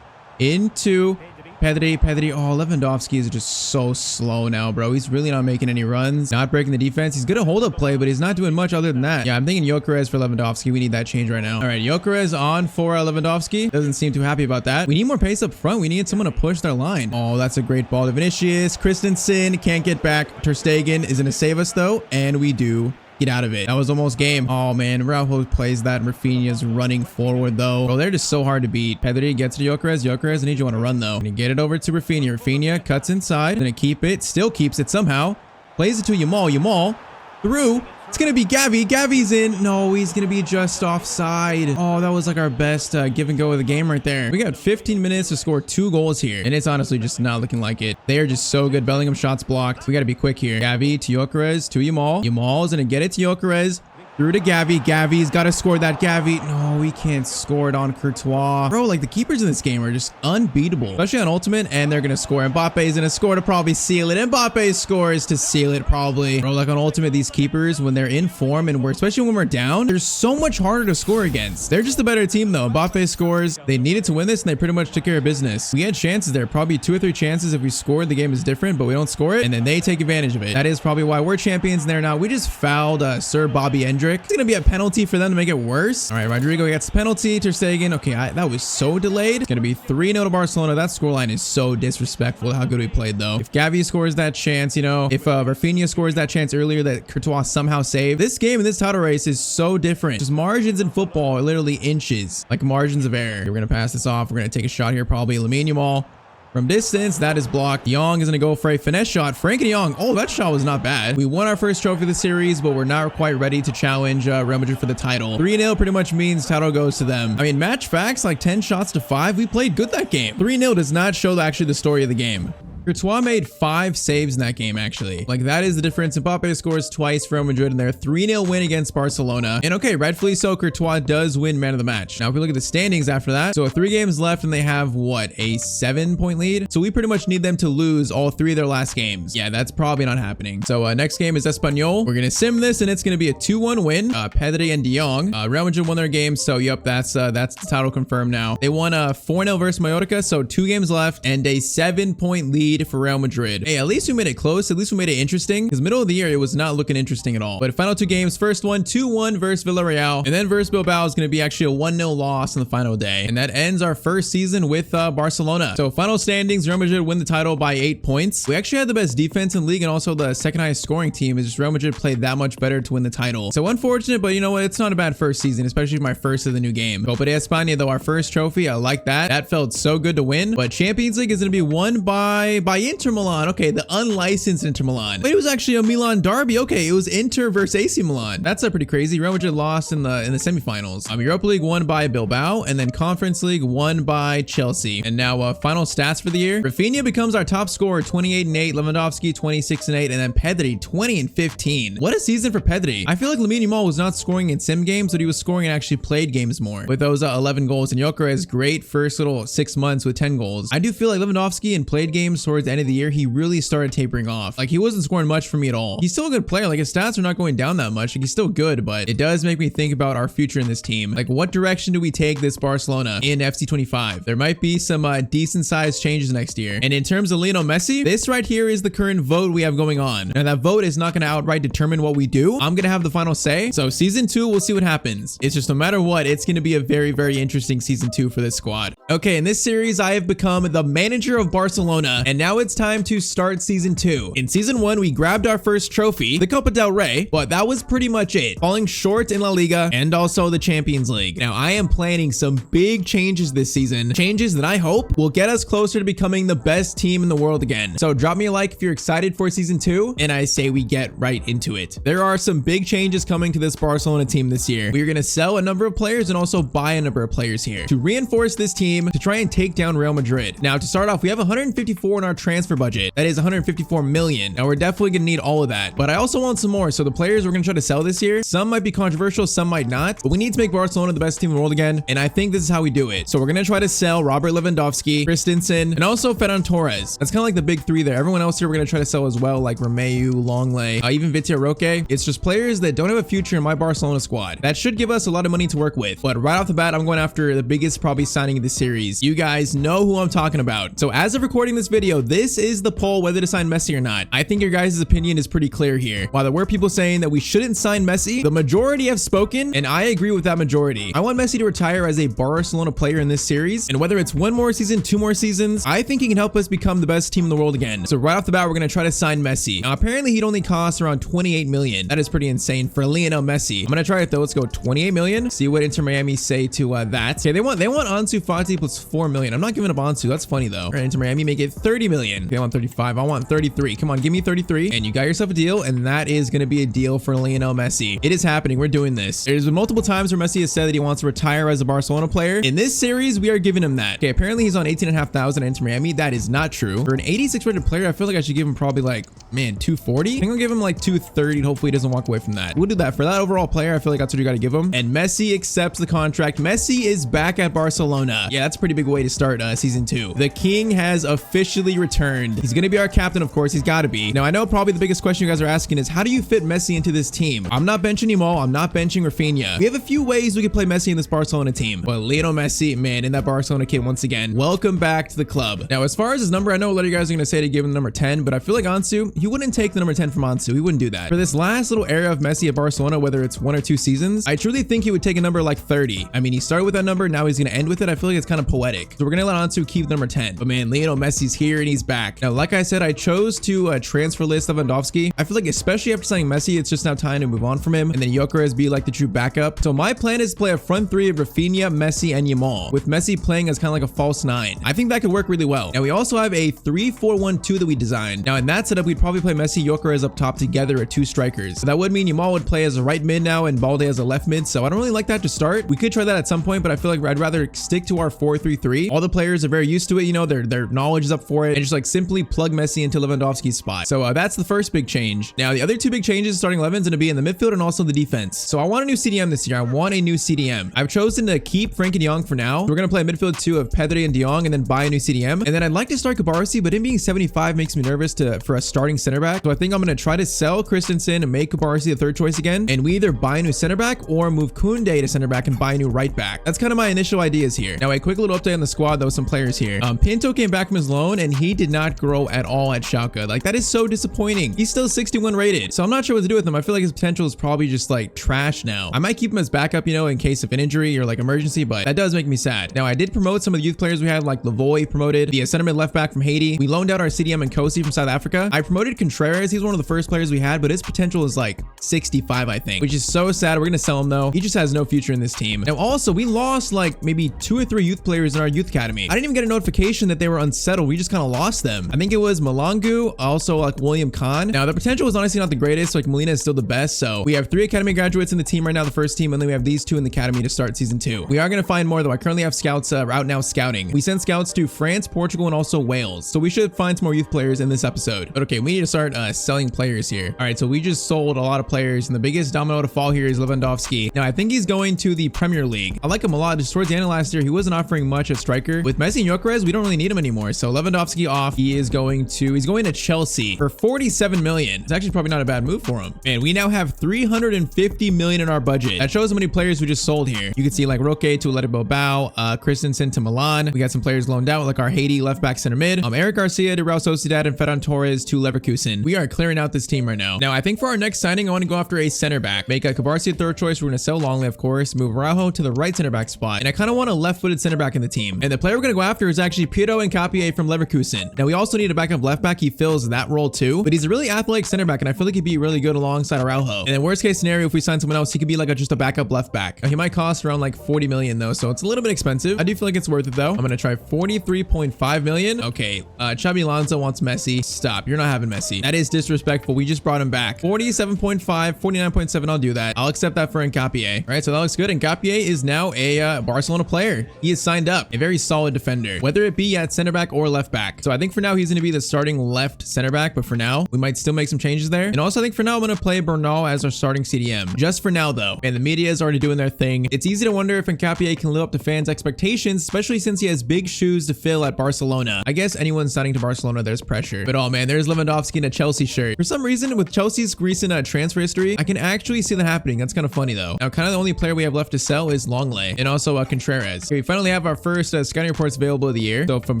A: into Pedri. Oh, Lewandowski is just so slow now, bro. He's really not making any runs. Not breaking the defense. He's good at hold up play, but he's not doing much other than that. Yeah, I'm thinking Gyökeres for Lewandowski. We need that change right now. All right, Gyökeres on for Lewandowski. Doesn't seem too happy about that. We need more pace up front. We need someone to push their line. Oh, that's a great ball to Vinicius. Christensen can't get back. Ter Stegen is going to save us, though, and we do. Get out of it. That was almost game. Oh, man. Raúl plays that. Rafinha's running forward, though. Bro, they're just so hard to beat. Pedri gets to Gyökeres. Gyökeres, I need you to run, though. Gonna get it over to Rafinha. Rafinha cuts inside. Gonna keep it. Still keeps it somehow. Plays it to Yamal. Yamal through. It's gonna be Gavi. Gavi's in. No, he's gonna be just offside. Oh, that was like our best give and go of the game right there. We got 15 minutes to score 2 goals here, and it's honestly just not looking like it. They are just so good. Bellingham shots blocked. We gotta be quick here. Gavi to Gyökeres to Yamal. Yamal is gonna get it to Gyökeres. Through to Gavi. Gavi's got to score that. Gavi. No, we can't score it on Courtois. Bro, like the keepers in this game are just unbeatable, especially on Ultimate, and they're going to score. Mbappe's going to score to probably seal it. Mbappe scores to seal it probably. Bro, like on Ultimate, these keepers, when they're in form and especially when we're down, they're so much harder to score against. They're just a better team though. Mbappe scores. They needed to win this and they pretty much took care of business. We had chances there, probably 2 or 3 chances. If we scored, the game is different, but we don't score it, and then they take advantage of it. That is probably why we're champions there now. We just fouled Sir Bobby Hendrick. It's going to be a penalty for them to make it worse. All right, Rodrigo gets the penalty. Ter Stegen. Okay, that was so delayed. It's going to be 3-0 to Barcelona. That scoreline is so disrespectful how good we played, though. If Gavi scores that chance, you know, if Rafinha scores that chance earlier that Courtois somehow saved, this game and this title race is so different. Just margins in football are literally inches, like margins of error. We're going to pass this off. We're going to take a shot here, probably Lamine Yamal. From distance, that is blocked. De Jong is going to go for a finesse shot. Frenkie de Jong. Oh, that shot was not bad. We won our first trophy of the series, but we're not quite ready to challenge Real Madrid for the title. 3-0 pretty much means title goes to them. I mean, match facts, like 10 shots to 5. We played good that game. 3-0 does not show actually the story of the game. Courtois made 5 saves in that game, actually. Like, that is the difference. Mbappe scores twice for Real Madrid in their 3-0 win against Barcelona. And okay, rightfully so, Courtois does win man of the match. Now, if we look at the standings after that, so 3 games left and they have, what, a 7-point lead? So we pretty much need them to lose all 3 of their last games. Yeah, that's probably not happening. So next game is Espanyol. We're going to sim this, and it's going to be a 2-1 win. Pedri and De Jong. Real Madrid won their game, so yep, that's the title confirmed now. They won 4-0 versus Mallorca, so 2 games left, and a 7-point lead for Real Madrid. Hey, at least we made it close. At least we made it interesting, because middle of the year, it was not looking interesting at all. But final 2 games, first one, 2-1 versus Villarreal, and then versus Bilbao is going to be actually a 1-0 loss on the final day. And that ends our first season with Barcelona. So final standings, Real Madrid win the title by 8 points. We actually had the best defense in the league and also the second highest scoring team. Is just Real Madrid played that much better to win the title. So unfortunate, but you know what? It's not a bad first season, especially my first of the new game. Copa de España, though, our first trophy. I like that. That felt so good to win. But Champions League is going to be won by Inter Milan. Okay, the unlicensed Inter Milan. Wait, it was actually a Milan derby. Okay, it was Inter versus AC Milan. That's pretty crazy. Real Madrid lost in the semifinals. Europa League won by Bilbao, and then Conference League won by Chelsea. And now final stats for the year. Rafinha becomes our top scorer, 28-8. Lewandowski 26-8, and then Pedri 20-15. What a season for Pedri. I feel like Lamine Yamal was not scoring in sim games, but he was scoring and actually played games more with those 11 goals. And Gyökeres, great first little 6 months with 10 goals. I do feel like Lewandowski in played games towards the end of the year, he really started tapering off. Like, he wasn't scoring much for me at all. He's still a good player. Like, his stats are not going down that much. Like, he's still good, but it does make me think about our future in this team. Like, what direction do we take this Barcelona in FC25? There might be some decent sized changes next year. And in terms of Lionel Messi, this right here is the current vote we have going on. And that vote is not going to outright determine what we do. I'm going to have the final say. So season 2, we'll see what happens. It's just no matter what, it's going to be a very, very interesting season 2 for this squad. Okay, in this series, I have become the manager of Barcelona, and now it's time to start season 2. In season 1, we grabbed our first trophy, the Copa del Rey, but that was pretty much it, falling short in La Liga and also the Champions League. Now, I am planning some big changes this season, changes that I hope will get us closer to becoming the best team in the world again. So drop me a like if you're excited for season 2, and I say we get right into it. There are some big changes coming to this Barcelona team this year. We are going to sell a number of players and also buy a number of players here to reinforce this team to try and take down Real Madrid. Now, to start off, we have 154 in our transfer budget. That is 154 million. Now, we're definitely going to need all of that, but I also want some more. So the players we're going to try to sell this year, some might be controversial, some might not, but we need to make Barcelona the best team in the world again, and I think this is how we do it. So we're going to try to sell Robert Lewandowski, Christensen, and also Ferran Torres. That's kind of like the big three there. Everyone else here we're going to try to sell as well, like Romeu, Longley, even Vitor Roque. It's just players that don't have a future in my Barcelona squad. That should give us a lot of money to work with. But right off the bat, I'm going after the biggest probably signing of the series. You guys know who I'm talking about. So as of recording this video, this is the poll whether to sign Messi or not. I think your guys' opinion is pretty clear here. While there were people saying that we shouldn't sign Messi, the majority have spoken, and I agree with that majority. I want Messi to retire as a Barcelona player in this series, and whether it's 1 more season, 2 more seasons, I think he can help us become the best team in the world again. So right off the bat, we're going to try to sign Messi. Now, apparently he'd only cost around 28 million. That is pretty insane for Lionel Messi. I'm going to try it though. Let's go 28 million. See what Inter Miami say to that. Okay, they want Ansu Fati plus 4 million. I'm not giving up Ansu. That's funny though. All right, Inter Miami make it 30 million. Okay, I want 35. I want 33. Come on, give me 33. And you got yourself a deal, and that is going to be a deal for Lionel Messi. It is happening. We're doing this. There's been multiple times where Messi has said that he wants to retire as a Barcelona player. In this series, we are giving him that. Okay, apparently he's on 18,500 at Inter Miami. That is not true. For an 86 rated player, I feel like I should give him probably like, man, 240. I think I'll give him like 230. Hopefully he doesn't walk away from that. We'll do that. For that overall player, I feel like that's what you got to give him. And Messi accepts the contract. Messi is back at Barcelona. Yeah, that's a pretty big way to start season 2. The king has officially returned. He's going to be our captain, of course. He's got to be. Now, I know probably the biggest question you guys are asking is, how do you fit Messi into this team? I'm not benching him all. I'm not benching Rafinha. We have a few ways we could play Messi in this Barcelona team, but Lionel Messi, man, in that Barcelona kit once again. Welcome back to the club. Now, as far as his number, I know a lot of you guys are going to say to give him the number 10, but I feel like Ansu, he wouldn't take the number 10 from Ansu. He wouldn't do that. For this last little era of Messi at Barcelona, whether it's 1 or 2 seasons, I truly think he would take a number like 30. I mean, he started with that number, now he's going to end with it. I feel like it's kind of poetic. So we're going to let Ansu keep number 10. But man, Lionel Messi's here and he's back. Now, like I said, I chose to transfer list Lewandowski. I feel like especially after signing Messi, it's just now time to move on from him, and then Gyökeres be like the true backup. So my plan is to play a front 3 of Rafinha, Messi, and Yamal, with Messi playing as kind of like a false 9. I think that could work really well. Now, we also have a 3-4-1-2 that we designed. Now, in that setup, we'd probably play Messi, Gyökeres up top together at 2 strikers. So that would mean Yamal would play as a right mid now and Balde as a left mid. So I don't really like that to start. We could try that at some point, but I feel like I'd rather stick to our 4-3-3. All the players are very used to it. You know, their knowledge is up for it, and just like simply plug Messi into Lewandowski's spot. So that's the first big change. Now, the other 2 big changes starting 11 is going to be in the midfield and also the defense. So I want a new CDM this year. I want a new CDM. I've chosen to keep Frank de Jong for now. So we're going to play a midfield 2 of Pedri and de Jong and then buy a new CDM. And then I'd like to start Cabarsi, but him being 75 makes me nervous for a starting center back. So I think I'm going to try to sell Christensen and make Cabarsi the 3rd choice again. And we either buy a new center back or move Koundé to center back and buy a new right back. That's kind of my initial ideas here. Now, a quick little update on the squad though, some players here. Pinto came back from his loan and he did not grow at all at Schalke. Like, that is so disappointing. He's still 61 rated. So I'm not sure what to do with him. I feel like his potential is probably just like trash now. I might keep him as backup, you know, in case of an injury or like emergency, but that does make me sad. Now, I did promote some of the youth players we had, like Lavoy promoted, the center mid left back from Haiti. We loaned out our CDM and Kosi from South Africa. I promoted Contreras. He's one of the first players we had, but his potential is like 65, I think, which is so sad. We're going to sell him though. He just has no future in this team. Now, also, we lost like maybe 2 or 3 youth players in our youth academy. I didn't even get a notification that they were unsettled. We just kind of lost them. I think it was Malangu, also like William Kahn. Now, the potential is honestly not the greatest. Like, Molina is still the best. So we have 3 academy graduates in the team right now, the first team, and then we have these 2 in the academy to start season 2. We are going to find more though. I currently have scouts out now scouting. We sent scouts to France, Portugal, and also Wales. So we should find some more youth players in this episode. But okay, we need to start selling players here. All right, so we just sold a lot of players, and the biggest domino to fall here is Lewandowski. Now, I think he's going to the Premier League. I like him a lot. Just towards the end of last year, he wasn't offering much at striker. With Messi and Gyökeres, we don't really need him anymore. So Lewandowski off. He's going to Chelsea for 47 million. It's actually probably not a bad move for him. And we now have 350 million in our budget. That shows how many players we just sold here. You can see like Roque to Atletico Bilbao, Christensen to Milan. We got some players loaned out like our Haiti left back center mid, Eric Garcia to Real Sociedad, and Ferran Torres to Leverkusen. We are clearing out this team right now. Now, I think for our next signing, I want to go after a center back. Make a Cabarcia third choice. We're going to sell Longley, of course. Move Araujo to the right center back spot. And I kind of want a left-footed center back in the team. And the player we're going to go after is actually Piero Hincapié from Leverkusen. Now, we also need a backup left back. He fills that role too, but he's a really athletic center back, and I feel like he'd be really good alongside Araujo. And then worst case scenario, if we sign someone else, he could be like just a backup left back. He might cost around like 40 million though, so it's a little bit expensive. I do feel like it's worth it though. I'm going to try 43.5 million. Okay, Xabi Alonso wants Messi. Stop. You're not having Messi. That is disrespectful. We just brought him back. 47.5, 49.7. I'll do that. I'll accept that for Hincapié. All right, so that looks good. Hincapié is now a Barcelona player. He is signed up. A very solid defender, whether it be at center back or left back. So I think for now, he's going to be the starting left center back, but for now, we might still make some changes there. And also, I think for now, I'm going to play Bernal as our starting CDM. Just for now, though. And the media is already doing their thing. It's easy to wonder if Hincapié can live up to fans' expectations, especially since he has big shoes to fill at Barcelona. I guess anyone signing to Barcelona, there's pressure. But oh man, there's Lewandowski in a Chelsea shirt. For some reason, with Chelsea's recent transfer history, I can actually see that happening. That's kind of funny though. Now, kind of the only player we have left to sell is Longley and also Contreras. Okay, we finally have our first scouting reports available of the year. So from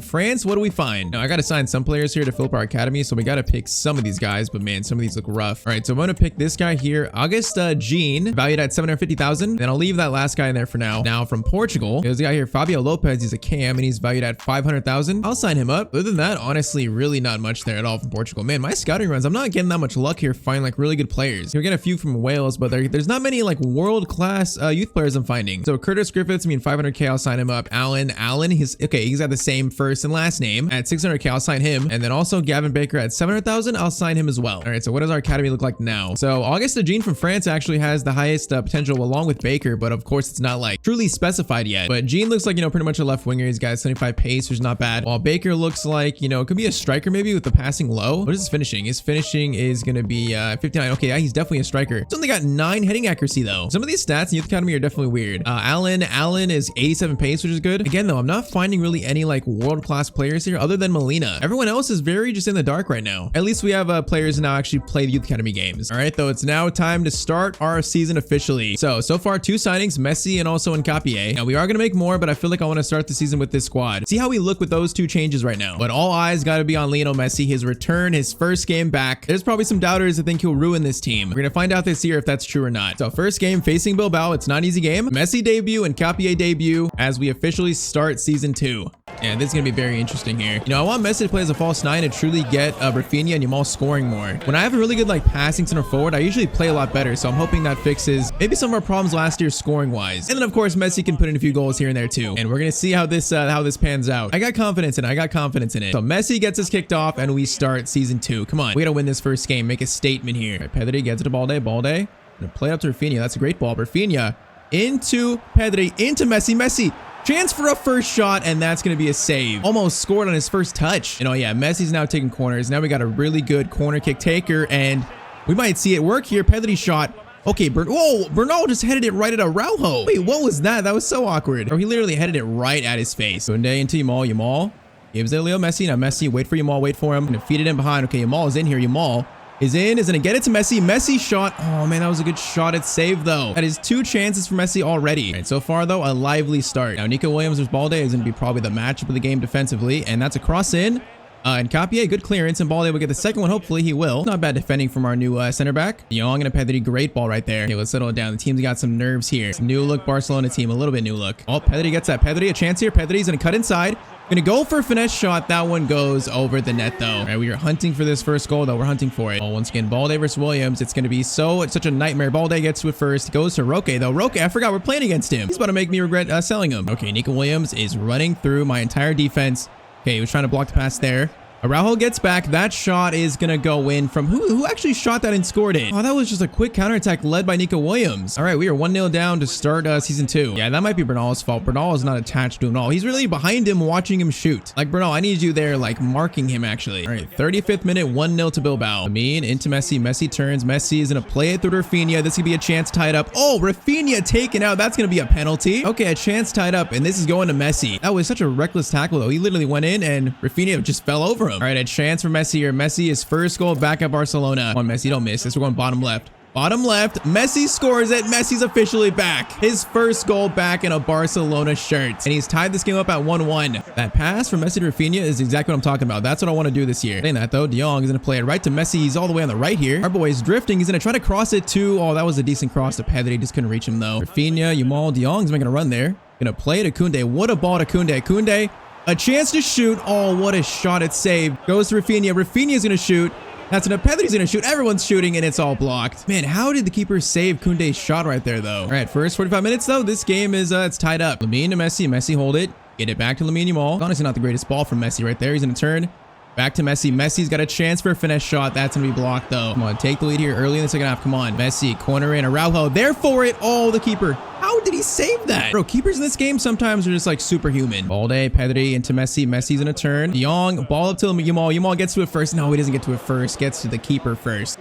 A: France, what do we find? Now, I got to sign some players here to fill up our academy, so we got to pick some of these guys, but man, some of these look rough. All right, so I'm going to pick this guy here, August Jean, valued at 750,000. Then I'll leave that last guy in there for now. Now from Portugal, there's a guy here, Fabio Lopez. He's a cam and he's valued at 500,000. I'll sign him up. Other than that, honestly, really not much there at all from Portugal. Man, my scouting runs, I'm not getting that much luck here finding like really good players. You're getting a few from Wales, but there's not many like world-class youth players I'm finding. So Curtis Griffiths, 500k, I'll sign him up. Allen, he's got the same first and last name. At 600k, I'll sign him. And then also Gavin Baker at 700,000, I'll sign him as well. All right, so what does our academy look like now? So August Jean from France actually has the highest potential along with Baker, but of course it's not like truly specified yet. But Jean looks like, pretty much a left winger. He's got 75 pace, which is not bad. While Baker looks like, could be a striker maybe with the passing low. What is his finishing? His finishing is going to be 59. Okay, yeah, he's definitely a striker. He's only got 9 heading accuracy though. Some of these stats in Youth Academy are definitely weird. Allen is 87 pace, which is good. Again though, I'm not finding really any like world-class players here other than Molina. Everyone else is very just in the dark right now. At least we have players who now actually play the Youth Academy games. All right, though, it's now time to start our season officially. So far 2 signings, Messi and also Hincapié. Now we are going to make more, but I feel like I want to start the season with this squad. See how we look with those 2 changes right now. But all eyes got to be on Lionel Messi, his return, his first game back. There's probably some doubters that think he'll ruin this team. We're going to find out this year if that's true or not. So first game facing Bilbao. It's not an easy game. Messi debut and Hincapié debut as we officially start season 2. Yeah, this is going to be very interesting here. I want Messi to play as a false 9 to truly get Rafinha and Yamal scoring more. When I have a really good like passing center forward, I usually play a lot better. So I'm hoping that fixes maybe some of our problems last year scoring wise. And then of course Messi can put in a few goals here and there too. And we're going to see how this pans out. I got confidence in it. So Messi gets us kicked off and we start season 2. Come on. We got to win this first game. Make a statement here. Right, Pedri gets it to Balde. Gonna play up to Rafinha. That's a great ball. Rafinha into Pedri, into Messi. Chance for a first shot, and that's going to be a save. Almost scored on his first touch. And oh yeah, Messi's now taking corners. Now we got a really good corner kick taker, and we might see it work here. Pedri shot. Okay, Bernal just headed it right at Araujo. Wait, what was that? That was so awkward. Or he literally headed it right at his face. Koundé into Yamal. Gives it Leo Messi. Now Messi, wait for Yamal, wait for him. Gonna feed it in behind. Okay, Yamal is in here. Yamal is gonna get it to Messi. Messi shot. Oh man, that was a good shot. It's saved though. That is 2 chances for Messi already. All right, so far though, a lively start. Now Nico Williams versus Balde is gonna be probably the matchup of the game defensively, and that's a cross in. And Hincapié, good clearance, and Balde will get the second one. Hopefully he will. Not bad defending from our new center back. Young and Pedri, great ball right there. Okay, let's settle it down. The team's got some nerves here. Some new look Barcelona team, a little bit new look. Oh, Pedri gets that. Pedri, a chance here. Pedri's gonna cut inside. Gonna go for a finesse shot. That one goes over the net though. All right, we are hunting for this first goal though. We're hunting for it. Oh, once again, Balde versus Williams. It's gonna be such a nightmare. Balde gets to it first. Goes to Roque though. Roque, I forgot we're playing against him. He's about to make me regret selling him. Okay, Nico Williams is running through my entire defense. Okay, he was trying to block the pass there. Araujo gets back. That shot is going to go in from who actually shot that and scored it? Oh, that was just a quick counterattack led by Nico Williams. All right, we are 1-0 down to start season 2. Yeah, that might be Bernal's fault. Bernal is not attached to him at all. He's really behind him watching him shoot. Like, Bernal, I need you there, like, marking him, actually. All right, 35th minute, 1-0 to Bilbao. Amin into Messi. Messi turns. Messi is going to play it through Rafinha. This could be a chance to tie it up. Oh, Rafinha taken out. That's going to be a penalty. Okay, a chance tied up, and this is going to Messi. That was such a reckless tackle, though. He literally went in, and Rafinha just fell over him. All right, a chance for Messi here. Messi, his first goal back at Barcelona. Come on, Messi, don't miss this. We're going bottom left. Bottom left. Messi scores it. Messi's officially back. His first goal back in a Barcelona shirt. And he's tied this game up at 1-1. That pass from Messi to Rafinha is exactly what I'm talking about. That's what I want to do this year. Saying that, though, De Jong is going to play it right to Messi. He's all the way on the right here. Our boy is drifting. He's going to try to cross it to... Oh, that was a decent cross to Pedri. Just couldn't reach him, though. Rafinha, Yamal, De Jong's making a run there. Going to play it to Koundé. What a ball to Koundé. Koundé, a chance to shoot. Oh, what a shot. It's saved. Goes to Rafinha. Rafinha's going to shoot. That's enough. Pedri's going to shoot. Everyone's shooting, and it's all blocked. Man, how did the keeper save Koundé's shot right there, though? All right, first 45 minutes, though. This game is, it's tied up. Lamine to Messi. Messi hold it. Get it back to Lamine Yamal. Honestly, not the greatest ball from Messi right there. He's going to turn. Back to Messi. Messi's got a chance for a finesse shot. That's going to be blocked, though. Come on, take the lead here early in the second half. Come on. Messi, corner in. Araujo there for it. Oh, the keeper. How did he save that? Bro, keepers in this game sometimes are just like superhuman. Balde, Pedri into Messi. Messi's in a turn. De Jong, ball up to Yamal. Yamal gets to it first. No, he doesn't get to it first. Gets to the keeper first.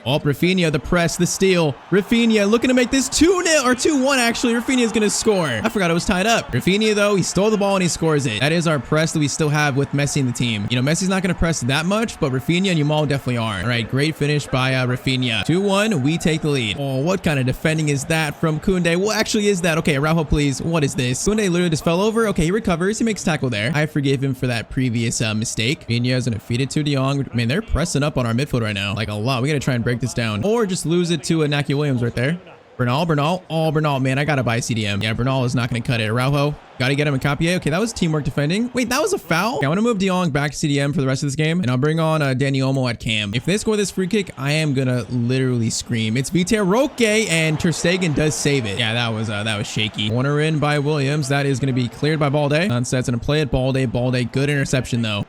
A: Oh, Rafinha, the press, the steal. Rafinha looking to make this 2-0 or 2-1, actually. Rafinha's going to score. I forgot it was tied up. Rafinha, though, he stole the ball and he scores it. That is our press that we still have with Messi in the team. You know, Messi's not going to press that much, but Rafinha and Yamal definitely are. All right, great finish by Rafinha. 2-1, we take the lead. Oh, what kind of defending is that from Koundé? What actually is that? Okay, Araujo, please. What is this? Koundé literally just fell over. Okay, he recovers. He makes tackle there. I forgive him for that previous mistake. Rafinha is going to feed it to De Jong. Man, they're pressing up on our midfield right now. Like a lot. We got to try and break this down. Or just lose it to Naki Williams right there. Bernal. Oh, Bernal, man, I gotta buy CDM. Yeah, Bernal is not gonna cut it. Araujo, gotta get him a Capier. Okay, that was teamwork defending. Wait, that was a foul? Okay, I want to move De Jong back to CDM for the rest of this game, and I'll bring on Dani Olmo at cam. If they score this free kick, I am gonna literally scream. It's Vitor Roque, and Ter Stegen does save it. Yeah, that was shaky. Corner in by Williams. That is gonna be cleared by Balde. Sunset's gonna play it. Balde. Good interception though.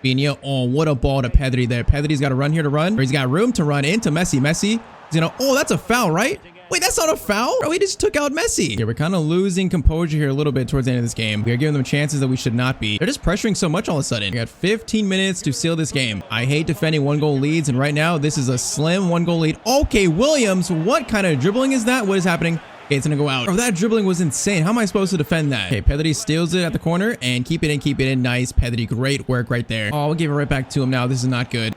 A: Rafinha. Oh, what a ball to Pedri there. Pedri's got to run here to run, or he's got room to run into Messi. Messi. You know, oh, that's a foul, right? Wait, that's not a foul? Bro, he just took out Messi. Okay, we're kind of losing composure here a little bit towards the end of this game. We are giving them chances that we should not be. They're just pressuring so much all of a sudden. We got 15 minutes to seal this game. I hate defending 1-goal leads, and right now, this is a slim 1-goal lead. Okay, Williams, what kind of dribbling is that? What is happening? Okay, it's gonna go out. Oh, that dribbling was insane. How am I supposed to defend that? Okay, Pedri steals it at the corner and keep it in. Nice, Pedri. Great work right there. Oh, we'll give it right back to him now. This is not good.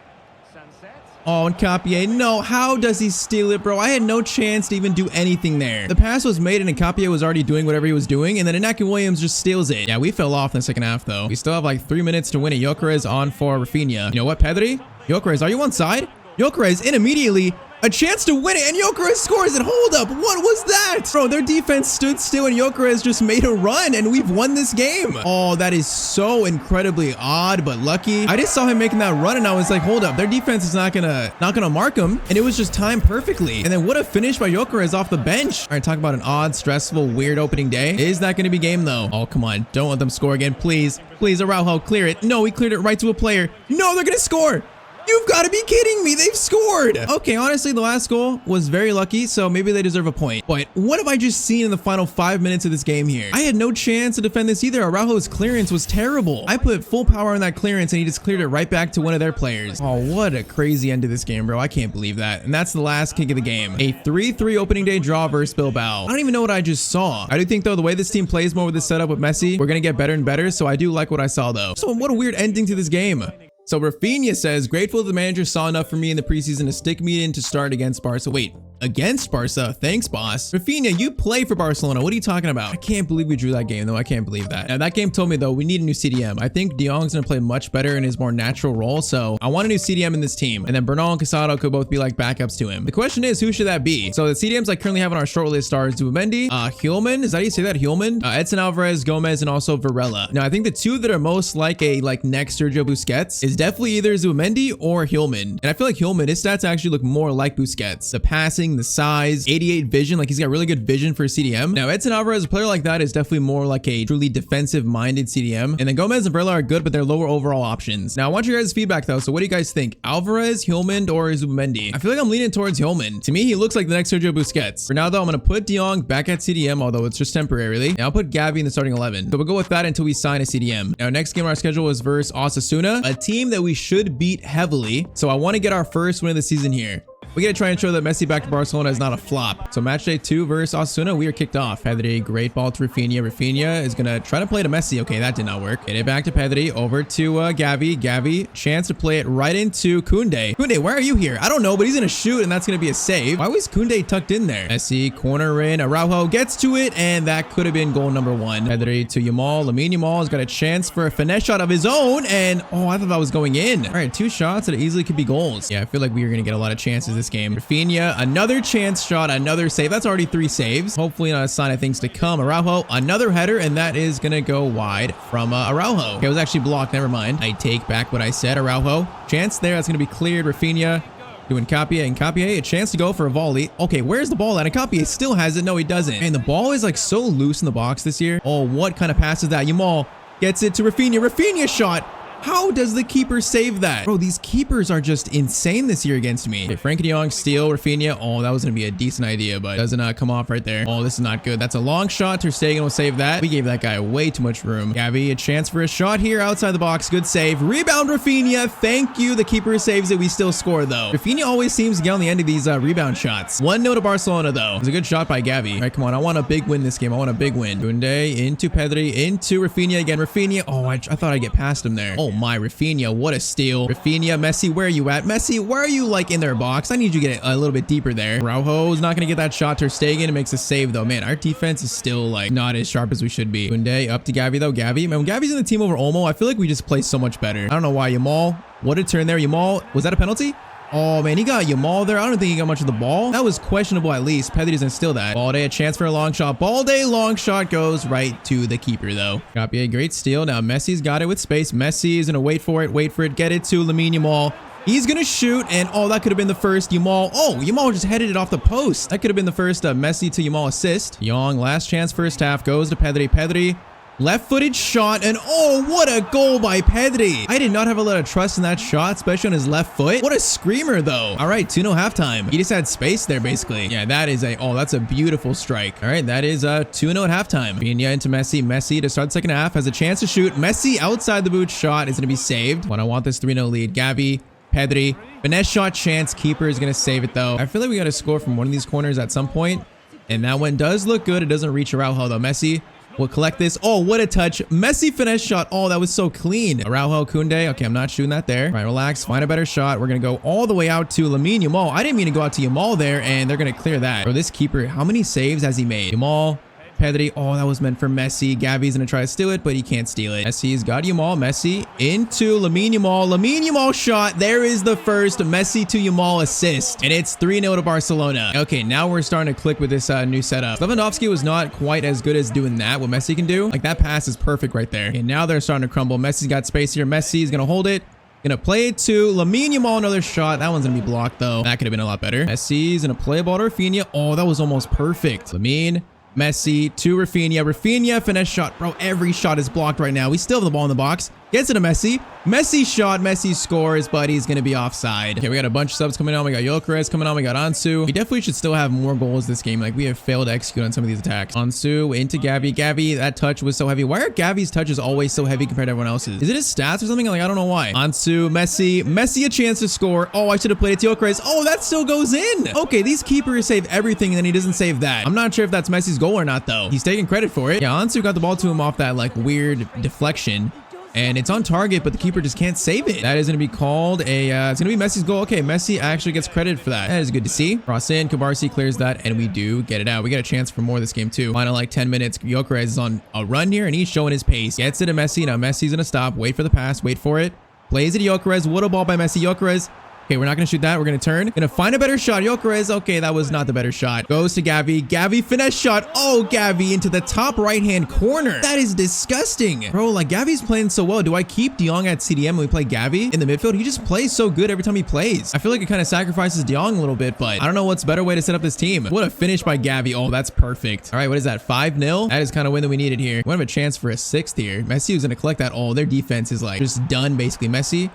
A: Oh, and Capier. No, how does he steal it, bro? I had no chance to even do anything there. The pass was made and Capier was already doing whatever he was doing, and then Inaki Williams just steals it. Yeah, we fell off in the second half, though. We still have like 3 minutes to win it. Gyökeres on for Rafinha. You know what, Pedri? Gyökeres, are you on side? Gyökeres in immediately. A chance to win it, and Gyökeres scores it. Hold up, what was that? Bro, their defense stood still, and Gyökeres just made a run, and we've won this game. Oh, that is so incredibly odd, but lucky. I just saw him making that run, and I was like, hold up, their defense is not gonna mark him, and it was just timed perfectly. And then what a finish by Gyökeres off the bench. All right, talk about an odd, stressful, weird opening day. Is that gonna be game, though? Oh, come on, don't let them score again, please. Please, Araujo, clear it. No, he cleared it right to a player. No, they're gonna score. You've got to be kidding me. They've scored. Okay, honestly, the last goal was very lucky, so maybe they deserve a point. But what have I just seen in the final 5 minutes of this game here? I had no chance to defend this either. Araujo's clearance was terrible. I put full power on that clearance, and he just cleared it right back to one of their players. Oh, what a crazy end to this game, bro. I can't believe that. And that's the last kick of the game. A 3-3 opening day draw versus Bilbao. I don't even know what I just saw. I do think, though, the way this team plays more with this setup with Messi, we're going to get better and better, so I do like what I saw, though. So what a weird ending to this game. So Rafinha says, grateful the manager saw enough for me in the preseason to stick me in to start against Barca. Wait, against Barca? Thanks, boss. Rafinha, you play for Barcelona. What are you talking about? I can't believe we drew that game, though. I can't believe that. Now, that game told me, though, we need a new CDM. I think De Jong's going to play much better in his more natural role, so I want a new CDM in this team. And then Bernal and Casado could both be like backups to him. The question is, who should that be? So the CDMs I currently have on our short list are Zubimendi, Hjulman, is that how you say that? Hjulman? Edson Alvarez, Gomez, and also Varela. Now, I think the two that are most like a next Sergio Busquets is definitely either Zubimendi or Hjulman. And I feel like Hjulman, his stats actually look more like Busquets. The passing spacing, the size, 88 vision. Like, he's got really good vision for a CDM. Now, Edson Alvarez, a player like that, is definitely more like a truly defensive-minded CDM. And then Gomez and Varela are good, but they're lower overall options. Now, I want your guys' feedback, though. So what do you guys think? Alvarez, Hillman, or Zubimendi? I feel like I'm leaning towards Hillman. To me, he looks like the next Sergio Busquets. For now, though, I'm going to put De Jong back at CDM, although it's just temporarily. And I'll put Gavi in the starting 11. So we'll go with that until we sign a CDM. Now, next game on our schedule is versus Osasuna, a team that we should beat heavily. So I want to get our first win of the season here. We got to try and show that Messi back to Barcelona is not a flop. So match day 2 versus Osasuna, we are kicked off. Pedri, great ball to Rafinha. Rafinha is going to try to play to Messi. Okay, that did not work. Get it back to Pedri, over to Gavi. Gavi, chance to play it right into Koundé. Koundé, why are you here? I don't know, but he's going to shoot, and that's going to be a save. Why was Koundé tucked in there? Messi, corner in. Araujo gets to it, and that could have been goal number 1. Pedri to Yamal. Lamine Yamal has got a chance for a finesse shot of his own, and oh, I thought that was going in. All right, 2 shots that easily could be goals. Yeah, I feel like we are going to get a lot of chances this game. Rafinha, another chance shot, another save. That's already 3 saves. Hopefully not a sign of things to come. Araujo, another header, and that is going to go wide from Araujo. Okay, it was actually blocked. Never mind. I take back what I said. Araujo, chance there. That's going to be cleared. Rafinha doing Nkapie, and Nkapie, a chance to go for a volley. Okay, where's the ball at? Nkapie still has it. No, he doesn't. And the ball is like so loose in the box this year. Oh, what kind of pass is that? Yamal gets it to Rafinha. Rafinha shot. How does the keeper save that? Bro, these keepers are just insane this year against me. Okay, Frankie de Jong, steal, Rafinha. Oh, that was going to be a decent idea, but doesn't come off right there. Oh, this is not good. That's a long shot. Ter Stegen will save that. We gave that guy way too much room. Gavi, a chance for a shot here outside the box. Good save. Rebound, Rafinha. Thank you. The keeper saves it. We still score, though. Rafinha always seems to get on the end of these rebound shots. 1-0 to Barcelona, though. It's a good shot by Gavi. All right, come on. I want a big win this game. I want a big win. Koundé into Pedri, into Rafinha again. Rafinha. Oh, I thought I'd get past him there. Oh, my. Rafinha. What a steal. Rafinha, Messi, where are you at? Messi, where are you like in their box? I need you to get a little bit deeper there. Araujo's not going to get that shot. Ter Stegen makes a save though. Man, our defense is still like not as sharp as we should be. Koundé up to Gavi though. Gavi, man, when Gavi's in the team over Olmo, I feel like we just play so much better. I don't know why. Yamal, what a turn there. Yamal, was that a penalty? Oh, man, he got Yamal there. I don't think he got much of the ball. That was questionable at least. Pedri doesn't steal that. Balde, a chance for a long shot. Balde, long shot goes right to the keeper, though. Copy a great steal. Now, Messi's got it with space. Messi is going to wait for it, get it to Lamine Yamal. He's going to shoot, and oh, that could have been the first Yamal. Oh, Yamal just headed it off the post. That could have been the first Messi to Yamal assist. Young, last chance first half, goes to Pedri. Pedri, left-footed shot, and oh, what a goal by Pedri. I did not have a lot of trust in that shot, especially on his left foot. What a screamer, though. All right, 2-0 halftime. He just had space there, basically. Yeah, that is that's a beautiful strike. All right, that is 2-0 at halftime. Rafinha into Messi. Messi to start the second half has a chance to shoot. Messi outside the boot shot is going to be saved. When I want this 3-0 lead. Gavi, Pedri, finesse shot chance. Keeper is going to save it, though. I feel like we got to score from one of these corners at some point, and that one does look good. It doesn't reach Araujo, though. Messi we'll collect this. Oh, what a touch. Messi finesse shot. Oh, that was so clean. Araujo, Koundé. Okay, I'm not shooting that there. All right, relax. Find a better shot. We're going to go all the way out to Lamine Yamal. I didn't mean to go out to Yamal there, and they're going to clear that. Bro, this keeper, how many saves has he made? Yamal, Pedri. Oh, that was meant for Messi. Gavi's going to try to steal it, but he can't steal it. Messi's got Yamal. Messi into Lamine Yamal. Lamine Yamal shot. There is the first Messi to Yamal assist, and it's 3-0 to Barcelona. Okay, now we're starting to click with this new setup. Lewandowski was not quite as good as doing that, what Messi can do. Like, that pass is perfect right there. And now they're starting to crumble. Messi's got space here. Messi's going to hold it. Gonna play it to Lamine Yamal, another shot. That one's gonna be blocked, though. That could have been a lot better. Messi's gonna play ball to Rafinha. Oh, that was almost perfect. Lamine, Messi to Rafinha. Rafinha, finesse shot. Bro, every shot is blocked right now. We still have the ball in the box. Gets it to Messi. Messi shot. Messi scores, but he's going to be offside. Okay, we got a bunch of subs coming on. We got Gyökeres coming on. We got Ansu. We definitely should still have more goals this game. Like, we have failed to execute on some of these attacks. Ansu into Gavi. Gavi, that touch was so heavy. Why are Gavi's touches always so heavy compared to everyone else's? Is it his stats or something? Like, I don't know why. Ansu, Messi. Messi a chance to score. Oh, I should have played it to Gyökeres. Oh, that still goes in. Okay, these keepers save everything, and then he doesn't save that. I'm not sure if that's Messi's goal or not, though. He's taking credit for it. Yeah, Ansu got the ball to him off that, like, weird deflection. And it's on target, but the keeper just can't save it. That is going to be called a, it's going to be Messi's goal. Okay, Messi actually gets credit for that. That is good to see. Cross in, Cabarsi clears that, and we do get it out. We get a chance for more this game, too. Final, like, 10 minutes. Gyökeres is on a run here, and he's showing his pace. Gets it to Messi. Now, Messi's going to stop. Wait for the pass. Wait for it. Plays it to Gyökeres. What a ball by Messi. Gyökeres Okay, we're not going to shoot that. We're going to turn. Going to find a better shot. Gyökeres. Okay, that was not the better shot. Goes to Gavi. Gavi, finesse shot. Oh, Gavi into the top right-hand corner. That is disgusting. Bro, like, Gavi's playing so well. Do I keep De Jong at CDM when we play Gavi in the midfield? He just plays so good every time he plays. I feel like it kind of sacrifices De Jong a little bit, but I don't know what's a better way to set up this team. What a finish by Gavi. Oh, that's perfect. All right, what is that? 5-0? That is kind of win that we needed here. We have a chance for a 6th here. Messi was going to collect that. Oh, their defense is like just done, basically. Messi.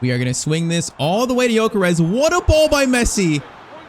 A: We are going to swing this all the way to Gyökeres. What a ball by Messi.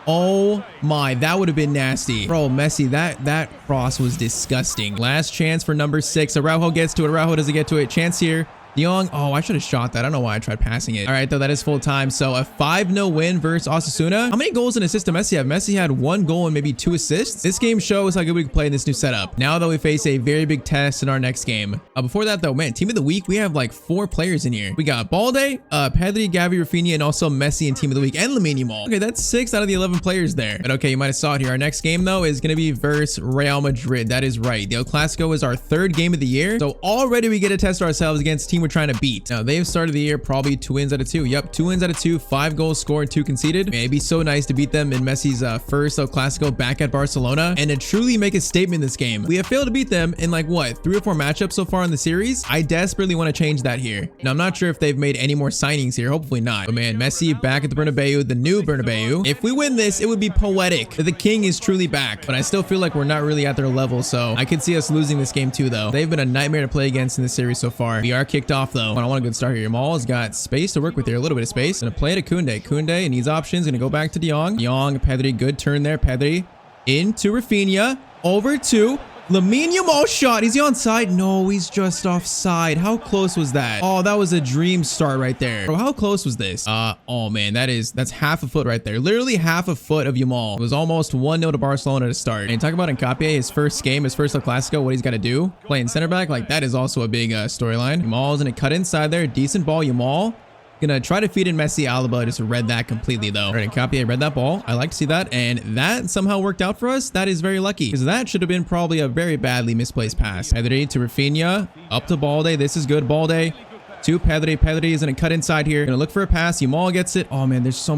A: Oh my, that would have been nasty. Bro, Messi, that cross was disgusting. Last chance for number 6. Araujo gets to it. Araujo doesn't get to it. Chance here. De Jong. Oh, I should have shot that. I don't know why I tried passing it. All right, though, that is full time. So a 5-0 win versus Osasuna. How many goals and assists did Messi have? Messi had 1 goal and maybe 2 assists. This game shows how good we can play in this new setup. Now, though, we face a very big test in our next game. Before that, though, man, team of the week, we have like 4 players in here. We got Balde, Pedri, Gavi, Rafinha, and also Messi in team of the week, and Lamine Yamal. Okay, that's 6 out of the 11 players there. But okay, you might have saw it here. Our next game, though, is going to be versus Real Madrid. That is right. The El Clasico is our 3rd game of the year. So already we get to test ourselves against a team we're trying to beat. Now, they've started the year probably 2 wins out of 2. Yep, 2 wins out of 2, 5 goals scored, 2 conceded. Man, it'd be so nice to beat them in Messi's first El Clasico back at Barcelona and to truly make a statement in this game. We have failed to beat them in like what, 3 or 4 matchups so far in the series. I desperately want to change that here. Now, I'm not sure if they've made any more signings here. Hopefully not. But man, Messi back at the Bernabeu, the new Bernabeu. If we win this, it would be poetic. The king is truly back. But I still feel like we're not really at their level. So I could see us losing this game too, though. They've been a nightmare to play against in this series so far. We are kicked off, though. I want a good start here. Yamal has got space to work with here. A little bit of space. Gonna play to Koundé. Koundé needs options. Gonna go back to De Jong. De Jong, Pedri, good turn there. Pedri into Rafinha. Over to Lamine Yamal shot. Is he onside? No, he's just offside. How close was that? Oh, that was a dream start right there. Bro, how close was this? Oh man, that's half a foot right there. Literally half a foot of Yamal. It was almost 1-0 to Barcelona to start. And talk about Nkapie, his first game, his first El Clasico, what he's got to do. Playing center back, like that is also a big storyline. Yamal's gonna cut inside there. Decent ball, Yamal. Gonna try to feed in Messi. Alaba just read that completely though. All right, Nkapie read that ball. I like to see that. And that somehow worked out for us. That is very lucky because that should have been probably a very badly misplaced pass. Pedri to Rafinha. Up to Balde. This is good. Balde to Pedri. Pedri is gonna cut inside here. Gonna look for a pass. Yamal gets it. Oh man, there's so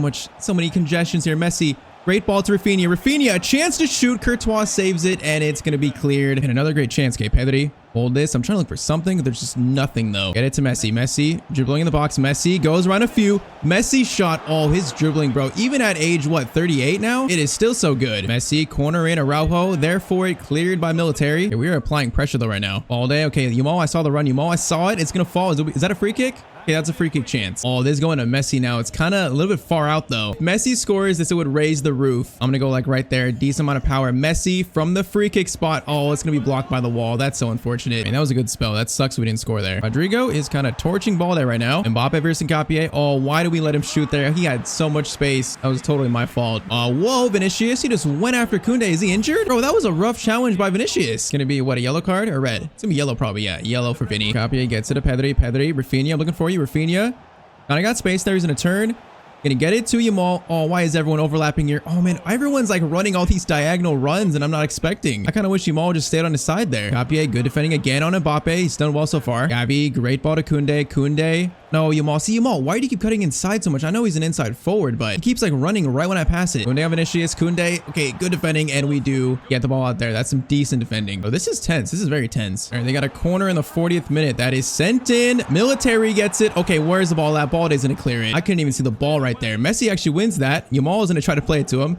A: many congestions here. Messi. Great ball to Rafinha. Rafinha, a chance to shoot. Courtois saves it, and it's going to be cleared. And another great chance. Okay, Pedri, hold this. I'm trying to look for something. There's just nothing, though. Get it to Messi. Messi, dribbling in the box. Messi goes around a few. Messi shot. Oh, his dribbling, bro. Even at age, what, 38 now? It is still so good. Messi, corner in. Araujo, therefore it cleared by Military. Okay, we are applying pressure, though, right now. Balde. Okay, Yamal, I saw the run. Yamal, I saw it. It's going to fall. Is that a free kick? Okay, that's a free kick chance. Oh, this is going to Messi now. It's kind of a little bit far out, though. If Messi scores this, it would raise the roof. I'm going to go like right there. Decent amount of power. Messi from the free kick spot. Oh, it's going to be blocked by the wall. That's so unfortunate. And that was a good spell. That sucks we didn't score there. Rodrigo is kind of torching ball there right now. Mbappe versus Nkapie. Oh, why did we let him shoot there? He had so much space. That was totally my fault. Whoa, Vinicius. He just went after Koundé. Is he injured? Bro, that was a rough challenge by Vinicius. Going to be, what, a yellow card or red? It's going to be yellow probably. Yeah, yellow for Vinny. Nkapie gets it to Pedri. Pedri, Rafinha. I'm looking for you, Rafinha. Now I got space there. He's going to turn. Gonna get it to Yamal. Oh, why is everyone overlapping here? Oh man, everyone's like running all these diagonal runs and I'm not expecting. I kind of wish Yamal just stayed on his side there. Nkapie, good defending again on Mbappe. He's done well so far. Gavi, great ball to Koundé. Koundé. No, Yamal. See, Yamal, why do you keep cutting inside so much? I know he's an inside forward, but he keeps like running right when I pass it. Koundé, Vinicius, Koundé. Okay, good defending, and we do get the ball out there. That's some decent defending. Oh, this is tense. This is very tense. All right, they got a corner in the 40th minute. That is sent in. Military gets it. Okay, where's the ball at? Ball isn't clear it. I couldn't even see the ball right there. Messi actually wins that. Yamal is going to try to play it to him.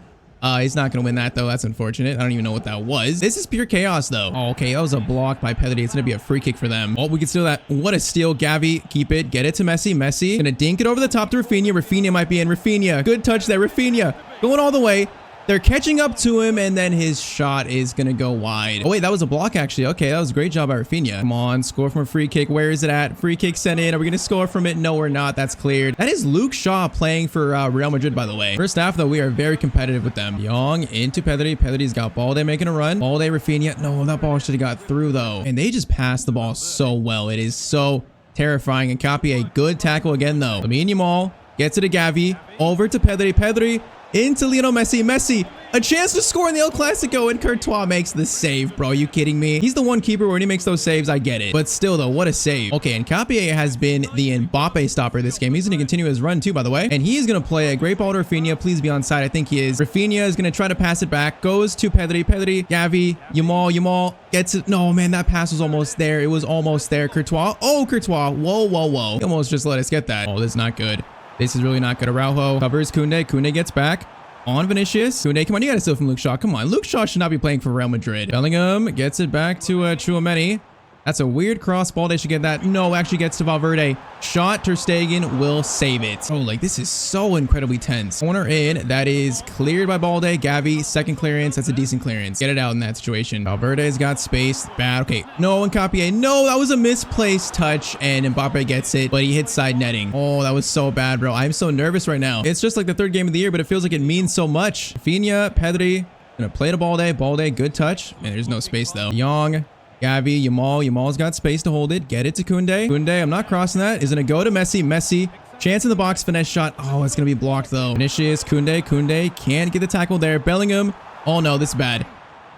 A: He's not going to win that, though. That's unfortunate. I don't even know what that was. This is pure chaos, though. Oh, okay, that was a block by Pedri. It's going to be a free kick for them. Oh, we can steal that. What a steal. Gavi, keep it. Get it to Messi. Messi. Going to dink it over the top to Rafinha. Rafinha might be in. Rafinha. Good touch there. Rafinha going all the way. They're catching up to him, and then his shot is going to go wide. Oh, wait, that was a block, actually. Okay, that was a great job by Rafinha. Come on, score from a free kick. Where is it at? Free kick sent in. Are we going to score from it? No, we're not. That's cleared. That is Luke Shaw playing for Real Madrid, by the way. First half, though, we are very competitive with them. Young into Pedri. Pedri's got Balde making a run. Balde, Rafinha. No, that ball should have got through, though. And they just passed the ball so well. It is so terrifying. And Nkapie, a good tackle again, though. Lamine Yamal gets it to Gavi. Over to Pedri. Pedri into Lionel Messi. Messi, a chance to score in the El Clasico, and Courtois makes the save, bro. Are you kidding me? He's the one keeper when he makes those saves. I get it. But still, though, what a save. Okay, and Capier has been the Mbappe stopper this game. He's going to continue his run, too, by the way. And he is going to play a great ball to Rafinha. Please be onside. I think he is. Rafinha is going to try to pass it back. Goes to Pedri. Pedri, Gavi, Yamal gets it. No, man, that pass was almost there. It was almost there. Courtois. Oh, Courtois. Whoa. He almost just let us get that. Oh, this is not good. This is really not good. Araujo covers Koundé. Koundé gets back on Vinicius. Koundé, come on. You got to steal from Luke Shaw. Come on. Luke Shaw should not be playing for Real Madrid. Bellingham gets it back to Tchouaméni. That's a weird cross ball. They should get that. No, actually gets to Valverde. Shot. Ter Stegen will save it. Oh, like this is so incredibly tense. Corner in. That is cleared by Balde. Gavi, second clearance. That's a decent clearance. Get it out in that situation. Valverde's got space. Bad. Okay. No, and Capier. No, that was a misplaced touch, and Mbappe gets it, but he hits side netting. Oh, that was so bad, bro. I'm so nervous right now. It's just like the third game of the year, but it feels like it means so much. Rafinha, Pedri. Gonna play to Balde. Balde, good touch. Man, there's no space though. Young. Gavi, Yamal's got space to hold it. Get it to Koundé. Koundé, I'm not crossing that. Is going to go to Messi. Messi, chance in the box, finesse shot. Oh, it's going to be blocked though. Vinicius, Koundé can't get the tackle there. Bellingham. Oh no, this is bad.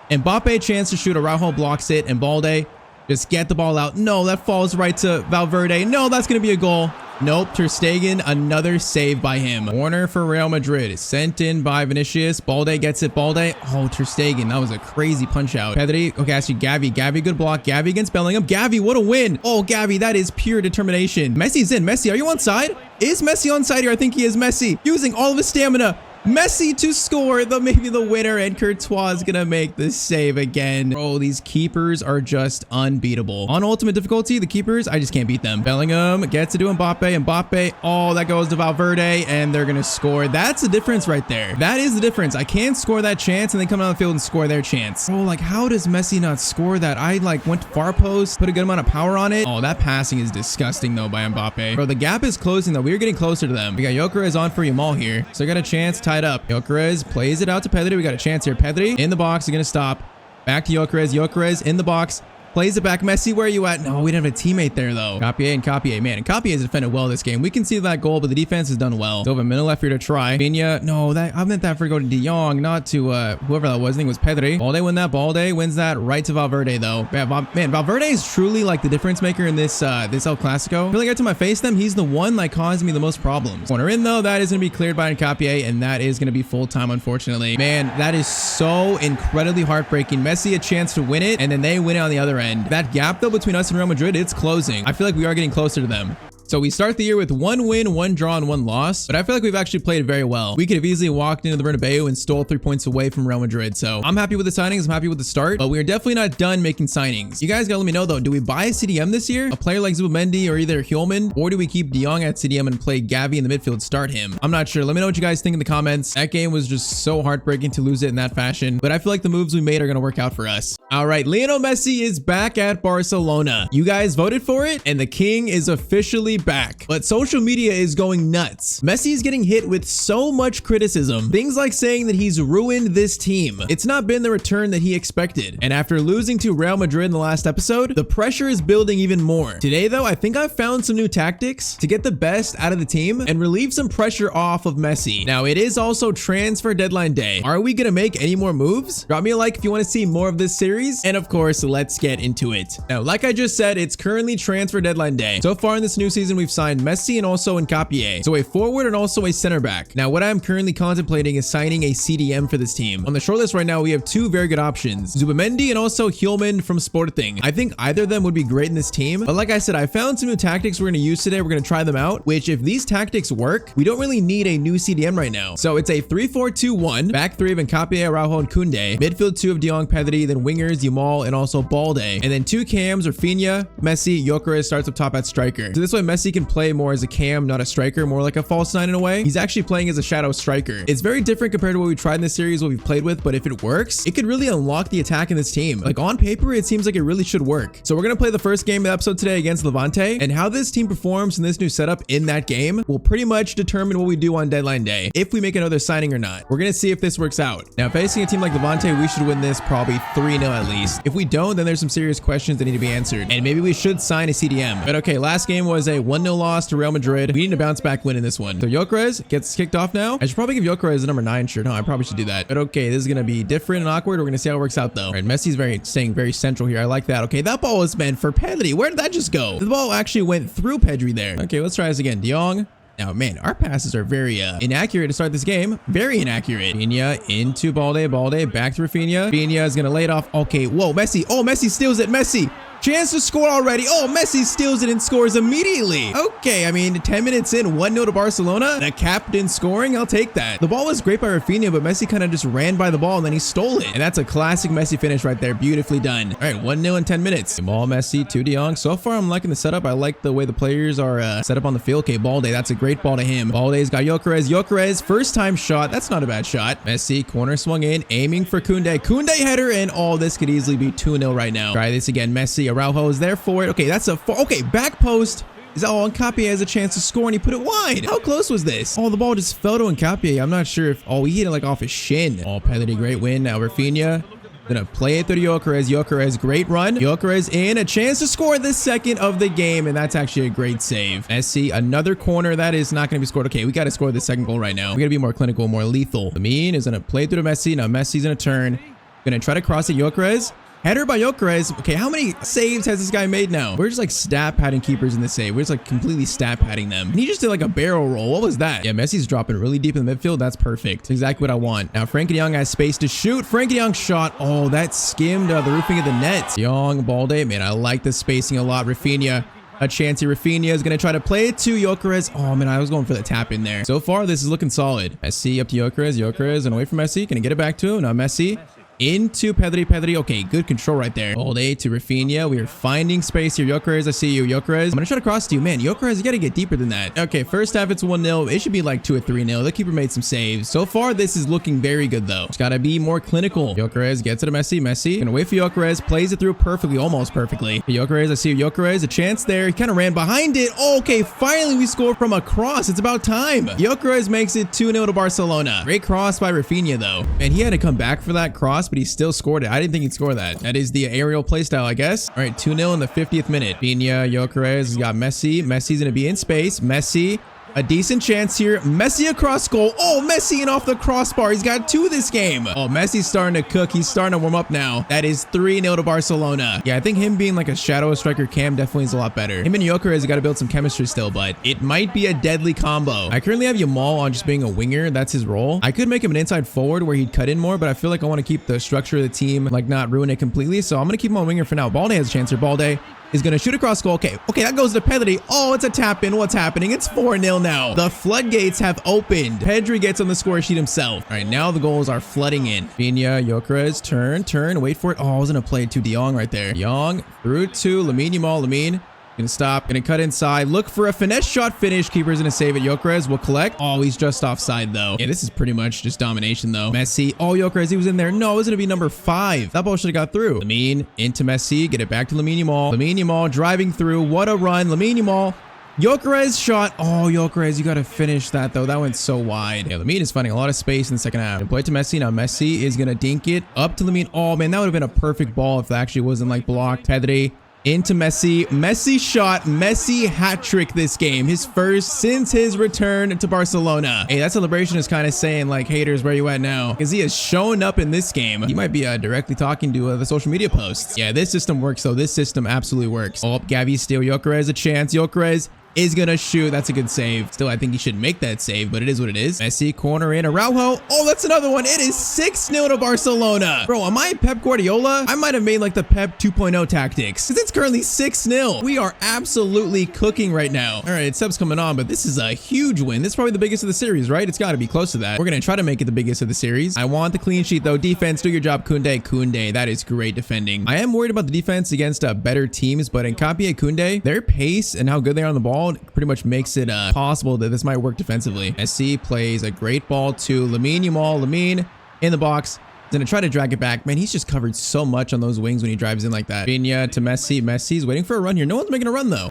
A: Mbappe, chance to shoot. Araujo blocks it. And Balde, just get the ball out. No, that falls right to Valverde. No, that's going to be a goal. Nope. Ter Stegen, another save by him. Corner for Real Madrid. Sent in by Vinicius. Balde gets it. Balde. Oh, Ter Stegen. That was a crazy punch out. Pedri. Okay, actually, Gavi. Gavi, good block. Gavi against Bellingham. Gavi, what a win. Oh, Gavi, that is pure determination. Messi's in. Messi, are you onside? Is Messi onside here? I think he is. Messi using all of his stamina. Messi to score maybe the winner, and Courtois is gonna make the save again. Bro, these keepers are just unbeatable. On ultimate difficulty, the keepers, I just can't beat them. Bellingham gets to do Mbappe. Mbappe, oh, that goes to Valverde, and they're gonna score. That's the difference right there. That is the difference. I can't score that chance, and they come out on the field and score their chance. Bro, like, how does Messi not score that? I, like, went to far post, put a good amount of power on it. Oh, that passing is disgusting, though, by Mbappe. Bro, the gap is closing, though. We're getting closer to them. We got Gyökeres on for Yamal here, so I got a chance tied up. Gyökeres plays it out to Pedri. We got a chance here. Pedri in the box. He's going to stop. Back to Gyökeres. Gyökeres in the box. Plays it back. Messi, where are you at? No, we didn't have a teammate there, though. Capier, man. And Capier has defended well this game. We can see that goal, but the defense has done well. So a minute left here to try. Rafinha, no, I meant that for to go to De Jong, not to whoever that was. I think it was Pedri. Balde win that. Balde wins that right to Valverde, though. Man, Valverde is truly like the difference maker in this El Clasico. I feel like every time I face them, he's the one like causing me the most problems. Corner in, though. That is going to be cleared by Capier, and that is going to be full time, unfortunately. Man, that is so incredibly heartbreaking. Messi a chance to win it, and then they win it on the other end. That gap, though, between us and Real Madrid, it's closing. I feel like we are getting closer to them. So we start the year with 1 win, 1 draw, and 1 loss, but I feel like we've actually played very well. We could have easily walked into the Bernabeu and stole 3 points away from Real Madrid. So I'm happy with the signings. I'm happy with the start, but we're definitely not done making signings. You guys gotta let me know though, do we buy a CDM this year? A player like Zubimendi or either Hjulman, or do we keep De Jong at CDM and play Gavi in the midfield, start him? I'm not sure. Let me know what you guys think in the comments. That game was just so heartbreaking to lose it in that fashion, but I feel like the moves we made are gonna work out for us. All right, Lionel Messi is back at Barcelona. You guys voted for it, and the king is officially back. But social media is going nuts. Messi is getting hit with so much criticism. Things like saying that he's ruined this team. It's not been the return that he expected. And after losing to Real Madrid in the last episode, the pressure is building even more. Today, though, I think I've found some new tactics to get the best out of the team and relieve some pressure off of Messi. Now, it is also transfer deadline day. Are we gonna make any more moves? Drop me a like if you want to see more of this series. And of course, let's get into it. Now, like I just said, it's currently transfer deadline day. So far in this new season, we've signed Messi and also Capier. So a forward and also a center back. Now, what I'm currently contemplating is signing a CDM for this team. On the shortlist right now, we have 2 very good options, Zubimendi and also Hjulman from Sporting. I think either of them would be great in this team. But like I said, I found some new tactics we're going to use today. We're going to try them out, which if these tactics work, we don't really need a new CDM right now. So it's a 3-4-2-1, back 3 of Capier, Araujo, and Koundé, midfield 2 of De Jong, Pedri, then wingers Yamal and also Balde, and then 2 cams, Rafinha, Messi, Gyökeres starts up top at striker. So this way Messi can play more as a cam, not a striker, more like a false 9 in a way. He's actually playing as a shadow striker. It's very different compared to what we tried in this series, what we've played with, but if it works, it could really unlock the attack in this team. Like on paper, it seems like it really should work. So we're gonna play the first game of the episode today against Levante, and how this team performs in this new setup in that game will pretty much determine what we do on deadline day, if we make another signing or not. We're gonna see if this works out. Now, facing a team like Levante, we should win this probably 3-0 at least. If we don't, then there's some serious questions that need to be answered, and maybe we should sign a CDM. But okay, last game was a 1-0 loss to Real Madrid. We need to bounce back win in this one. So Gyökeres gets kicked off now. I should probably give Gyökeres the number 9 shirt. No, I probably should do that. But okay, this is going to be different and awkward. We're going to see how it works out though. All right, Messi's staying very central here. I like that. Okay, that ball was meant for Pedri. Where did that just go? The ball actually went through Pedri there. Okay, let's try this again. De Jong. Now, man, our passes are very inaccurate to start this game. Very inaccurate. Rafinha into Balde. Balde back to Rafinha. Rafinha is going to lay it off. Okay, whoa, Messi. Oh, Messi steals it. Messi. Chance to score already. Oh, Messi steals it and scores immediately. Okay, I mean, 10 minutes in, 1-0 to Barcelona. The captain scoring, I'll take that. The ball was great by Rafinha, but Messi kind of just ran by the ball and then he stole it. And that's a classic Messi finish right there. Beautifully done. All right, 1-0 in 10 minutes. Ball Messi to De Jong. So far, I'm liking the setup. I like the way the players are set up on the field. Okay, Balde, that's a great ball to him. Balde's got Gyökeres. Gyökeres, first time shot. That's not a bad shot. Messi, corner swung in, aiming for Koundé. Koundé header, and all this could easily be 2-0 right now. Try this again. Messi, Araujo is there for it. Okay, that's okay, back post. Is all Nkapie has a chance to score and he put it wide. How close was this? Oh, the ball just fell to Nkapie. I'm not sure if, he hit it like off his shin. Oh, Pedri, great win. Now Rafinha gonna play it through to Gyökeres. Gyökeres, great run. Gyökeres in, a chance to score the second of the game, and that's actually a great save. Messi, another corner that is not gonna be scored. Okay, we gotta score the second goal right now. We gotta be more clinical, more lethal. Lamine is gonna play through to Messi. Now Messi's gonna turn. Gonna try to cross it. Gyökeres. Header by Gyökeres. Okay, how many saves has this guy made now? We're just like stat padding keepers in this save. We're just like completely stat padding them. And he just did like a barrel roll. What was that? Yeah, Messi's dropping really deep in the midfield. That's perfect. That's exactly what I want. Now, Frenkie de Jong has space to shoot. Frenkie de Jong shot. Oh, that skimmed the roofing of the net. De Jong, Balde. Man, I like the spacing a lot. Rafinha. A chance here. Rafinha is going to try to play it to Gyökeres. Oh, man, I was going for the tap in there. So far, this is looking solid. Messi up to Gyökeres. Gyökeres and away from Messi. Can he get it back to him? Now, Messi. Into Pedri. Okay, good control right there. Balde to Rafinha. We are finding space here. Gyökeres, I see you. Gyökeres. I'm going to try to cross to you. Man, Gyökeres, you got to get deeper than that. Okay, first half, it's 1-0. It should be like 2 or 3-0. The keeper made some saves. So far, this is looking very good, though. Just got to be more clinical. Gyökeres gets it to Messi. Messi. Gonna wait for Gyökeres. Plays it through perfectly, almost perfectly. Gyökeres, I see you. Gyökeres, a chance there. He kind of ran behind it. Oh, okay, finally we score from a cross. It's about time. Gyökeres makes it 2-0 to Barcelona. Great cross by Rafinha, though. And he had to come back for that cross, but he still scored it. I didn't think he'd score that. That is the aerial playstyle, I guess. All right, 2-0 in the 50th minute. Rafinha, Gyökeres has got Messi. Messi's going to be in space. Messi, a decent chance here. Messi across goal. Oh, Messi in off the crossbar. He's got 2 this game. Oh, Messi's starting to cook. He's starting to warm up now. That is 3-0 to Barcelona. Yeah, I think him being like a shadow striker cam definitely is a lot better. Him and Gyökeres got to build some chemistry still, but it might be a deadly combo. I currently have Yamal on just being a winger. That's his role. I could make him an inside forward where he'd cut in more, but I feel like I want to keep the structure of the team, like not ruin it completely. So I'm going to keep him on winger for now. Balde has a chance here. Balde is going to shoot across goal. Okay, that goes to Pedri. Oh, it's a tap in. What's happening? It's 4-0 now. The floodgates have opened. Pedri gets on the score sheet himself. All right, now the goals are flooding in. Rafinha, Gyökeres, turn, wait for it. Oh, I was going to play it to De Jong right there. De Jong through to Lamine Yamal. Lamine gonna stop, gonna cut inside, look for a finesse shot finish. Keeper's gonna save it. Gyökeres will collect. Oh, he's just offside though. Yeah, this is pretty much just domination though. Messi. Oh, Gyökeres, he was in there. No, it was gonna be number 5. That ball should have got through. Lamine into Messi. Get it back to Lamine Yamal. Lamine Yamal driving through. What a run. Lamine Yamal. Gyökeres shot. Oh, Gyökeres, you got to finish that, though. That went so wide. Yeah, Lamine is finding a lot of space in the second half. Play to Messi. Now, Messi is going to dink it up to Lamine. Oh, man, that would have been a perfect ball if that actually wasn't, like, blocked. Pedri into Messi. Messi shot. Messi hat trick this game. His first since his return to Barcelona. Hey, that celebration is kind of saying, like, haters, where you at now? Because he has shown up in this game. He might be directly talking to the social media posts. Yeah, this system works, though. This system absolutely works. Oh, Gavi steal. Gyökeres a chance. Gyökeres is gonna shoot. That's a good save. Still, I think he should make that save, but it is what it is. Messi, corner in. Araujo. Oh, that's another one. It is 6-0 to Barcelona. Bro, am I Pep Guardiola? I might have made like the Pep 2.0 tactics, because it's currently 6-0. We are absolutely cooking right now. All right, sub's coming on, but this is a huge win. This is probably the biggest of the series, right? It's got to be close to that. We're gonna try to make it the biggest of the series. I want the clean sheet, though. Defense, do your job, Koundé. Koundé, that is great defending. I am worried about the defense against better teams, but Nkapie and Koundé, their pace and how good they are on the ball pretty much makes it possible that this might work defensively. Messi plays a great ball to Lamine Yamal. Lamine in the box. He's gonna try to drag it back. Man, he's just covered so much on those wings when he drives in like that. Rafinha to Messi. Messi's waiting for a run here. No one's making a run though.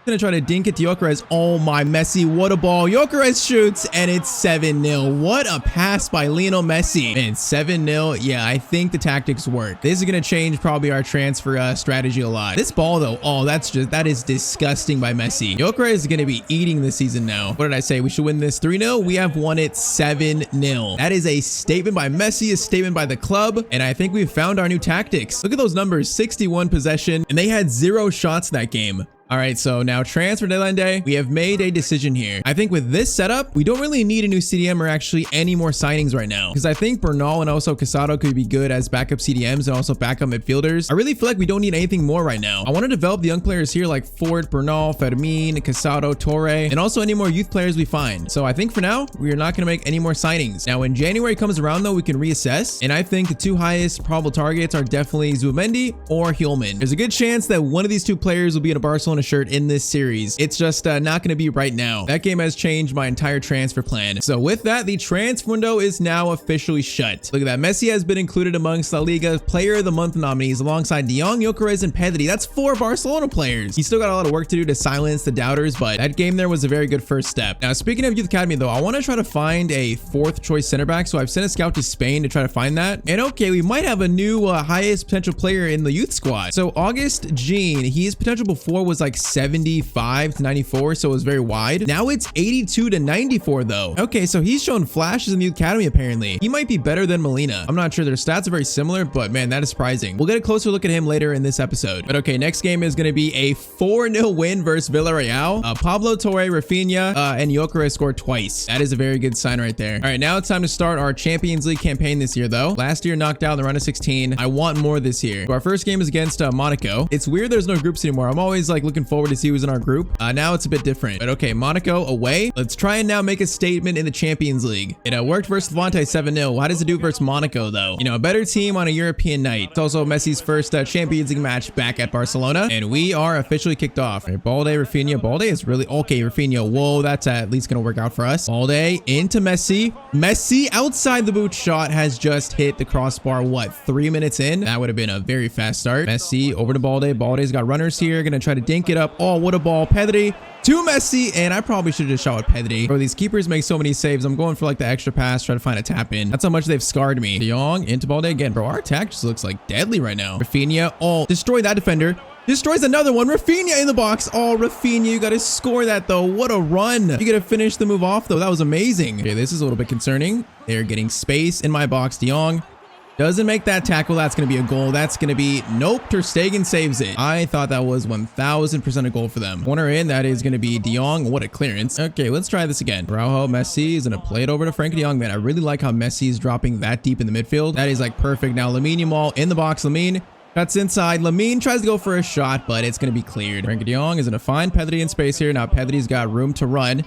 A: Gonna try to dink it to Gyökeres. Oh my, Messi, what a ball. Gyökeres shoots, and it's 7-0. What a pass by Lionel Messi. Man, 7-0. Yeah, I think the tactics work. This is gonna change probably our transfer strategy a lot. This ball though, oh, that is disgusting by Messi. Gyökeres is gonna be eating this season now. What did I say? We should win this 3-0. We have won it 7-0. That is a statement by Messi, a statement by the club, and I think we've found our new tactics. Look at those numbers, 61 possession, and they had 0 shots that game. All right, so now transfer deadline day, we have made a decision here. I think with this setup, we don't really need a new CDM or actually any more signings right now, because I think Bernal and also Casado could be good as backup CDMs and also backup midfielders. I really feel like we don't need anything more right now. I want to develop the young players here like Ford, Bernal, Fermin, Casado, Torre, and also any more youth players we find. So I think for now, we are not going to make any more signings. Now, when January comes around though, we can reassess. And I think the 2 highest probable targets are definitely Zubimendi or Hjulman. There's a good chance that one of these 2 players will be in a Barcelona shirt in this series. It's just not going to be right now. That game has changed my entire transfer plan. So with that, the transfer window is now officially shut. Look at that. Messi has been included amongst La Liga Player of the Month nominees alongside De Jong, Gyökeres, and Pedri. That's 4 Barcelona players. He's still got a lot of work to do to silence the doubters, but that game there was a very good first step. Now, speaking of Youth Academy though, I want to try to find a 4th choice center back. So I've sent a scout to Spain to try to find that. And okay, we might have a new highest potential player in the youth squad. So August Jean, his potential before was like 75 to 94, so it was very wide. Now it's 82 to 94 though. Okay, so he's shown flashes in the academy apparently. He might be better than Molina. I'm not sure, their stats are very similar, but man, that is surprising. We'll get a closer look at him later in this episode. But okay, next game is going to be a 4-0 win versus Villarreal. Pablo Torre, Rafinha, and Gyökeres scored twice. That is a very good sign right there. All right, now it's time to start our Champions League campaign this year though. Last year knocked out in the round of 16. I want more this year. So our first game is against Monaco. It's weird there's no groups anymore. I'm always like looking forward to see who's in our group. Now it's a bit different, but okay, Monaco away. Let's try and now make a statement in the Champions League. It worked versus Levante 7-0. How does it do versus Monaco though? You know, a better team on a European night. It's also Messi's first Champions League match back at Barcelona, and we are officially kicked off. Right, Balde, Rafinha. Balde is really okay. Rafinha, whoa, that's at least gonna work out for us. Balde into Messi. Messi outside the boot shot has just hit the crossbar. What, 3 minutes in? That would have been a very fast start. Messi over to Balde. Balde's got runners here. Gonna try to dink it up. Oh, what a ball. Pedri to Messi, and I probably should have just shot with Pedri. Bro, these keepers make so many saves. I'm going for like the extra pass, try to find a tap in. That's how much they've scarred me. De Jong into Balde again. Bro, our attack just looks like deadly right now. Rafinha, oh, destroy that defender. Destroys another one. Rafinha in the box. Oh, Rafinha, you got to score that though. What a run. You got to finish the move off though. That was amazing. Okay, this is a little bit concerning. They're getting space in my box. De Jong doesn't make that tackle. That's going to be a goal. That's going to be, nope, Ter Stegen saves it. I thought that was 1000% a goal for them. Corner in, that is going to be De Jong. What a clearance. Okay, let's try this again. Araujo, Messi is going to play it over to Frankie De Jong. Man, I really like how Messi is dropping that deep in the midfield. That is like perfect. Now Lamine Yamal in the box. Lamine cuts inside. Lamine tries to go for a shot, but it's going to be cleared. Frankie De Jong is going to find Pedri in space here. Now Pedri's got room to run.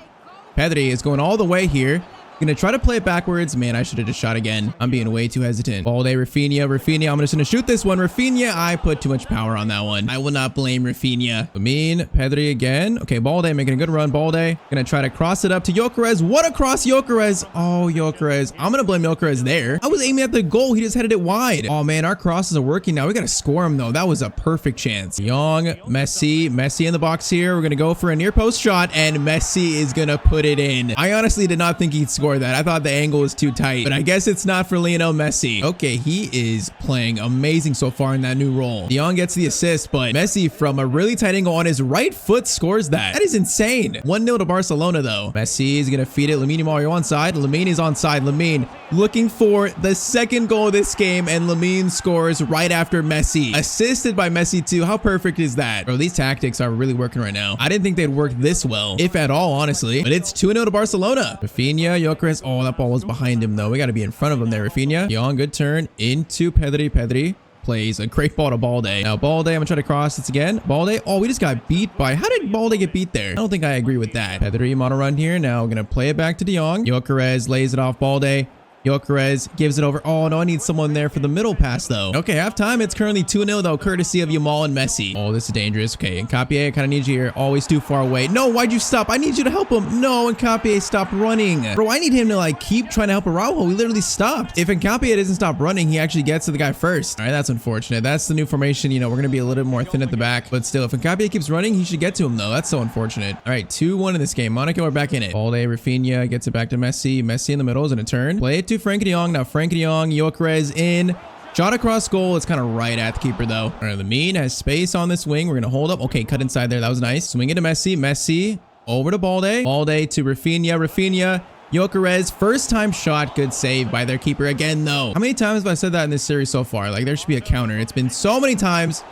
A: Pedri is going all the way here. Gonna try to play it backwards. Man, I should have just shot again. I'm being way too hesitant. Balde, Rafinha. I'm just gonna shoot this one. Rafinha, I put too much power on that one. I will not blame Rafinha. Lamine, Pedri again. Okay, Balde making a good run. Balde gonna try to cross it up to Gyökeres. What a cross, Gyökeres. Oh, Gyökeres. I'm gonna blame Gyökeres there. I was aiming at the goal. He just headed it wide. Oh man, our crosses are working now. We gotta score him though. That was a perfect chance. Young, Messi in the box here. We're gonna go for a near post shot, and Messi is gonna put it in. I honestly did not think he'd score that. I thought the angle was too tight, but I guess it's not for Lionel Messi. Okay, he is playing amazing so far in that new role. De Jong gets the assist, but Messi from a really tight angle on his right foot scores that. That is insane. 1-0 to Barcelona though. Messi is gonna feed it. Lamine Yamal, you're onside. Lamine is onside. Lamine looking for the second goal of this game, and Lamine scores right after Messi. Assisted by Messi too. How perfect is that? Bro, these tactics are really working right now. I didn't think they'd work this well, if at all, honestly. But it's 2-0 to Barcelona. Rafinha, Gyökeres. Oh, that ball was behind him though. We got to be in front of him there. Rafinha. Young, good turn into Pedri. Pedri plays a great ball to Balde. Now Balde, I'm gonna try to cross this again. Balde, oh, we just got beat by, how did Balde get beat there? I don't think I agree with that. Pedri on a run here. Now we're gonna play it back to De Jong. Gyökeres lays it off Balde. Gyökeres gives it over. Oh, no, I need someone there for the middle pass, though. Okay, halftime. It's currently 2-0, though, courtesy of Yamal and Messi. Oh, this is dangerous. Okay, Nkapie, I kind of need you here. Always too far away. No, why'd you stop? I need you to help him. No, Nkapie, stop running. Bro, I need him to, like, keep trying to help Araujo. We literally stopped. If Nkapie doesn't stop running, he actually gets to the guy first. All right, that's unfortunate. That's the new formation. You know, we're going to be a little bit more thin at the back. But still, if Nkapie keeps running, he should get to him, though. That's so unfortunate. All right, 2-1 in this game. Monaco are back in it. All day, Rafinha gets it back to Messi. Messi in the middle is in a turn. Play it to Frankie de Jong. Now, Frankie de Jong, Gyökeres in. Shot across goal. It's kind of right at the keeper, though. All right, Lamine has space on this wing. We're going to hold up. Okay, cut inside there. That was nice. Swing it to Messi. Messi over to Balde. Balde to Rafinha. Rafinha. Gyökeres, first time shot. Good save by their keeper again, though. How many times have I said that in this series so far? Like, there should be a counter. It's been so many times.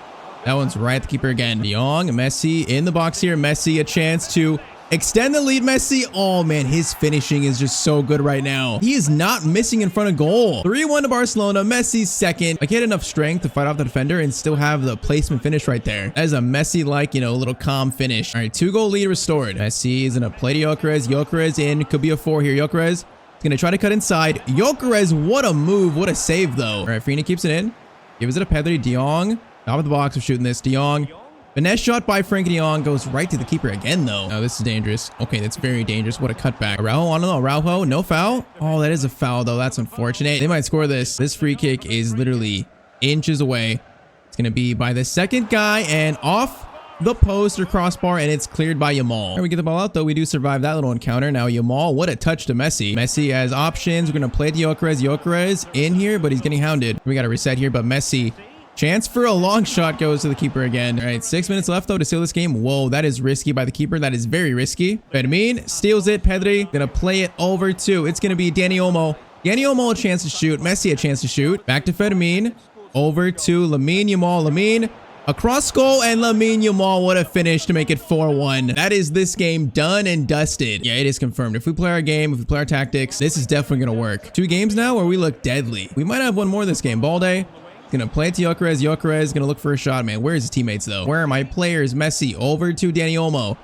A: That one's right at the keeper again. De Jong, Messi in the box here. Messi, a chance to extend the lead. Messi. Oh, man, his finishing is just so good right now. He is not missing in front of goal. 3-1 to Barcelona. Messi's second. Like, he had enough strength to fight off the defender and still have the placement finish right there. That is a Messi-like, you know, little calm finish. All right, 2-goal lead restored. Messi is going to play to Gyökeres. Gyökeres in. Could be a 4 here. Gyökeres is going to try to cut inside. Gyökeres, what a move. What a save, though. All right, Fina keeps it in. Gives it to Pedri. De Jong. Top of the box. We're shooting this. De Jong. Finesse shot by Frankie de Jong goes right to the keeper again, though. Oh, this is dangerous. Okay, that's very dangerous. What a cutback. Araujo, Araujo, no foul. Oh, that is a foul, though. That's unfortunate. They might score this. This free kick is literally inches away. It's going to be by the second guy and off the post or crossbar, and it's cleared by Yamal. Here we get the ball out, though. We do survive that little encounter. Now, Yamal, what a touch to Messi. Messi has options. We're going to play to Gyökeres. Gyökeres in here, but he's getting hounded. We got to reset here, but Messi... chance for a long shot goes to the keeper again. All right, 6 minutes left, though, to seal this game. Whoa, that is risky by the keeper. That is very risky. Fermin steals it. Pedri gonna play it over to. It's gonna be Dani Olmo. Dani Olmo a chance to shoot. Messi a chance to shoot. Back to Fermin. Over to Lamine Yamal. Lamine across goal, and Lamine Yamal, what a finish to make it 4-1. That is this game done and dusted. Yeah, it is confirmed. If we play our game, if we play our tactics, this is definitely gonna work. 2 games now where we look deadly. We might have one more this game. Balde. Gonna play it to Gyökeres. Gyökeres gonna look for a shot, man. Where's his teammates, though? Where are my players? Messi over to Dani Olmo.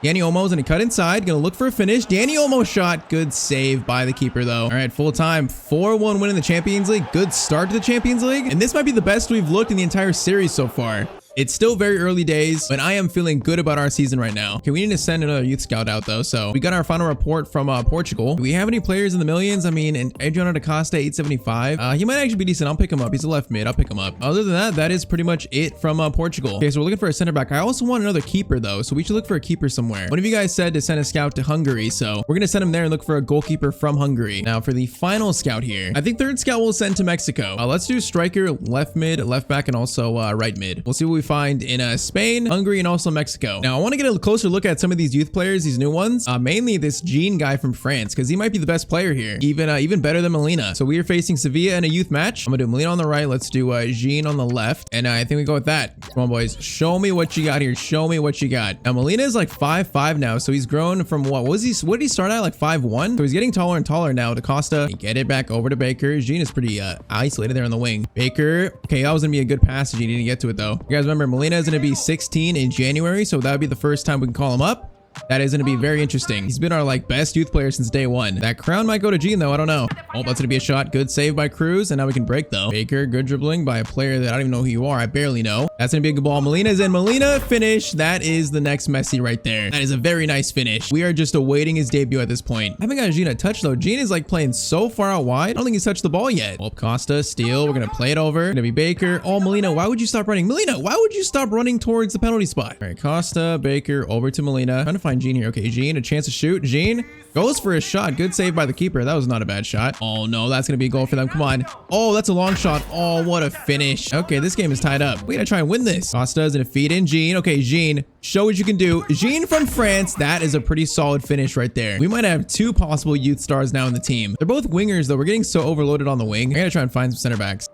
A: Dani Olmo's gonna cut inside. Gonna look for a finish. Dani Olmo shot. Good save by the keeper, though. All right, full time. 4-1 win in the Champions League. Good start to the Champions League. And this might be the best we've looked in the entire series so far. It's still very early days, but I am feeling good about our season right now. Okay, we need to send another youth scout out, though. So we got our final report from Portugal. Do we have any players in the millions? I mean, and Adriano da Costa, 875. He might actually be decent. I'll pick him up. He's a left mid. I'll pick him up. Other than that, that is pretty much it from Portugal. Okay, so we're looking for a center back. I also want another keeper, though, so we should look for a keeper somewhere. One of you guys said to send a scout to Hungary, so we're going to send him there and look for a goalkeeper from Hungary. Now, for the final scout here, I think third scout we'll send to Mexico. Let's do striker, left mid, left back, and also right mid. We'll see what we find in Spain, Hungary, and also Mexico. Now, I want to get a closer look at some of these youth players, these new ones. Mainly this Jean guy from France, because he might be the best player here. Even better than Molina. So we are facing Sevilla in a youth match. I'm going to do Molina on the right. Let's do Jean on the left. And I think we go with that. Come on, boys. Show me what you got here. Show me what you got. Now, Molina is like 5'5" now. So he's grown from what did he start at? Like 5'1"? So he's getting taller and taller now. Da Costa, get it back over to Baker. Jean is pretty isolated there on the wing. Baker. Okay, that was going to be a good pass. He didn't get to it, though. You guys remember, Molina is going to be 16 in January, so that would be the first time we can call him up. That is going to be very interesting. He's been our like best youth player since day one. That crown might go to Jean, though. I don't know. Oh, that's going to be a shot. Good save by Cruz, and now we can break, though. Baker, good dribbling by a player that I don't even know who you are. I barely know. That's going to be a good ball. Molina's in. Molina finish. That is the next Messi right there. That is a very nice finish. We are just awaiting his debut at this point. I haven't got Jean a touch, though. Jean is like playing so far out wide. I don't think he's touched the ball yet. Oh, Costa, steal. We're going to play it over. Going to be Baker. Oh, Molina, why would you stop running? Molina, why would you stop running towards the penalty spot? All right, Costa, Baker, over to Molina. Trying to find Jean here. Okay, Jean, a chance to shoot. Jean goes for a shot. Good save by the keeper. That was not a bad shot. Oh, no, that's going to be a goal for them. Come on. Oh, that's a long shot. Oh, what a finish. Okay, this game is tied up. We got to try and win this. Costa's going to feed in Jean. Okay, Jean, show what you can do. Jean from France. That is a pretty solid finish right there. We might have 2 possible youth stars now in the team. They're both wingers, though. We're getting so overloaded on the wing. I got to try and find some center backs.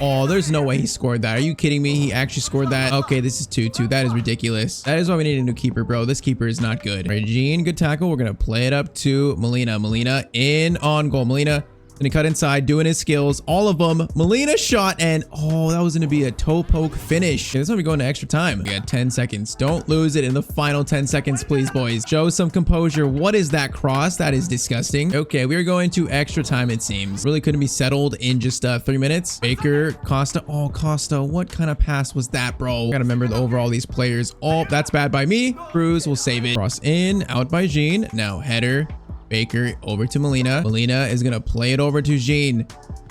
A: Oh, there's no way he scored that. Are you kidding me? He actually scored that. Okay, this is 2-2. That is ridiculous. That is why we need a new keeper, bro. This keeper is not good. All right, Jean, good tackle. We're going to play it up to Molina. Molina in on goal. Molina Gonna cut inside, doing his skills, all of them. Molina shot, and oh, that was gonna be a toe poke finish. Okay, this one we going to extra time. We got 10 seconds. Don't lose it in the final 10 seconds, please, boys. Show some composure. What is that cross? That is disgusting. Okay, we are going to extra time, it seems. Really couldn't be settled in just 3 minutes. Baker, Costa. Oh, Costa, what kind of pass was that, bro? Gotta remember the overall these players. Oh, that's bad by me. Cruz will save it. Cross in, out by Jean. Now header. Baker over to Molina. Molina is gonna play it over to Jean.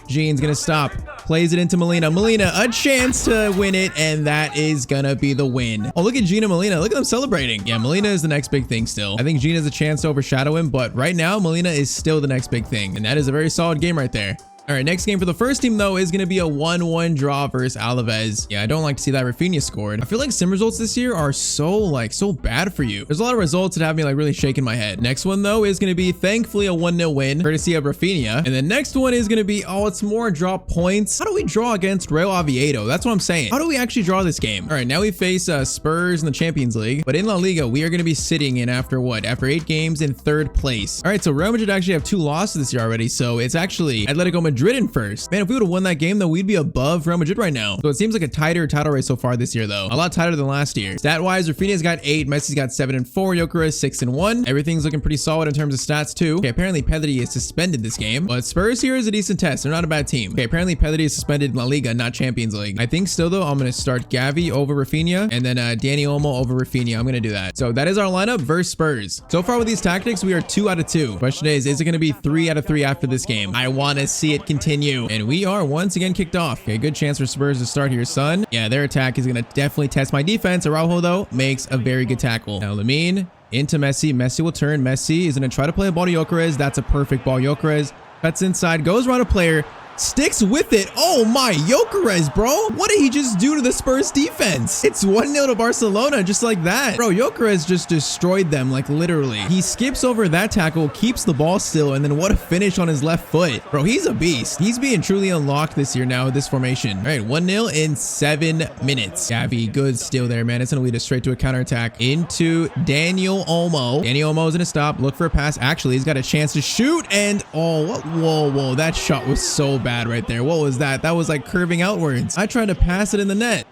A: Jean's gonna stop. Plays it into Molina. Molina, a chance to win it, and that is gonna be the win. Oh, look at Jean and Molina. Look at them celebrating. Yeah, Molina is the next big thing still. I think Jean has a chance to overshadow him, but right now, Molina is still the next big thing, and that is a very solid game right there. All right, next game for the first team, though, is going to be a 1-1 draw versus Alaves. Yeah, I don't like to see that Rafinha scored. I feel like sim results this year are so bad for you. There's a lot of results that have me really shaking my head. Next one, though, is going to be thankfully a 1-0 win, courtesy of Rafinha. And the next one is going to be, oh, it's more drop points. How do we draw against Real Oviedo? That's what I'm saying. How do we actually draw this game? All right, now we face Spurs in the Champions League. But in La Liga, we are going to be sitting in after what? After 8 games in 3rd place. All right, so Real Madrid actually have 2 losses this year already. So it's actually Atletico Madrid in first. Man, if we would have won that game, though, we'd be above Real Madrid right now. So it seems like a tighter title race so far this year, though. A lot tighter than last year. Stat-wise, Rafinha's got 8, Messi's got 7 and 4, Gyökeres 6 and 1. Everything's looking pretty solid in terms of stats, too. Okay, apparently Pedri is suspended this game, but Spurs here is a decent test. They're not a bad team. Okay, apparently Pedri is suspended in La Liga, not Champions League. I think still, though, I'm going to start Gavi over Rafinha, and then Dani Olmo over Rafinha. I'm going to do that. So that is our lineup versus Spurs. So far with these tactics, we are 2 out of 2. Question is it going to be 3 out of 3 after this game? I want to see it continue. And we are once again kicked off. Okay, good chance for Spurs to start here, son. Yeah, their attack is going to definitely test my defense. Araujo, though, makes a very good tackle. Now, Lamine into Messi. Messi will turn. Messi is going to try to play a ball to Gyökeres. That's a perfect ball. Gyökeres cuts inside, goes around a player, sticks with it. Oh my, Gyökeres, bro. What did he just do to the Spurs defense? It's 1-0 to Barcelona just like that. Bro, Gyökeres just destroyed them, like literally. He skips over that tackle, keeps the ball still, and then what a finish on his left foot. Bro, he's a beast. He's being truly unlocked this year now with this formation. All right, 1-0 in 7 minutes. Gavi, good steal there, man. It's going to lead us straight to a counterattack into Daniel Olmo. Daniel Olmo is going to stop, look for a pass. Actually, he's got a chance to shoot, and oh, what? Whoa, that shot was so bad right there. What was that? That was like curving outwards. I tried to pass it in the net.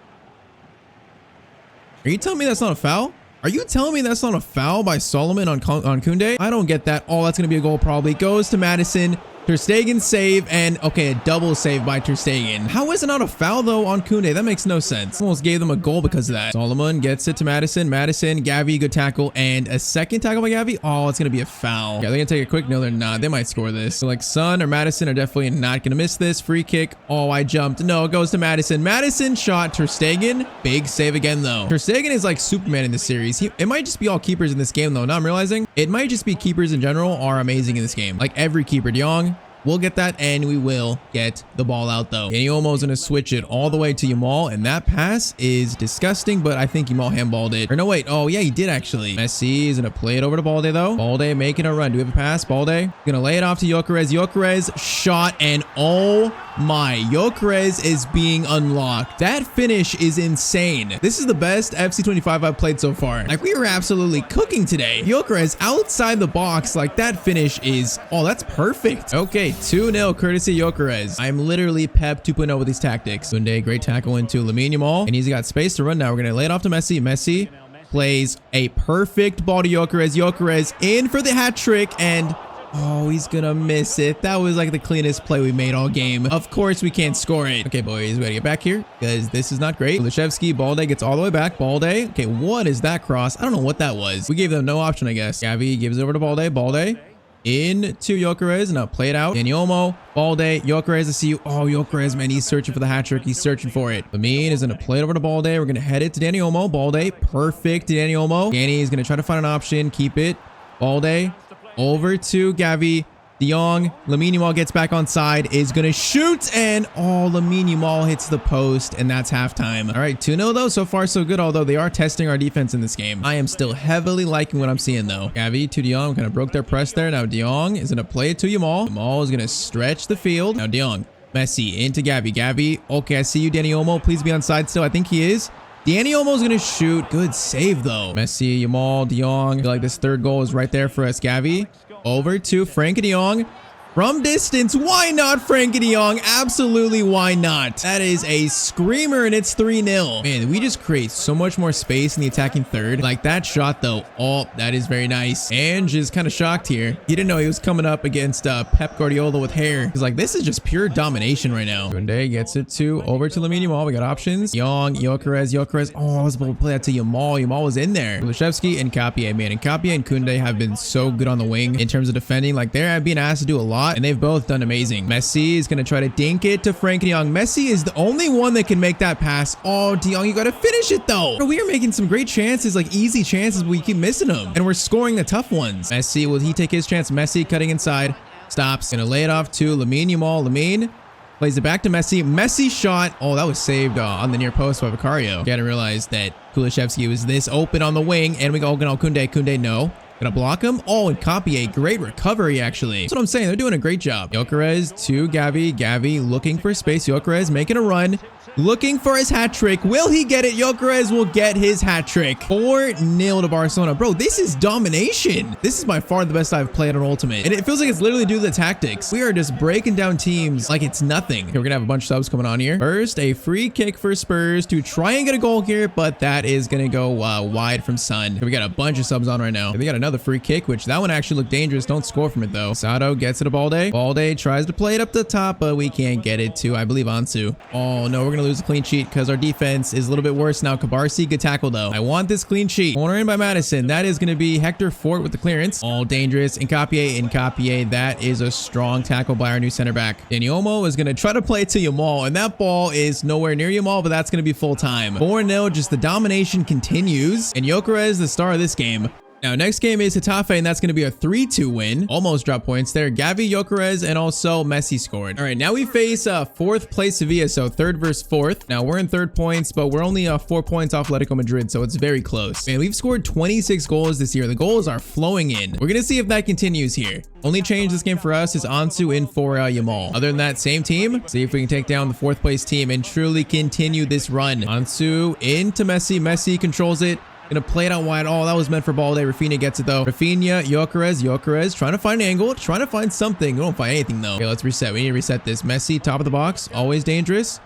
A: Are you telling me that's not a foul? Are you telling me that's not a foul by Solomon on Koundé? I don't get that. Oh, that's going to be a goal probably. Goes to Madison. Ter Stegen save, and okay, a double save by Ter Stegen. How is it not a foul though on Koundé? That makes no sense. Almost gave them a goal because of that. Solomon gets it to Madison. Madison, Gavi, good tackle, and a second tackle by Gavi. Oh, it's gonna be a foul. Yeah, they're gonna take a quick. No, they're not. They might score this. So like Son or Madison are definitely not gonna miss this. Free kick. Oh, I jumped. No, it goes to Madison. Madison shot. Ter Stegen. Big save again though. Ter Stegen is like Superman in this series. It might just be all keepers in this game though. Now I'm realizing it might just be keepers in general are amazing in this game. Like every keeper. De Jong. We'll get that, and we will get the ball out, though. Dani Olmo's going to switch it all the way to Yamal, and that pass is disgusting, but I think Yamal handballed it. Or no, wait. Oh, yeah, he did, actually. Messi is going to play it over to Balde, though. Balde making a run. Do we have a pass? Balde going to lay it off to Gyökeres. Gyökeres shot, and oh my, Gyökeres is being unlocked. That finish is insane. This is the best FC25 I've played so far. Like, we were absolutely cooking today. Gyökeres outside the box, like that finish is, oh, that's perfect. Okay, 2-0 courtesy Gyökeres. I'm literally Pep 2.0 with these tactics. Koundé, great tackle into Lamine Yamal, and he's got space to run now. We're going to lay it off to Messi. Messi plays a perfect ball to Gyökeres. Gyökeres in for the hat trick, and oh, he's gonna miss it. That was like the cleanest play we made all game. Of course, we can't score it. Okay, boys, we gotta get back here because this is not great. Lishevsky, Balde gets all the way back. Balde. Okay, what is that cross? I don't know what that was. We gave them no option, I guess. Gavi gives it over to Balde. Balde into Gyökeres. Now play it out. Dani Olmo, Balde, Gyökeres. I see you. Oh, Gyökeres, man, he's searching for the hat trick. He's searching for it. Lamine is gonna play it over to Balde. We're gonna head it to Dani Olmo. Balde, perfect to Dani Olmo. Dani is gonna try to find an option. Keep it. Balde. Over to Gavi. De Jong. Lamine Yamal gets back on side. Is going to shoot. And oh, Lamine Yamal hits the post. And that's halftime. All right, 2-0 though. So far, so good. Although they are testing our defense in this game. I am still heavily liking what I'm seeing though. Gavi to De Jong. Kind of broke their press there. Now De Jong is going to play it to Yamal. Yamal is going to stretch the field. Now De Jong. Messi into Gavi. Gavi. Okay, I see you, Dani Olmo. Please be on side still. I think he is. Dani Olmo's gonna shoot. Good save though. Messi, Yamal, De Jong. I feel like this third goal is right there for us. Gavi over to Frank De Jong. From distance, why not Frankie de Jong? Absolutely, why not? That is a screamer, and it's 3-0. Man, we just create so much more space in the attacking third. Like that shot, though. Oh, that is very nice. Ange is kind of shocked here. He didn't know he was coming up against Pep Guardiola with hair. He's like, this is just pure domination right now. Koundé gets it over to Lamine Yamal. We got options. Young, Gyökeres. Oh, I was able to play that to Yamal. Yamal was in there. Kulusevski and Nkapie, man. Nkapie and Koundé have been so good on the wing in terms of defending. Like they're being asked to do a lot, and they've both done amazing. Messi is going to try to dink it to Frankie de Jong. Messi is the only one that can make that pass. Oh, de Jong, you got to finish it though. Bro, we are making some great chances, like easy chances, but we keep missing them, and we're scoring the tough ones. Messi, will he take his chance? Messi cutting inside, stops, gonna lay it off to Lamine Yamal. Lamine plays it back to Messi. Messi shot. Oh, that was saved on the near post by Vicario. Gotta realize that Kulusevski was this open on the wing, and we go, Koundé. Koundé, no. Gonna block him. Oh, and Nkapie, great recovery, actually. That's what I'm saying. They're doing a great job. Gyökeres to Gavi. Gavi looking for space. Gyökeres making a run. Looking for his hat trick. Will he get it? Gyökeres will get his hat trick. 4-0 to Barcelona. Bro, this is domination. This is by far the best I've played on Ultimate. And it feels like it's literally due to the tactics. We are just breaking down teams like it's nothing. Okay, we're gonna have a bunch of subs coming on here. First, a free kick for Spurs to try and get a goal here, but that is gonna go wide from Son. Okay, we got a bunch of subs on right now. We got another free kick, which that one actually looked dangerous. Don't score from it though. Sato gets it to Balde. Balde tries to play it up the top, but we can't get it to, I believe, Ansu. Oh no, we're gonna lose a clean sheet because our defense is a little bit worse now. Kabarsi, good tackle though. I want this clean sheet. Corner in by Madison. That is going to be Hector Fort with the clearance. All dangerous. Nkapie. That is a strong tackle by our new center back. Danielmo is going to try to play it to Yamal, and that ball is nowhere near Yamal, but that's going to be full time. 4-0, just the domination continues, and Gyökeres, the star of this game. Now, next game is Getafe, and that's going to be a 3-2 win. Almost drop points there. Gavi, Gyökeres, and also Messi scored. All right, now we face fourth place Sevilla, so third versus fourth. Now, we're in third points, but we're only 4 points off Atletico Madrid, so it's very close. Man, we've scored 26 goals this year. The goals are flowing in. We're going to see if that continues here. Only change this game for us is Ansu in for Yamal. Other than that, same team. See if we can take down the fourth place team and truly continue this run. Ansu into Messi. Messi controls it. Gonna play it out wide. Oh, that was meant for Balde. Rafinha gets it though. Rafinha, Gyökeres trying to find an angle, trying to find something. We don't find anything though. Okay, let's reset. We need to reset this. Messi, top of the box, always dangerous.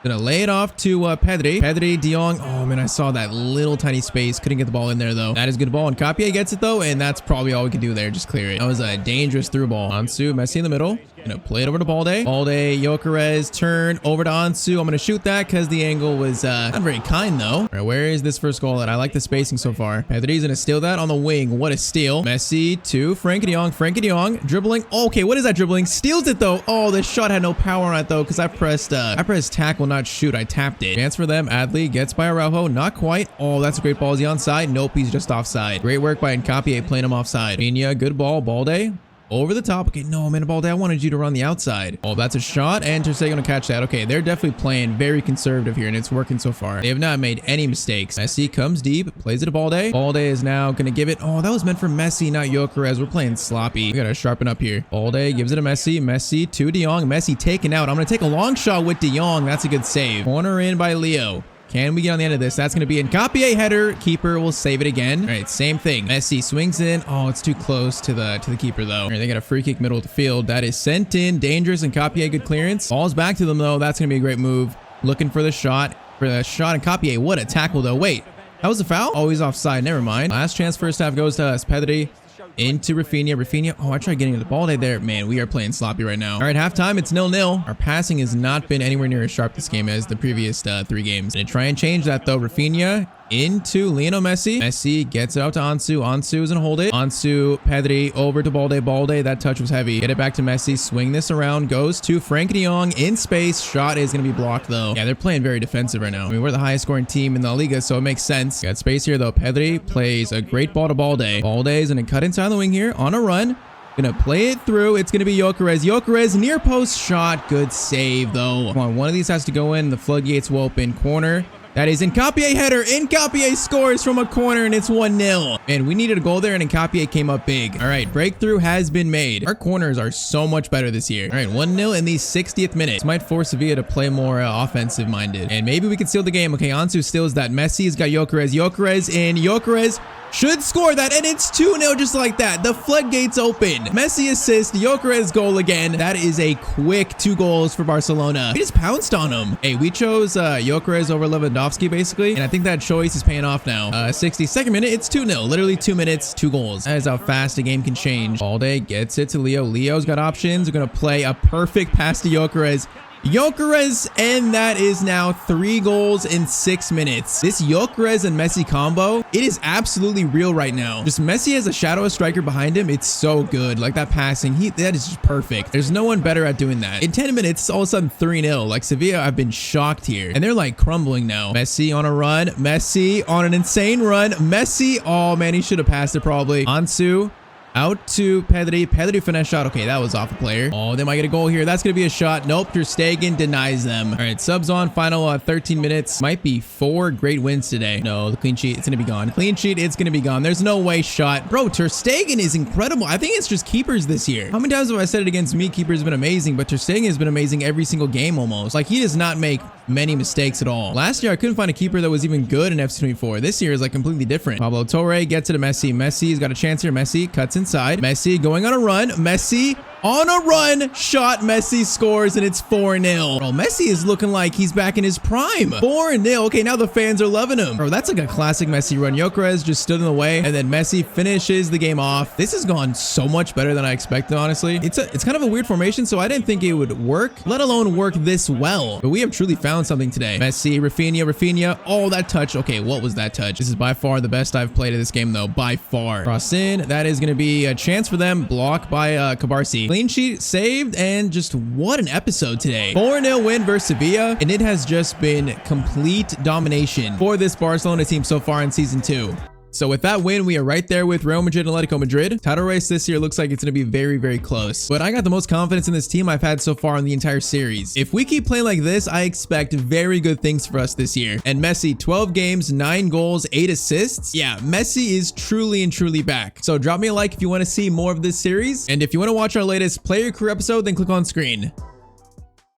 A: Gonna lay it off to Pedri. Pedri, de Jong. Oh man, I saw that little tiny space. Couldn't get the ball in there though. That is a good ball. And Nkapie gets it though, and that's probably all we can do there. Just clear it. That was a dangerous through ball. Ansu, Messi in the middle. Gonna play it over to Balde. Balde, Gyökeres, turn over to Ansu. I'm gonna shoot that because the angle was not very kind though. All right, where is this first goal at? I like the spacing so far. Pedri's gonna steal that on the wing. What a steal. Messi to Frankie de Jong. Frankie de Jong dribbling. Oh, okay, what is that dribbling? Steals it though. Oh, this shot had no power on it though because I pressed tackle, not shoot. I tapped it. Chance for them. Adli gets by Araujo. Not quite. Oh, that's a great ball. Is he onside? Nope, he's just offside. Great work by Nkapie playing him offside. Rafinha, good ball. Balde. Over the top. Okay, no, man, Balde, I wanted you to run the outside. Oh, that's a shot, and Ter Stegen gonna catch that. Okay, they're definitely playing very conservative here, and it's working so far. They have not made any mistakes. Messi comes deep, plays it to Balde. Balde is now gonna give it. Oh, that was meant for Messi, not Gyökeres. We're playing sloppy. We gotta sharpen up here. Balde gives it to Messi. Messi to de Jong. Messi taken out. I'm gonna take a long shot with de Jong. That's a good save. Corner in by Leo. Can we get on the end of this? That's going to be Nkapie header. Keeper will save it again. All right, same thing. Messi swings in. Oh, it's too close to the keeper though. All right, they got a free kick middle of the field. That is sent in. Dangerous. Nkapie, good clearance. Ball's back to them though. That's going to be a great move. Looking for the shot. Nkapie, what a tackle though. Wait, that was a foul? Oh, he's offside. Never mind. Last chance first half goes to us. Pedri. Into Rafinha. Oh, I tried getting the ball there. Man, we are playing sloppy right now. All right, halftime, it's 0-0. Our passing has not been anywhere near as sharp this game as the previous 3 games. Gonna try and change that though. Rafinha into Lionel Messi. Messi gets it out to Ansu. Ansu is gonna hold it. Ansu, Pedri over to Balde. Balde, that touch was heavy. Get it back to Messi. Swing this around. Goes to Frankie de Jong in space. Shot is gonna be blocked though. Yeah, they're playing very defensive right now. I mean, we're the highest scoring team in the Liga, so it makes sense. Got space here though. Pedri plays a great ball to Balde. Balde is gonna cut inside the wing here on a run. Gonna play it through. It's gonna be Gyökeres. Near post shot. Good save though. Come on, one of these has to go in. The floodgates will open. Corner. That is Nkapie header. Nkapie scores from a corner and it's 1-0. Man, we needed a goal there and Nkapie came up big. All right, breakthrough has been made. Our corners are so much better this year. All right, 1-0 in the 60th minute. This might force Sevilla to play more offensive minded. And maybe we can steal the game. Okay, Ansu steals that. Messi's got Gyökeres. Gyökeres should score that, and it's 2-0 just like that. The floodgates open. Messi assist, Gyökeres goal again. That is a quick 2 goals for Barcelona. We just pounced on them. Hey, we chose Gyökeres over Lewandowski basically, and I think that choice is paying off now. 62nd minute, it's 2-0. Literally 2 minutes, 2 goals. That is how fast a game can change. Balde gets it to Leo. Leo's got options. We're gonna play a perfect pass to Gyökeres. And that is now 3 goals in 6 minutes. This Gyökeres and Messi combo, it is absolutely real right now. Just Messi has a shadow striker behind him. It's so good. Like that passing, that is just perfect. There's no one better at doing that. In 10 minutes, all of a sudden 3-0. Like Sevilla, I've been shocked here. And they're like crumbling now. Messi on a run. Messi on an insane run. Messi, oh man, he should have passed it probably. Ansu. Out to Pedri. Pedri finesse shot. Okay, that was off a player. Oh, they might get a goal here. That's going to be a shot. Nope, Ter Stegen denies them. All right, subs on. Final 13 minutes. Might be 4 great wins today. No, the clean sheet, it's going to be gone. Clean sheet, it's going to be gone. There's no way shot. Bro, Ter Stegen is incredible. I think it's just keepers this year. How many times have I said it against me? Keepers have been amazing, but Ter Stegen has been amazing every single game almost. Like, he does not make many mistakes at all. Last year, I couldn't find a keeper that was even good in FC 24. This year is like completely different. Pablo Torre gets it to Messi. Messi's got a chance here. Messi cuts inside. Messi going on a run. Messi on a run. Shot. Messi scores and it's 4-0. Bro, Messi is looking like he's back in his prime. 4-0. Okay, now the fans are loving him. Bro, that's like a classic Messi run. Gyökeres just stood in the way and then Messi finishes the game off. This has gone so much better than I expected, honestly. It's kind of a weird formation, so I didn't think it would work, let alone work this well. But we have truly found something today. Messi, Rafinha. Oh, that touch. Okay, what was that touch? This is by far the best I've played in this game, though. By far. Cross in. That is going to be a chance for them. Block by Cabarsi. Clean sheet saved, and just what an episode today. 4-0 win versus Sevilla, and it has just been complete domination for this Barcelona team so far in Season 2. So with that win, we are right there with Real Madrid and Atletico Madrid. Title race this year looks like it's going to be very, very close. But I got the most confidence in this team I've had so far in the entire series. If we keep playing like this, I expect very good things for us this year. And Messi, 12 games, 9 goals, 8 assists. Yeah, Messi is truly and truly back. So drop me a like if you want to see more of this series. And if you want to watch our latest Player Career episode, then click on screen.